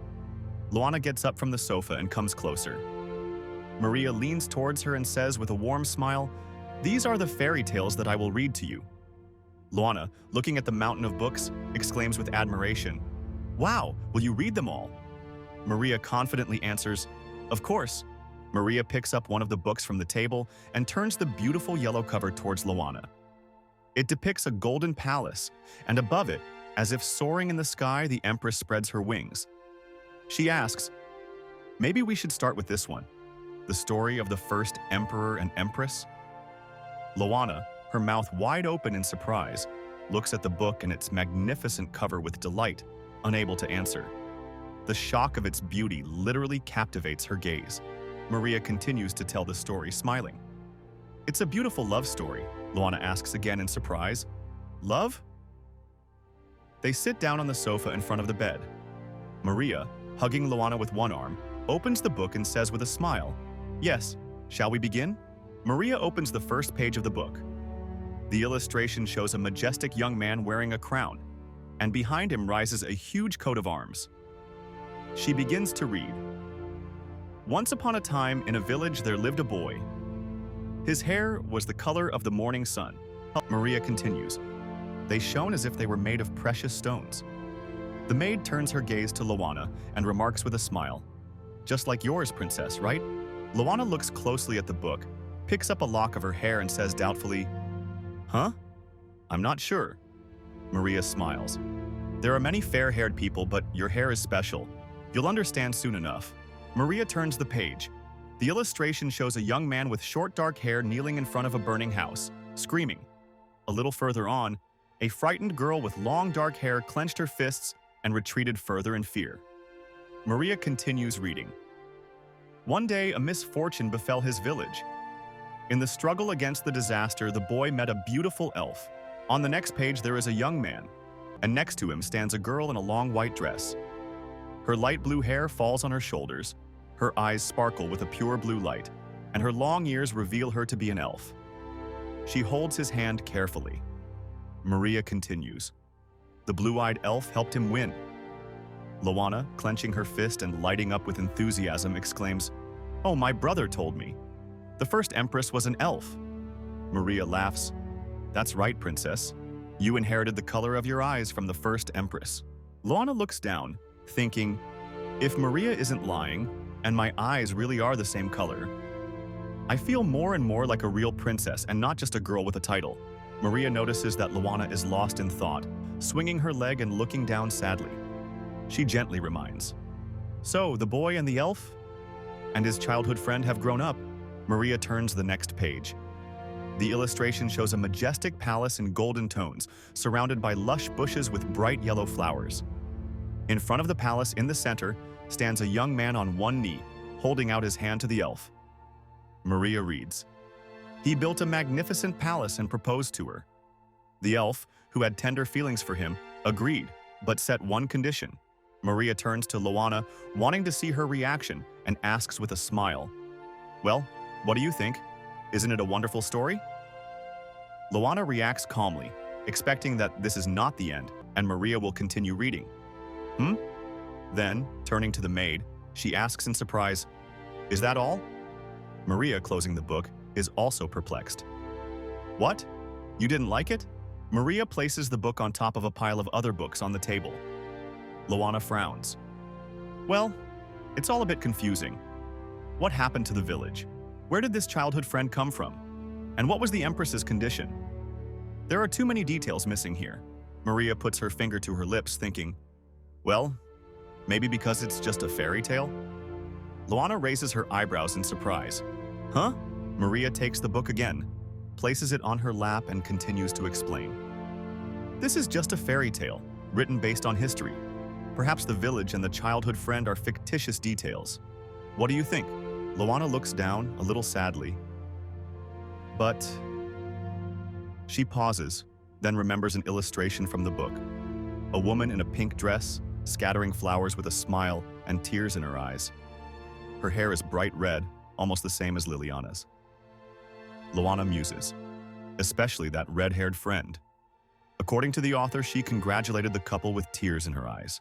Lana gets up from the sofa and comes closer. Maria leans towards her and says with a warm smile, These are the fairy tales that I will read to you. Lana, looking at the mountain of books, exclaims with admiration, "Wow, will you read them all?" Maria confidently answers, "Of course." Maria picks up one of the books from the table and turns the beautiful yellow cover towards Lana. It depicts a golden palace, and above it, as if soaring in the sky, the Empress spreads her wings. She asks, "Maybe we should start with this one, the story of the first Emperor and Empress?" Lana, her mouth wide open in surprise, looks at the book and its magnificent cover with delight, unable to answer. The shock of its beauty literally captivates her gaze. Maria continues to tell the story, smiling. "It's a beautiful love story," Lana asks again in surprise. "Love?" They sit down on the sofa in front of the bed. Maria, hugging Lana with one arm, opens the book and says with a smile, "Yes, shall we begin?" Maria opens the first page of the book. The illustration shows a majestic young man wearing a crown, and behind him rises a huge coat of arms. She begins to read. "Once upon a time, in a village there lived a boy. His hair was the color of the morning sun." Maria continues. "They shone as if they were made of precious stones." The maid turns her gaze to Lana and remarks with a smile, "Just like yours, princess, right?" Lana looks closely at the book, picks up a lock of her hair and says doubtfully, "Huh? I'm not sure." Maria smiles. "There are many fair-haired people, but your hair is special. You'll understand soon enough." Maria turns the page. The illustration shows a young man with short dark hair kneeling in front of a burning house, screaming. A little further on, a frightened girl with long dark hair clenched her fists and retreated further in fear. Maria continues reading. "One day, a misfortune befell his village. In the struggle against the disaster, the boy met a beautiful elf. On the next page, there is a young man, and next to him stands a girl in a long white dress. Her light blue hair falls on her shoulders, her eyes sparkle with a pure blue light, and her long ears reveal her to be an elf. She holds his hand carefully." Maria continues. "The blue-eyed elf helped him win." Lana, clenching her fist and lighting up with enthusiasm, exclaims, "Oh, my brother told me. The first Empress was an elf." Maria laughs. "That's right, princess. You inherited the color of your eyes from the first Empress." Lana looks down, thinking, if Maria isn't lying, and my eyes really are the same color, I feel more and more like a real princess and not just a girl with a title. Maria notices that Lana is lost in thought, swinging her leg and looking down sadly. She gently reminds, "So, the boy and the elf and his childhood friend have grown up." Maria turns the next page. The illustration shows a majestic palace in golden tones, surrounded by lush bushes with bright yellow flowers. In front of the palace, in the center, stands a young man on one knee, holding out his hand to the elf. Maria reads, "He built a magnificent palace and proposed to her. The elf, who had tender feelings for him, agreed, but set one condition." Maria turns to Lana, wanting to see her reaction, and asks with a smile, "Well, what do you think? Isn't it a wonderful story?" Lana reacts calmly, expecting that this is not the end, and Maria will continue reading. Then, turning to the maid, she asks in surprise, "Is that all?" Maria, closing the book, is also perplexed. "What? You didn't like it?" Maria places the book on top of a pile of other books on the table. Lana frowns. "Well, it's all a bit confusing. What happened to the village? Where did this childhood friend come from? And what was the Empress's condition? There are too many details missing here." Maria puts her finger to her lips, thinking, "Well, maybe because it's just a fairy tale?" Lana raises her eyebrows in surprise. "Huh?" Maria takes the book again, places it on her lap, and continues to explain. "This is just a fairy tale, written based on history. Perhaps the village and the childhood friend are fictitious details. What do you think?" Lana looks down, a little sadly. "But..." She pauses, then remembers an illustration from the book. A woman in a pink dress, scattering flowers with a smile and tears in her eyes. Her hair is bright red, almost the same as Liliana's. Lana muses, especially that red-haired friend. According to the author, she congratulated the couple with tears in her eyes.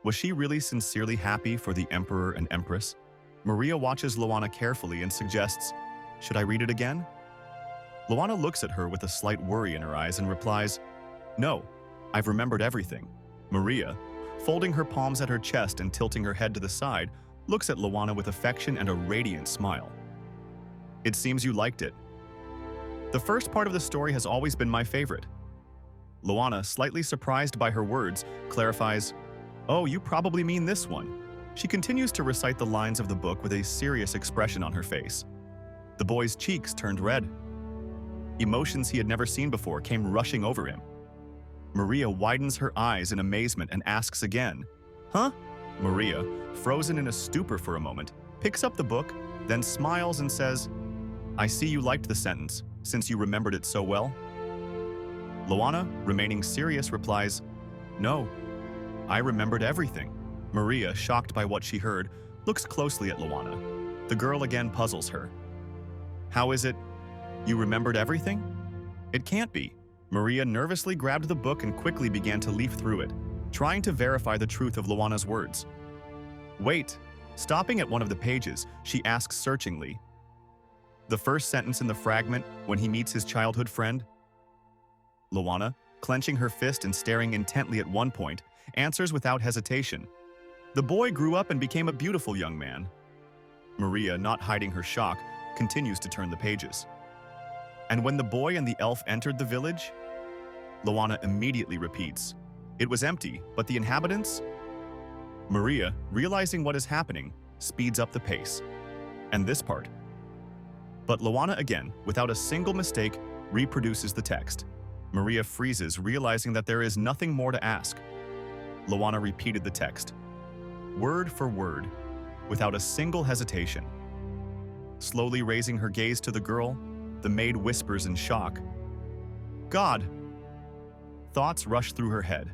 Was she really sincerely happy for the Emperor and Empress? Maria watches Lana carefully and suggests, "Should I read it again?" Lana looks at her with a slight worry in her eyes and replies, "No, I've remembered everything." Maria, folding her palms at her chest and tilting her head to the side, looks at Lana with affection and a radiant smile. "It seems you liked it. The first part of the story has always been my favorite." Lana, slightly surprised by her words, clarifies, "Oh, you probably mean this one." She continues to recite the lines of the book with a serious expression on her face. The boy's cheeks turned red. Emotions he had never seen before came rushing over him. Maria widens her eyes in amazement and asks again, "Huh?" Maria, frozen in a stupor for a moment, picks up the book, then smiles and says, "I see you liked the sentence, since you remembered it so well." Lana, remaining serious, replies, "No, I remembered everything." Maria, shocked by what she heard, looks closely at Lana. The girl again puzzles her. "How is it? You remembered everything? It can't be." Maria nervously grabbed the book and quickly began to leaf through it, trying to verify the truth of Lana's words. "Wait." Stopping at one of the pages, she asks searchingly, "The first sentence in the fragment, when he meets his childhood friend?" Lana, clenching her fist and staring intently at one point, answers without hesitation, "The boy grew up and became a beautiful young man." Maria, not hiding her shock, continues to turn the pages. "And when the boy and the elf entered the village?" Lana immediately repeats, "It was empty, but the inhabitants?" Maria, realizing what is happening, speeds up the pace. "And this part?" But Lana again, without a single mistake, reproduces the text. Maria freezes, realizing that there is nothing more to ask. Lana repeated the text, word for word, without a single hesitation. Slowly raising her gaze to the girl, the maid whispers in shock, "God!" Thoughts rush through her head.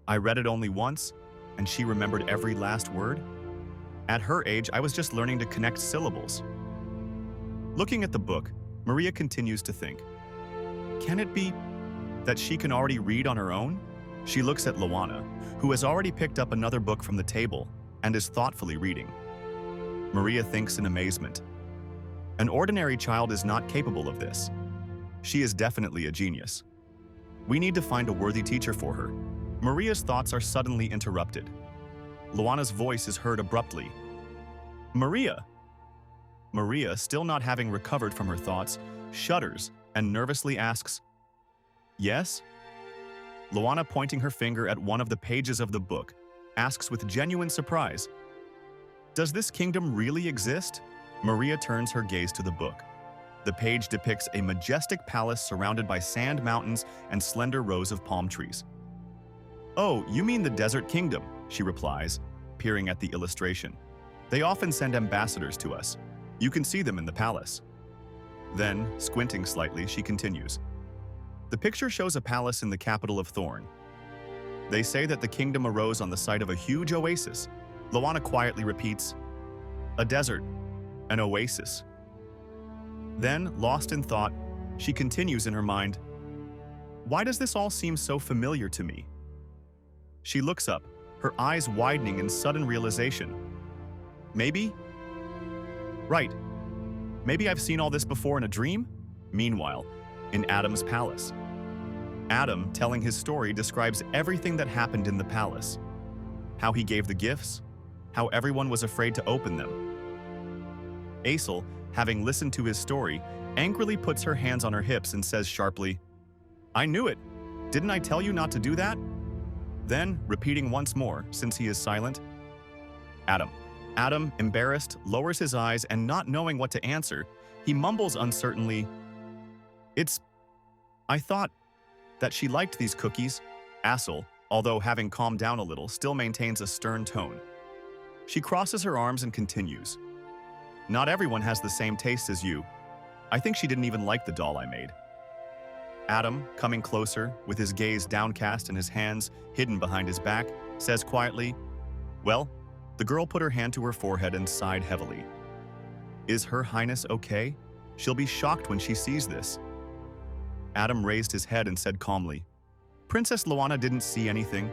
I read it only once, and she remembered every last word? At her age, I was just learning to connect syllables. Looking at the book, Maria continues to think, can it be that she can already read on her own? She looks at Lana, who has already picked up another book from the table and is thoughtfully reading. Maria thinks in amazement. An ordinary child is not capable of this. She is definitely a genius. We need to find a worthy teacher for her. Maria's thoughts are suddenly interrupted. Lana's voice is heard abruptly. "Maria!" Maria, still not having recovered from her thoughts, shudders and nervously asks, "Yes?" Lana, pointing her finger at one of the pages of the book, asks with genuine surprise, "Does this kingdom really exist?" Maria turns her gaze to the book. The page depicts a majestic palace surrounded by sand mountains and slender rows of palm trees. "Oh, you mean the Desert Kingdom," she replies, peering at the illustration. "They often send ambassadors to us. You can see them in the palace." Then, squinting slightly, she continues. The picture shows a palace in the capital of Thorn. They say that the kingdom arose on the site of a huge oasis. Lana quietly repeats, "A desert, an oasis." Then, lost in thought, she continues in her mind, "Why does this all seem so familiar to me?" She looks up, her eyes widening in sudden realization. Maybe I've seen all this before in a dream? Meanwhile, in Adam's palace. Adam, telling his story, describes everything that happened in the palace. How he gave the gifts, how everyone was afraid to open them. Aisel, having listened to his story, angrily puts her hands on her hips and says sharply, "I knew it! Didn't I tell you not to do that?" Then, repeating once more, since he is silent, "Adam." Adam, embarrassed, lowers his eyes and not knowing what to answer, he mumbles uncertainly, I thought that she liked these cookies." Aisel, although having calmed down a little, still maintains a stern tone. She crosses her arms and continues, "Not everyone has the same taste as you. I think she didn't even like the doll I made." Adam, coming closer, with his gaze downcast and his hands hidden behind his back, says quietly, "Well," the girl put her hand to her forehead and sighed heavily. "Is Her Highness okay? She'll be shocked when she sees this." Adam raised his head and said calmly, "Princess Lana didn't see anything."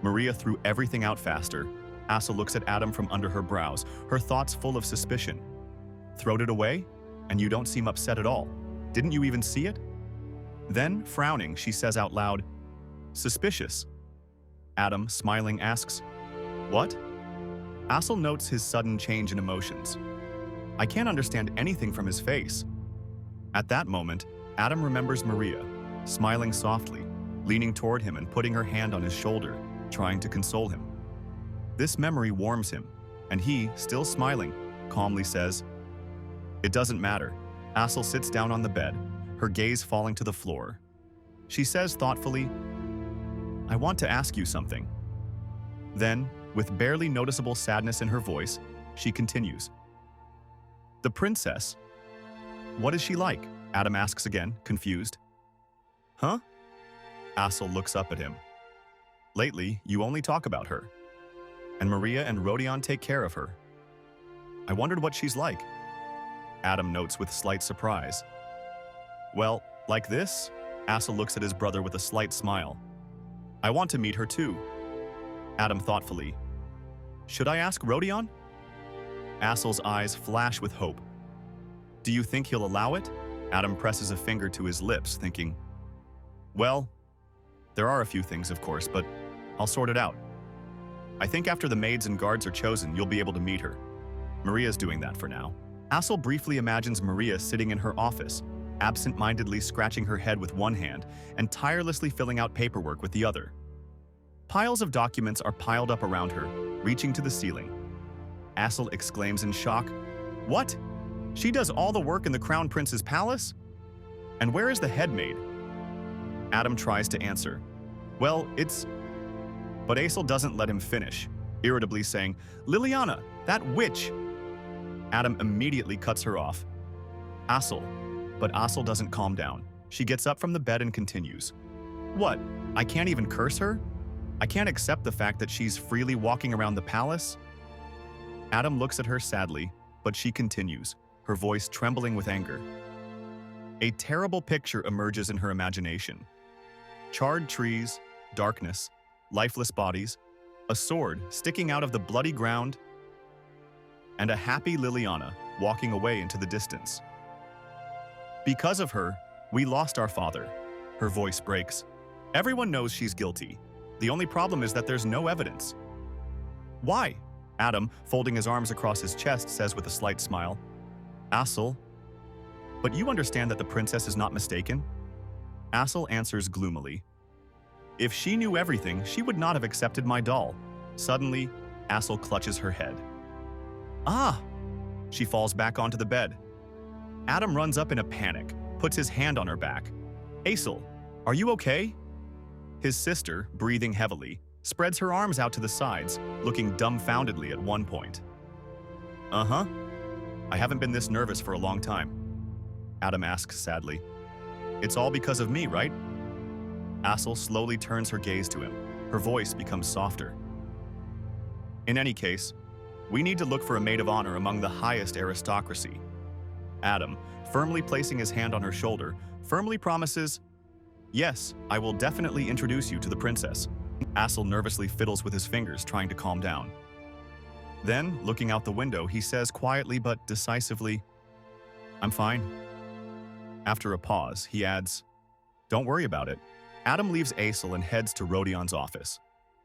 Maria threw everything out faster. Aisel looks at Adam from under her brows, her thoughts full of suspicion. "Throwed it away? And you don't seem upset at all. Didn't you even see it? Then, frowning, she says out loud, "Suspicious." Adam, smiling, asks, "What?" Assel notes his sudden change in emotions. I can't understand anything from his face. At that moment, Adam remembers Maria, smiling softly, leaning toward him and putting her hand on his shoulder, trying to console him. This memory warms him, and he, still smiling, calmly says, "It doesn't matter." Assel sits down on the bed, her gaze falling to the floor. She says thoughtfully, "I want to ask you something." Then, with barely noticeable sadness in her voice, she continues, "The princess. What is she like?" Adam asks again, confused. "Huh?" Assel looks up at him. "Lately, you only talk about her. And Maria and Rodeon take care of her. I wondered what she's like." Adam notes with slight surprise. "Well, like this?" Assel looks at his brother with a slight smile. "I want to meet her too." Adam thoughtfully, "Should I ask Rodeon?" Assel's eyes flash with hope. "Do you think he'll allow it?" Adam presses a finger to his lips, thinking, "Well, there are a few things, of course, but I'll sort it out. I think after the maids and guards are chosen, you'll be able to meet her. Maria's doing that for now." Assel briefly imagines Maria sitting in her office, absent-mindedly scratching her head with one hand and tirelessly filling out paperwork with the other. Piles of documents are piled up around her, reaching to the ceiling. Assel exclaims in shock, "What? She does all the work in the Crown Prince's palace? And where is the head maid?" Adam tries to answer, "Well, it's..." But Assel doesn't let him finish, irritably saying, "Liliana, that witch!" Adam immediately cuts her off. But Assel doesn't calm down. She gets up from the bed and continues, "What? I can't even curse her? I can't accept the fact that she's freely walking around the palace?" Adam looks at her sadly, but she continues, her voice trembling with anger. A terrible picture emerges in her imagination. Charred trees, darkness, lifeless bodies, a sword sticking out of the bloody ground, and a happy Liliana walking away into the distance. "Because of her, we lost our father." Her voice breaks. "Everyone knows she's guilty. The only problem is that there's no evidence." "Why?" Adam, folding his arms across his chest, says with a slight smile. "Assel, but you understand that the princess is not mistaken?" Assel answers gloomily, "If she knew everything, she would not have accepted my doll." Suddenly, Assel clutches her head. "Ah!" She falls back onto the bed. Adam runs up in a panic, puts his hand on her back. "Assel, are you okay?" His sister, breathing heavily, spreads her arms out to the sides, looking dumbfoundedly at one point. "Uh-huh. I haven't been this nervous for a long time." Adam asks sadly, "It's all because of me, right?" Assel slowly turns her gaze to him. Her voice becomes softer. "In any case, we need to look for a maid of honor among the highest aristocracy." Adam, firmly placing his hand on her shoulder, firmly promises, "Yes, I will definitely introduce you to the princess." Assel nervously fiddles with his fingers, trying to calm down. Then, looking out the window, he says quietly but decisively, "I'm fine." After a pause, he adds, "Don't worry about it." Adam leaves Assel and heads to Rodeon's office.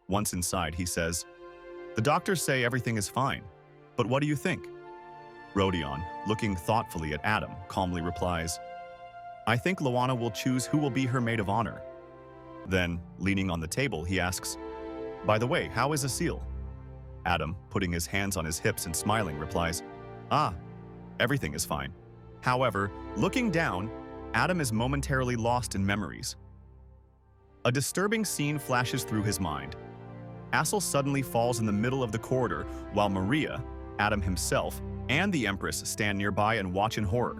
Once inside, he says, "The doctors say everything is fine, but what do you think?" Rodeon, looking thoughtfully at Adam, calmly replies, "I think Lana will choose who will be her maid of honor." Then, leaning on the table, he asks, "By the way, how is Assel?" Adam, putting his hands on his hips and smiling, replies, "Ah, everything is fine." However, looking down, Adam is momentarily lost in memories. A disturbing scene flashes through his mind. Assel suddenly falls in the middle of the corridor while Maria, Adam himself, and the Empress stand nearby and watch in horror.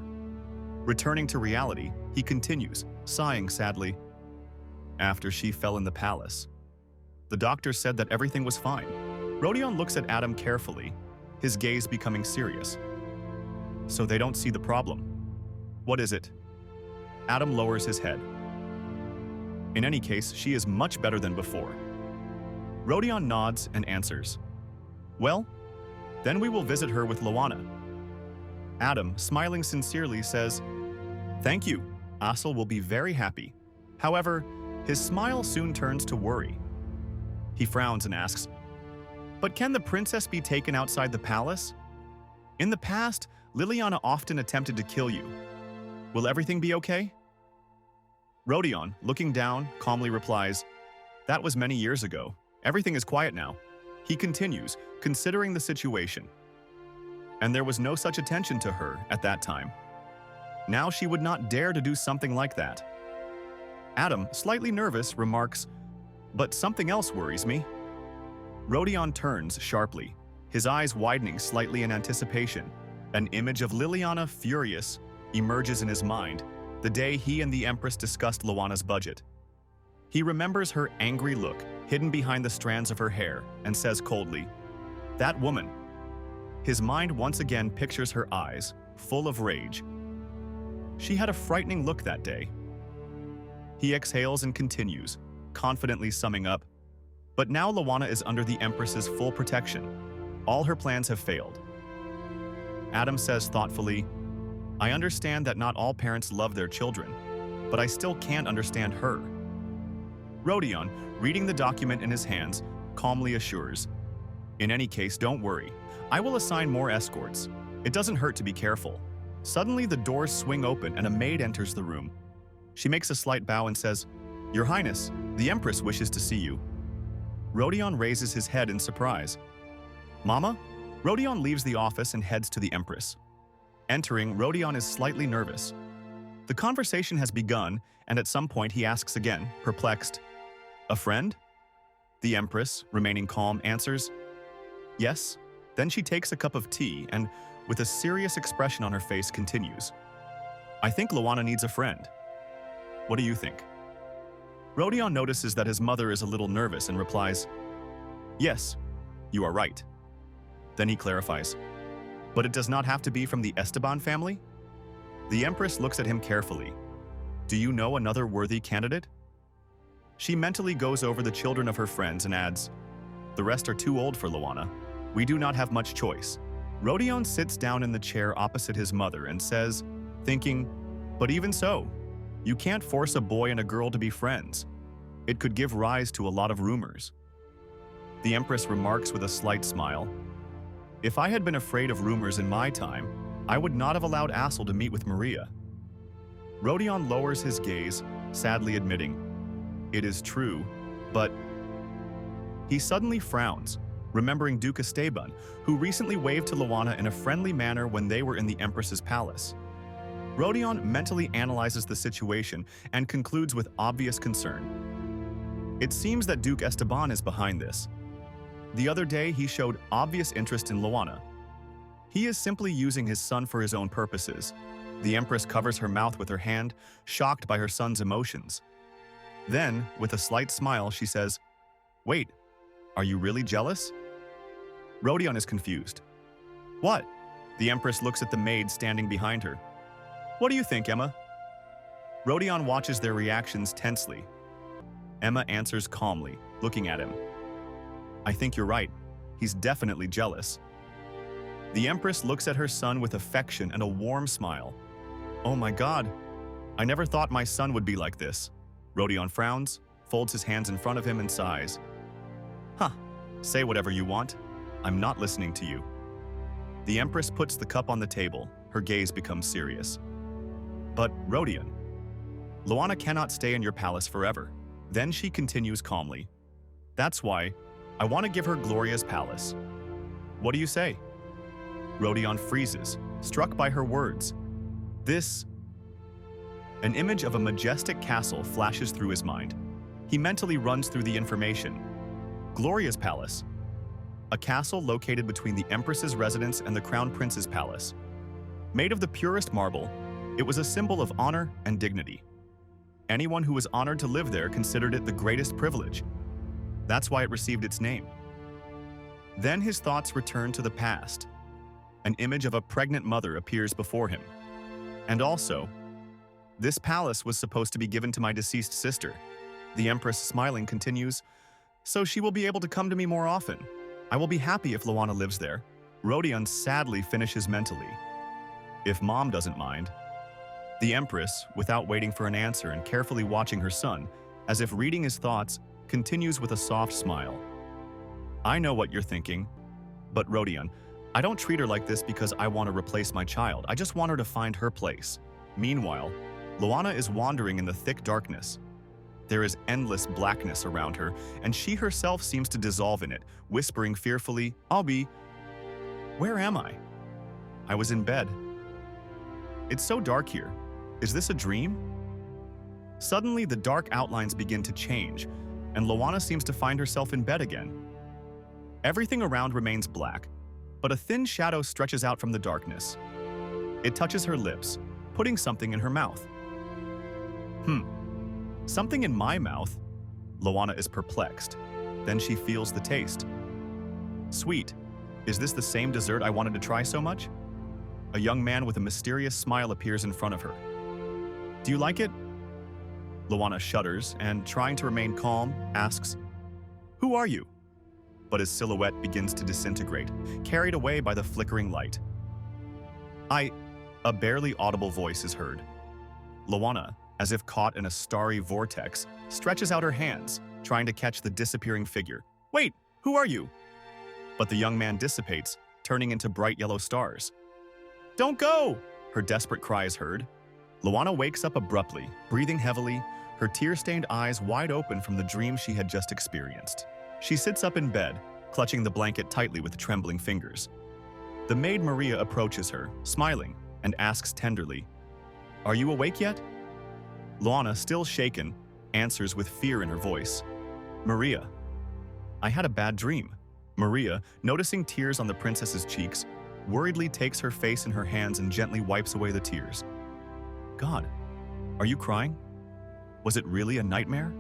Returning to reality, he continues, sighing sadly. "After she fell in the palace, the doctor said that everything was fine." Rodeon looks at Adam carefully, his gaze becoming serious. "So they don't see the problem. What is it?" Adam lowers his head. "In any case, she is much better than before." Rodeon nods and answers, "Well, then we will visit her with Lana." Adam, smiling sincerely, says, Thank you. Asel will be very happy. However, his smile soon turns to worry. He frowns and asks, "But can the princess be taken outside the palace? In the past, Liliana often attempted to kill you. Will everything be okay?" Rodeon, looking down, calmly replies, "That was many years ago. Everything is quiet now." He continues, considering the situation. And there was no such attention to her at that time. Now she would not dare to do something like that. Adam, slightly nervous, remarks, "But something else worries me." Rodeon turns sharply, his eyes widening slightly in anticipation. An image of Liliana, furious, emerges in his mind the day he and the Empress discussed Liliana's budget. He remembers her angry look, hidden behind the strands of her hair, and says coldly, "That woman." His mind once again pictures her eyes, full of rage. She had a frightening look that day. He exhales and continues, confidently summing up, "But now Liliana is under the Empress's full protection. All her plans have failed." Adam says thoughtfully, "I understand that not all parents love their children, but I still can't understand her." Rodeon, reading the document in his hands, calmly assures, "In any case, don't worry. I will assign more escorts. It doesn't hurt to be careful." Suddenly, the doors swing open and a maid enters the room. She makes a slight bow and says, "Your Highness, the Empress wishes to see you." Rodeon raises his head in surprise. "Mama?" Rodeon leaves the office and heads to the Empress. Entering, Rodeon is slightly nervous. The conversation has begun, and at some point he asks again, perplexed, "A friend?" The Empress, remaining calm, answers, "Yes." Then she takes a cup of tea and, with a serious expression on her face, continues, "I think Liliana needs a friend. What do you think?" Rodeon notices that his mother is a little nervous and replies, "Yes, you are right." Then he clarifies, "But it does not have to be from the Esteban family?" The Empress looks at him carefully. "Do you know another worthy candidate?" She mentally goes over the children of her friends and adds, "The rest are too old for Liliana. We do not have much choice." Rodeon sits down in the chair opposite his mother and says, thinking, "But even so, you can't force a boy and a girl to be friends. It could give rise to a lot of rumors." The Empress remarks with a slight smile, "If I had been afraid of rumors in my time, I would not have allowed Asel to meet with Maria." Rodeon lowers his gaze, sadly admitting, "It is true, but..." He suddenly frowns, remembering Duke Esteban, who recently waved to Liliana in a friendly manner when they were in the Empress's palace. Rodeon mentally analyzes the situation and concludes with obvious concern. It seems that Duke Esteban is behind this. The other day, he showed obvious interest in Liliana. He is simply using his son for his own purposes. The Empress covers her mouth with her hand, shocked by her son's emotions. Then, with a slight smile, she says, "Wait, are you really jealous?" Rodeon is confused. "What?" The Empress looks at the maid standing behind her. "What do you think, Emma?" Rodeon watches their reactions tensely. Emma answers calmly, looking at him. "I think you're right. He's definitely jealous." The Empress looks at her son with affection and a warm smile. "Oh my God, I never thought my son would be like this." Rodeon frowns, folds his hands in front of him and sighs. "Huh, say whatever you want. I'm not listening to you." The Empress puts the cup on the table, her gaze becomes serious. "But, Rodeon, Liliana cannot stay in your palace forever." Then she continues calmly, "That's why I want to give her Gloria's palace. What do you say?" Rodeon freezes, struck by her words. An image of a majestic castle flashes through his mind. He mentally runs through the information. Gloria's palace. A castle located between the Empress's residence and the Crown Prince's palace. Made of the purest marble, it was a symbol of honor and dignity. Anyone who was honored to live there considered it the greatest privilege. That's why it received its name. Then his thoughts return to the past. An image of a pregnant mother appears before him. And also, this palace was supposed to be given to my deceased sister. The Empress, smiling, continues, "So she will be able to come to me more often. I will be happy if Liliana lives there." Rodeon sadly finishes mentally. "If Mom doesn't mind." The Empress, without waiting for an answer and carefully watching her son, as if reading his thoughts, continues with a soft smile. I know what you're thinking, but Rodeon, I don't treat her like this because I want to replace my child. I just want her to find her place. Meanwhile, Lana is wandering in the thick darkness. There is endless blackness around her, and she herself seems to dissolve in it, whispering fearfully, Where am I? I was in bed. It's so dark here. Is this a dream? Suddenly, the dark outlines begin to change, and Lana seems to find herself in bed again. Everything around remains black, but a thin shadow stretches out from the darkness. It touches her lips, putting something in her mouth. Something in my mouth? Lana is perplexed. Then she feels the taste. Sweet. Is this the same dessert I wanted to try so much? A young man with a mysterious smile appears in front of her. Do you like it? Lana shudders and, trying to remain calm, asks, Who are you? But his silhouette begins to disintegrate, carried away by the flickering light. A barely audible voice is heard. Lana, as if caught in a starry vortex, stretches out her hands, trying to catch the disappearing figure. Wait, who are you? But the young man dissipates, turning into bright yellow stars. Don't go! Her desperate cry is heard. Lana wakes up abruptly, breathing heavily, her tear-stained eyes wide open from the dream she had just experienced. She sits up in bed, clutching the blanket tightly with trembling fingers. The maid Maria approaches her, smiling, and asks tenderly, Are you awake yet? Lana, still shaken, answers with fear in her voice. Maria, I had a bad dream. Maria, noticing tears on the princess's cheeks, worriedly takes her face in her hands and gently wipes away the tears. God, are you crying? Was it really a nightmare?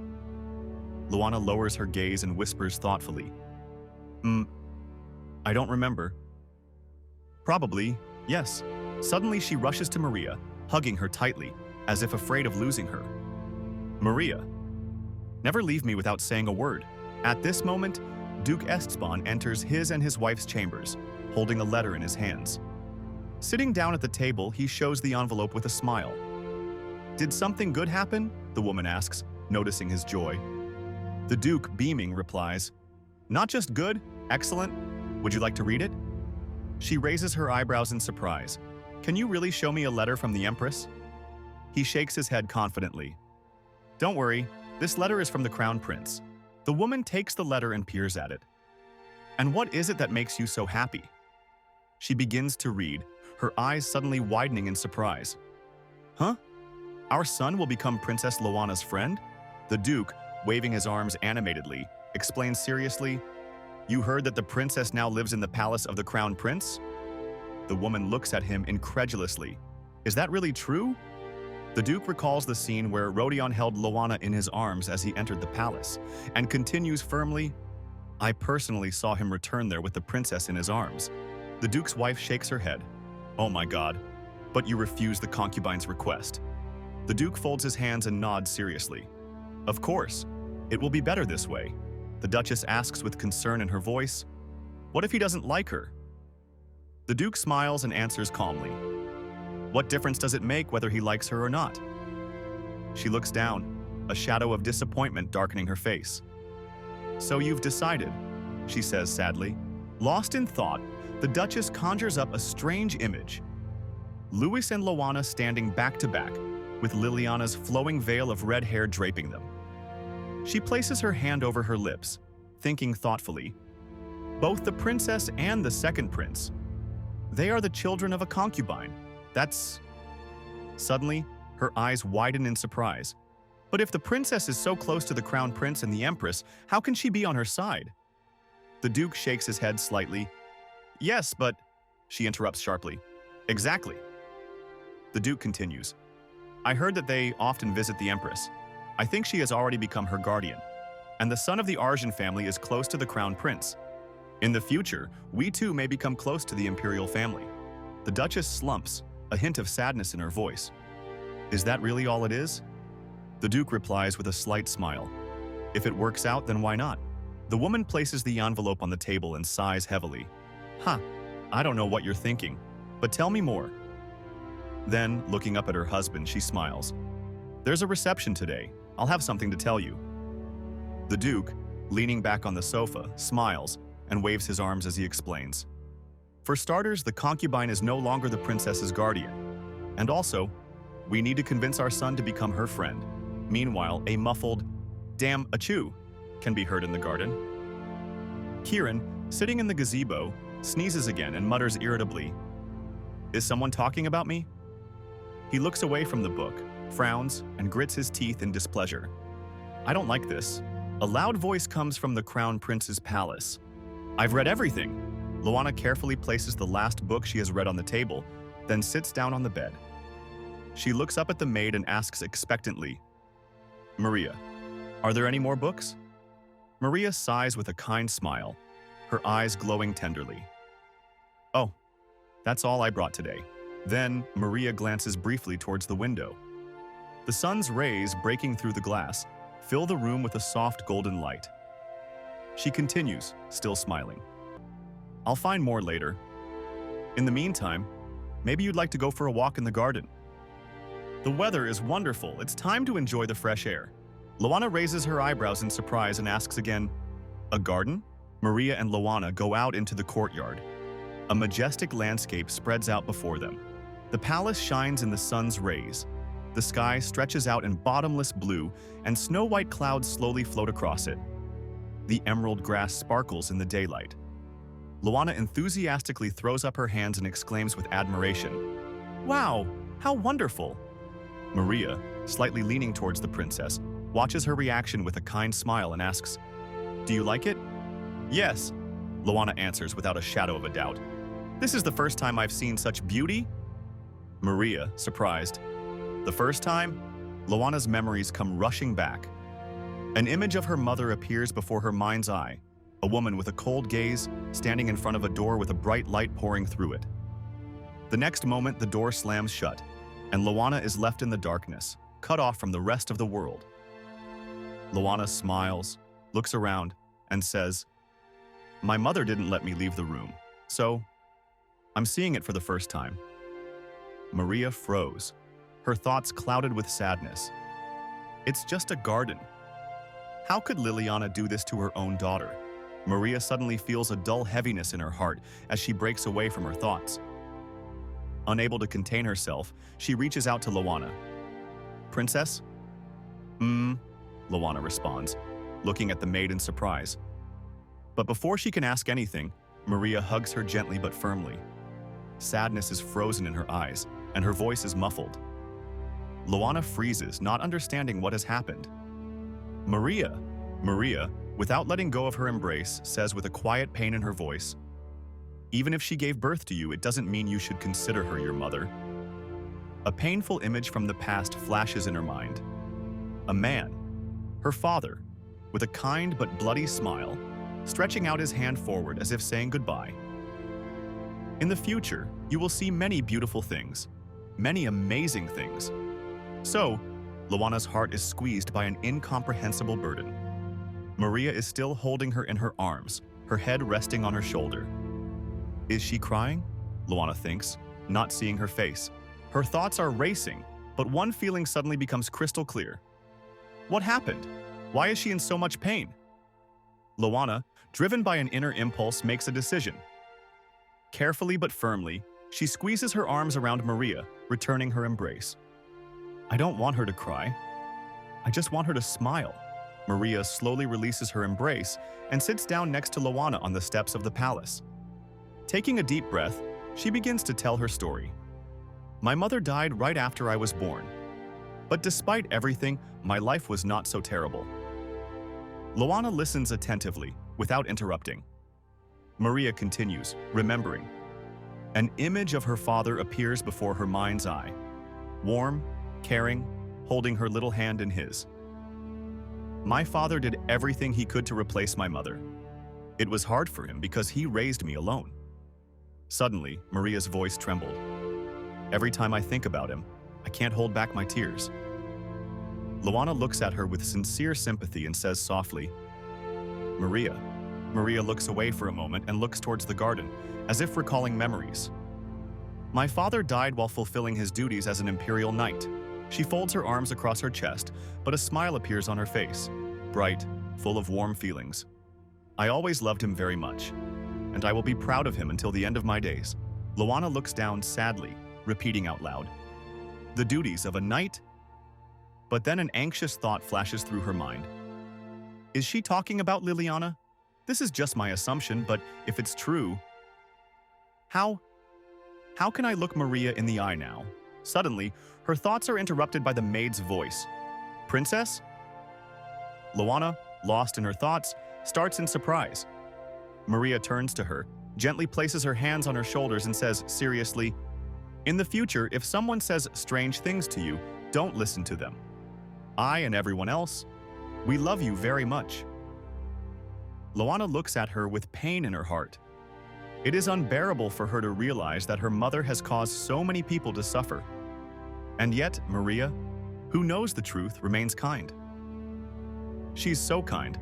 Lana lowers her gaze and whispers thoughtfully. I don't remember. Probably, yes. Suddenly she rushes to Maria, hugging her tightly, as if afraid of losing her. Maria, never leave me without saying a word. At this moment, Duke Esteban enters his and his wife's chambers, holding a letter in his hands. Sitting down at the table, he shows the envelope with a smile. Did something good happen? The woman asks, noticing his joy. The Duke, beaming, replies, Not just good, excellent. Would you like to read it? She raises her eyebrows in surprise. Can you really show me a letter from the Empress? He shakes his head confidently. Don't worry, this letter is from the Crown Prince. The woman takes the letter and peers at it. And what is it that makes you so happy? She begins to read, her eyes suddenly widening in surprise. Huh? Our son will become Princess Lana's friend? The Duke, waving his arms animatedly, explains seriously, You heard that the princess now lives in the palace of the Crown Prince? The woman looks at him incredulously. Is that really true? The Duke recalls the scene where Rodeon held Lana in his arms as he entered the palace, and continues firmly, I personally saw him return there with the princess in his arms. The Duke's wife shakes her head. Oh my God, but you refuse the concubine's request. The Duke folds his hands and nods seriously. Of course, it will be better this way. The Duchess asks with concern in her voice, What if he doesn't like her? The Duke smiles and answers calmly. What difference does it make whether he likes her or not? She looks down, a shadow of disappointment darkening her face. So you've decided, she says sadly. Lost in thought, the Duchess conjures up a strange image. Louis and Lana standing back to back, with Liliana's flowing veil of red hair draping them. She places her hand over her lips, thinking thoughtfully. Both the princess and the second prince. They are the children of a concubine. Suddenly, her eyes widen in surprise. But if the princess is so close to the crown prince and the empress, how can she be on her side? The Duke shakes his head slightly. Yes, but... She interrupts sharply. Exactly. The Duke continues. I heard that they often visit the empress. I think she has already become her guardian. And the son of the Arjun family is close to the crown prince. In the future, we too may become close to the imperial family. The Duchess slumps, a hint of sadness in her voice. Is that really all it is? The Duke replies with a slight smile. If it works out, then why not? The woman places the envelope on the table and sighs heavily. I don't know what you're thinking, but tell me more. Then, looking up at her husband, she smiles. "There's a reception today. I'll have something to tell you." The Duke, leaning back on the sofa, smiles and waves his arms as he explains. "For starters, the concubine is no longer the princess's guardian. And also, we need to convince our son to become her friend." Meanwhile, a muffled, "Damn, achoo," can be heard in the garden. Kieran, sitting in the gazebo, sneezes again and mutters irritably, "Is someone talking about me?" He looks away from the book, frowns, and grits his teeth in displeasure. "I don't like this." A loud voice comes from the Crown Prince's palace. "I've read everything." Lana carefully places the last book she has read on the table, then sits down on the bed. She looks up at the maid and asks expectantly, "Maria, are there any more books?" Maria sighs with a kind smile, her eyes glowing tenderly. "Oh, that's all I brought today." Then Maria glances briefly towards the window. The sun's rays breaking through the glass fill the room with a soft golden light. She continues, still smiling. "I'll find more later. In the meantime, maybe you'd like to go for a walk in the garden. The weather is wonderful. It's time to enjoy the fresh air." Lana raises her eyebrows in surprise and asks again, "A garden?" Maria and Lana go out into the courtyard. A majestic landscape spreads out before them. The palace shines in the sun's rays. The sky stretches out in bottomless blue, and snow-white clouds slowly float across it. The emerald grass sparkles in the daylight. Lana enthusiastically throws up her hands and exclaims with admiration, "Wow, how wonderful!" Maria, slightly leaning towards the princess, watches her reaction with a kind smile and asks, "Do you like it?" "Yes," Lana answers without a shadow of a doubt. "This is the first time I've seen such beauty." Maria, surprised. The first time? Lana's memories come rushing back. An image of her mother appears before her mind's eye, a woman with a cold gaze, standing in front of a door with a bright light pouring through it. The next moment, the door slams shut, and Lana is left in the darkness, cut off from the rest of the world. Lana smiles, looks around, and says, "My mother didn't let me leave the room, so I'm seeing it for the first time." Maria froze, her thoughts clouded with sadness. It's just a garden. How could Liliana do this to her own daughter? Maria suddenly feels a dull heaviness in her heart as she breaks away from her thoughts. Unable to contain herself, she reaches out to Lana. "Princess?" Lana responds, looking at the maid in surprise. But before she can ask anything, Maria hugs her gently but firmly. Sadness is frozen in her eyes, and her voice is muffled. Lana freezes, not understanding what has happened. Maria, without letting go of her embrace, says with a quiet pain in her voice, "Even if she gave birth to you, it doesn't mean you should consider her your mother." A painful image from the past flashes in her mind. A man, her father, with a kind but bloody smile, stretching out his hand forward as if saying goodbye. In the future, you will see many beautiful things, many amazing things. So, Lana's heart is squeezed by an incomprehensible burden. Maria is still holding her in her arms, her head resting on her shoulder. Is she crying? Lana thinks, not seeing her face. Her thoughts are racing, but one feeling suddenly becomes crystal clear. What happened? Why is she in so much pain? Lana, driven by an inner impulse, makes a decision. Carefully but firmly, she squeezes her arms around Maria, returning her embrace. I don't want her to cry. I just want her to smile. Maria slowly releases her embrace and sits down next to Lana on the steps of the palace. Taking a deep breath, she begins to tell her story. My mother died right after I was born. But despite everything, my life was not so terrible. Lana listens attentively, without interrupting. Maria continues, remembering. An image of her father appears before her mind's eye. Warm, caring, holding her little hand in his. My father did everything he could to replace my mother. It was hard for him because he raised me alone. Suddenly, Maria's voice trembled. Every time I think about him, I can't hold back my tears. Lana looks at her with sincere sympathy and says softly, Maria. Maria looks away for a moment and looks towards the garden, as if recalling memories. My father died while fulfilling his duties as an imperial knight. She folds her arms across her chest, but a smile appears on her face, bright, full of warm feelings. I always loved him very much, and I will be proud of him until the end of my days. Lana looks down sadly, repeating out loud, "The duties of a knight?" But then an anxious thought flashes through her mind. Is she talking about Liliana? This is just my assumption, but if it's true, How can I look Maria in the eye now? Suddenly, her thoughts are interrupted by the maid's voice. "Princess?" Lana, lost in her thoughts, starts in surprise. Maria turns to her, gently places her hands on her shoulders and says seriously, "In the future, if someone says strange things to you, don't listen to them. I and everyone else, we love you very much." Lana looks at her with pain in her heart. It is unbearable for her to realize that her mother has caused so many people to suffer. And yet, Maria, who knows the truth, remains kind. She's so kind.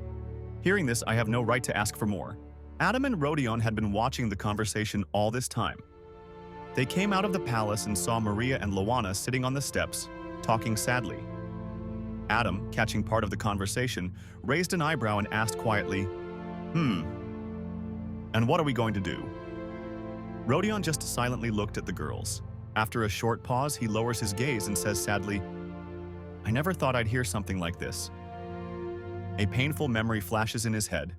Hearing this, I have no right to ask for more. Adam and Rodeon had been watching the conversation all this time. They came out of the palace and saw Maria and Lana sitting on the steps, talking sadly. Adam, catching part of the conversation, raised an eyebrow and asked quietly, "And what are we going to do?" Rodeon just silently looked at the girls. After a short pause, he lowers his gaze and says sadly, "I never thought I'd hear something like this." A painful memory flashes in his head.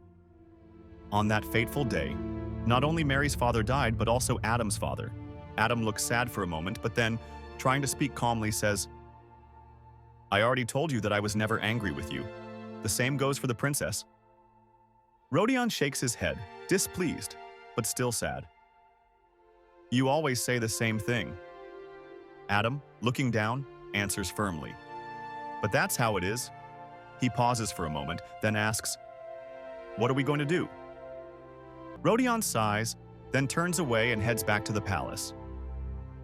On that fateful day, not only Mary's father died, but also Adam's father. Adam looks sad for a moment, but then, trying to speak calmly, says, "I already told you that I was never angry with you. The same goes for the princess." Rodeon shakes his head, displeased, but still sad. "You always say the same thing." Adam, looking down, answers firmly, "But that's how it is." He pauses for a moment, then asks, "What are we going to do?" Rodeon sighs, then turns away and heads back to the palace.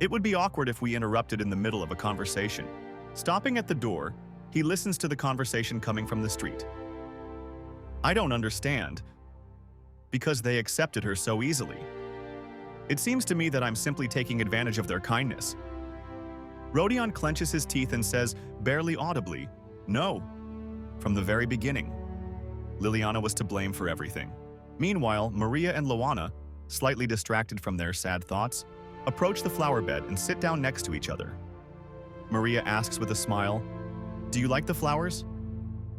It would be awkward if we interrupted in the middle of a conversation. Stopping at the door, he listens to the conversation coming from the street. "I don't understand. Because they accepted her so easily. It seems to me that I'm simply taking advantage of their kindness." Rodeon clenches his teeth and says, barely audibly, "No. From the very beginning, Liliana was to blame for everything." Meanwhile, Maria and Lana, slightly distracted from their sad thoughts, approach the flower bed and sit down next to each other. Maria asks with a smile, "Do you like the flowers?"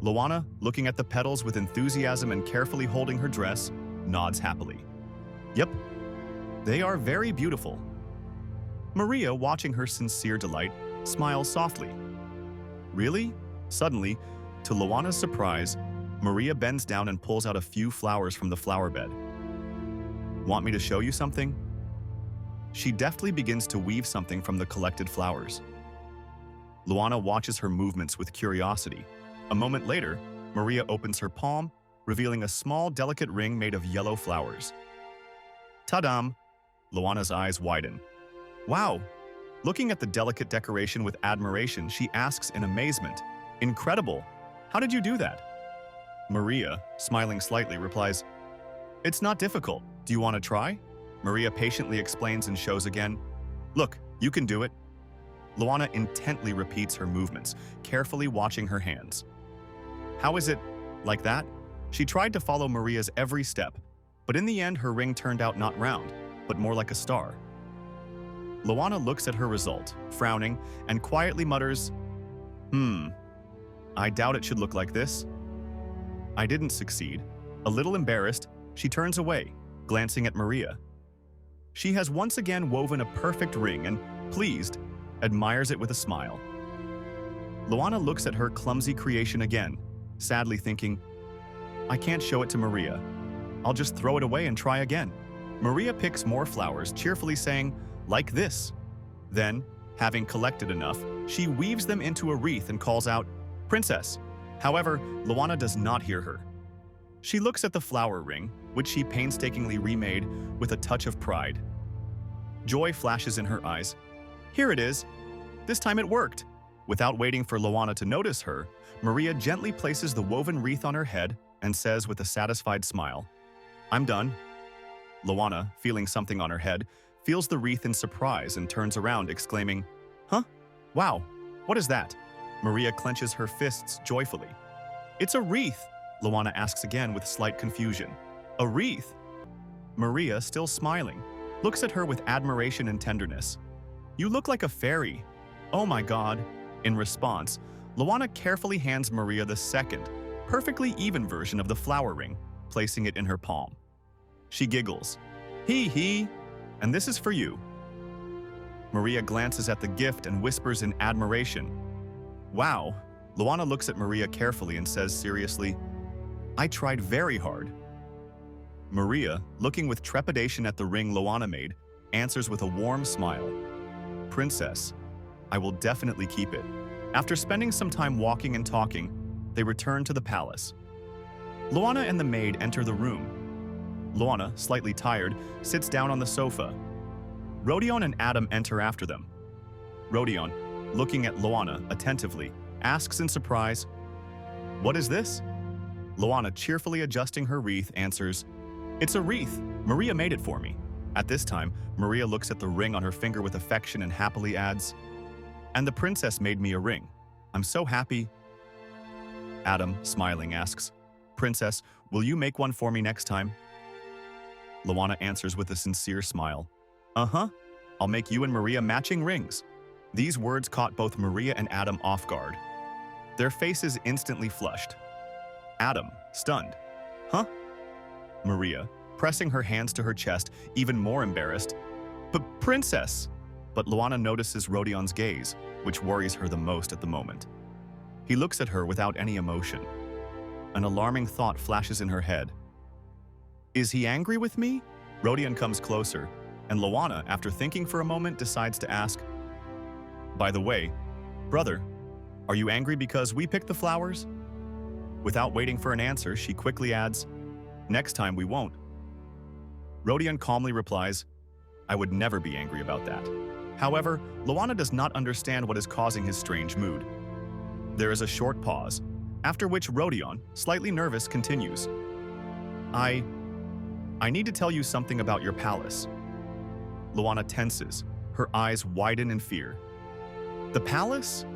Lana, looking at the petals with enthusiasm and carefully holding her dress, nods happily. "Yep, they are very beautiful." Maria, watching her sincere delight, smiles softly. "Really?" Suddenly, to Lana's surprise, Maria bends down and pulls out a few flowers from the flower bed. "Want me to show you something?" She deftly begins to weave something from the collected flowers. Lana watches her movements with curiosity. A moment later, Maria opens her palm, revealing a small, delicate ring made of yellow flowers. "Ta-dam!" Lana's eyes widen. "Wow!" Looking at the delicate decoration with admiration, she asks in amazement, "Incredible! How did you do that?" Maria, smiling slightly, replies, "It's not difficult. Do you want to try?" Maria patiently explains and shows again. "Look, you can do it." Lana intently repeats her movements, carefully watching her hands. "How is it? Like that?" She tried to follow Maria's every step, but in the end her ring turned out not round, but more like a star. Lana looks at her result, frowning, and quietly mutters, I doubt it should look like this." I didn't succeed. A little embarrassed, she turns away, glancing at Maria. She has once again woven a perfect ring and, pleased, admires it with a smile. Lana looks at her clumsy creation again, sadly thinking, "I can't show it to Maria. I'll just throw it away and try again." Maria picks more flowers, cheerfully saying, "Like this." Then, having collected enough, she weaves them into a wreath and calls out, "Princess." However, Lana does not hear her. She looks at the flower ring, which she painstakingly remade, with a touch of pride. Joy flashes in her eyes. "Here it is. This time it worked." Without waiting for Lana to notice her, Maria gently places the woven wreath on her head and says with a satisfied smile, "I'm done." Lana, feeling something on her head, feels the wreath in surprise and turns around, exclaiming, "Huh? Wow, what is that?" Maria clenches her fists joyfully. "It's a wreath," Lana asks again with slight confusion. "A wreath?" Maria, still smiling, looks at her with admiration and tenderness. "You look like a fairy." "Oh my God." In response, Lana carefully hands Maria the second, perfectly even version of the flower ring, placing it in her palm. She giggles. "Hee, and this is for you." Maria glances at the gift and whispers in admiration, "Wow." Lana looks at Maria carefully and says seriously, "I tried very hard." Maria, looking with trepidation at the ring Lana made, answers with a warm smile, "Princess, I will definitely keep it." After spending some time walking and talking, they return to the palace. Lana and the maid enter the room. Lana, slightly tired, sits down on the sofa. Rodeon and Adam enter after them. Rodeon, looking at Lana attentively, asks in surprise, "What is this?" Lana, cheerfully adjusting her wreath, answers, "It's a wreath. Maria made it for me." At this time, Maria looks at the ring on her finger with affection and happily adds, "And the princess made me a ring. I'm so happy." Adam, smiling, asks, "Princess, will you make one for me next time?" Lana answers with a sincere smile, "Uh-huh. I'll make you and Maria matching rings." These words caught both Maria and Adam off guard. Their faces instantly flushed. Adam, stunned. "Huh?" Maria, pressing her hands to her chest, even more embarrassed, "But princess!" But Lana notices Rodeon's gaze, which worries her the most at the moment. He looks at her without any emotion. An alarming thought flashes in her head. Is he angry with me? Rodeon comes closer, and Lana, after thinking for a moment, decides to ask, "By the way, brother, are you angry because we picked the flowers?" Without waiting for an answer, she quickly adds, "Next time we won't." Rodeon calmly replies, "I would never be angry about that." However, Lana does not understand what is causing his strange mood. There is a short pause, after which Rodeon, slightly nervous, continues, I need to tell you something about your palace." Lana tenses, her eyes widen in fear. "The palace?"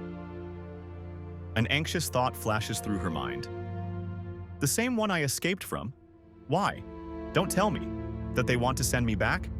An anxious thought flashes through her mind. "The same one I escaped from? Why? Don't tell me. That they want to send me back?"